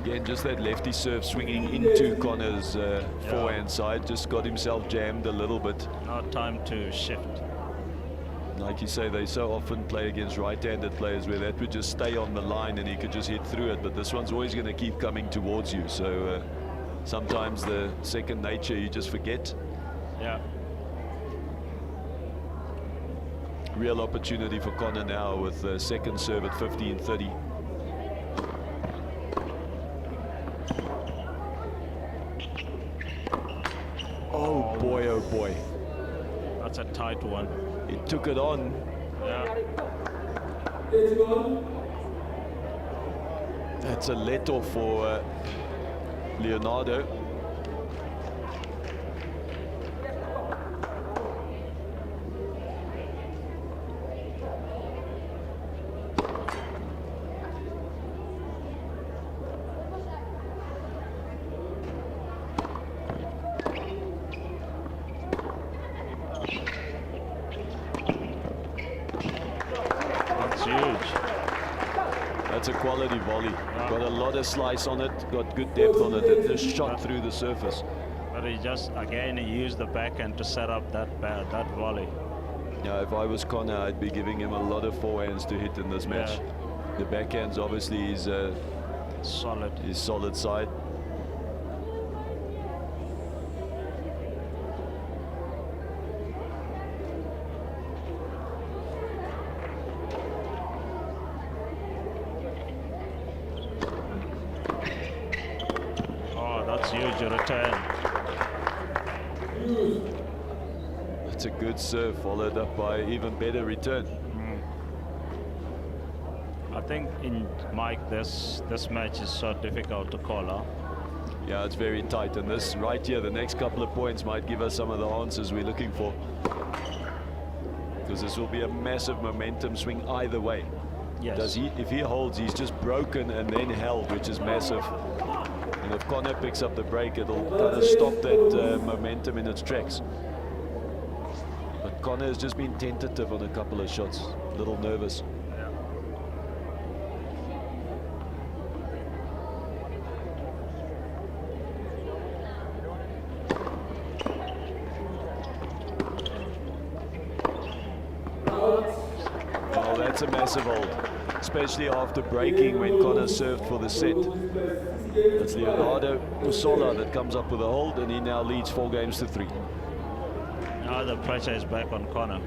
Again, just that lefty serve swinging into Connor's forehand side, just got himself jammed a little bit. No time to shift. Like you say, they so often play against right-handed players where that would just stay on the line and he could just hit through it, but this one's always going to keep coming towards you, so sometimes the second nature you just forget. Yeah. Real opportunity for Connor now with second serve at 15-30. Oh boy, oh boy. That's a tight one. He took it on. Yeah. That's a let-off for Leonardo. That's a quality volley. Got a lot of slice on it, got good depth on it, and just shot through the surface. But he just, again, he used the backhand to set up that volley. Yeah, if I was Connor, I'd be giving him a lot of forehands to hit in this match. The backhand's obviously his solid side. Huge return. It's a good serve followed up by even better return. I think in Mike, this match is so difficult to call out Yeah, it's very tight, and this right here, the next couple of points might give us some of the answers we're looking for. Because this will be a massive momentum swing either way. Yes. If he holds, he's just broken and then held, which is massive. And if Connor picks up the break, it'll kind of stop that momentum in its tracks. But Connor has just been tentative on a couple of shots, a little nervous. Oh, that's a massive hold, especially after breaking when Connor served for the set. It's Leonardo Musola that comes up with a hold, and he now leads 4-3. Now the pressure is back on Connor.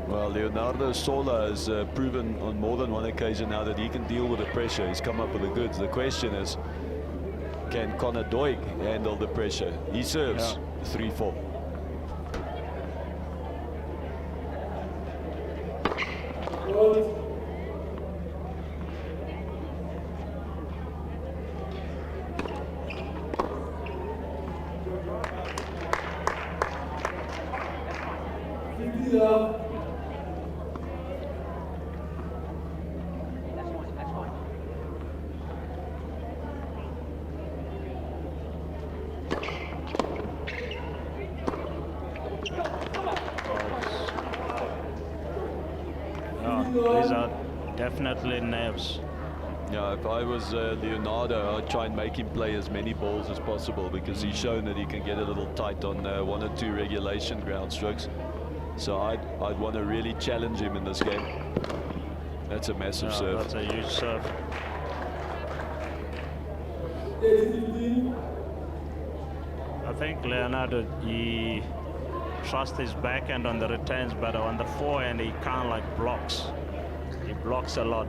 Well, Leonardo Sola has proven on more than one occasion now that he can deal with the pressure. He's come up with the goods. The question is, can Connor Doig handle the pressure? He serves 3-4. These are definitely nerves. Yeah, if I was Leonardo, I'd try and make him play as many balls as possible, because he's shown that he can get a little tight on 1 or 2 regulation ground strokes. So I'd want to really challenge him in this game. That's a massive serve. That's a huge serve. I think Leonardo, he trusts his backhand on the returns, but on the forehand he kind of like blocks. He blocks a lot.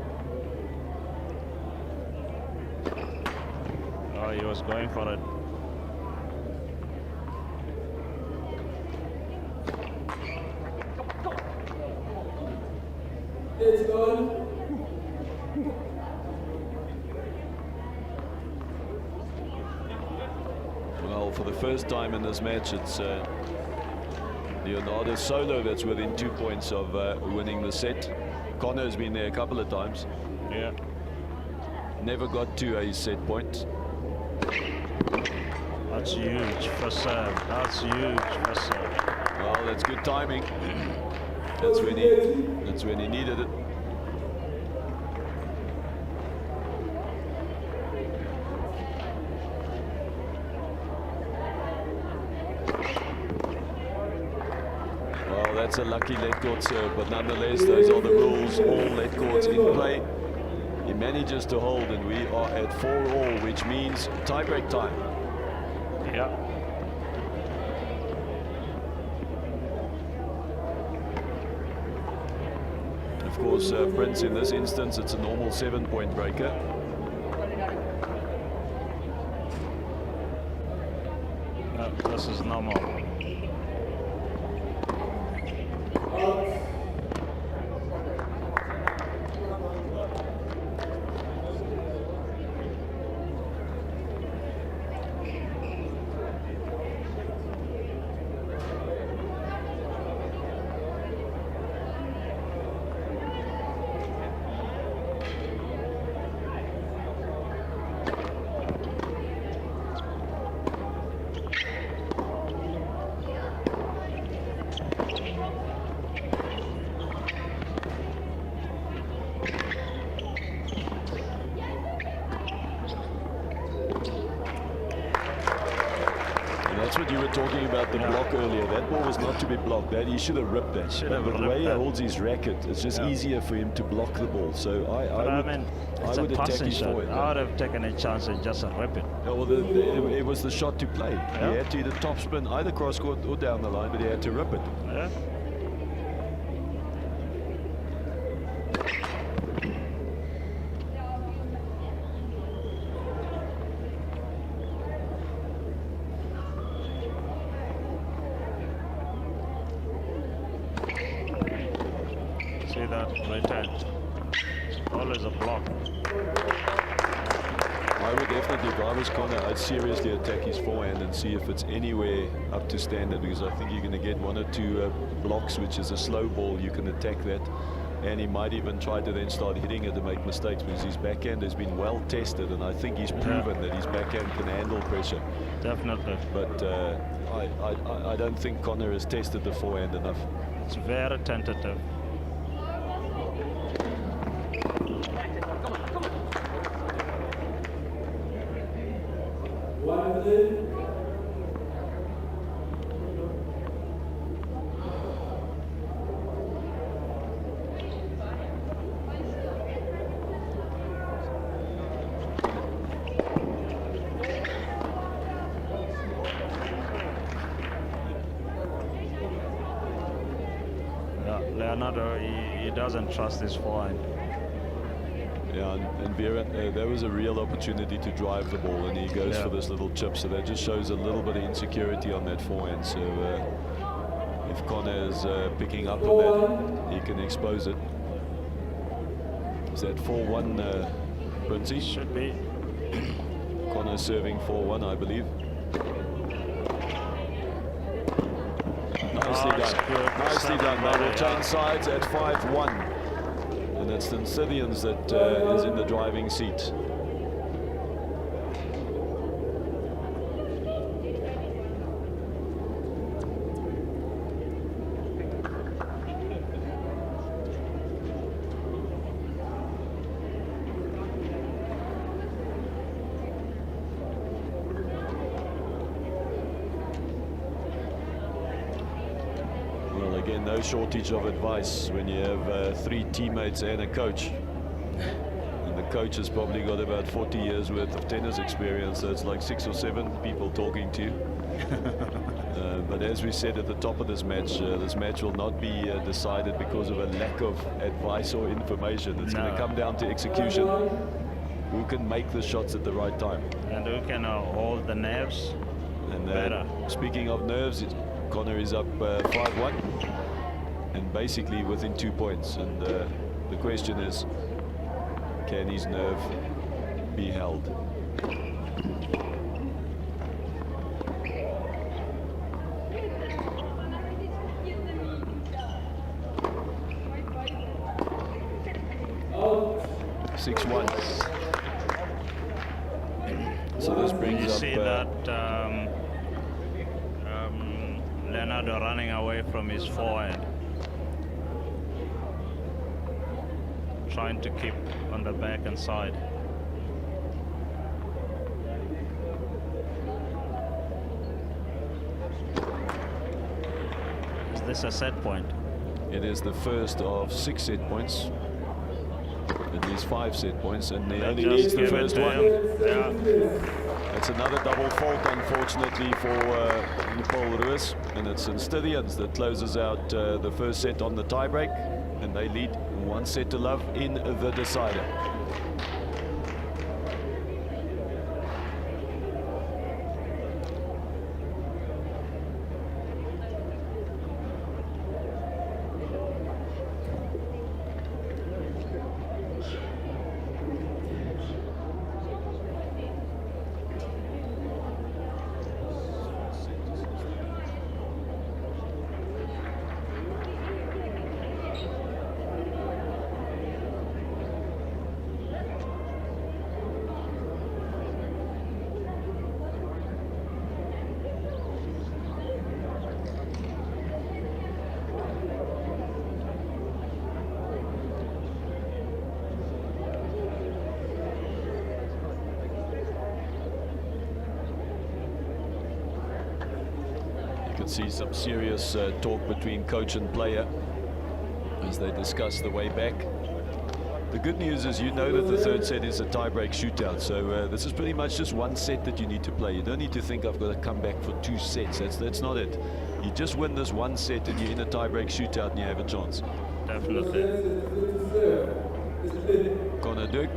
Oh, he was going for it. Well, for the first time in this match, it's Leonardo Solo that's within 2 points of winning the set. Connor's been there a couple of times. Yeah. Never got to a set point. That's huge for serve. That's huge for serve. Well, that's good timing. That's when he needed it. Well, that's a lucky let court serve, but nonetheless, those are the rules. All let courts in play. He manages to hold, and we are at 4-all, which means tiebreak time. Yeah. Of course, Prince, in this instance, it's a normal 7-point breaker. No, this is normal. That's what you were talking about, the block earlier. That ball was not to be blocked. That he should have ripped that. But the way he holds his racket, it's just easier for him to block the ball. So I would attack his forehand. I would have taken a chance and just rip it. Yeah, well, it was the shot to play. He had to either top spin, either cross court or down the line, but he had to rip it. Yeah. See that return. Always a block. I would definitely, if I was Connor, I'd seriously attack his forehand and see if it's anywhere up to standard, because I think you're going to get one or two blocks, which is a slow ball. You can attack that, and he might even try to then start hitting it and make mistakes, because his backhand has been well tested, and I think he's proven that his backhand can handle pressure. Definitely. But I don't think Connor has tested the forehand enough. It's very tentative. Leonardo, he doesn't trust his forehand. Yeah, and Vera, there was a real opportunity to drive the ball, and he goes for this little chip, so that just shows a little bit of insecurity on that forehand. So if Connor is picking up on that, he can expose it. Is that 4-1, Princey? Should be. Connor serving 4-1, I believe. Nicely done. Nicely done. They will change sides at 5-1. And it's the Scythians that is in the driving seat. Well, again, no shortage of advice when you have 3 teammates and a coach. And the coach has probably got about 40 years worth of tennis experience, so it's like 6 or 7 people talking to you. But as we said at the top of this match will not be decided because of a lack of advice or information. It's going to come down to execution. Who can make the shots at the right time? And who can hold the nerves better. Speaking of nerves, Connor is up 5-1 and basically within 2 points. And the question is, can his nerve be held? So this brings you up. See that Leonardo running away from his forehand, trying to keep on the back and side. Is this a set point? It is the first of 6 set points. It needs 5 set points, and he only needs the first one. It's another double fault, unfortunately, for Paul Ruiz, and it's Scythians that closes out the first set on the tiebreak, and they lead 1 set to love in the decider. You can see some serious talk between coach and player as they discuss the way back. The good news is you know that the third set is a tie-break shootout, so this is pretty much just one set that you need to play. You don't need to think I've got to come back for 2 sets. That's not it. You just win this one set and you're in a tie-break shootout and you have a chance. Definitely. Connor Dirk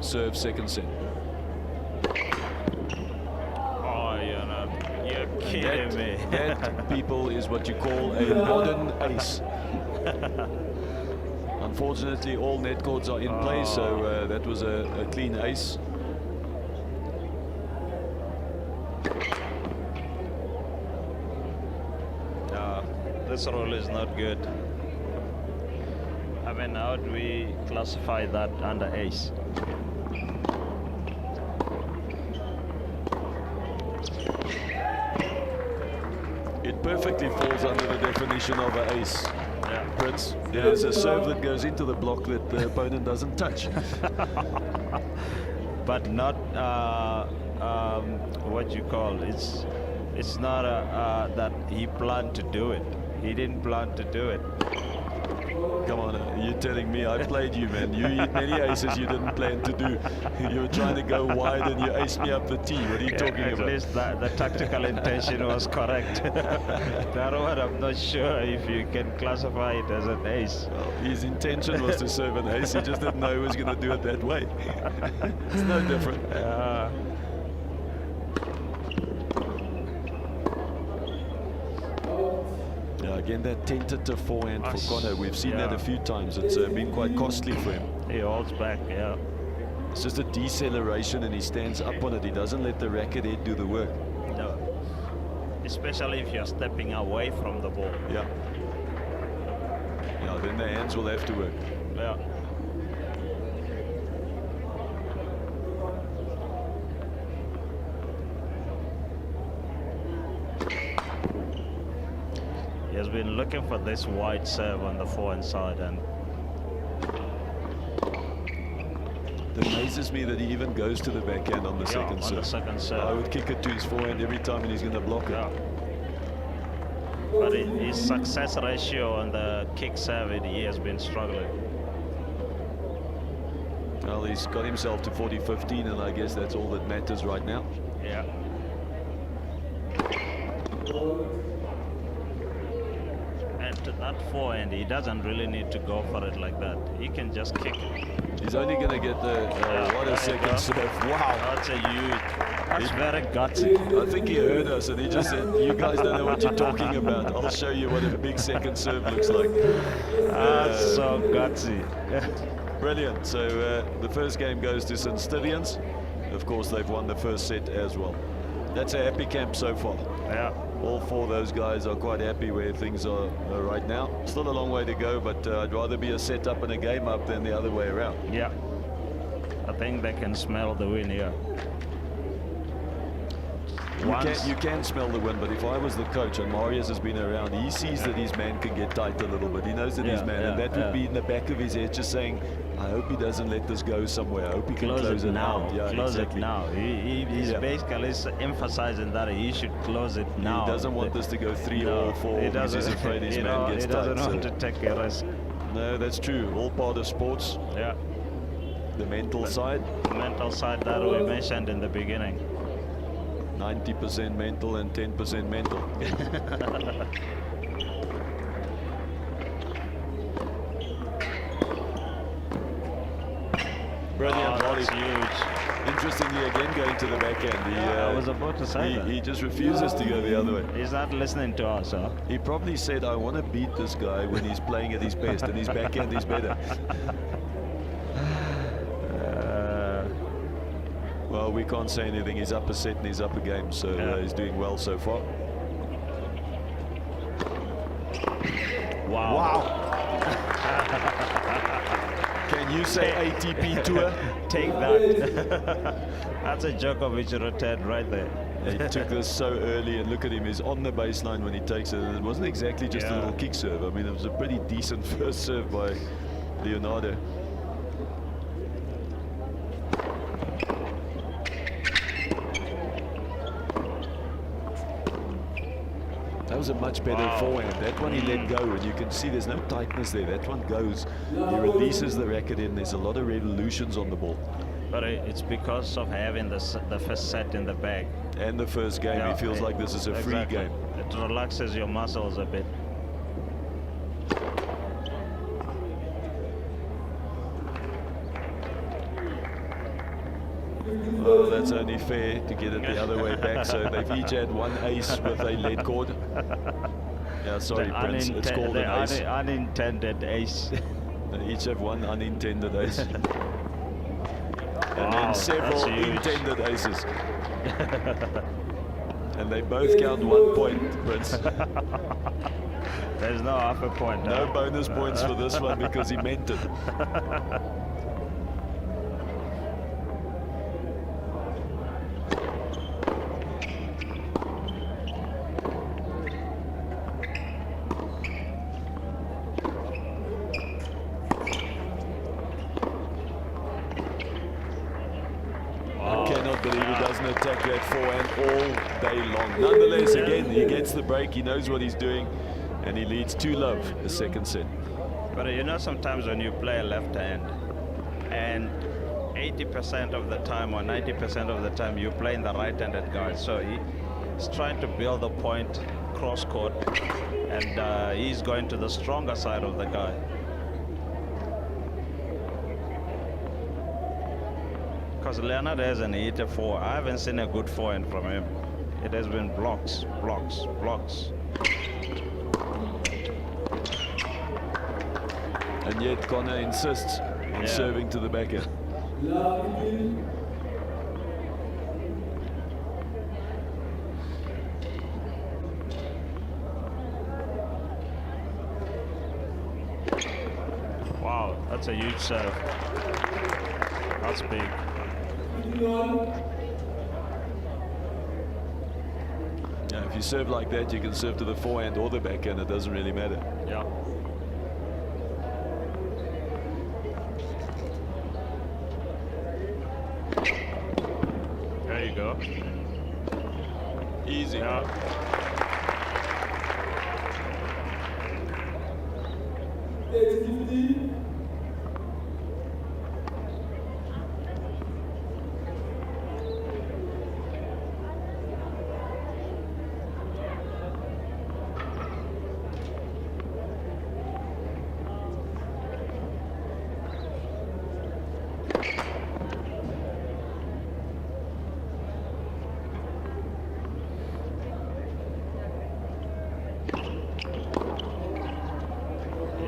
serves second set. Oh, you're kidding me. That, people, is what you call a modern ace. Unfortunately, all net cords are in play, so that was a clean ace. This rule is not good. I mean, how do we classify that under ace? It perfectly falls under the definition of an ace. Prince, there's a serve that goes into the block that the opponent doesn't touch. But not what you call it's not that he planned to do it. He didn't plan to do it. Come on, you're telling me I played you, man. You hit many aces you didn't plan to do. You were trying to go wide and you aced me up the tee. What are you talking about? At least the tactical intention was correct. That one, I'm not sure if you can classify it as an ace. Well, his intention was to serve an ace. He just didn't know he was going to do it that way. It's no different. Again, that tentative forehand for Connor, we've seen that a few times. It's been quite costly for him. He holds back, It's just a deceleration and he stands up on it. He doesn't let the racket head do the work. No. Especially if you're stepping away from the ball. Yeah, then the hands will have to work. Yeah. He has been looking for this wide serve on the forehand side, and it amazes me that he even goes to the backhand on the second serve. I would kick it to his forehand every time and he's going to block it. But his success ratio on the kick serve, he has been struggling. Well, he's got himself to 40-15, and I guess that's all that matters right now. Yeah. To that forehand, he doesn't really need to go for it like that. He can just kick it. He's only going to get the what a second serve. Wow, that's very gutsy. I think he heard us and he just said, you guys don't know what you're talking about. I'll show you what a big second serve looks like. That's so gutsy. Brilliant. So the first game goes to St. Stithians. Of course, they've won the first set as well. That's a happy camp so far. Yeah. All 4 of those guys are quite happy where things are right now. Still a long way to go, but I'd rather be a set-up and a game up than the other way around. Yeah. I think they can smell the win here. You can smell the win, but if I was the coach and Marius has been around, he sees that his man can get tight a little bit. He knows that his man, and that would be in the back of his head, just saying, I hope he doesn't let this go somewhere. I hope he can close it now. out. Yeah, close exactly. it now. He's basically emphasizing that he should close it now. He doesn't want this to go 3 or 4 because he's afraid his man gets tight. He doesn't want to take a risk. No, that's true. All part of sports. Yeah. The mental side. The mental side that we mentioned in the beginning. 90% mental and 10% mental. Brilliant volley. Huge. Interestingly, again going to the backhand. I was about to say that. He just refuses to go the other way. He's not listening to us, huh? He probably said, I want to beat this guy when he's playing at his best, and his backhand is better. Well, we can't say anything. He's up a set and he's up a game, so he's doing well so far. Wow. Can you say ATP Tour? Take that. That's a Djokovic rotate right there. He took this so early, and look at him. He's on the baseline when he takes it. And it wasn't exactly just a little kick serve. I mean, it was a pretty decent first serve by Leonardo. That was a much better forehand. That one he let go, and you can see there's no tightness there. That one goes. He releases the racket in. There's a lot of revolutions on the ball. But it's because of having the first set in the bag. And the first game, he feels like this is a free game. It relaxes your muscles a bit. Well, that's only fair to get it the other way back. So they've each had one ace with a lead cord. Yeah, sorry, Prince. It's called an ace. Unintended ace. They each have one unintended ace. And then several intended aces. And they both count 1 point, Prince. There's no half a point. No bonus points for this one because he meant it. attack that forehand all day long. Nonetheless, again, he gets the break, he knows what he's doing, and he leads 2-love the second set. But you know, sometimes when you play a left hand, and 80% of the time or 90% of the time you play in the right-handed guard, so he's trying to build a point cross court, and he's going to the stronger side of the guy. Because Leonard hasn't hit a four. I haven't seen a good forehand from him. It has been blocks, blocks, blocks. And yet Connor insists on serving to the backhand. Wow, that's a huge serve. That's big. Yeah, if you serve like that, you can serve to the forehand or the backhand. It doesn't really matter. Yeah. There you go. Easy. Yeah.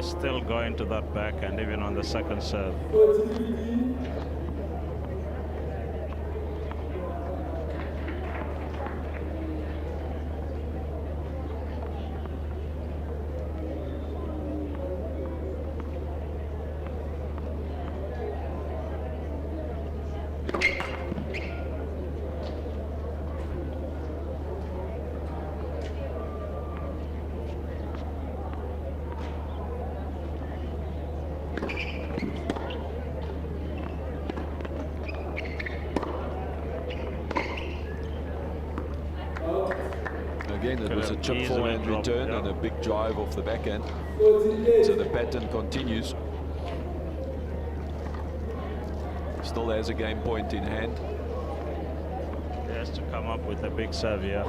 Still going to that backhand even on the second serve. Again, it was a chip forehand return and a big drive off the backhand. So the pattern continues. Still has a game point in hand. He has to come up with a big serve here.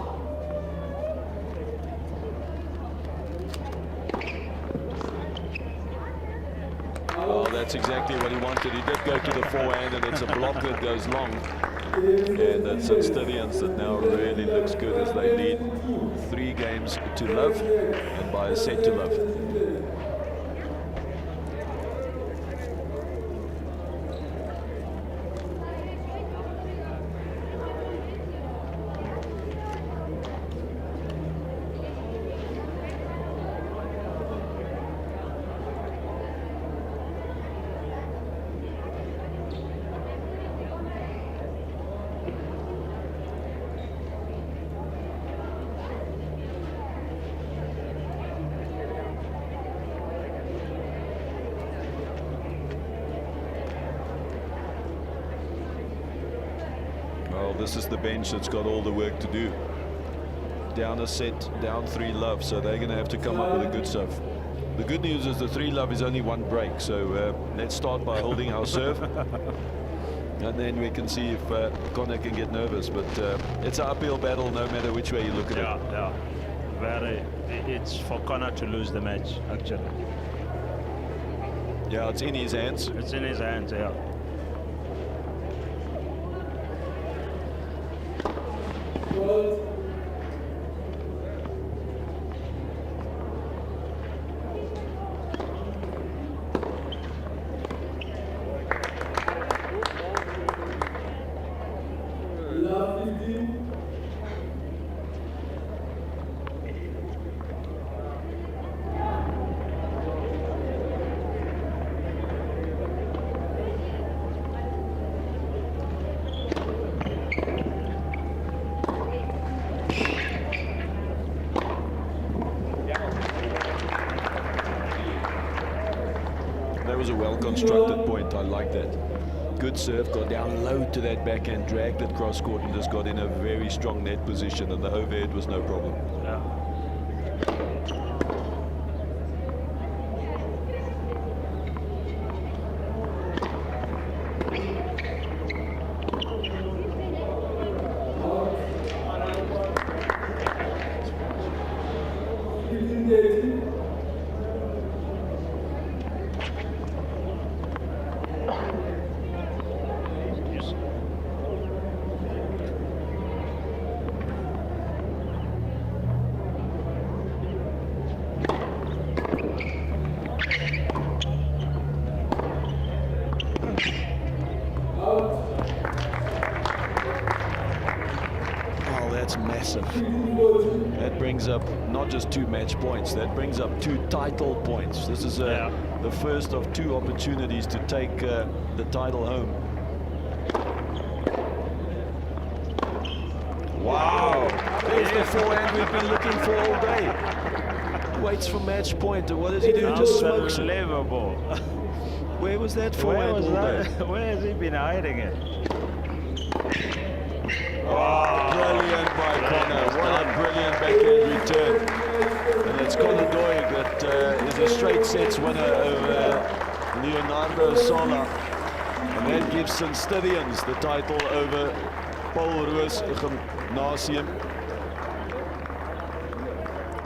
Well, that's exactly what he wanted. He did go to the forehand, and it's a block that goes long. And that's St. Stithians that now really looks good as they lead 3 games to love and by a set to love. Well, this is the bench that's got all the work to do. down a set, down 3-love, so they're going to have to come up with a good serve. The good news is the 3-love is only 1 break, so let's start by holding our serve. And then we can see if Connor can get nervous, but it's an uphill battle no matter which way you look at it. Yeah, very. It's for Connor to lose the match, actually. Yeah, it's in his hands. It's in his hands, yeah. That was a well-constructed point. I like that. Good serve, got down low to that backhand, dragged it cross court and just got in a very strong net position, and the overhead was no problem. Yeah. That brings up not just 2 match points, that brings up 2 title points. This is the first of 2 opportunities to take the title home. Wow! There's the forehand we've been looking for all day. Waits for match point, and what does he do? Just smokes it. Unbelievable. Where was that forehand all day? Where has he been hiding it? Oh, brilliant by Connor. What a brilliant backhand return. And it's Connor Doig that is a straight sets winner over Leonardo Sola. And that gives St. Stithians the title over Paul Roos Gymnasium.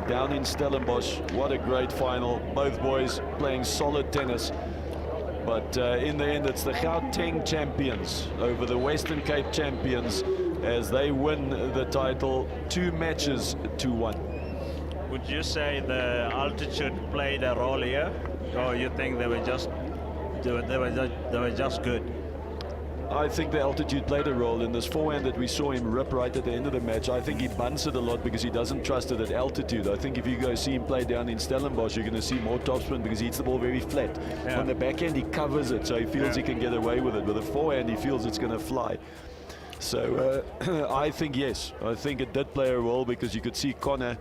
Down in Stellenbosch. What a great final. Both boys playing solid tennis. But in the end, it's the Gauteng champions over the Western Cape champions as they win the title 2 matches to 1. Would you say the altitude played a role here, or you think they were just good? I think the altitude played a role in this forehand that we saw him rip right at the end of the match. I think he bunts it a lot because he doesn't trust it at altitude. I think if you go see him play down in Stellenbosch, you're going to see more topspin because he hits the ball very flat. Yeah. On the backhand, he covers it, so he feels he can get away with it. With the forehand, he feels it's going to fly. So I think yes, I think it did play a role because you could see Connor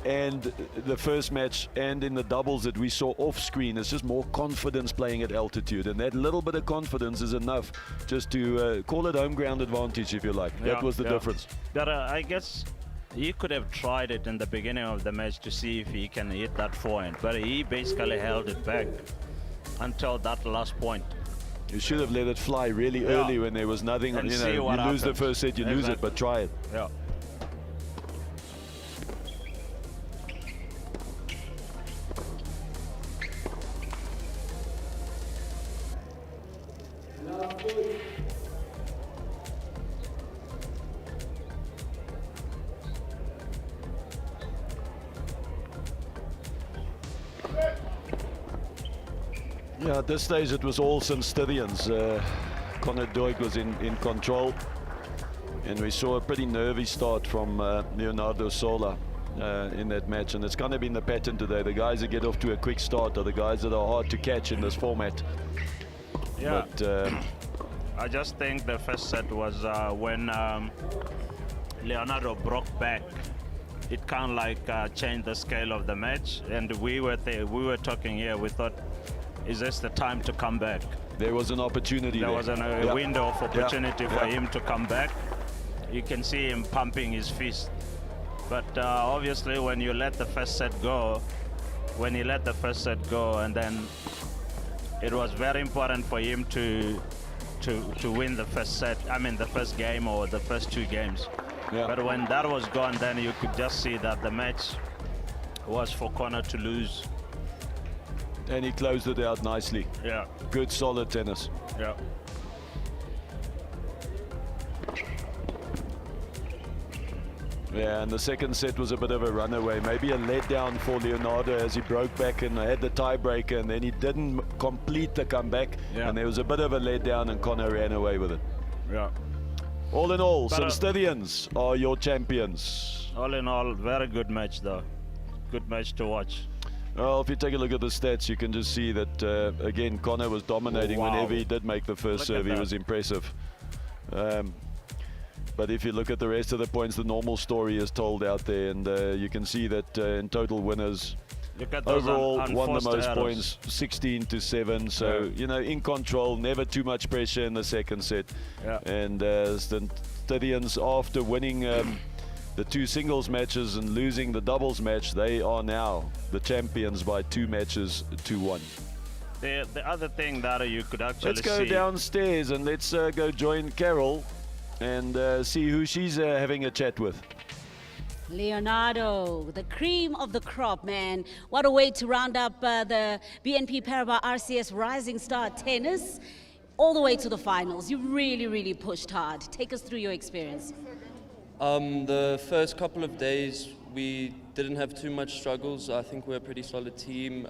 and the first match and in the doubles that we saw off screen, it's just more confidence playing at altitude, and that little bit of confidence is enough just to call it home ground advantage, if you like. That was the difference. But I guess he could have tried it in the beginning of the match to see if he can hit that forehand, but he basically held it back until that last point. You should have let it fly really early when there was nothing. And you know, you lose the first set, you lose it, but try it. Yeah. Yeah, at this stage it was all St. Stithians. Connor Doig was in control, and we saw a pretty nervy start from Leonardo Sola in that match, and it's kind of been the pattern today. The guys that get off to a quick start are the guys that are hard to catch in this format. Yeah, but, I just think the first set was when Leonardo broke back. It kind of like changed the scale of the match, and we were talking here. We thought, is this the time to come back? There was an opportunity. There was a window of opportunity for him to come back. You can see him pumping his fist. But obviously, when you let the first set go, and then it was very important for him to win the first set. I mean, the first game or the first 2 games. Yeah. But when that was gone, then you could just see that the match was for Connor to lose. And he closed it out nicely. Yeah. Good, solid tennis. Yeah. Yeah, and the second set was a bit of a runaway. Maybe a letdown for Leonardo as he broke back and had the tiebreaker, and then he didn't complete the comeback. Yeah. And there was a bit of a letdown, and Connor ran away with it. Yeah. All in all, But, St-Stithians are your champions. All in all, very good match, though. Good match to watch. Well, if you take a look at the stats, you can just see that, again, Connor was dominating Wow. whenever he did make the first Look at serve. He that. was impressive. But if you look at the rest of the points, the normal story is told out there, and you can see that in total winners Look at those overall won the unforced most errors. points, 16-7. So, Yeah. you know, in control, never too much pressure in the second set. Yeah. And St-Stithians, after winning the 2 singles matches and losing the doubles match, they are now the champions by 2 matches to 1. The other thing that you could actually Let's go see. downstairs and let's go join Carol and see who she's having a chat with. Leonardo, the cream of the crop, man. What a way to round up the BNP Paribas RCS Rising Star Tennis all the way to the finals. You really, really pushed hard. Take us through your experience. The first couple of days, we didn't have too much struggles. I think we're a pretty solid team.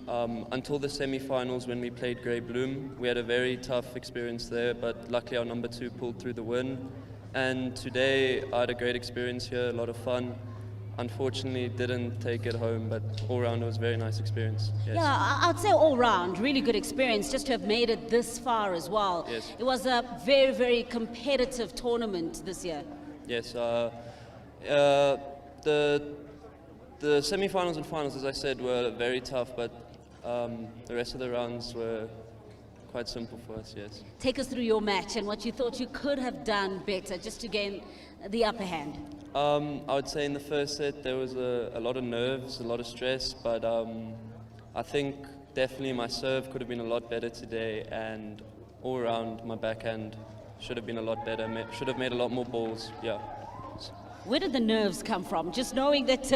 Until the semi-finals when we played Grey Bloom, we had a very tough experience there, but luckily our number 2 pulled through the win. And today I had a great experience here, a lot of fun. Unfortunately, didn't take it home, but all round it was a very nice experience. Yes. Yeah, I'd say all round, really good experience just to have made it this far as well. Yes. It was a very, very competitive tournament this year. Yes, the semi-finals and finals, as I said, were very tough, but the rest of the rounds were quite simple for us, yes. Take us through your match and what you thought you could have done better just to gain the upper hand. I would say in the first set there was a lot of nerves, a lot of stress, but I think definitely my serve could have been a lot better today, and all around my backhand should have been a lot better, should have made a lot more balls, yeah. Where did the nerves come from? Just knowing that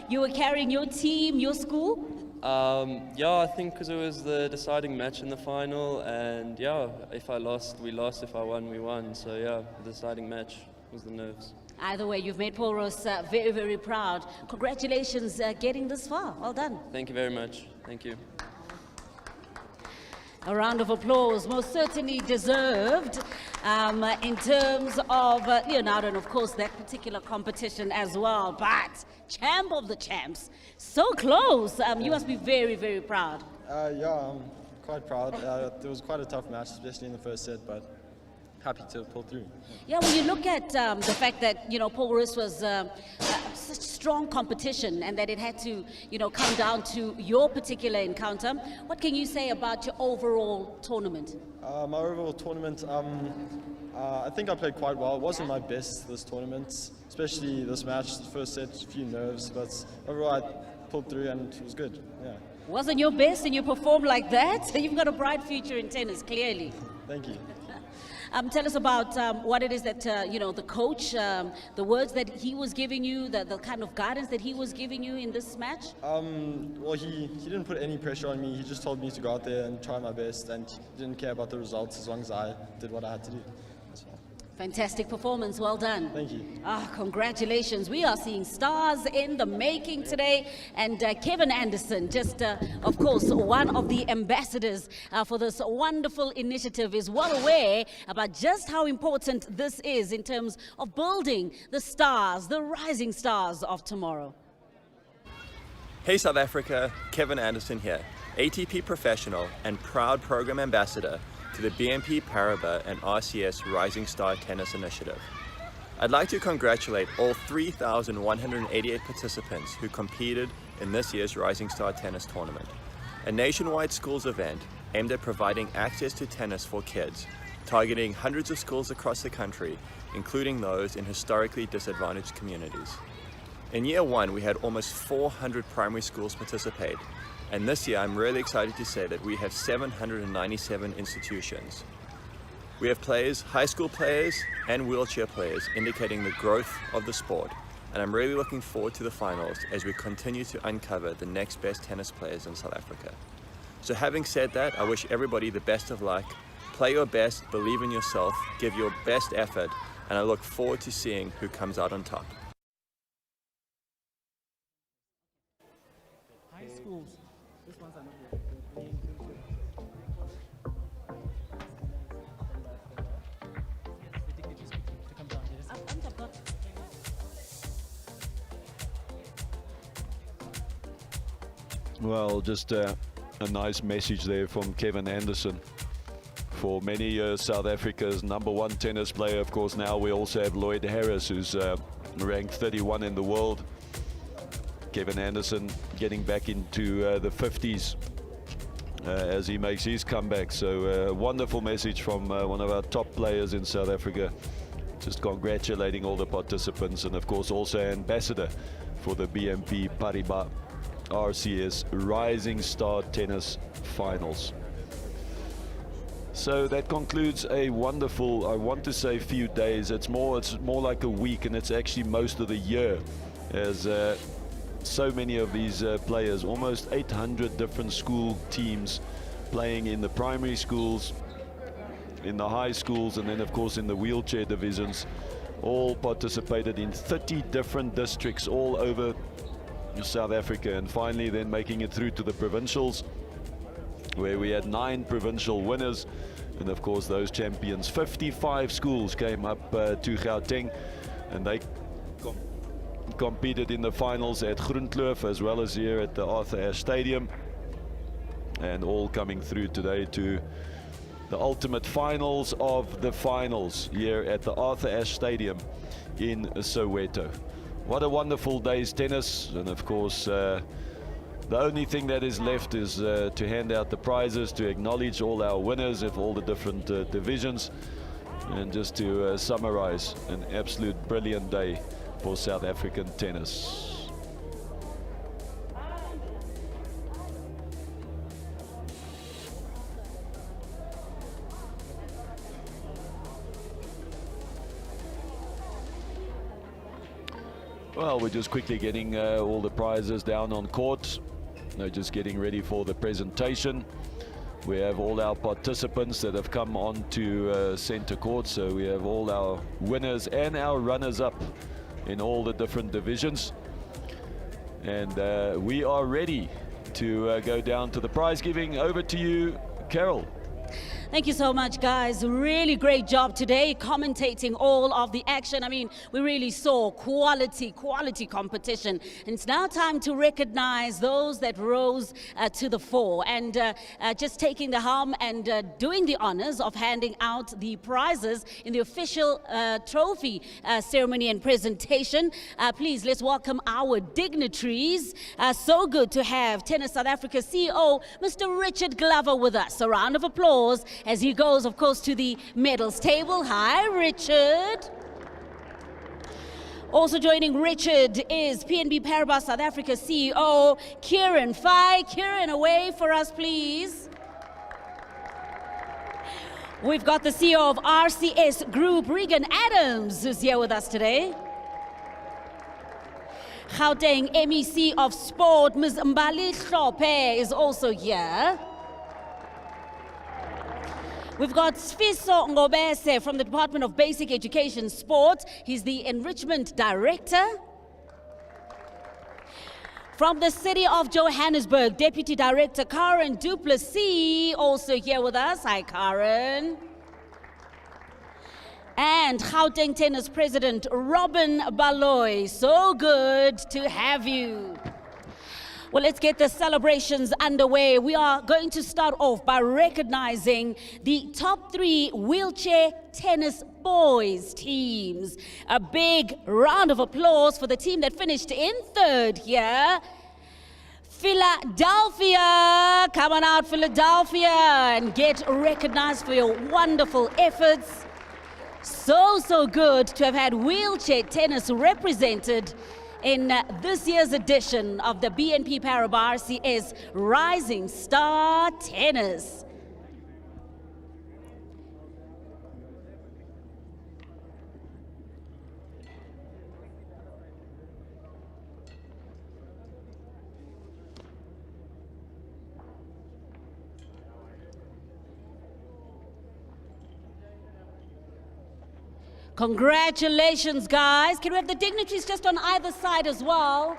you were carrying your team, your school? Yeah, I think because it was the deciding match in the final, and yeah, if I lost, we lost. If I won, we won. So yeah, the deciding match was the nerves. Either way, you've made Paul Ross very, very proud. Congratulations getting this far. Well done. Thank you very much. Thank you. A round of applause, most certainly deserved in terms of Leonardo and, of course, that particular competition as well. But champ of the champs, so close. You must be very, very proud. Yeah, I'm quite proud. It was quite a tough match, especially in the first set, but happy to pull through. Yeah, when you look at the fact that, Paul Ross was such strong competition and that it had to, come down to your particular encounter, what can you say about your overall tournament? My overall tournament, I think I played quite well. It wasn't my best this tournament, especially this match. The first set, a few nerves, but overall I pulled through and it was good, yeah. Wasn't your best and you performed like that? You've got a bright future in tennis, clearly. Thank you. Tell us about what it is that, the coach, the words that he was giving you, the kind of guidance that he was giving you in this match? Well, he didn't put any pressure on me. He just told me to go out there and try my best, and he didn't care about the results as long as I did what I had to do. That's all. Fantastic performance, well done. Thank you. Congratulations. We are seeing stars in the making today. And Kevin Anderson, just of course, one of the ambassadors for this wonderful initiative, is well aware about just how important this is in terms of building the stars, the rising stars of tomorrow. Hey South Africa, Kevin Anderson here, ATP professional and proud program ambassador to the BNP Paribas and RCS Rising Star Tennis Initiative. I'd like to congratulate all 3,188 participants who competed in this year's Rising Star Tennis Tournament, a nationwide schools event aimed at providing access to tennis for kids, targeting hundreds of schools across the country, including those in historically disadvantaged communities. In year one, we had almost 400 primary schools participate, and this year I'm really excited to say that we have 797 institutions. We have players, high school players and wheelchair players, indicating the growth of the sport, and I'm really looking forward to the finals as we continue to uncover the next best tennis players in South Africa. So having said that, I wish everybody the best of luck. Play your best, believe in yourself, give your best effort, and I look forward to seeing who comes out on top. High schools. This one's Well, just a nice message there from Kevin Anderson. For many years, South Africa's #1 tennis player. Of course, now we also have Lloyd Harris, who's ranked 31 in the world. Kevin Anderson getting back into the 50s as he makes his comeback. So a wonderful message from one of our top players in South Africa. Just congratulating all the participants, and of course also ambassador for the BNP Paribas RCS Rising Star Tennis Finals. So that concludes a wonderful, I want to say few days, it's more like a week, and it's actually most of the year, as so many of these players, almost 800 different school teams playing in the primary schools, in the high schools, and then of course in the wheelchair divisions, all participated in 30 different districts all over South Africa, and finally then making it through to the provincials, where we had 9 provincial winners, and of course those champions. 55 schools came up to Gauteng, and they competed in the finals at Groenkloof as well as here at the Arthur Ashe Stadium, and all coming through today to the ultimate finals of the finals here at the Arthur Ashe Stadium in Soweto. What a wonderful day's tennis, and of course the only thing that is left is to hand out the prizes, to acknowledge all our winners of all the different divisions, and just to summarize an absolute brilliant day for South African tennis. Well, we're just quickly getting all the prizes down on court. They're just getting ready for the presentation. We have all our participants that have come on to center court, so we have all our winners and our runners-up in all the different divisions. And we are ready to go down to the prize giving. Over to you, Carol. Thank you so much, guys. Really great job today commentating all of the action. I mean, we really saw quality competition. And it's now time to recognize those that rose to the fore. And just taking the helm and doing the honors of handing out the prizes in the official trophy ceremony and presentation. Please, let's welcome our dignitaries. So good to have Tennis South Africa CEO, Mr. Richard Glover, with us. A round of applause as he goes, of course, to the medals table. Hi, Richard. Also joining Richard is BNP Paribas South Africa CEO, Kieran Fai. Kieran, away for us, please. We've got the CEO of RCS Group, Regan Adams, who's here with us today. Gauteng MEC of Sport, Ms. Mbali Hlophe, is also here. We've got Sfiso Ngobese from the Department of Basic Education Sport. He's the Enrichment Director. From the City of Johannesburg, Deputy Director Karen Duplessis, also here with us. Hi, Karen. And Gauteng Tennis President Robin Baloy. So good to have you. Well, let's get the celebrations underway. We are going to start off by recognizing the top 3 wheelchair tennis boys teams. A big round of applause for the team that finished in 3rd here. Philadelphia, come on out, Philadelphia, and get recognized for your wonderful efforts. So good to have had wheelchair tennis represented in this year's edition of the BNP Paribas RCS Rising Star Tennis. Congratulations, guys. Can we have the dignitaries just on either side as well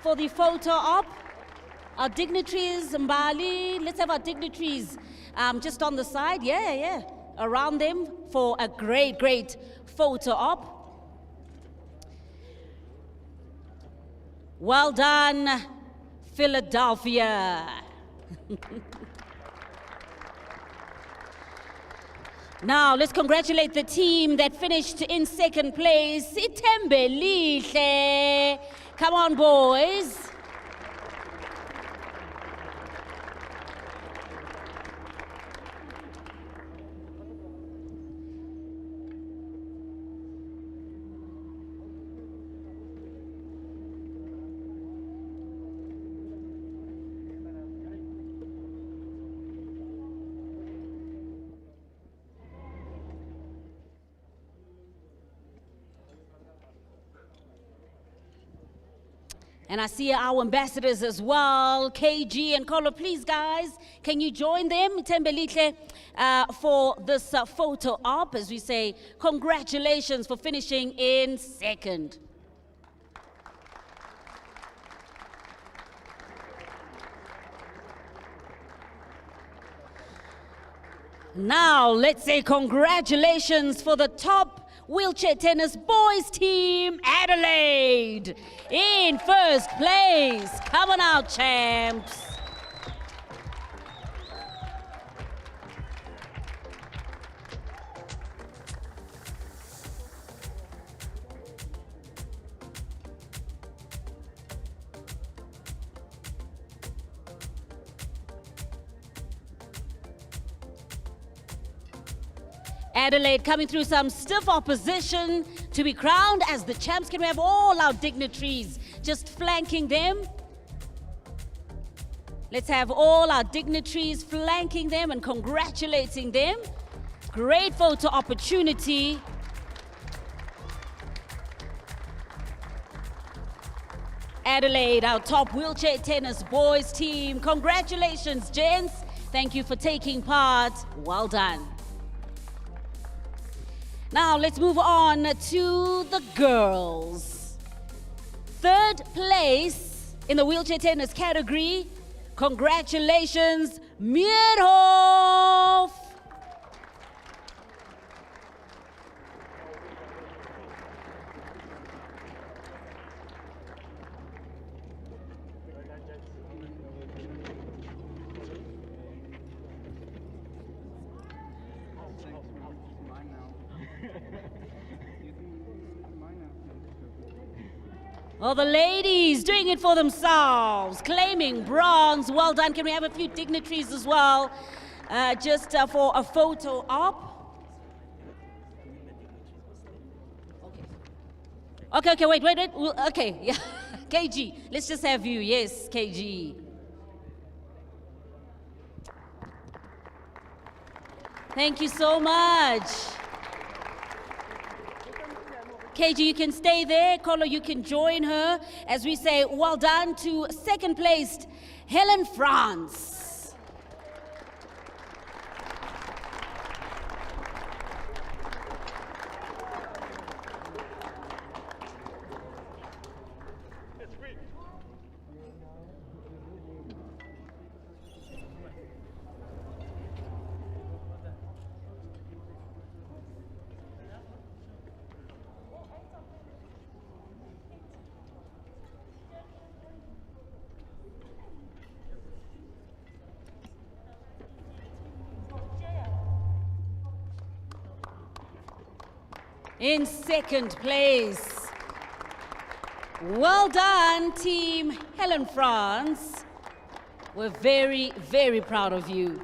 for the photo op? Our dignitaries, Mbali, let's have our dignitaries just on the side. Yeah. Around them for a great photo op. Well done, Philadelphia. Now, let's congratulate the team that finished in second place. Itembelihle. Come on, boys. And I see our ambassadors as well, KG and Kolo. Please, guys, can you join them, Tembelihle, for this photo op, as we say, congratulations for finishing in second. Now, let's say congratulations for the top wheelchair tennis boys team, Adelaide, in first place. Come on out, champs. Adelaide coming through some stiff opposition to be crowned as the champs. Can we have all our dignitaries just flanking them? Let's have all our dignitaries flanking them and congratulating them. Great photo opportunity. Adelaide, our top wheelchair tennis boys team. Congratulations, gents. Thank you for taking part. Well done. Now let's move on to the girls. Third place in the wheelchair tennis category. Congratulations, Meerhof. All the ladies doing it for themselves, claiming bronze. Well done. Can we have a few dignitaries as well, just for a photo op? Okay, wait. Okay, yeah. KG, let's just have you. Yes, KG. Thank you so much. KG, you can stay there. Kolo, you can join her as we say well done to second placed Helen France. In second place. Well done, Team Helen France. We're very, very proud of you.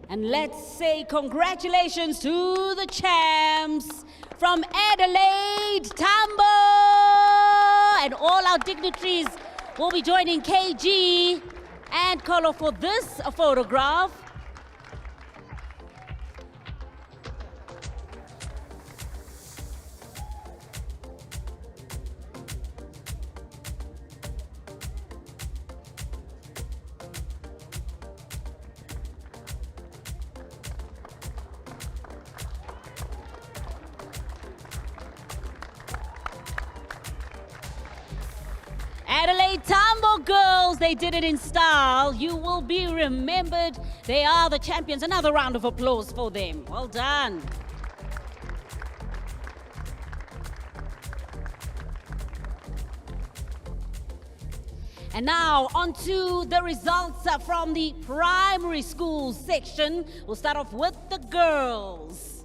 And let's say congratulations to the champs from Adelaide, Tambo, and all our dignitaries will be joining KG and Kolo for this photograph. Adelaide Tambo girls, they did it in style. You will be remembered. They are the champions. Another round of applause for them. Well done. And now on to the results from the primary school section. We'll start off with the girls.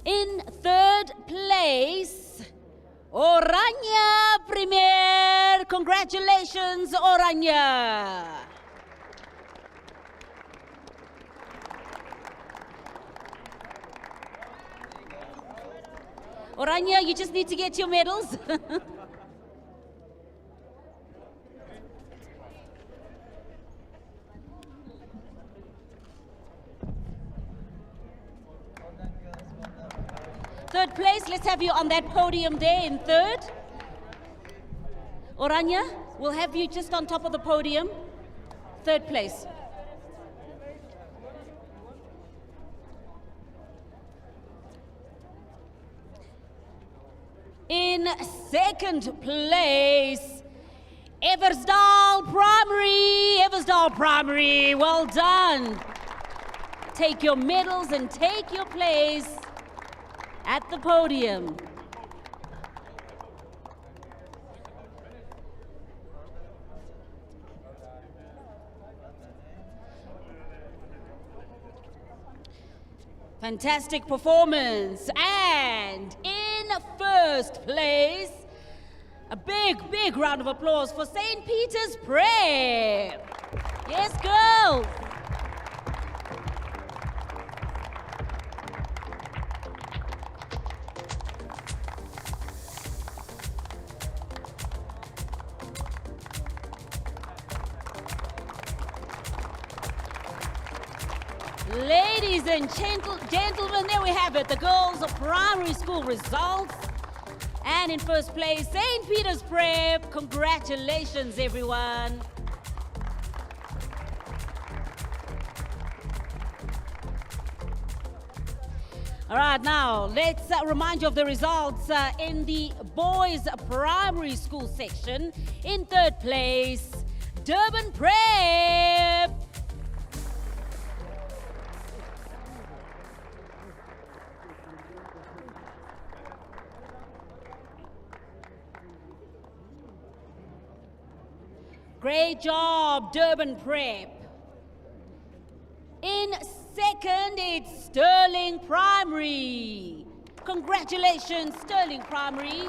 In third place, Orania Premier. Congratulations, Orania. Orania, you just need to get your medals. Third place, let's have you on that podium there in third. Orania, we'll have you just on top of the podium. Third place. In second place, Eversdal Primary, well done. Take your medals and take your place at the podium. Fantastic performance. And in first place, a big round of applause for St. Peter's Prep. Yes, girls. Ladies and gentlemen, there we have it, the girls' primary school results. And in first place, St. Peter's Prep. Congratulations, everyone. All right, now let's remind you of the results in the boys' primary school section. In third place, Durban Prep. Great job, Durban Prep. In second, it's Sterling Primary. Congratulations, Sterling Primary.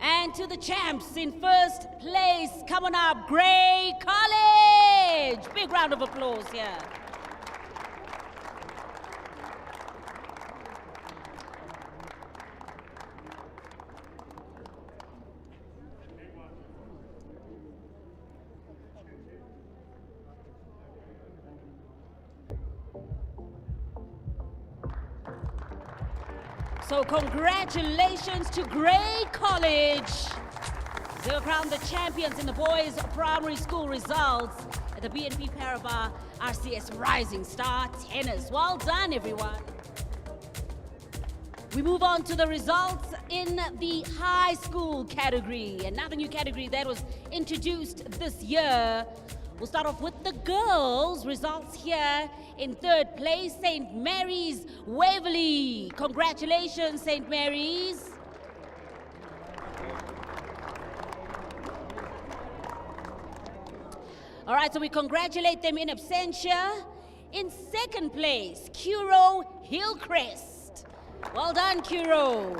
And to the champs in first place, coming up, Grey College. Big round of applause here. So congratulations to Grey College. They were crowned the champions in the boys' primary school results at the BNP Paribas RCS Rising Star Tennis. Well done, everyone. We move on to the results in the high school category. Another new category that was introduced this year. We'll start off with the girls' results here. In third place, St. Mary's Waverley. Congratulations, St. Mary's. All right, so we congratulate them in absentia. In second place, Kuro Hillcrest. Well done, Kuro.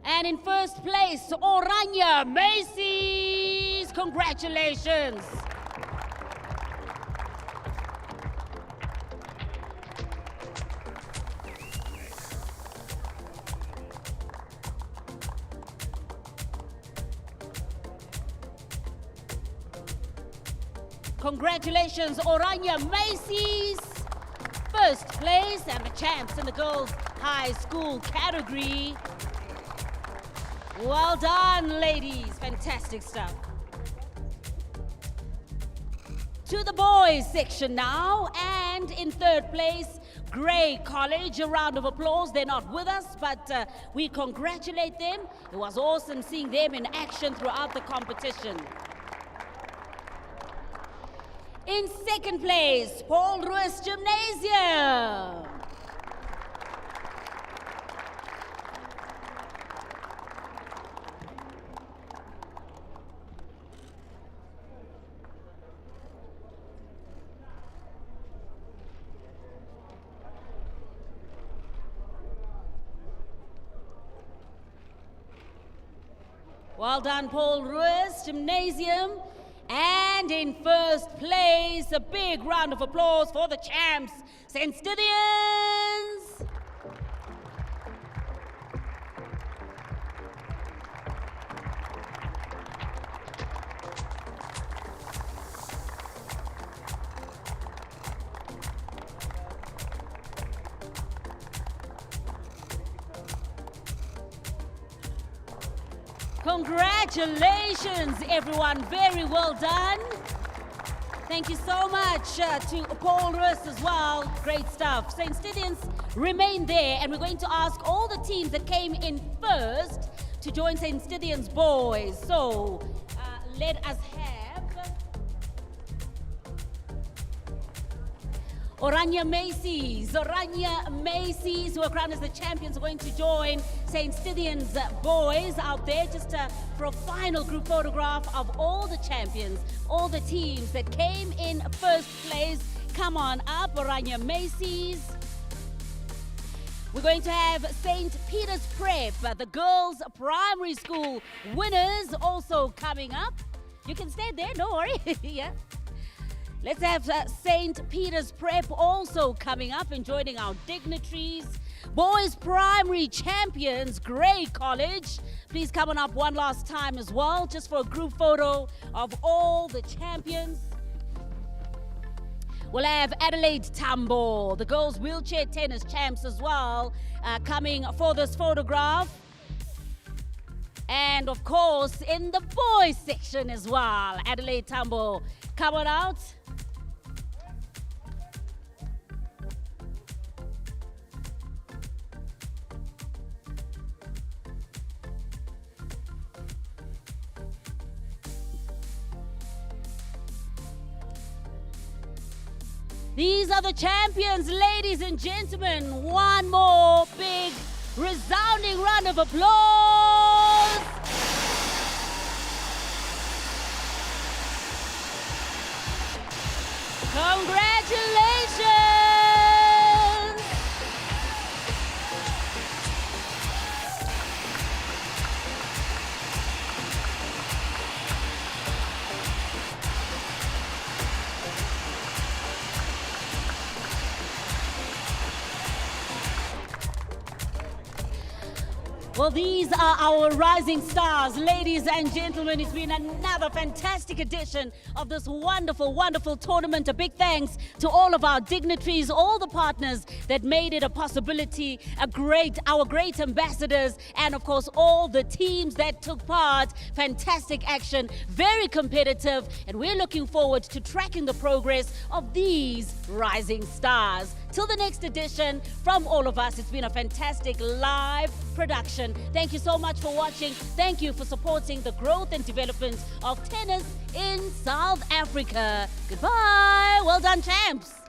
And in first place, Orania Macy's. Congratulations. Congratulations, Orania Macy's. First place and the champs in the girls' high school category. Well done, ladies. Fantastic stuff. To the boys section now. And in third place, Grey College. A round of applause. They're not with us, but we congratulate them. It was awesome seeing them in action throughout the competition. In second place, Paul Roos Gymnasium. Well done, Paul Roos Gymnasium. And in first place, a big round of applause for the champs, St. Stithians. Congratulations, everyone. Very well done. Thank you so much to Paul Roos as well. Great stuff. St. Stithians remain there, and we're going to ask all the teams that came in first to join St. Stithians boys. So let us have Orania Macy's. Orania Macy's, who are crowned as the champions, are going to join St. Stithians boys out there just for a final group photograph of all the champions, all the teams that came in first place. Come on up, Orania Macy's. We're going to have St. Peter's Prep, the girls' primary school winners, also coming up. You can stay there, don't worry. Yeah. Let's have St. Peter's Prep also coming up and joining our dignitaries. Boys primary champions, Grey College. Please come on up one last time as well, just for a group photo of all the champions. We'll have Adelaide Tambo, the girls wheelchair tennis champs as well, coming for this photograph. And of course, in the boys section as well, Adelaide Tambo, come on out. These are the champions, ladies and gentlemen. One more big, resounding round of applause. Congratulations. Well, these are our rising stars, ladies and gentlemen. It's been another fantastic edition of this wonderful, wonderful tournament. A big thanks to all of our dignitaries, all the partners that made it a possibility, our great ambassadors, and of course, all the teams that took part. Fantastic action, very competitive, and we're looking forward to tracking the progress of these rising stars. Till the next edition, from all of us, it's been a fantastic live production. Thank you so much for watching. Thank you for supporting the growth and development of tennis in South Africa. Goodbye. Well done, champs.